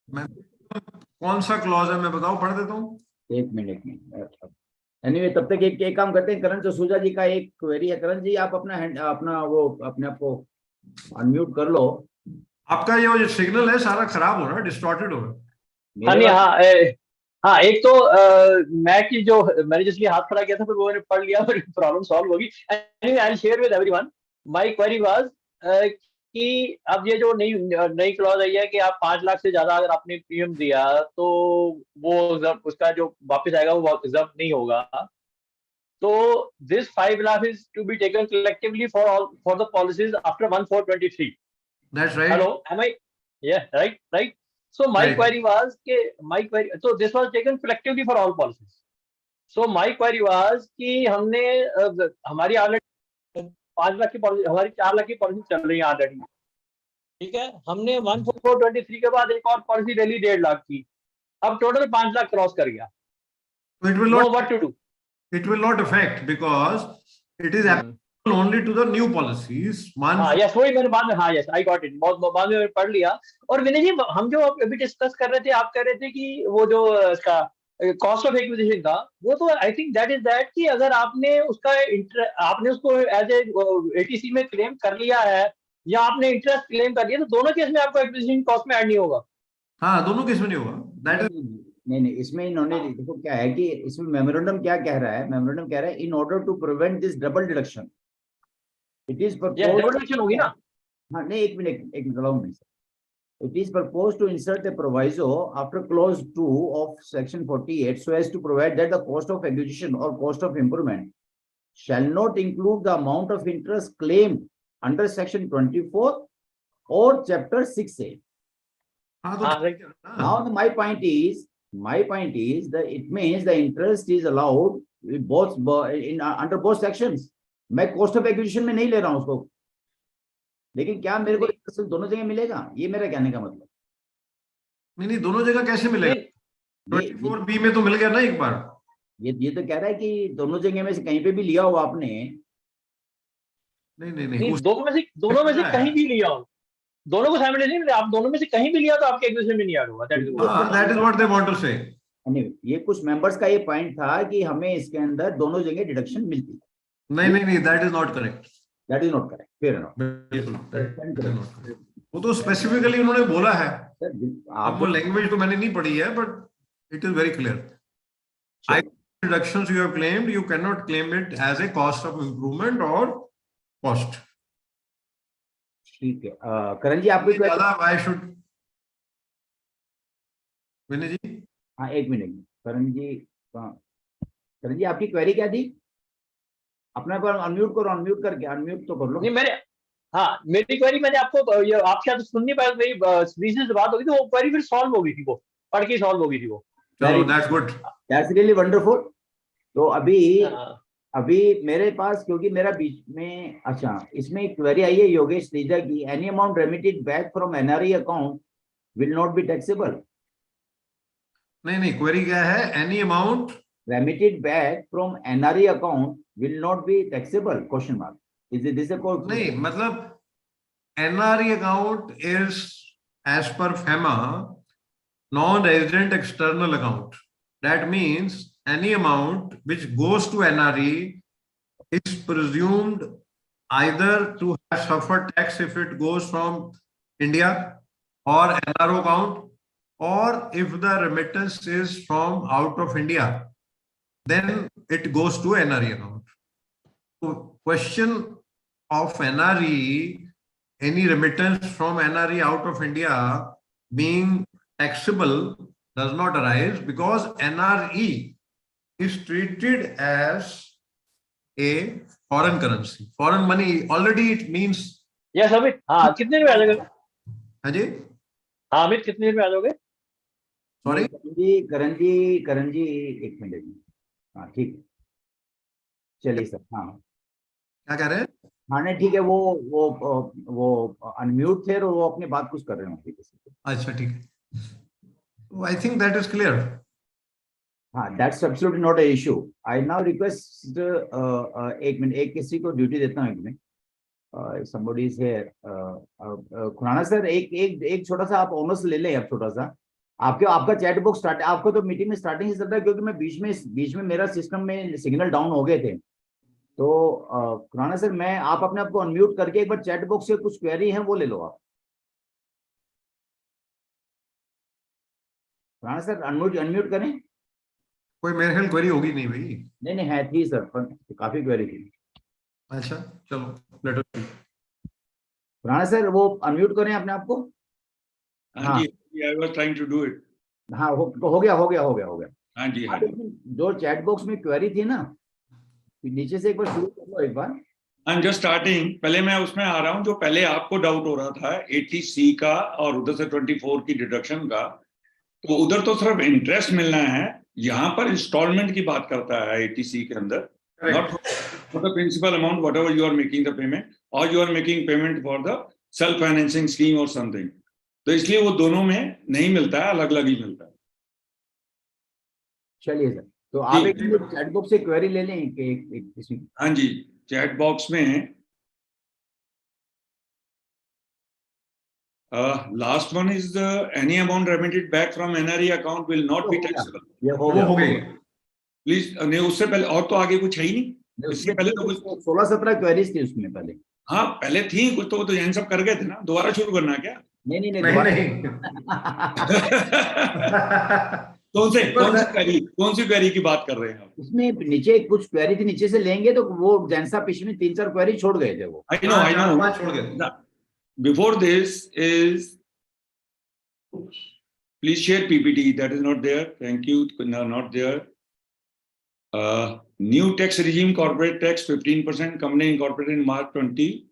मैं कौन सा क्लॉज है मैं बताओ, पढ़ देता हूँ। 1 मिनट में। एनीवे तब तक एक काम करते हैं, करण जसूजा जी का एक क्वेरी है। करण जी आप अपना वो अपने आप को अनम्यूट कर लो। आपका ये जो सिग्नल है सारा खराब हो रहा है, डिस्टॉर्टेड हो रहा है। हाँ नहीं, हाँ एक तो मैं की जो मैंने जिसलिए हाथ खड़ा किया था फिर वो मैंने पढ़ लिया, फिर प्रॉब्लम सॉल्व होगी। Anyway I will share with everyone. My query was कि अब ये जो नई क्लॉज आई है कि आप 5 लाख से ज्यादा अगर आपने प्रीमियम दिया तो वो उसका जो वापस आएगा वो जब्त नहीं होगा। तो this 5 lakh is to be taken collectively for the policies after 1423। That's right. Hello, am I? Yeah, right, right. So my Right. query was, so this was taken collectively for all policies. So my query was कि हमने हमारी already 5 lakh की policy, हमारी 4 लाख की policy चल रही है already, ठीक है। हमने 1423 के बाद एक और पॉलिसी ले ली 1.5 लाख की, अब टोटल 5 लाख क्रॉस कर गया। So it will Know not. what to do? It will not affect because it is applicable only to the new policies. हाँ, यस, वही मैंने बाद में, हाँ यस, आई गॉट इट, बहुत बाद में पढ़ लिया। और विनय जी, हम जो अभी डिस्कस कर रहे थे, आप कह रहे थे कि वो जो इसका कॉस्ट ऑफ एक्विजिशन का, वो तो I think that is that कि अगर आपने उसका आपने उसको एज ए एटीसी में क्लेम कर लिया है या आपने इंटरेस्ट क्लेम कर लिया, तो दोनों केस में आपको एक्विजिशन कॉस्ट में ऐड नहीं होगा। हाँ, दोनों केस में नहीं होगा। दैट इज नहीं, इसमें इन्होंने देखो क्या है कि इसमें मेमोरेंडम क्या कह रहा है, मेमोरेंडम कह रहा है in order to prevent this double deduction it is double deduction होगी ना। हाँ नहीं, एक minute allow me, sir. It is proposed to insert a proviso after clause 2 of section 48 so as to provide that the cost of acquisition or cost of improvement shall not include the amount of interest claimed under section 24 or chapter 6A. Now my point is that it means the interest is allowed in both under both sections. मैं cost of acquisition में नहीं ले रहा हूँ उसको, लेकिन क्या मेरे को interest दोनों जगह मिलेगा? ये मेरा कहने का मतलब। नहीं, दोनों जगह कैसे मिलेगा? 24B में तो मिल गया ना एक बार। ये तो कह रहा है कि दोनों जगह में से कहीं पे भी लिया हो आपने। नहीं, दोनों में से कहीं भी लिया हो, दोनों को साइमल्टेनियसली आप दोनों में से कहीं भी लिया तो आपके एक्विजिशन में नहीं ऐड होगा। That is what they want to say. ये कुछ मेंबर्स का ये पॉइंट था कि हमें इसके अंदर दोनों जगह डिडक्शन मिलती है। नहीं, that is not correct. That is not correct, fair enough. वो तो स्पेसिफिकली उन्होंने बोला है। अब वो लैंग्वेज तो मैंने नहीं पढ़ी है, but it is very clear. Deductions you have claimed, you cannot claim it as a cost of improvement or cost. ठीक है, करण जी आपको I should विनय जी, हाँ एक मिनट, करण जी आपकी क्वेरी क्या थी? अपना पर अनम्यूट करो, अनम्यूट करके अनम्यूट तो कर लो। नहीं, मेरी क्वेरी मैंने आपको ये आपके साथ सुन नहीं पाया, मेरी रीजन से बात होगी तो वो क्वेरी फिर सॉल्व हो गई थी, वो पढ़ के सॉल्व हो गई थी वो। That's good. That's really wonderful. तो अभी मेरे पास, क्योंकि मेरा बीच में, अच्छा इसमें एक क्वेरी आई है योगेश नीजा की, any amount remitted back from NRE account will not be taxable. नहीं, क्वेरी क्या है? Any amount remitted back from NRE account will not be taxable, question mark. Is it this नहीं, मतलब NRE account is as per FEMA non-resident external account. That means any amount which goes to NRE is presumed either to have suffered tax if it goes from India or NRO account, or if the remittance is from out of India, then it goes to NRE account. So question of NRE, any remittance from NRE out of India being taxable does not arise because NRE is treated as a foreign currency, foreign money. Already it means. Yes, Amit. हाँ, कितने में आ जाएगा? हाँ जी। हाँ अमित, कितने में आ जाओगे? Sorry. करण जी एक मिनट। हाँ ठीक है, चलिए सर। हाँ क्या कह रहे हैं? हाँ नहीं ठीक है, वो अनम्यूट थे और वो अपनी बात कुछ कर रहे हैं। अच्छा ठीक है, I think that is clear. That's absolutely not an issue. I now request एक मिनट, एक किसी को ड्यूटी देता हूँ एक minute. Somebody is here. Khurana sir एक छोटा सा आप ऑनर्स ले लें, अब छोटा सा आपका चैट बॉक्स स्टार्ट, आपको तो मीटिंग में स्टार्टिंग से चल रहा है क्योंकि मैं बीच में मेरा सिस्टम में सिग्नल डाउन हो गए थे। तो खुराना सर, मैं आप अपने आप को अनम्यूट करके एक बार चैट बॉक्स से कुछ क्वेरी है वो ले लो आप। खुराना सर अनम्यूट करें। कोई मेरे ख्याल क्वेरी होगी नहीं भाई। नहीं है, थी सर, काफी क्वेरी थी। अच्छा चलो, लेट अस सी। खुराना सर वो अनम्यूट करें अपने आप को। हाँ जी, I was trying to do it. हाँ हो गया। हाँ जी। जो चैट बॉक्स में क्वेरी थी ना, नीचे से एक बार शुरू कर लो एक बार। आई एम जस्ट स्टार्टिंग, पहले मैं उसमें आ रहा हूँ जो पहले आपको डाउट हो रहा था 80C का और उधर से 24 की डिडक्शन का, तो उधर तो सिर्फ इंटरेस्ट मिलना है, यहाँ पर इंस्टॉलमेंट की बात करता है 80C के अंदर, not for the principal amount whatever you are making the payment और you are making payment for the self financing scheme और समथिंग, तो इसलिए वो दोनों में नहीं मिलता है, अलग अलग ही मिलता है। चलिए सर, तो आप एक चैट बॉक्स से क्वेरी ले लें कि हाँ जी, चैट बॉक्स में last one is any amount remitted back from NRE account will not be taxable. ये हो गई प्लीज, नहीं उससे पहले और तो आगे कुछ है ही नहीं, इससे पहले तो कुछ 16-17 क्वेरीज थी उसमें पहले। हाँ पहले थी कुछ, तो यही सब कर गए थे ना, दोबारा शुरू करना क्या? नहीं कौन सी क्वेरी की बात कर रहे हैं आप? उसमें नीचे कुछ क्वेरी थी, नीचे से लेंगे तो वो जैसा पिछले में 3-4 क्वेरी छोड़ गए थे वो। I know छोड़ गए। Before this is, please share PPT, that is not there, thank you, no, not there. New tax regime, corporate tax 15%, company incorporated in March 20,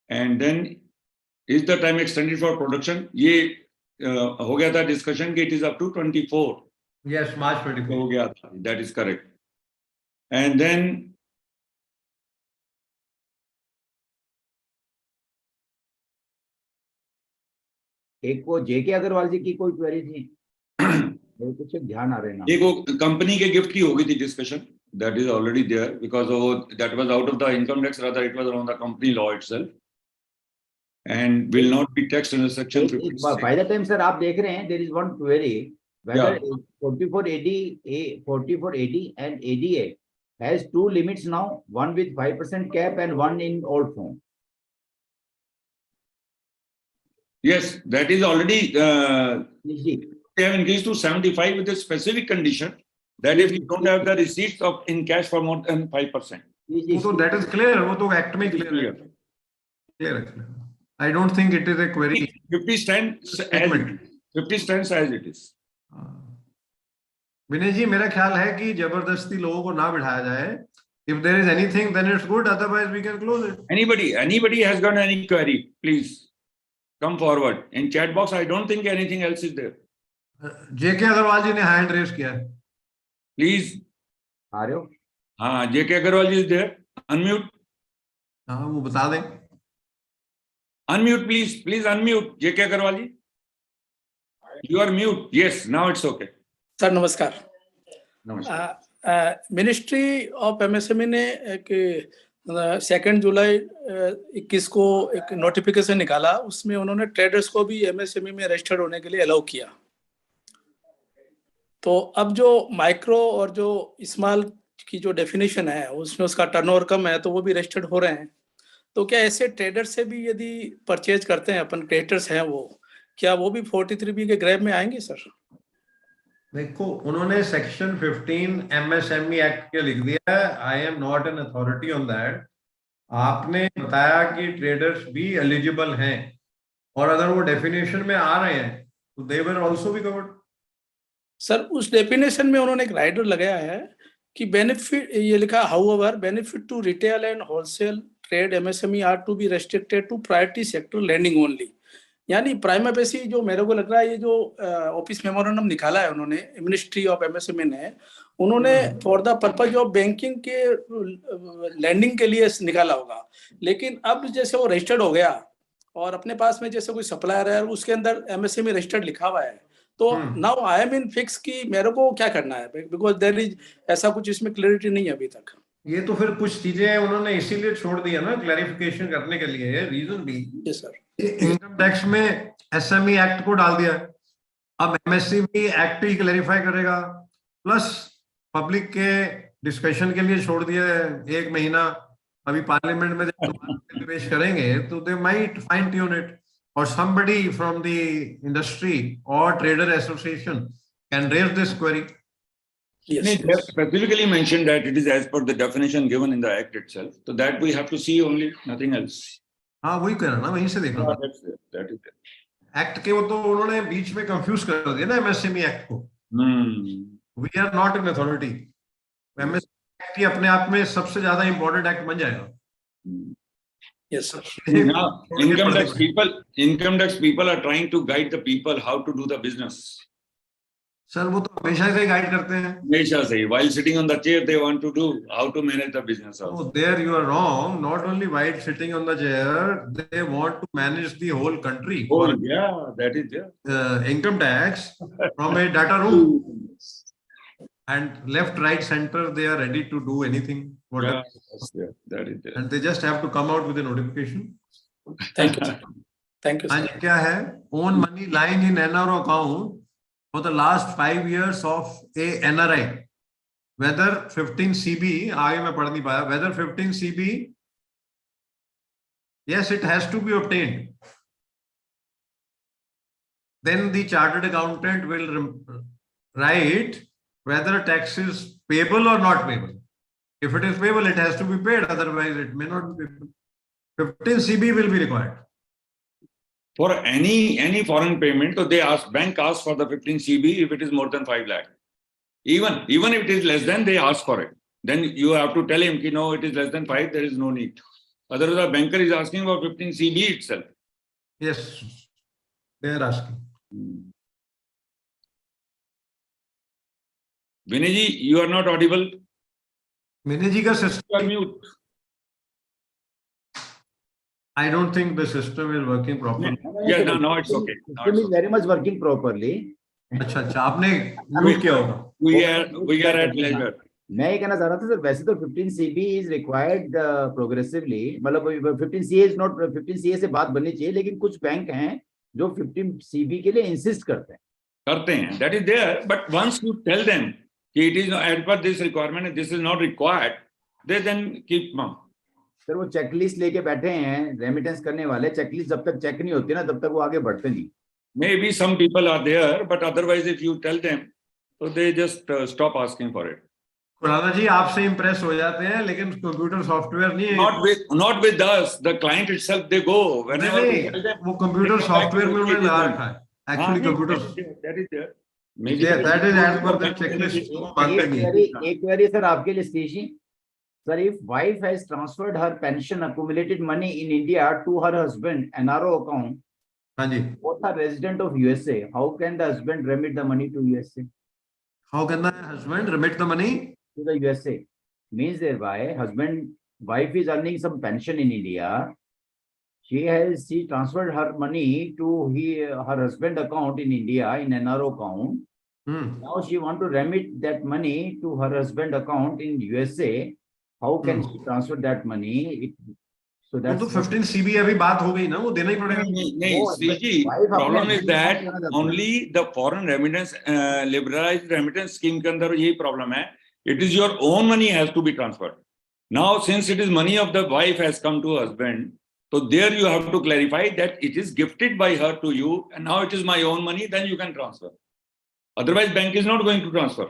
and then is the time extended for production? ये हो गया था discussion कि it is up to 24. Yes, March 24 हो गया था, that is correct. And then एक वो जेके अग्रवाल जी की कोई क्वेरी थी, मेरे कुछ ध्यान आ रहे ना। एक वो कंपनी के गिफ्ट की हो गई थी discussion, that is already there because that was out of the income tax, rather it was on the company law itself and will not be taxed under section 56. By the time sir आप देख रहे हैं, there is one query whether 4480 and ADA has two limits now, one with 5% cap and one in old form. Yes, that is already they have increased to 75 with a specific condition that if you don't have the receipts of in cash for more than 5%. So that is clear, वो तो act में clear है। Clear है। I don't think it is a query. 50 stands as it is. विनय जी, मेरा ख्याल है कि जबरदस्ती लोगों को ना बिठाया जाए। If there is anything, then it's good. Otherwise, we can close it. Anybody has got any query, please come forward. In chat box, I don't think anything else is there. JK Agarwal ji ने hand raise किया है। Please. आ रहे हो? हाँ, JK Agarwal ji is there. Unmute. हाँ, वो बता दें। Unmute, please. Please unmute. JK Agarwal ji. You are mute. Yes, now it's okay. Sir नमस्कार। नमस्कार। मिनिस्ट्री ऑफ एमएसएमई ने एक 2 जुलाई 21 को एक नोटिफिकेशन निकाला, उसमें उन्होंने ट्रेडर्स को भी एमएसएमई में रजिस्टर्ड होने के लिए अलाउ किया। तो अब जो माइक्रो और जो स्मॉल की जो डेफिनेशन है उसमें उसका टर्नओवर कम है, तो वो भी रजिस्टर्ड हो रहे हैं। तो क्या ऐसे ट्रेडर्स से भी यदि परचेज करते हैं, अपन क्रिएटर्स हैं वो, क्या वो भी 43B के ग्रैब में आएंगे सर? देखो, उन्होंने सेक्शन 15 एमएसएमई एक्ट के लिख दिया है। I am not an authority on that. आपने बताया कि ट्रेडर्स भी एलिजिबल हैं और अगर वो डेफिनेशन में आ रहे हैं तो they will also be covered. Sir उस डेफिनेशन में उन्होंने एक राइडर लगाया है कि बेनिफिट, ये लिखा however benefit to retail and wholesale trade MSME are to be restricted to priority sector lending only. यानी प्राइमा फेसी जो मेरे को लग रहा है ये जो ऑफिस मेमोरेंडम निकाला है उन्होंने मिनिस्ट्री ऑफ एमएसएमई ने, उन्होंने for the purpose of banking के लैंडिंग के लिए निकाला होगा। लेकिन अब जैसे वो रजिस्टर्ड हो गया और अपने पास में जैसे कोई सप्लायर है उसके अंदर एमएसएमई रजिस्टर्ड लिखा हुआ है, तो now I M in fix कि मेरे को क्या करना है, बिकॉज देयर इज ऐसा कुछ इसमें क्लैरिटी नहीं है अभी तक। ये तो फिर कुछ चीजें उन्होंने इसीलिए छोड़ दिया ना, क्लैरिफिकेशन करने के लिए। रीजन भी यस सर, इनकम टैक्स में एसएमई एक्ट को डाल दिया, अब एमएसएमई एक्ट ही क्लैरिफाई करेगा, प्लस पब्लिक के डिस्कशन के लिए छोड़ दिया 1 महीना। अभी पार्लियामेंट में जब पेश करेंगे तो they might fine tune it और somebody from the industry or trader association can raise this query. Yes, they have specifically mentioned that it is as per the definition given in the act itself. So that we have to see only, nothing else. हाँ वही कह रहा ना, वहीं से देखना। That is it. Act के वो तो उन्होंने बीच में कंफ्यूज कर दिया ना एमएसएमई एक्ट को। We are not an authority. MSME act ही अपने आप में सबसे ज्यादा इंपॉर्टेंट एक्ट बन जाएगा। Yes, sir. Now, income tax people are trying to guide the people how to do the business. Sir वो तो हमेशा से गाइड करते हैं. हमेशा से, while sitting on the chair, they want to do how to manage the business. Oh, there you are wrong. Not only while sitting on the chair, they want to manage the whole country. Oh, yeah, that is there. Income tax from a data room. And left, right, center, they are ready to do anything. Whatever. Yeah, that is there. And they just have to come out with a notification. Thank you, sir. Thank you, sir. And क्या है? Own money lying in NRO account for the last 5 years of a NRI, whether 15 CB, आगे मैं पढ़ नहीं पाया, whether 15 CB, yes, it has to be obtained. Then the chartered accountant will write whether tax is payable or not payable. If it is payable, it has to be paid, otherwise it may not be payable. 15 CB will be required. For any foreign payment, so they bank asks for the 15 CB if it is more than 5 lakh. Even if it is less than, they ask for it. Then you have to tell him, no, it is less than 5, there is no need. Otherwise, the banker is asking for 15 CB itself. Yes, they are asking. Vinay ji, you are not audible. Vinay ji ka system. You are mute. I don't think the system is working properly. Yeah, no, it's okay. System is very much working properly. अच्छा अच्छा आपने mute किया होगा. We are at leisure. मैं ये कहना चाह रहा था सर, वैसे तो 15 CB is required progressively, मतलब 15 CA is not 15 CA से बात बननी चाहिए, लेकिन कुछ बैंक हैं जो 15 CB के लिए इंसिस्ट करते हैं. That is there, but once you tell them it is as per this requirement and this is not required, they then keep mum. Sir वो चेकलिस्ट लेके बैठे हैं रेमिटेंस करने वाले, चेकलिस्ट जब तक चेक नहीं होती ना तब तक वो आगे बढ़ते नहीं. Maybe some people are there, but otherwise if you tell them, so they just stop asking for it. Khurana जी आपसे इम्प्रेस हो जाते हैं, लेकिन कंप्यूटर सॉफ्टवेयर नहीं है. Not with us, the client itself they go. Whenever वो कंप्यूटर सॉफ्टवेयर में उन्होंने लगा रखा है. Actually computer. That is there. Yeah, that is as per the checklist. एक query सर आपके लिए स्टेशी. Sir, if wife has transferred her pension accumulated money in India to her husband NRO account, both are resident of USA, how can the husband remit the money to USA? How can the husband remit the money to the USA? Means thereby wife is earning some pension in India. She transferred her money to her husband account in India in NRO account. Now she want to remit that money to her husband account in USA. How can she transfer that money? So that's 15 CB अभी बात हो गई ना, वो देना ही पड़ेगा. नहीं, Sriji, problem is that only the foreign remittance liberalized remittance scheme के अंदर यही problem है. It is your own money has to be transferred. Now, since it is money of the wife has come to husband, so there you have to clarify that it is gifted by her to you, and now it is my own money. Then you can transfer. Otherwise, bank is not going to transfer.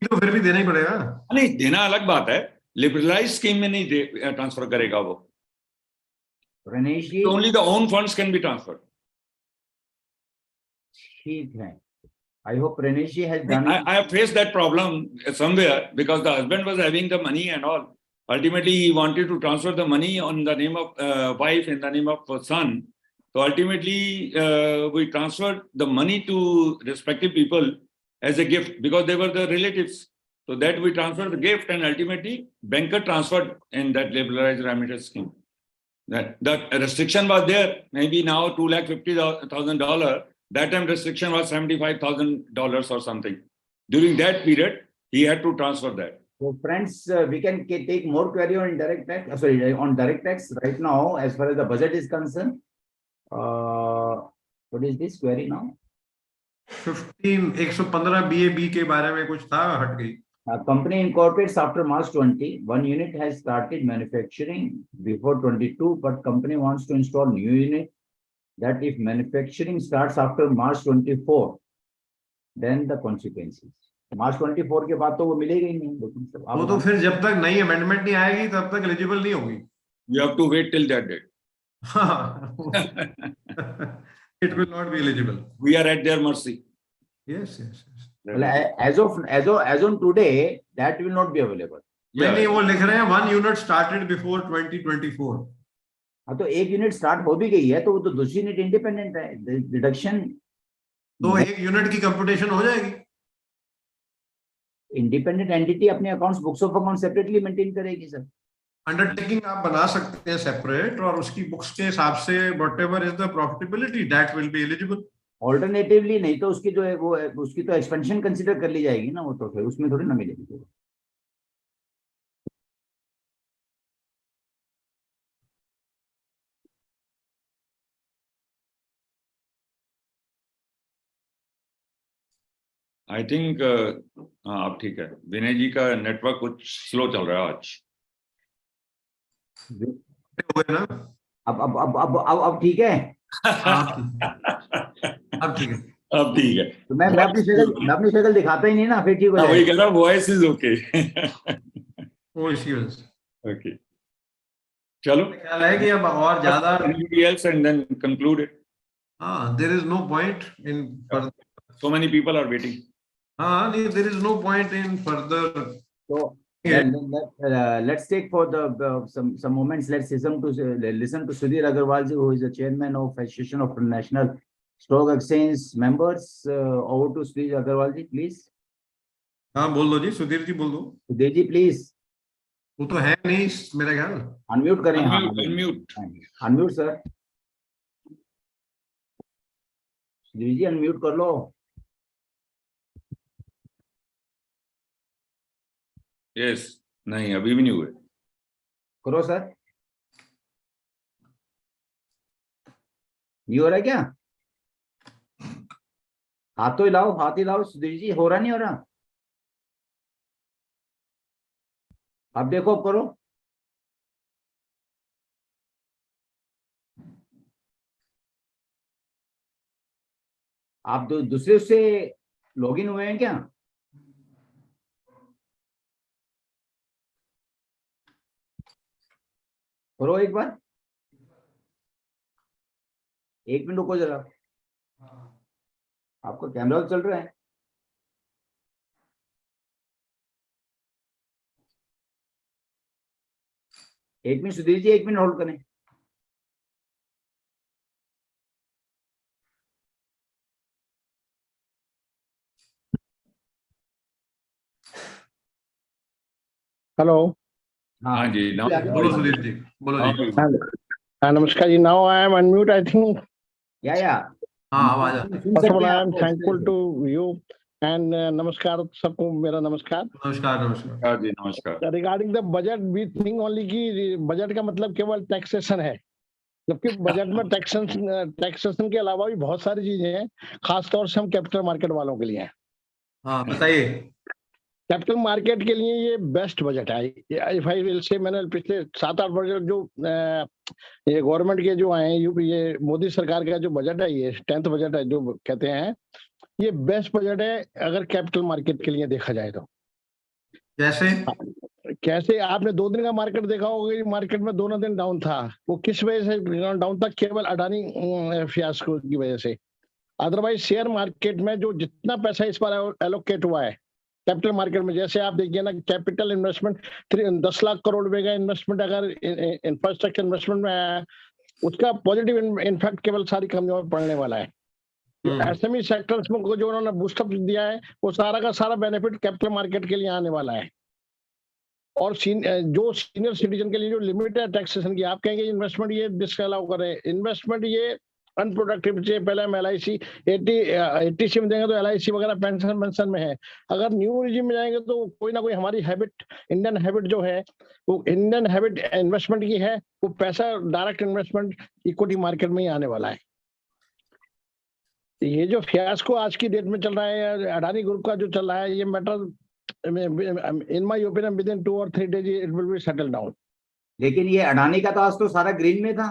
तो फिर भी देना ही पड़ेगा. नहीं, देना अलग बात है. लिबरलाइज स्कीम में नहीं ट्रांसफर करेगा वो. Only the own funds can be transferred. ठीक है. I hope Raneshi has done. I have faced that problem somewhere because the husband was having the money and all. Ultimately, he wanted to transfer the money on the name of wife in the name of son. So ultimately, we transferred the money to respective people as a gift because they were the relatives. So that we transferred the gift and ultimately banker transferred in that liberalized remittance scheme. That restriction was there. Maybe now $250,000. That time restriction was $75,000 or something. During that period, he had to transfer that. So friends, we can take more query on direct tax. Sorry, on direct tax right now as far as the budget is concerned. What is this query now? 115 BAB के बारे में कुछ था, हट गई. Company incorporates after March 20. One unit has started manufacturing before 22, but company wants to install new unit. That if manufacturing starts after March 24, then the consequences. March 24 के बाद तो वो मिलेगा ही नहीं. वो तो फिर जब तक नई amendment नहीं आएगी तब तक eligible नहीं होगी. You have to wait till that date. It will not be eligible. We are at their mercy. Yes. Well, as on today, that will not be available. नहीं, वो लिख रहे हैं 1 unit started before 2024. हाँ, तो 1 unit start हो भी गई है, तो वो तो दूसरी यूनिट इंडिपेंडेंट है, डिडक्शन तो 1 यूनिट की कंप्यूटेशन हो जाएगी। इंडिपेंडेंट एंटिटी अपने accounts, books of account separately maintain करेगी सर। अंडरटेकिंग आप बना सकते हैं सेपरेट, और उसकी बुक्स के हिसाब say whatever is the profitability that will be eligible. Alternatively नहीं तो उसकी जो है वो उसकी तो एक्सपेंशन कंसीडर कर ली जाएगी ना, वो तो फिर उसमें थोड़ी ना मिलेगी। आई थिंक हाँ अब ठीक है। विनय जी का नेटवर्क कुछ स्लो चल रहा है आज। ना अब ठीक है। अब ठीक है, अब ठीक है। तो मैं अपनी शक्ल दिखाता ही नहीं ना, फिर ठीक हो जाएगा। वही कह रहा, वॉइस इज ओके। ओके, चलो। ख्याल है कि अब और ज्यादा anybody else and then conclude it. there is no point in further. So many people are waiting. There is no point in further. So let's take for the some moments. Let's listen to Sudhir Agarwal ji, who is the chairman of Association of National Stock Exchange members. Over to Sudhir Agarwal ji, please. हाँ बोल दो जी, सुधीर जी बोल दो। Sudhir ji please. वो तो है नहीं मेरा ख्याल। अनम्यूट करें। Unmute sir. Sudhir ji unmute कर लो। यस, नहीं अभी भी नहीं हुए। करो सर। नहीं हो रहा क्या? हाथ तो हिलाओ, हाथ हिलाओ सुधीर जी। हो रहा नहीं हो रहा? अब देखो, अब करो। आप दूसरे से लॉगिन हुए हैं क्या? करो एक बार। 1 मिनट रुको जरा। आपका कैमरा तो चल रहा है। एक minute Sudhir ji, 1 minute hold करें। हेलो। हाँ जी, बोलो सुधीर जी, बोलो जी। नमस्कार जी। Now I am unmute I think. या हाँ आवाज आ रही है। First of all I am thankful to you and नमस्कार सबको, मेरा नमस्कार। नमस्कार जी, नमस्कार। Regarding the budget we think only कि बजट का मतलब केवल टैक्सेशन है, जबकि बजट में टैक्सेशन के अलावा भी बहुत सारी चीजें हैं, खासतौर से हम कैपिटल मार्केट वालों के लिए हैं। हाँ बताइए। कैपिटल मार्केट के लिए ये बेस्ट बजट है। इफ आई विल से, मैंने पिछले 7-8 बजट जो ये गवर्नमेंट के जो आए हैं, ये मोदी सरकार का जो बजट है, ये 10th बजट है जो कहते हैं, ये बेस्ट बजट है अगर कैपिटल मार्केट के लिए देखा जाए तो। कैसे आपने 2 दिन का मार्केट देखा होगा, मार्केट में दोनों दिन डाउन था। वो किस वजह से डाउन था? केवल अडानी फियास्को की वजह से। अदरवाइज शेयर मार्केट में जो जितना पैसा इस बार एलोकेट हुआ है कैपिटल मार्केट में, जैसे आप देखिए ना, कैपिटल इन्वेस्टमेंट 10 लाख करोड़ रुपए का इन्वेस्टमेंट अगर इंफ्रास्ट्रक्चर इन्वेस्टमेंट में आया, उसका पॉजिटिव इम्पैक्ट केवल सारी कंपनियों में पड़ने वाला है। एसएमई सेक्टर्स में जो उन्होंने बूस्टअप दिया है, वो सारा का सारा बेनिफिट कैपिटल मार्केट के लिए आने वाला है। और जो सीनियर सिटीजन के लिए जो लिमिट है टैक्सेशन की, आप कहेंगे इन्वेस्टमेंट ये डिसअलाउ करें, इन्वेस्टमेंट ये अनप्रोडक्टिव से पहले हम LIC 80 में देंगे तो LIC वगैरह पेंशन में है। अगर न्यू रिजीम में जाएंगे तो कोई ना कोई हमारी हैबिट, इंडियन हैबिट जो है, वो इंडियन हैबिट इन्वेस्टमेंट की है, वो पैसा डायरेक्ट इन्वेस्टमेंट इक्विटी मार्केट में ही आने वाला है। ये जो फियास्को आज की डेट में चल रहा है, अडानी ग्रुप का जो चल रहा है, ये matter in my opinion with in 2 or 3 days it will be settle down. लेकिन ये अडानी का तो आज तो सारा ग्रीन में था।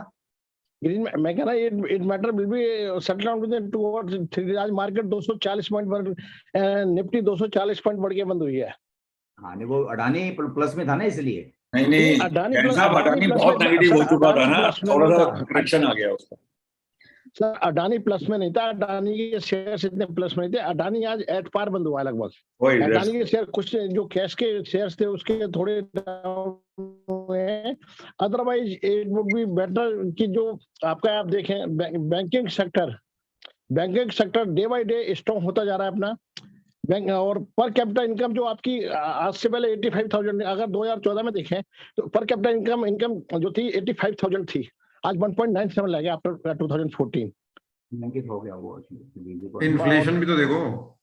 ग्रीन में मैं कह रहा it matter will be settle down with in 2 or 3 days। आज मार्केट 240 पॉइंट पर, निफ्टी 240 पॉइंट बढ़ के बंद हुई है। हाँ नहीं, वो अडानी प्लस में था ना, इसलिए। नहीं अडानी बहुत नेगेटिव हो चुका था ना, थोड़ा सा करेक्शन आ गया उसका। सर अडानी प्लस में नहीं था, अडानी के शेयर इतने प्लस में नहीं थे, अडानी आज एट पार बंद हुआ है लगभग। अडानी के शेयर कुछ जो कैश के शेयर्स थे उसके थोड़े डाउन हुए हैं, otherwise it would be better कि जो आपका आप देखें banking sector day by day strong होता जा रहा है अपना बैंक, और पर कैपिटा इनकम जो आपकी आज से पहले 85,000, अगर 2014 में देखें तो पर कैपिटा इनकम जो थी 85,000 थी, आज 1.97 लग गया आफ्टर 2014। हो गया वो। इन्फ्लेशन भी तो देखो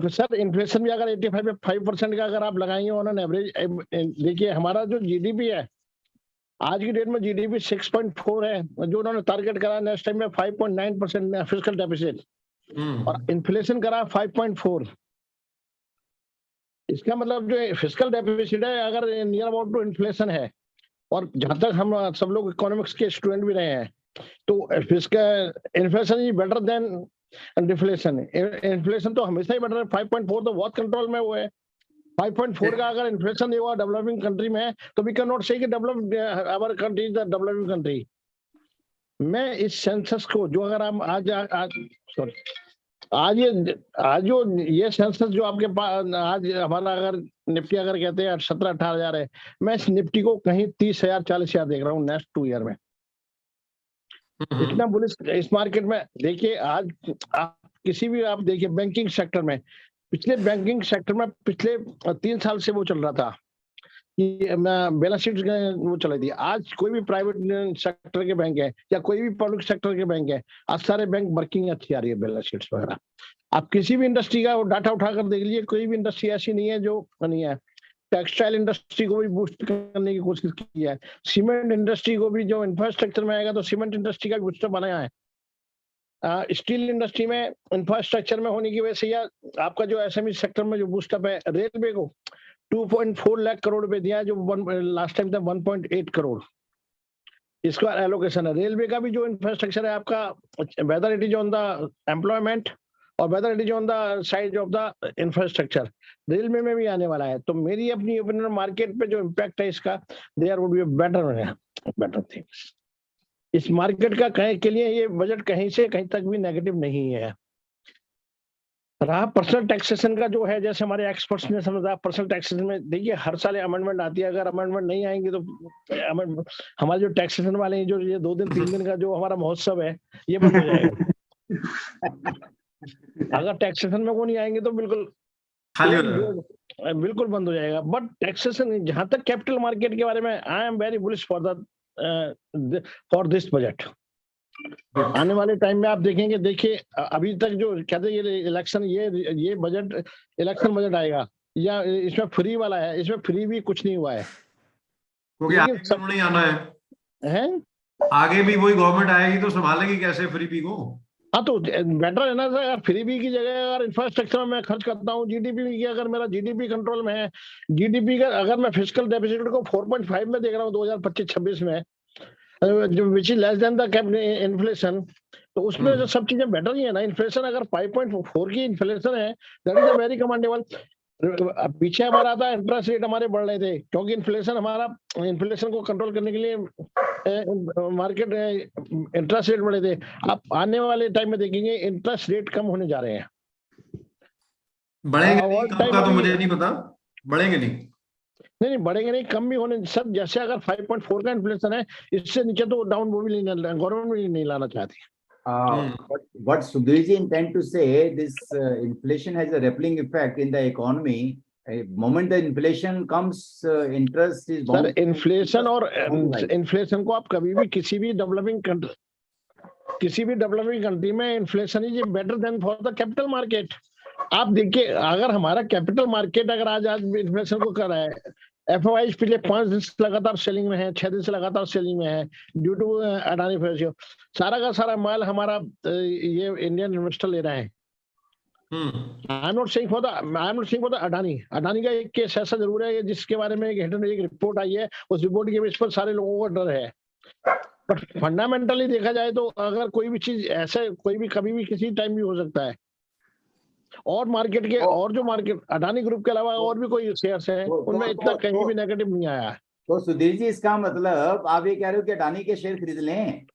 सर, इन्फ्लेशन भी अगर 85% का अगर आप लगाएंगे ऑन एवरेज, देखिए हमारा जो जीडीपी है आज की डेट में जीडीपी 6.4 है, जो उन्होंने टारगेट करा नेक्स्ट टाइम में 5.9% फिस्कल डेफिसिट, और इन्फ्लेशन करा 5.4। इसका मतलब जो फिस्कल डेफिसिट है अगर नियर अबाउट टू इन्फ्लेशन है, और जहां तक हम सब लोग इकोनॉमिक्स के स्टूडेंट भी रहे हैं तो fiscal inflation is better than deflation. Inflation तो हमेशा ही बेटर है, 5.4 तो बहुत कंट्रोल में वो है। 5.4 का अगर इन्फ्लेशन नहीं हुआ डेवलपिंग कंट्री में तो वी कैन नॉट से कि developed our country is the developing country. मैं इस सेंसस को जो अगर हम आज जो ये सेंसस जो आपके पास आज हमारा अगर निफ्टी अगर कहते हैं 17-18 हजार है, मैं इस निफ्टी को कहीं 30,000-40,000 देख रहा हूँ नेक्स्ट 2 ईयर में। इतना बुलिश इस मार्केट में। देखिए आज आप किसी भी आप देखिए बैंकिंग सेक्टर में, पिछले 3 साल से वो चल रहा था कि बैलेंस शीट वो चल रही थी। आज कोई भी प्राइवेट सेक्टर के बैंक है या कोई भी पब्लिक सेक्टर के बैंक है, आज सारे बैंक वर्किंग अच्छी आ रही है बैलेंस शीट्स वगैरह। आप किसी भी इंडस्ट्री का डाटा उठाकर देख लीजिए, कोई भी इंडस्ट्री ऐसी नहीं है जो नहीं है। टेक्सटाइल इंडस्ट्री को भी बूस्ट करने की कोशिश की है, सीमेंट इंडस्ट्री को भी, जो इंफ्रास्ट्रक्चर में आएगा तो सीमेंट इंडस्ट्री का बूस्टर बनाया है। स्टील इंडस्ट्री में इंफ्रास्ट्रक्चर में होने की वजह से, या आपका जो एसएमई सेक्टर में जो बूस्टअप है, रेलवे को 2.4 लाख करोड़ रुपए दिया है, जो लास्ट टाइम था 1.8 करोड़ इसका एलोकेशन है। रेलवे का भी जो इंफ्रास्ट्रक्चर है आपका, whether it is on the employment और whether it is on the side of the infrastructure, railway में भी आने वाला है। तो मेरी अपनी ओपिनियन मार्केट पे जो इम्पैक्ट है इसका, there would be better things. इस मार्केट का कहीं के लिए ये बजट कहीं से कहीं तक भी नेगेटिव नहीं है। रहा पर्सनल टैक्सेशन का जो है, जैसे हमारे एक्सपर्ट्स ने समझा, पर्सनल टैक्सेशन में देखिए हर साल अमेंडमेंट आती है, अगर अमेंडमेंट नहीं आएंगे तो हमारे जो टैक्सेशन वाले हैं, जो ये 2 दिन 3 दिन का जो हमारा महोत्सव है ये बंद हो जाएगा। अगर टैक्सेशन में वो नहीं आएंगे तो बिल्कुल बंद हो जाएगा। बट टैक्सेशन, जहां तक कैपिटल मार्केट के बारे में, I am very bullish for this budget. आने वाले टाइम में आप देखेंगे, देखिए अभी तक जो कहते हैं ये इलेक्शन, ये बजट इलेक्शन बजट आएगा, या इसमें फ्री वाला है, इसमें फ्री भी कुछ नहीं हुआ है, क्योंकि आगे भी नहीं आना है। आगे भी वही गवर्नमेंट आएगी तो संभालेगी कैसे फ्री पी को। हाँ तो बेटर है ना सर, फ्री बी की जगह अगर इंफ्रास्ट्रक्चर में मैं खर्च करता हूँ, जीडीपी की, अगर मेरा जीडीपी कंट्रोल में है, जीडीपी का अगर मैं फिस्कल डेफिसिट को 4.5 में देख रहा हूँ 2025-26 में, जो which is less than the inflation, तो उसमें जो सब चीजें बेटर ही है ना। इन्फ्लेशन अगर 5.4 की इन्फ्लेशन है, that is a very commendable. पीछे हमारा था इंटरेस्ट रेट हमारे बढ़ रहे थे, क्योंकि इन्फ्लेशन को कंट्रोल करने के लिए मार्केट इंटरेस्ट रेट बढ़े थे। आप आने वाले टाइम में देखेंगे इंटरेस्ट रेट कम होने जा रहे हैं। बढ़ेंगे नहीं, कम का तो मुझे नहीं पता, बढ़ेंगे नहीं बढ़ेंगे नहीं, कम भी होने सब। जैसे अगर 5.4 का इन्फ्लेशन है, इससे नीचे तो डाउन वो भी नहीं, गवर्नमेंट भी नहीं लाना चाहती। What Sudhirji intend to say, this inflation has a rippling effect in the economy. Moment the inflation comes, interest is bound. Sir inflation और इन्फ्लेशन को आप कभी भी किसी भी डेवलपिंग कंट्री में inflation is better than for the capital market. आप देखिए अगर हमारा कैपिटल मार्केट अगर आज इन्फ्लेशन को कर रहा है, एफओआई पिछले 5 दिन से लगातार सेलिंग में है, 6 दिन से लगातार सेलिंग में है, ड्यू टू अडानी फेसियो। सारा का सारा माल हमारा ये इंडियन इन्वेस्टर ले रहे हैं। I am not saying for the Adani का एक केस ऐसा जरूर है जिसके बारे में एक रिपोर्ट आई है, उस रिपोर्ट के बेस पर सारे लोगों को डर है। बट फंडामेंटली देखा जाए तो अगर कोई भी चीज ऐसे कोई भी कभी भी किसी टाइम भी हो सकता है। और मार्केट के और जो मार्केट अडानी ग्रुप के अलावा और भी कोई शेयर्स हैं, उनमें इतना कहीं भी नेगेटिव नहीं आया है। तो सुधीर जी, इसका मतलब आप ये कह रहे हो कि अडानी के शेयर खरीद लें?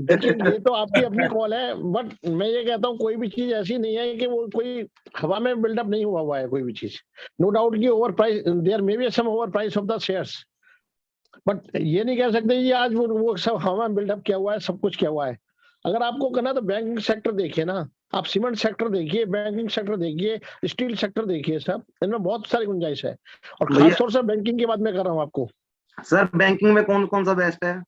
देखिए ये तो आपकी अपनी कॉल है, बट मैं ये कहता हूँ कोई भी चीज ऐसी नहीं है कि वो कोई हवा में बिल्डअप नहीं हुआ है कोई भी चीज। नो डाउट कि over price, there may be some over price of the shares, but ये नहीं कह सकते जी आज वो सब हवा में बिल्डअप किया हुआ है, सब कुछ किया हुआ है। अगर आपको करना तो बैंकिंग सेक्टर देखिए ना, आप सीमेंट सेक्टर देखिए, बैंकिंग सेक्टर देखिए, स्टील सेक्टर देखिए, सब इनमें बहुत सारी गुंजाइश है। और खासतौर से बैंकिंग की बात मैं कर रहा हूँ आपको। सर बैंकिंग में कौन कौन सा बेस्ट है?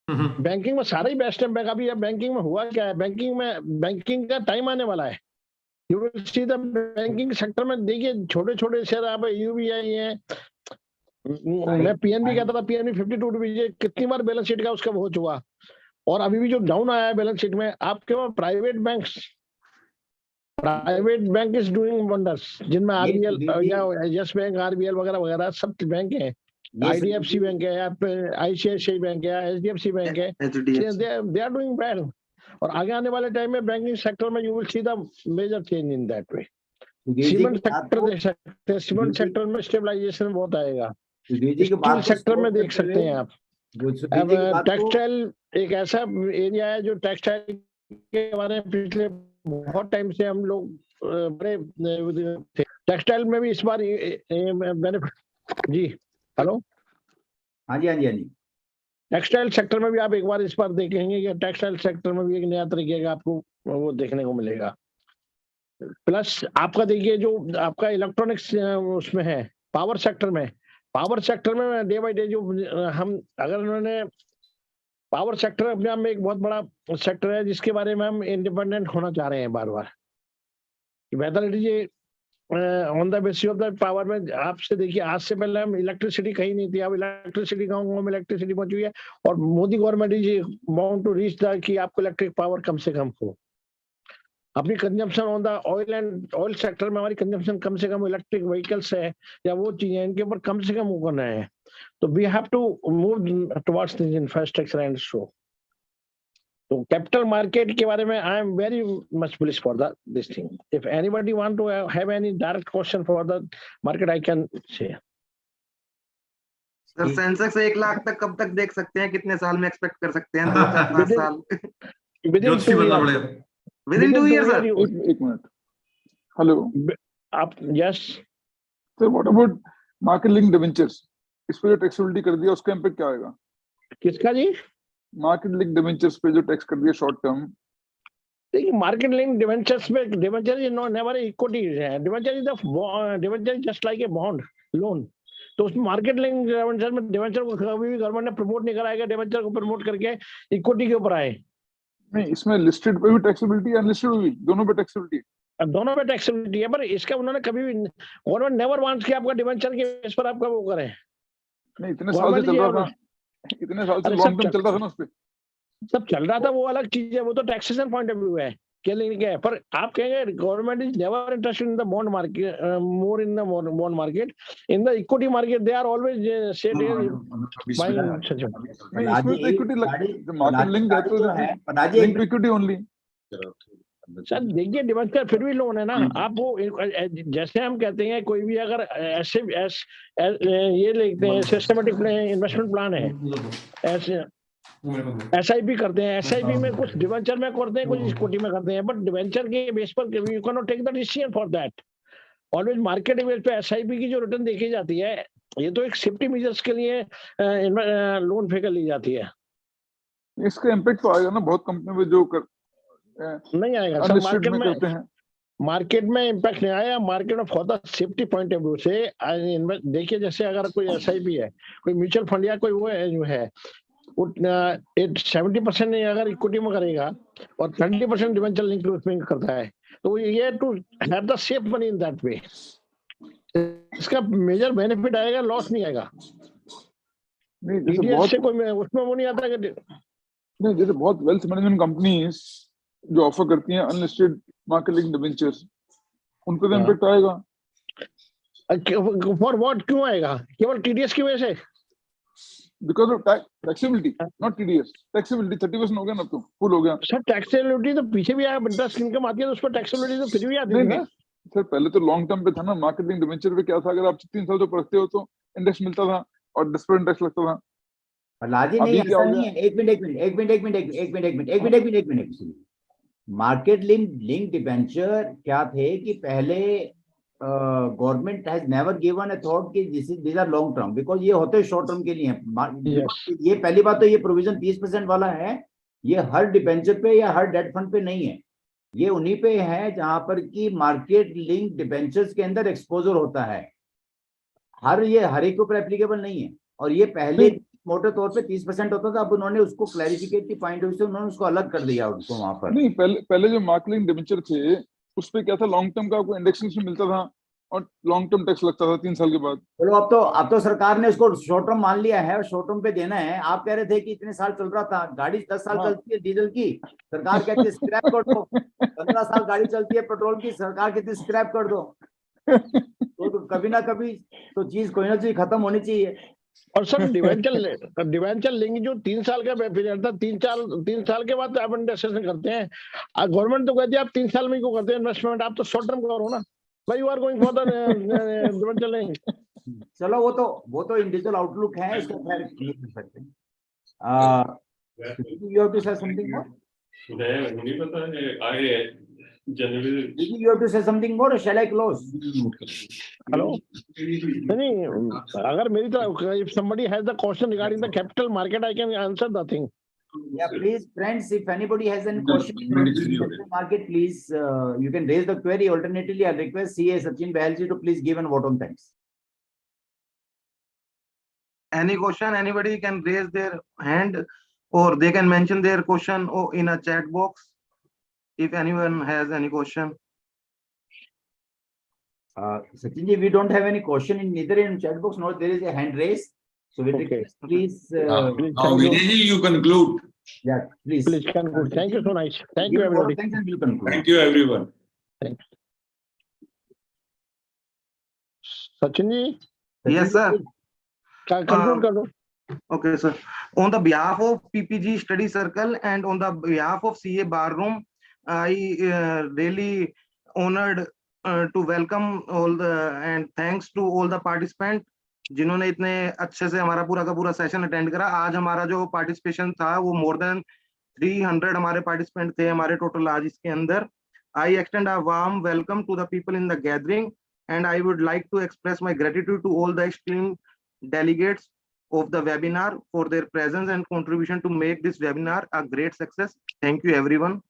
बैंकिंग में सारा ही बेस्ट है। अभी अब बैंकिंग में हुआ क्या है, बैंकिंग का टाइम आने वाला है। You will see the banking sector में देखिए छोटे छोटे शेयर आप यूबीआई है, मैं पीएनबी कहता था, पीएनबी 52 रुपीज कितनी बार बैलेंस शीट का उसका हो चुका, और अभी भी जो डाउन आया है बैलेंस शीट में। आपके वहाँ private bank is doing wonders, जिनमें आरबीएल या यस बैंक, आरबीएल वगैरह वगैरह सब बैंक है, आईडीएफसी बैंक है, आईसीआईसीआई बैंक है, एचडीएफसी बैंक है, दे आर डूइंग वेल। और आगे आने वाले टाइम में बैंकिंग सेक्टर में you will see the major change in that way. Cement sector देख सकते हैं, सीमेंट सेक्टर में स्टेबलाइजेशन बहुत आएगा। स्टील सेक्टर में देख सकते हैं आप। अब टेक्सटाइल एक ऐसा एरिया है जो टेक्सटाइल के बारे में पिछले बहुत टाइम से हम लोग बड़े थे। टेक्सटाइल में भी इस बार बेनिफिट जी। हेलो, हाँ जी हाँ जी हाँ जी। टेक्सटाइल सेक्टर में भी आप एक बार इस बार देखेंगे कि टेक्सटाइल सेक्टर में भी एक नया तरीके का आपको वो देखने को मिलेगा। प्लस आपका देखिए जो आपका इलेक्ट्रॉनिक्स उसमें है, पावर सेक्टर में डे बाई डे जो हम अगर उन्होंने पावर सेक्टर अपने आप में एक बहुत बड़ा सेक्टर है जिसके बारे में हम इंडिपेंडेंट होना चाह रहे हैं बार बार। Whether it is on the basis of the power में आपसे देखिए, आज से पहले हम इलेक्ट्रिसिटी कहीं नहीं थी, अब इलेक्ट्रिसिटी गाँव में इलेक्ट्रिसिटी पहुंची हुई है। और Modi government is bound to reach the कि आपको इलेक्ट्रिक पावर कम से कम हो। अपनी consumption on the oil sector में हमारी कंजम्पशन कम से कम इलेक्ट्रिक व्हीकल्स है या वो चीजें इनके ऊपर कम से कम वो करना है। तो we have to move towards this infrastructure and so. तो कैपिटल मार्केट के बारे में I am very much bullish for this thing. If anybody want to have any direct question for the market I can say. Sir sensex 1 lakh तक कब तक देख सकते हैं, कितने साल में एक्सपेक्ट कर सकते हैं? 2-4 साल विद इन 2 years सर। एक मिनट, हेलो आप yes sir, what about market link debentures? इस पे जो टैक्सेबिलिटी कर दिया उसका इम्पैक्ट क्या आएगा? किसका जी? मार्केट लिंक डिवेंचर्स पे जो टैक्स कर दिया शॉर्ट टर्म। देखिए मार्केट लिंक डिवेंचर्स में, debenture is not never equity है, debenture just like a bond loan. तो उसमें मार्केट लिंक डिवेंचर में डिवेंचर को कभी भी गवर्नमेंट ने प्रमोट नहीं कराएगा, डिवेंचर को प्रमोट करके इक्विटी के ऊपर आए। नहीं, इसमें लिस्टेड पे भी टैक्सेबिलिटी, अनलिस्टेड भी, दोनों पे टैक्सेबिलिटी है। पर इसका उन्होंने कभी भी गवर्नमेंट नेवर वांट्स कि आपका डिवेंचर के बेस पर आपका वो करें। नहीं, इतने साल से चल रहा था, इतने साल से लॉन्ग टर्म चल रहा था ना, उस पे सब चल रहा था, वो अलग चीज है, वो तो टैक्सेशन पॉइंट ऑफ व्यू है क्या लेने क्या है। पर आप कहेंगे government is never interested in the bond market, more in the bond market, in the equity market they are always said buying such. इसमें तो इक्विटी मार्केट लिंक है तो लिंक इक्विटी ओनली। सर देखिए डिवेंचर फिर भी loan है ना। आप वो जैसे हम कहते हैं कोई भी अगर ऐसे ये लिखते हैं सिस्टमेटिक इन्वेस्टमेंट प्लान है, ऐसे एसआईपी करते हैं, एसआईपी में कुछ डिवेंचर में करते हैं, कुछ इक्विटी में करते हैं, बट डिवेंचर के बेस पर you can not take the decision for that. Always market base पे एसआईपी की जो रिटर्न देखी जाती है, ये तो एक सेफ्टी मेजर्स के लिए लोन फेंक ली जाती है। इसका इम्पैक्ट तो आएगा ना बहुत कंपनी में जो नहीं आएगा सर, मार्केट में इम्पैक्ट नहीं आया। मार्केट में for the safety point of view से देखिए, जैसे अगर कोई एसआईपी है, कोई म्यूचुअल फंड या कोई वो है जो है 70% अगर इक्विटी में करेगा और 30% डिवेंचर लिंक उसमें करता है, तो ये to have the safe money in that way, इसका मेजर बेनिफिट आएगा, लॉस नहीं आएगा। नहीं, से कोई उसमें वो नहीं आता कि नहीं, जैसे बहुत वेल्थ मैनेजमेंट कंपनीज जो ऑफर करती हैं अनलिस्टेड मार्केट लिंक डिवेंचर्स, उन पे तो इम्पैक्ट आएगा। For what? क्यों आएगा? केवल टीडीएस की वजह से? Because of taxability, not TDS. Taxability 30% हो गया ना, तो फुल हो गया। सर टैक्सेबिलिटी तो पीछे भी आया, इंटरेस्ट इनकम आती है तो उस पर टैक्सेबिलिटी तो फिर भी आती है ना। सर पहले तो लॉन्ग टर्म पे था ना, मार्केटिंग डिवेंचर पे क्या था, अगर आप 3 साल जो पढ़ते हो तो इंडेक्स मिलता था और डिस्पेंड टैक्स लगता था। लाजी नहीं, ऐसा नहीं है। एक मिनट। मार्केट लिंक डिबेंचर क्या थे कि पहले government has never given a thought कि this are long term, because ये होते शॉर्ट टर्म के लिए हैं। ये पहली बात तो ये प्रोविजन 30% वाला है, ये हर डिबेंचर पे या हर डेट फंड पे नहीं है, ये उन्हीं पे है जहां पर कि मार्केट लिंक डिबेंचर्स के अंदर एक्सपोजर होता है। ये हर एक के ऊपर एप्लीकेबल नहीं है। और ये पहले मोटे तौर पे 30% होता था, अब उन्होंने उसको क्लैरिफिकेटिव पॉइंट ऑफ व्यू से उन्होंने उसको अलग कर दिया उसको वहां पर। नहीं, पहले जो मार्केटिंग डिबेंचर थे उस पे क्या था, लॉन्ग टर्म का आपको इंडेक्सेशन मिलता था और लॉन्ग टर्म टैक्स लगता था 3 साल के बाद। चलो अब तो सरकार ने उसको शॉर्ट टर्म मान लिया है और शॉर्ट टर्म पे देना है। आप कह रहे थे कि इतने साल चल रहा था, गाड़ी 10 साल चलती है डीजल की, सरकार कहती है स्क्रैप कर दो। 15 साल गाड़ी चलती है पेट्रोल की, सरकार कहती है स्क्रैप कर दो। तो कभी ना कभी तो चीज कोई ना चीज खत्म होनी चाहिए। और सर डिवेंचर लिंक जो 3 साल का पीरियड था, 3 साल के बाद आप इंडेक्सेशन करते हैं। गवर्नमेंट तो कहती है आप 3 साल में क्यों करते हैं इन्वेस्टमेंट, आप तो शॉर्ट टर्म करो ना भाई, you are going for the debenture link. चलो वो तो इंडिविजुअल आउटलुक है, इसको खैर नहीं कर सकते। You have to say something more? नहीं पता है आगे जनवरी। You have to say something more or shall I close? Hello नहीं, अगर मेरी तरफ if somebody has the question regarding the capital market, I can answer the thing. Yeah, please, friends, if anybody has any question in capital market, please you can raise the query. Alternatively, I request CA Sachin Bahalji to please give an vote on thanks. Any question, anybody can raise their hand or they can mention their question in a chat box if anyone has any question. Sachin ji, we don't have any question in neither in chat box nor there is a hand raise. So we request, please. Vinay, you conclude. Yeah, please. Please conclude. Thank you so much. Thank you everybody. Thanks and we'll conclude. Thank you everyone. Thanks. Sachin ji. Yes, sir. Conclude kar do. Okay, sir. On the behalf of PPG Study Circle and on the behalf of CA Bar Room, I really honored to welcome all the and thanks to all the participants जिन्होंने इतने अच्छे से हमारा पूरा का पूरा session attend करा। आज हमारा जो पार्टिसिपेशन था वो मोर देन 300 हमारे पार्टिसिपेंट थे हमारे टोटल आज इसके अंदर। I extend a warm welcome to the people in the gathering and I would like to express my gratitude to all the esteemed delegates of the webinar for their presence and contribution to make this webinar a great success. Thank you everyone.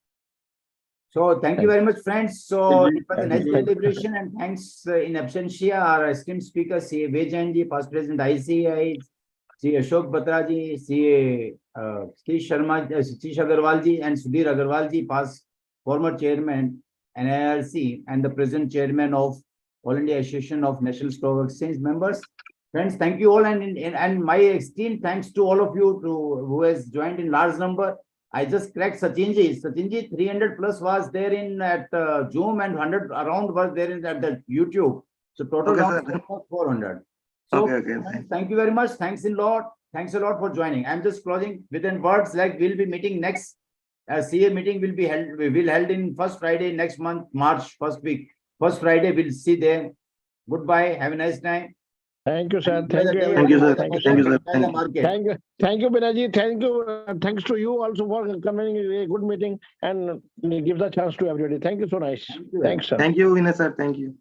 So thank you very much, friends. So it was a nice deliberation and thanks in absentia our esteemed speaker, CA Vejan ji, past president ICI, CA Ashok Batra ji, CA Satish Sharma, Satish Agarwal ji and Sudhir Agarwal ji, past former chairman NIRC and the present chairman of All India Association of National Stock Exchange members. Friends, thank you all and my esteemed thanks to all of you who has joined in large number. I just cracked Sachin ji. Sachin ji, 300 plus was there in at Zoom and 100 around was there in at the YouTube. So total Okay, 400. So Okay. thank you very much. Thanks a lot. Thanks a lot for joining. I'm just closing within words like we'll be meeting next CA meeting will be held. We will held in first Friday next month, March first week. First Friday we'll see there. Goodbye. Have a nice time. Thank you, sir. Thank you. Thank you, sir. Thank you, sir. Thank you. Thank you, Binaji. Thank you. Thanks to you also for convening a good meeting and give the chance to everybody. Thank you so nice. Thanks, sir. Thank you, Vinay sir. Thank you.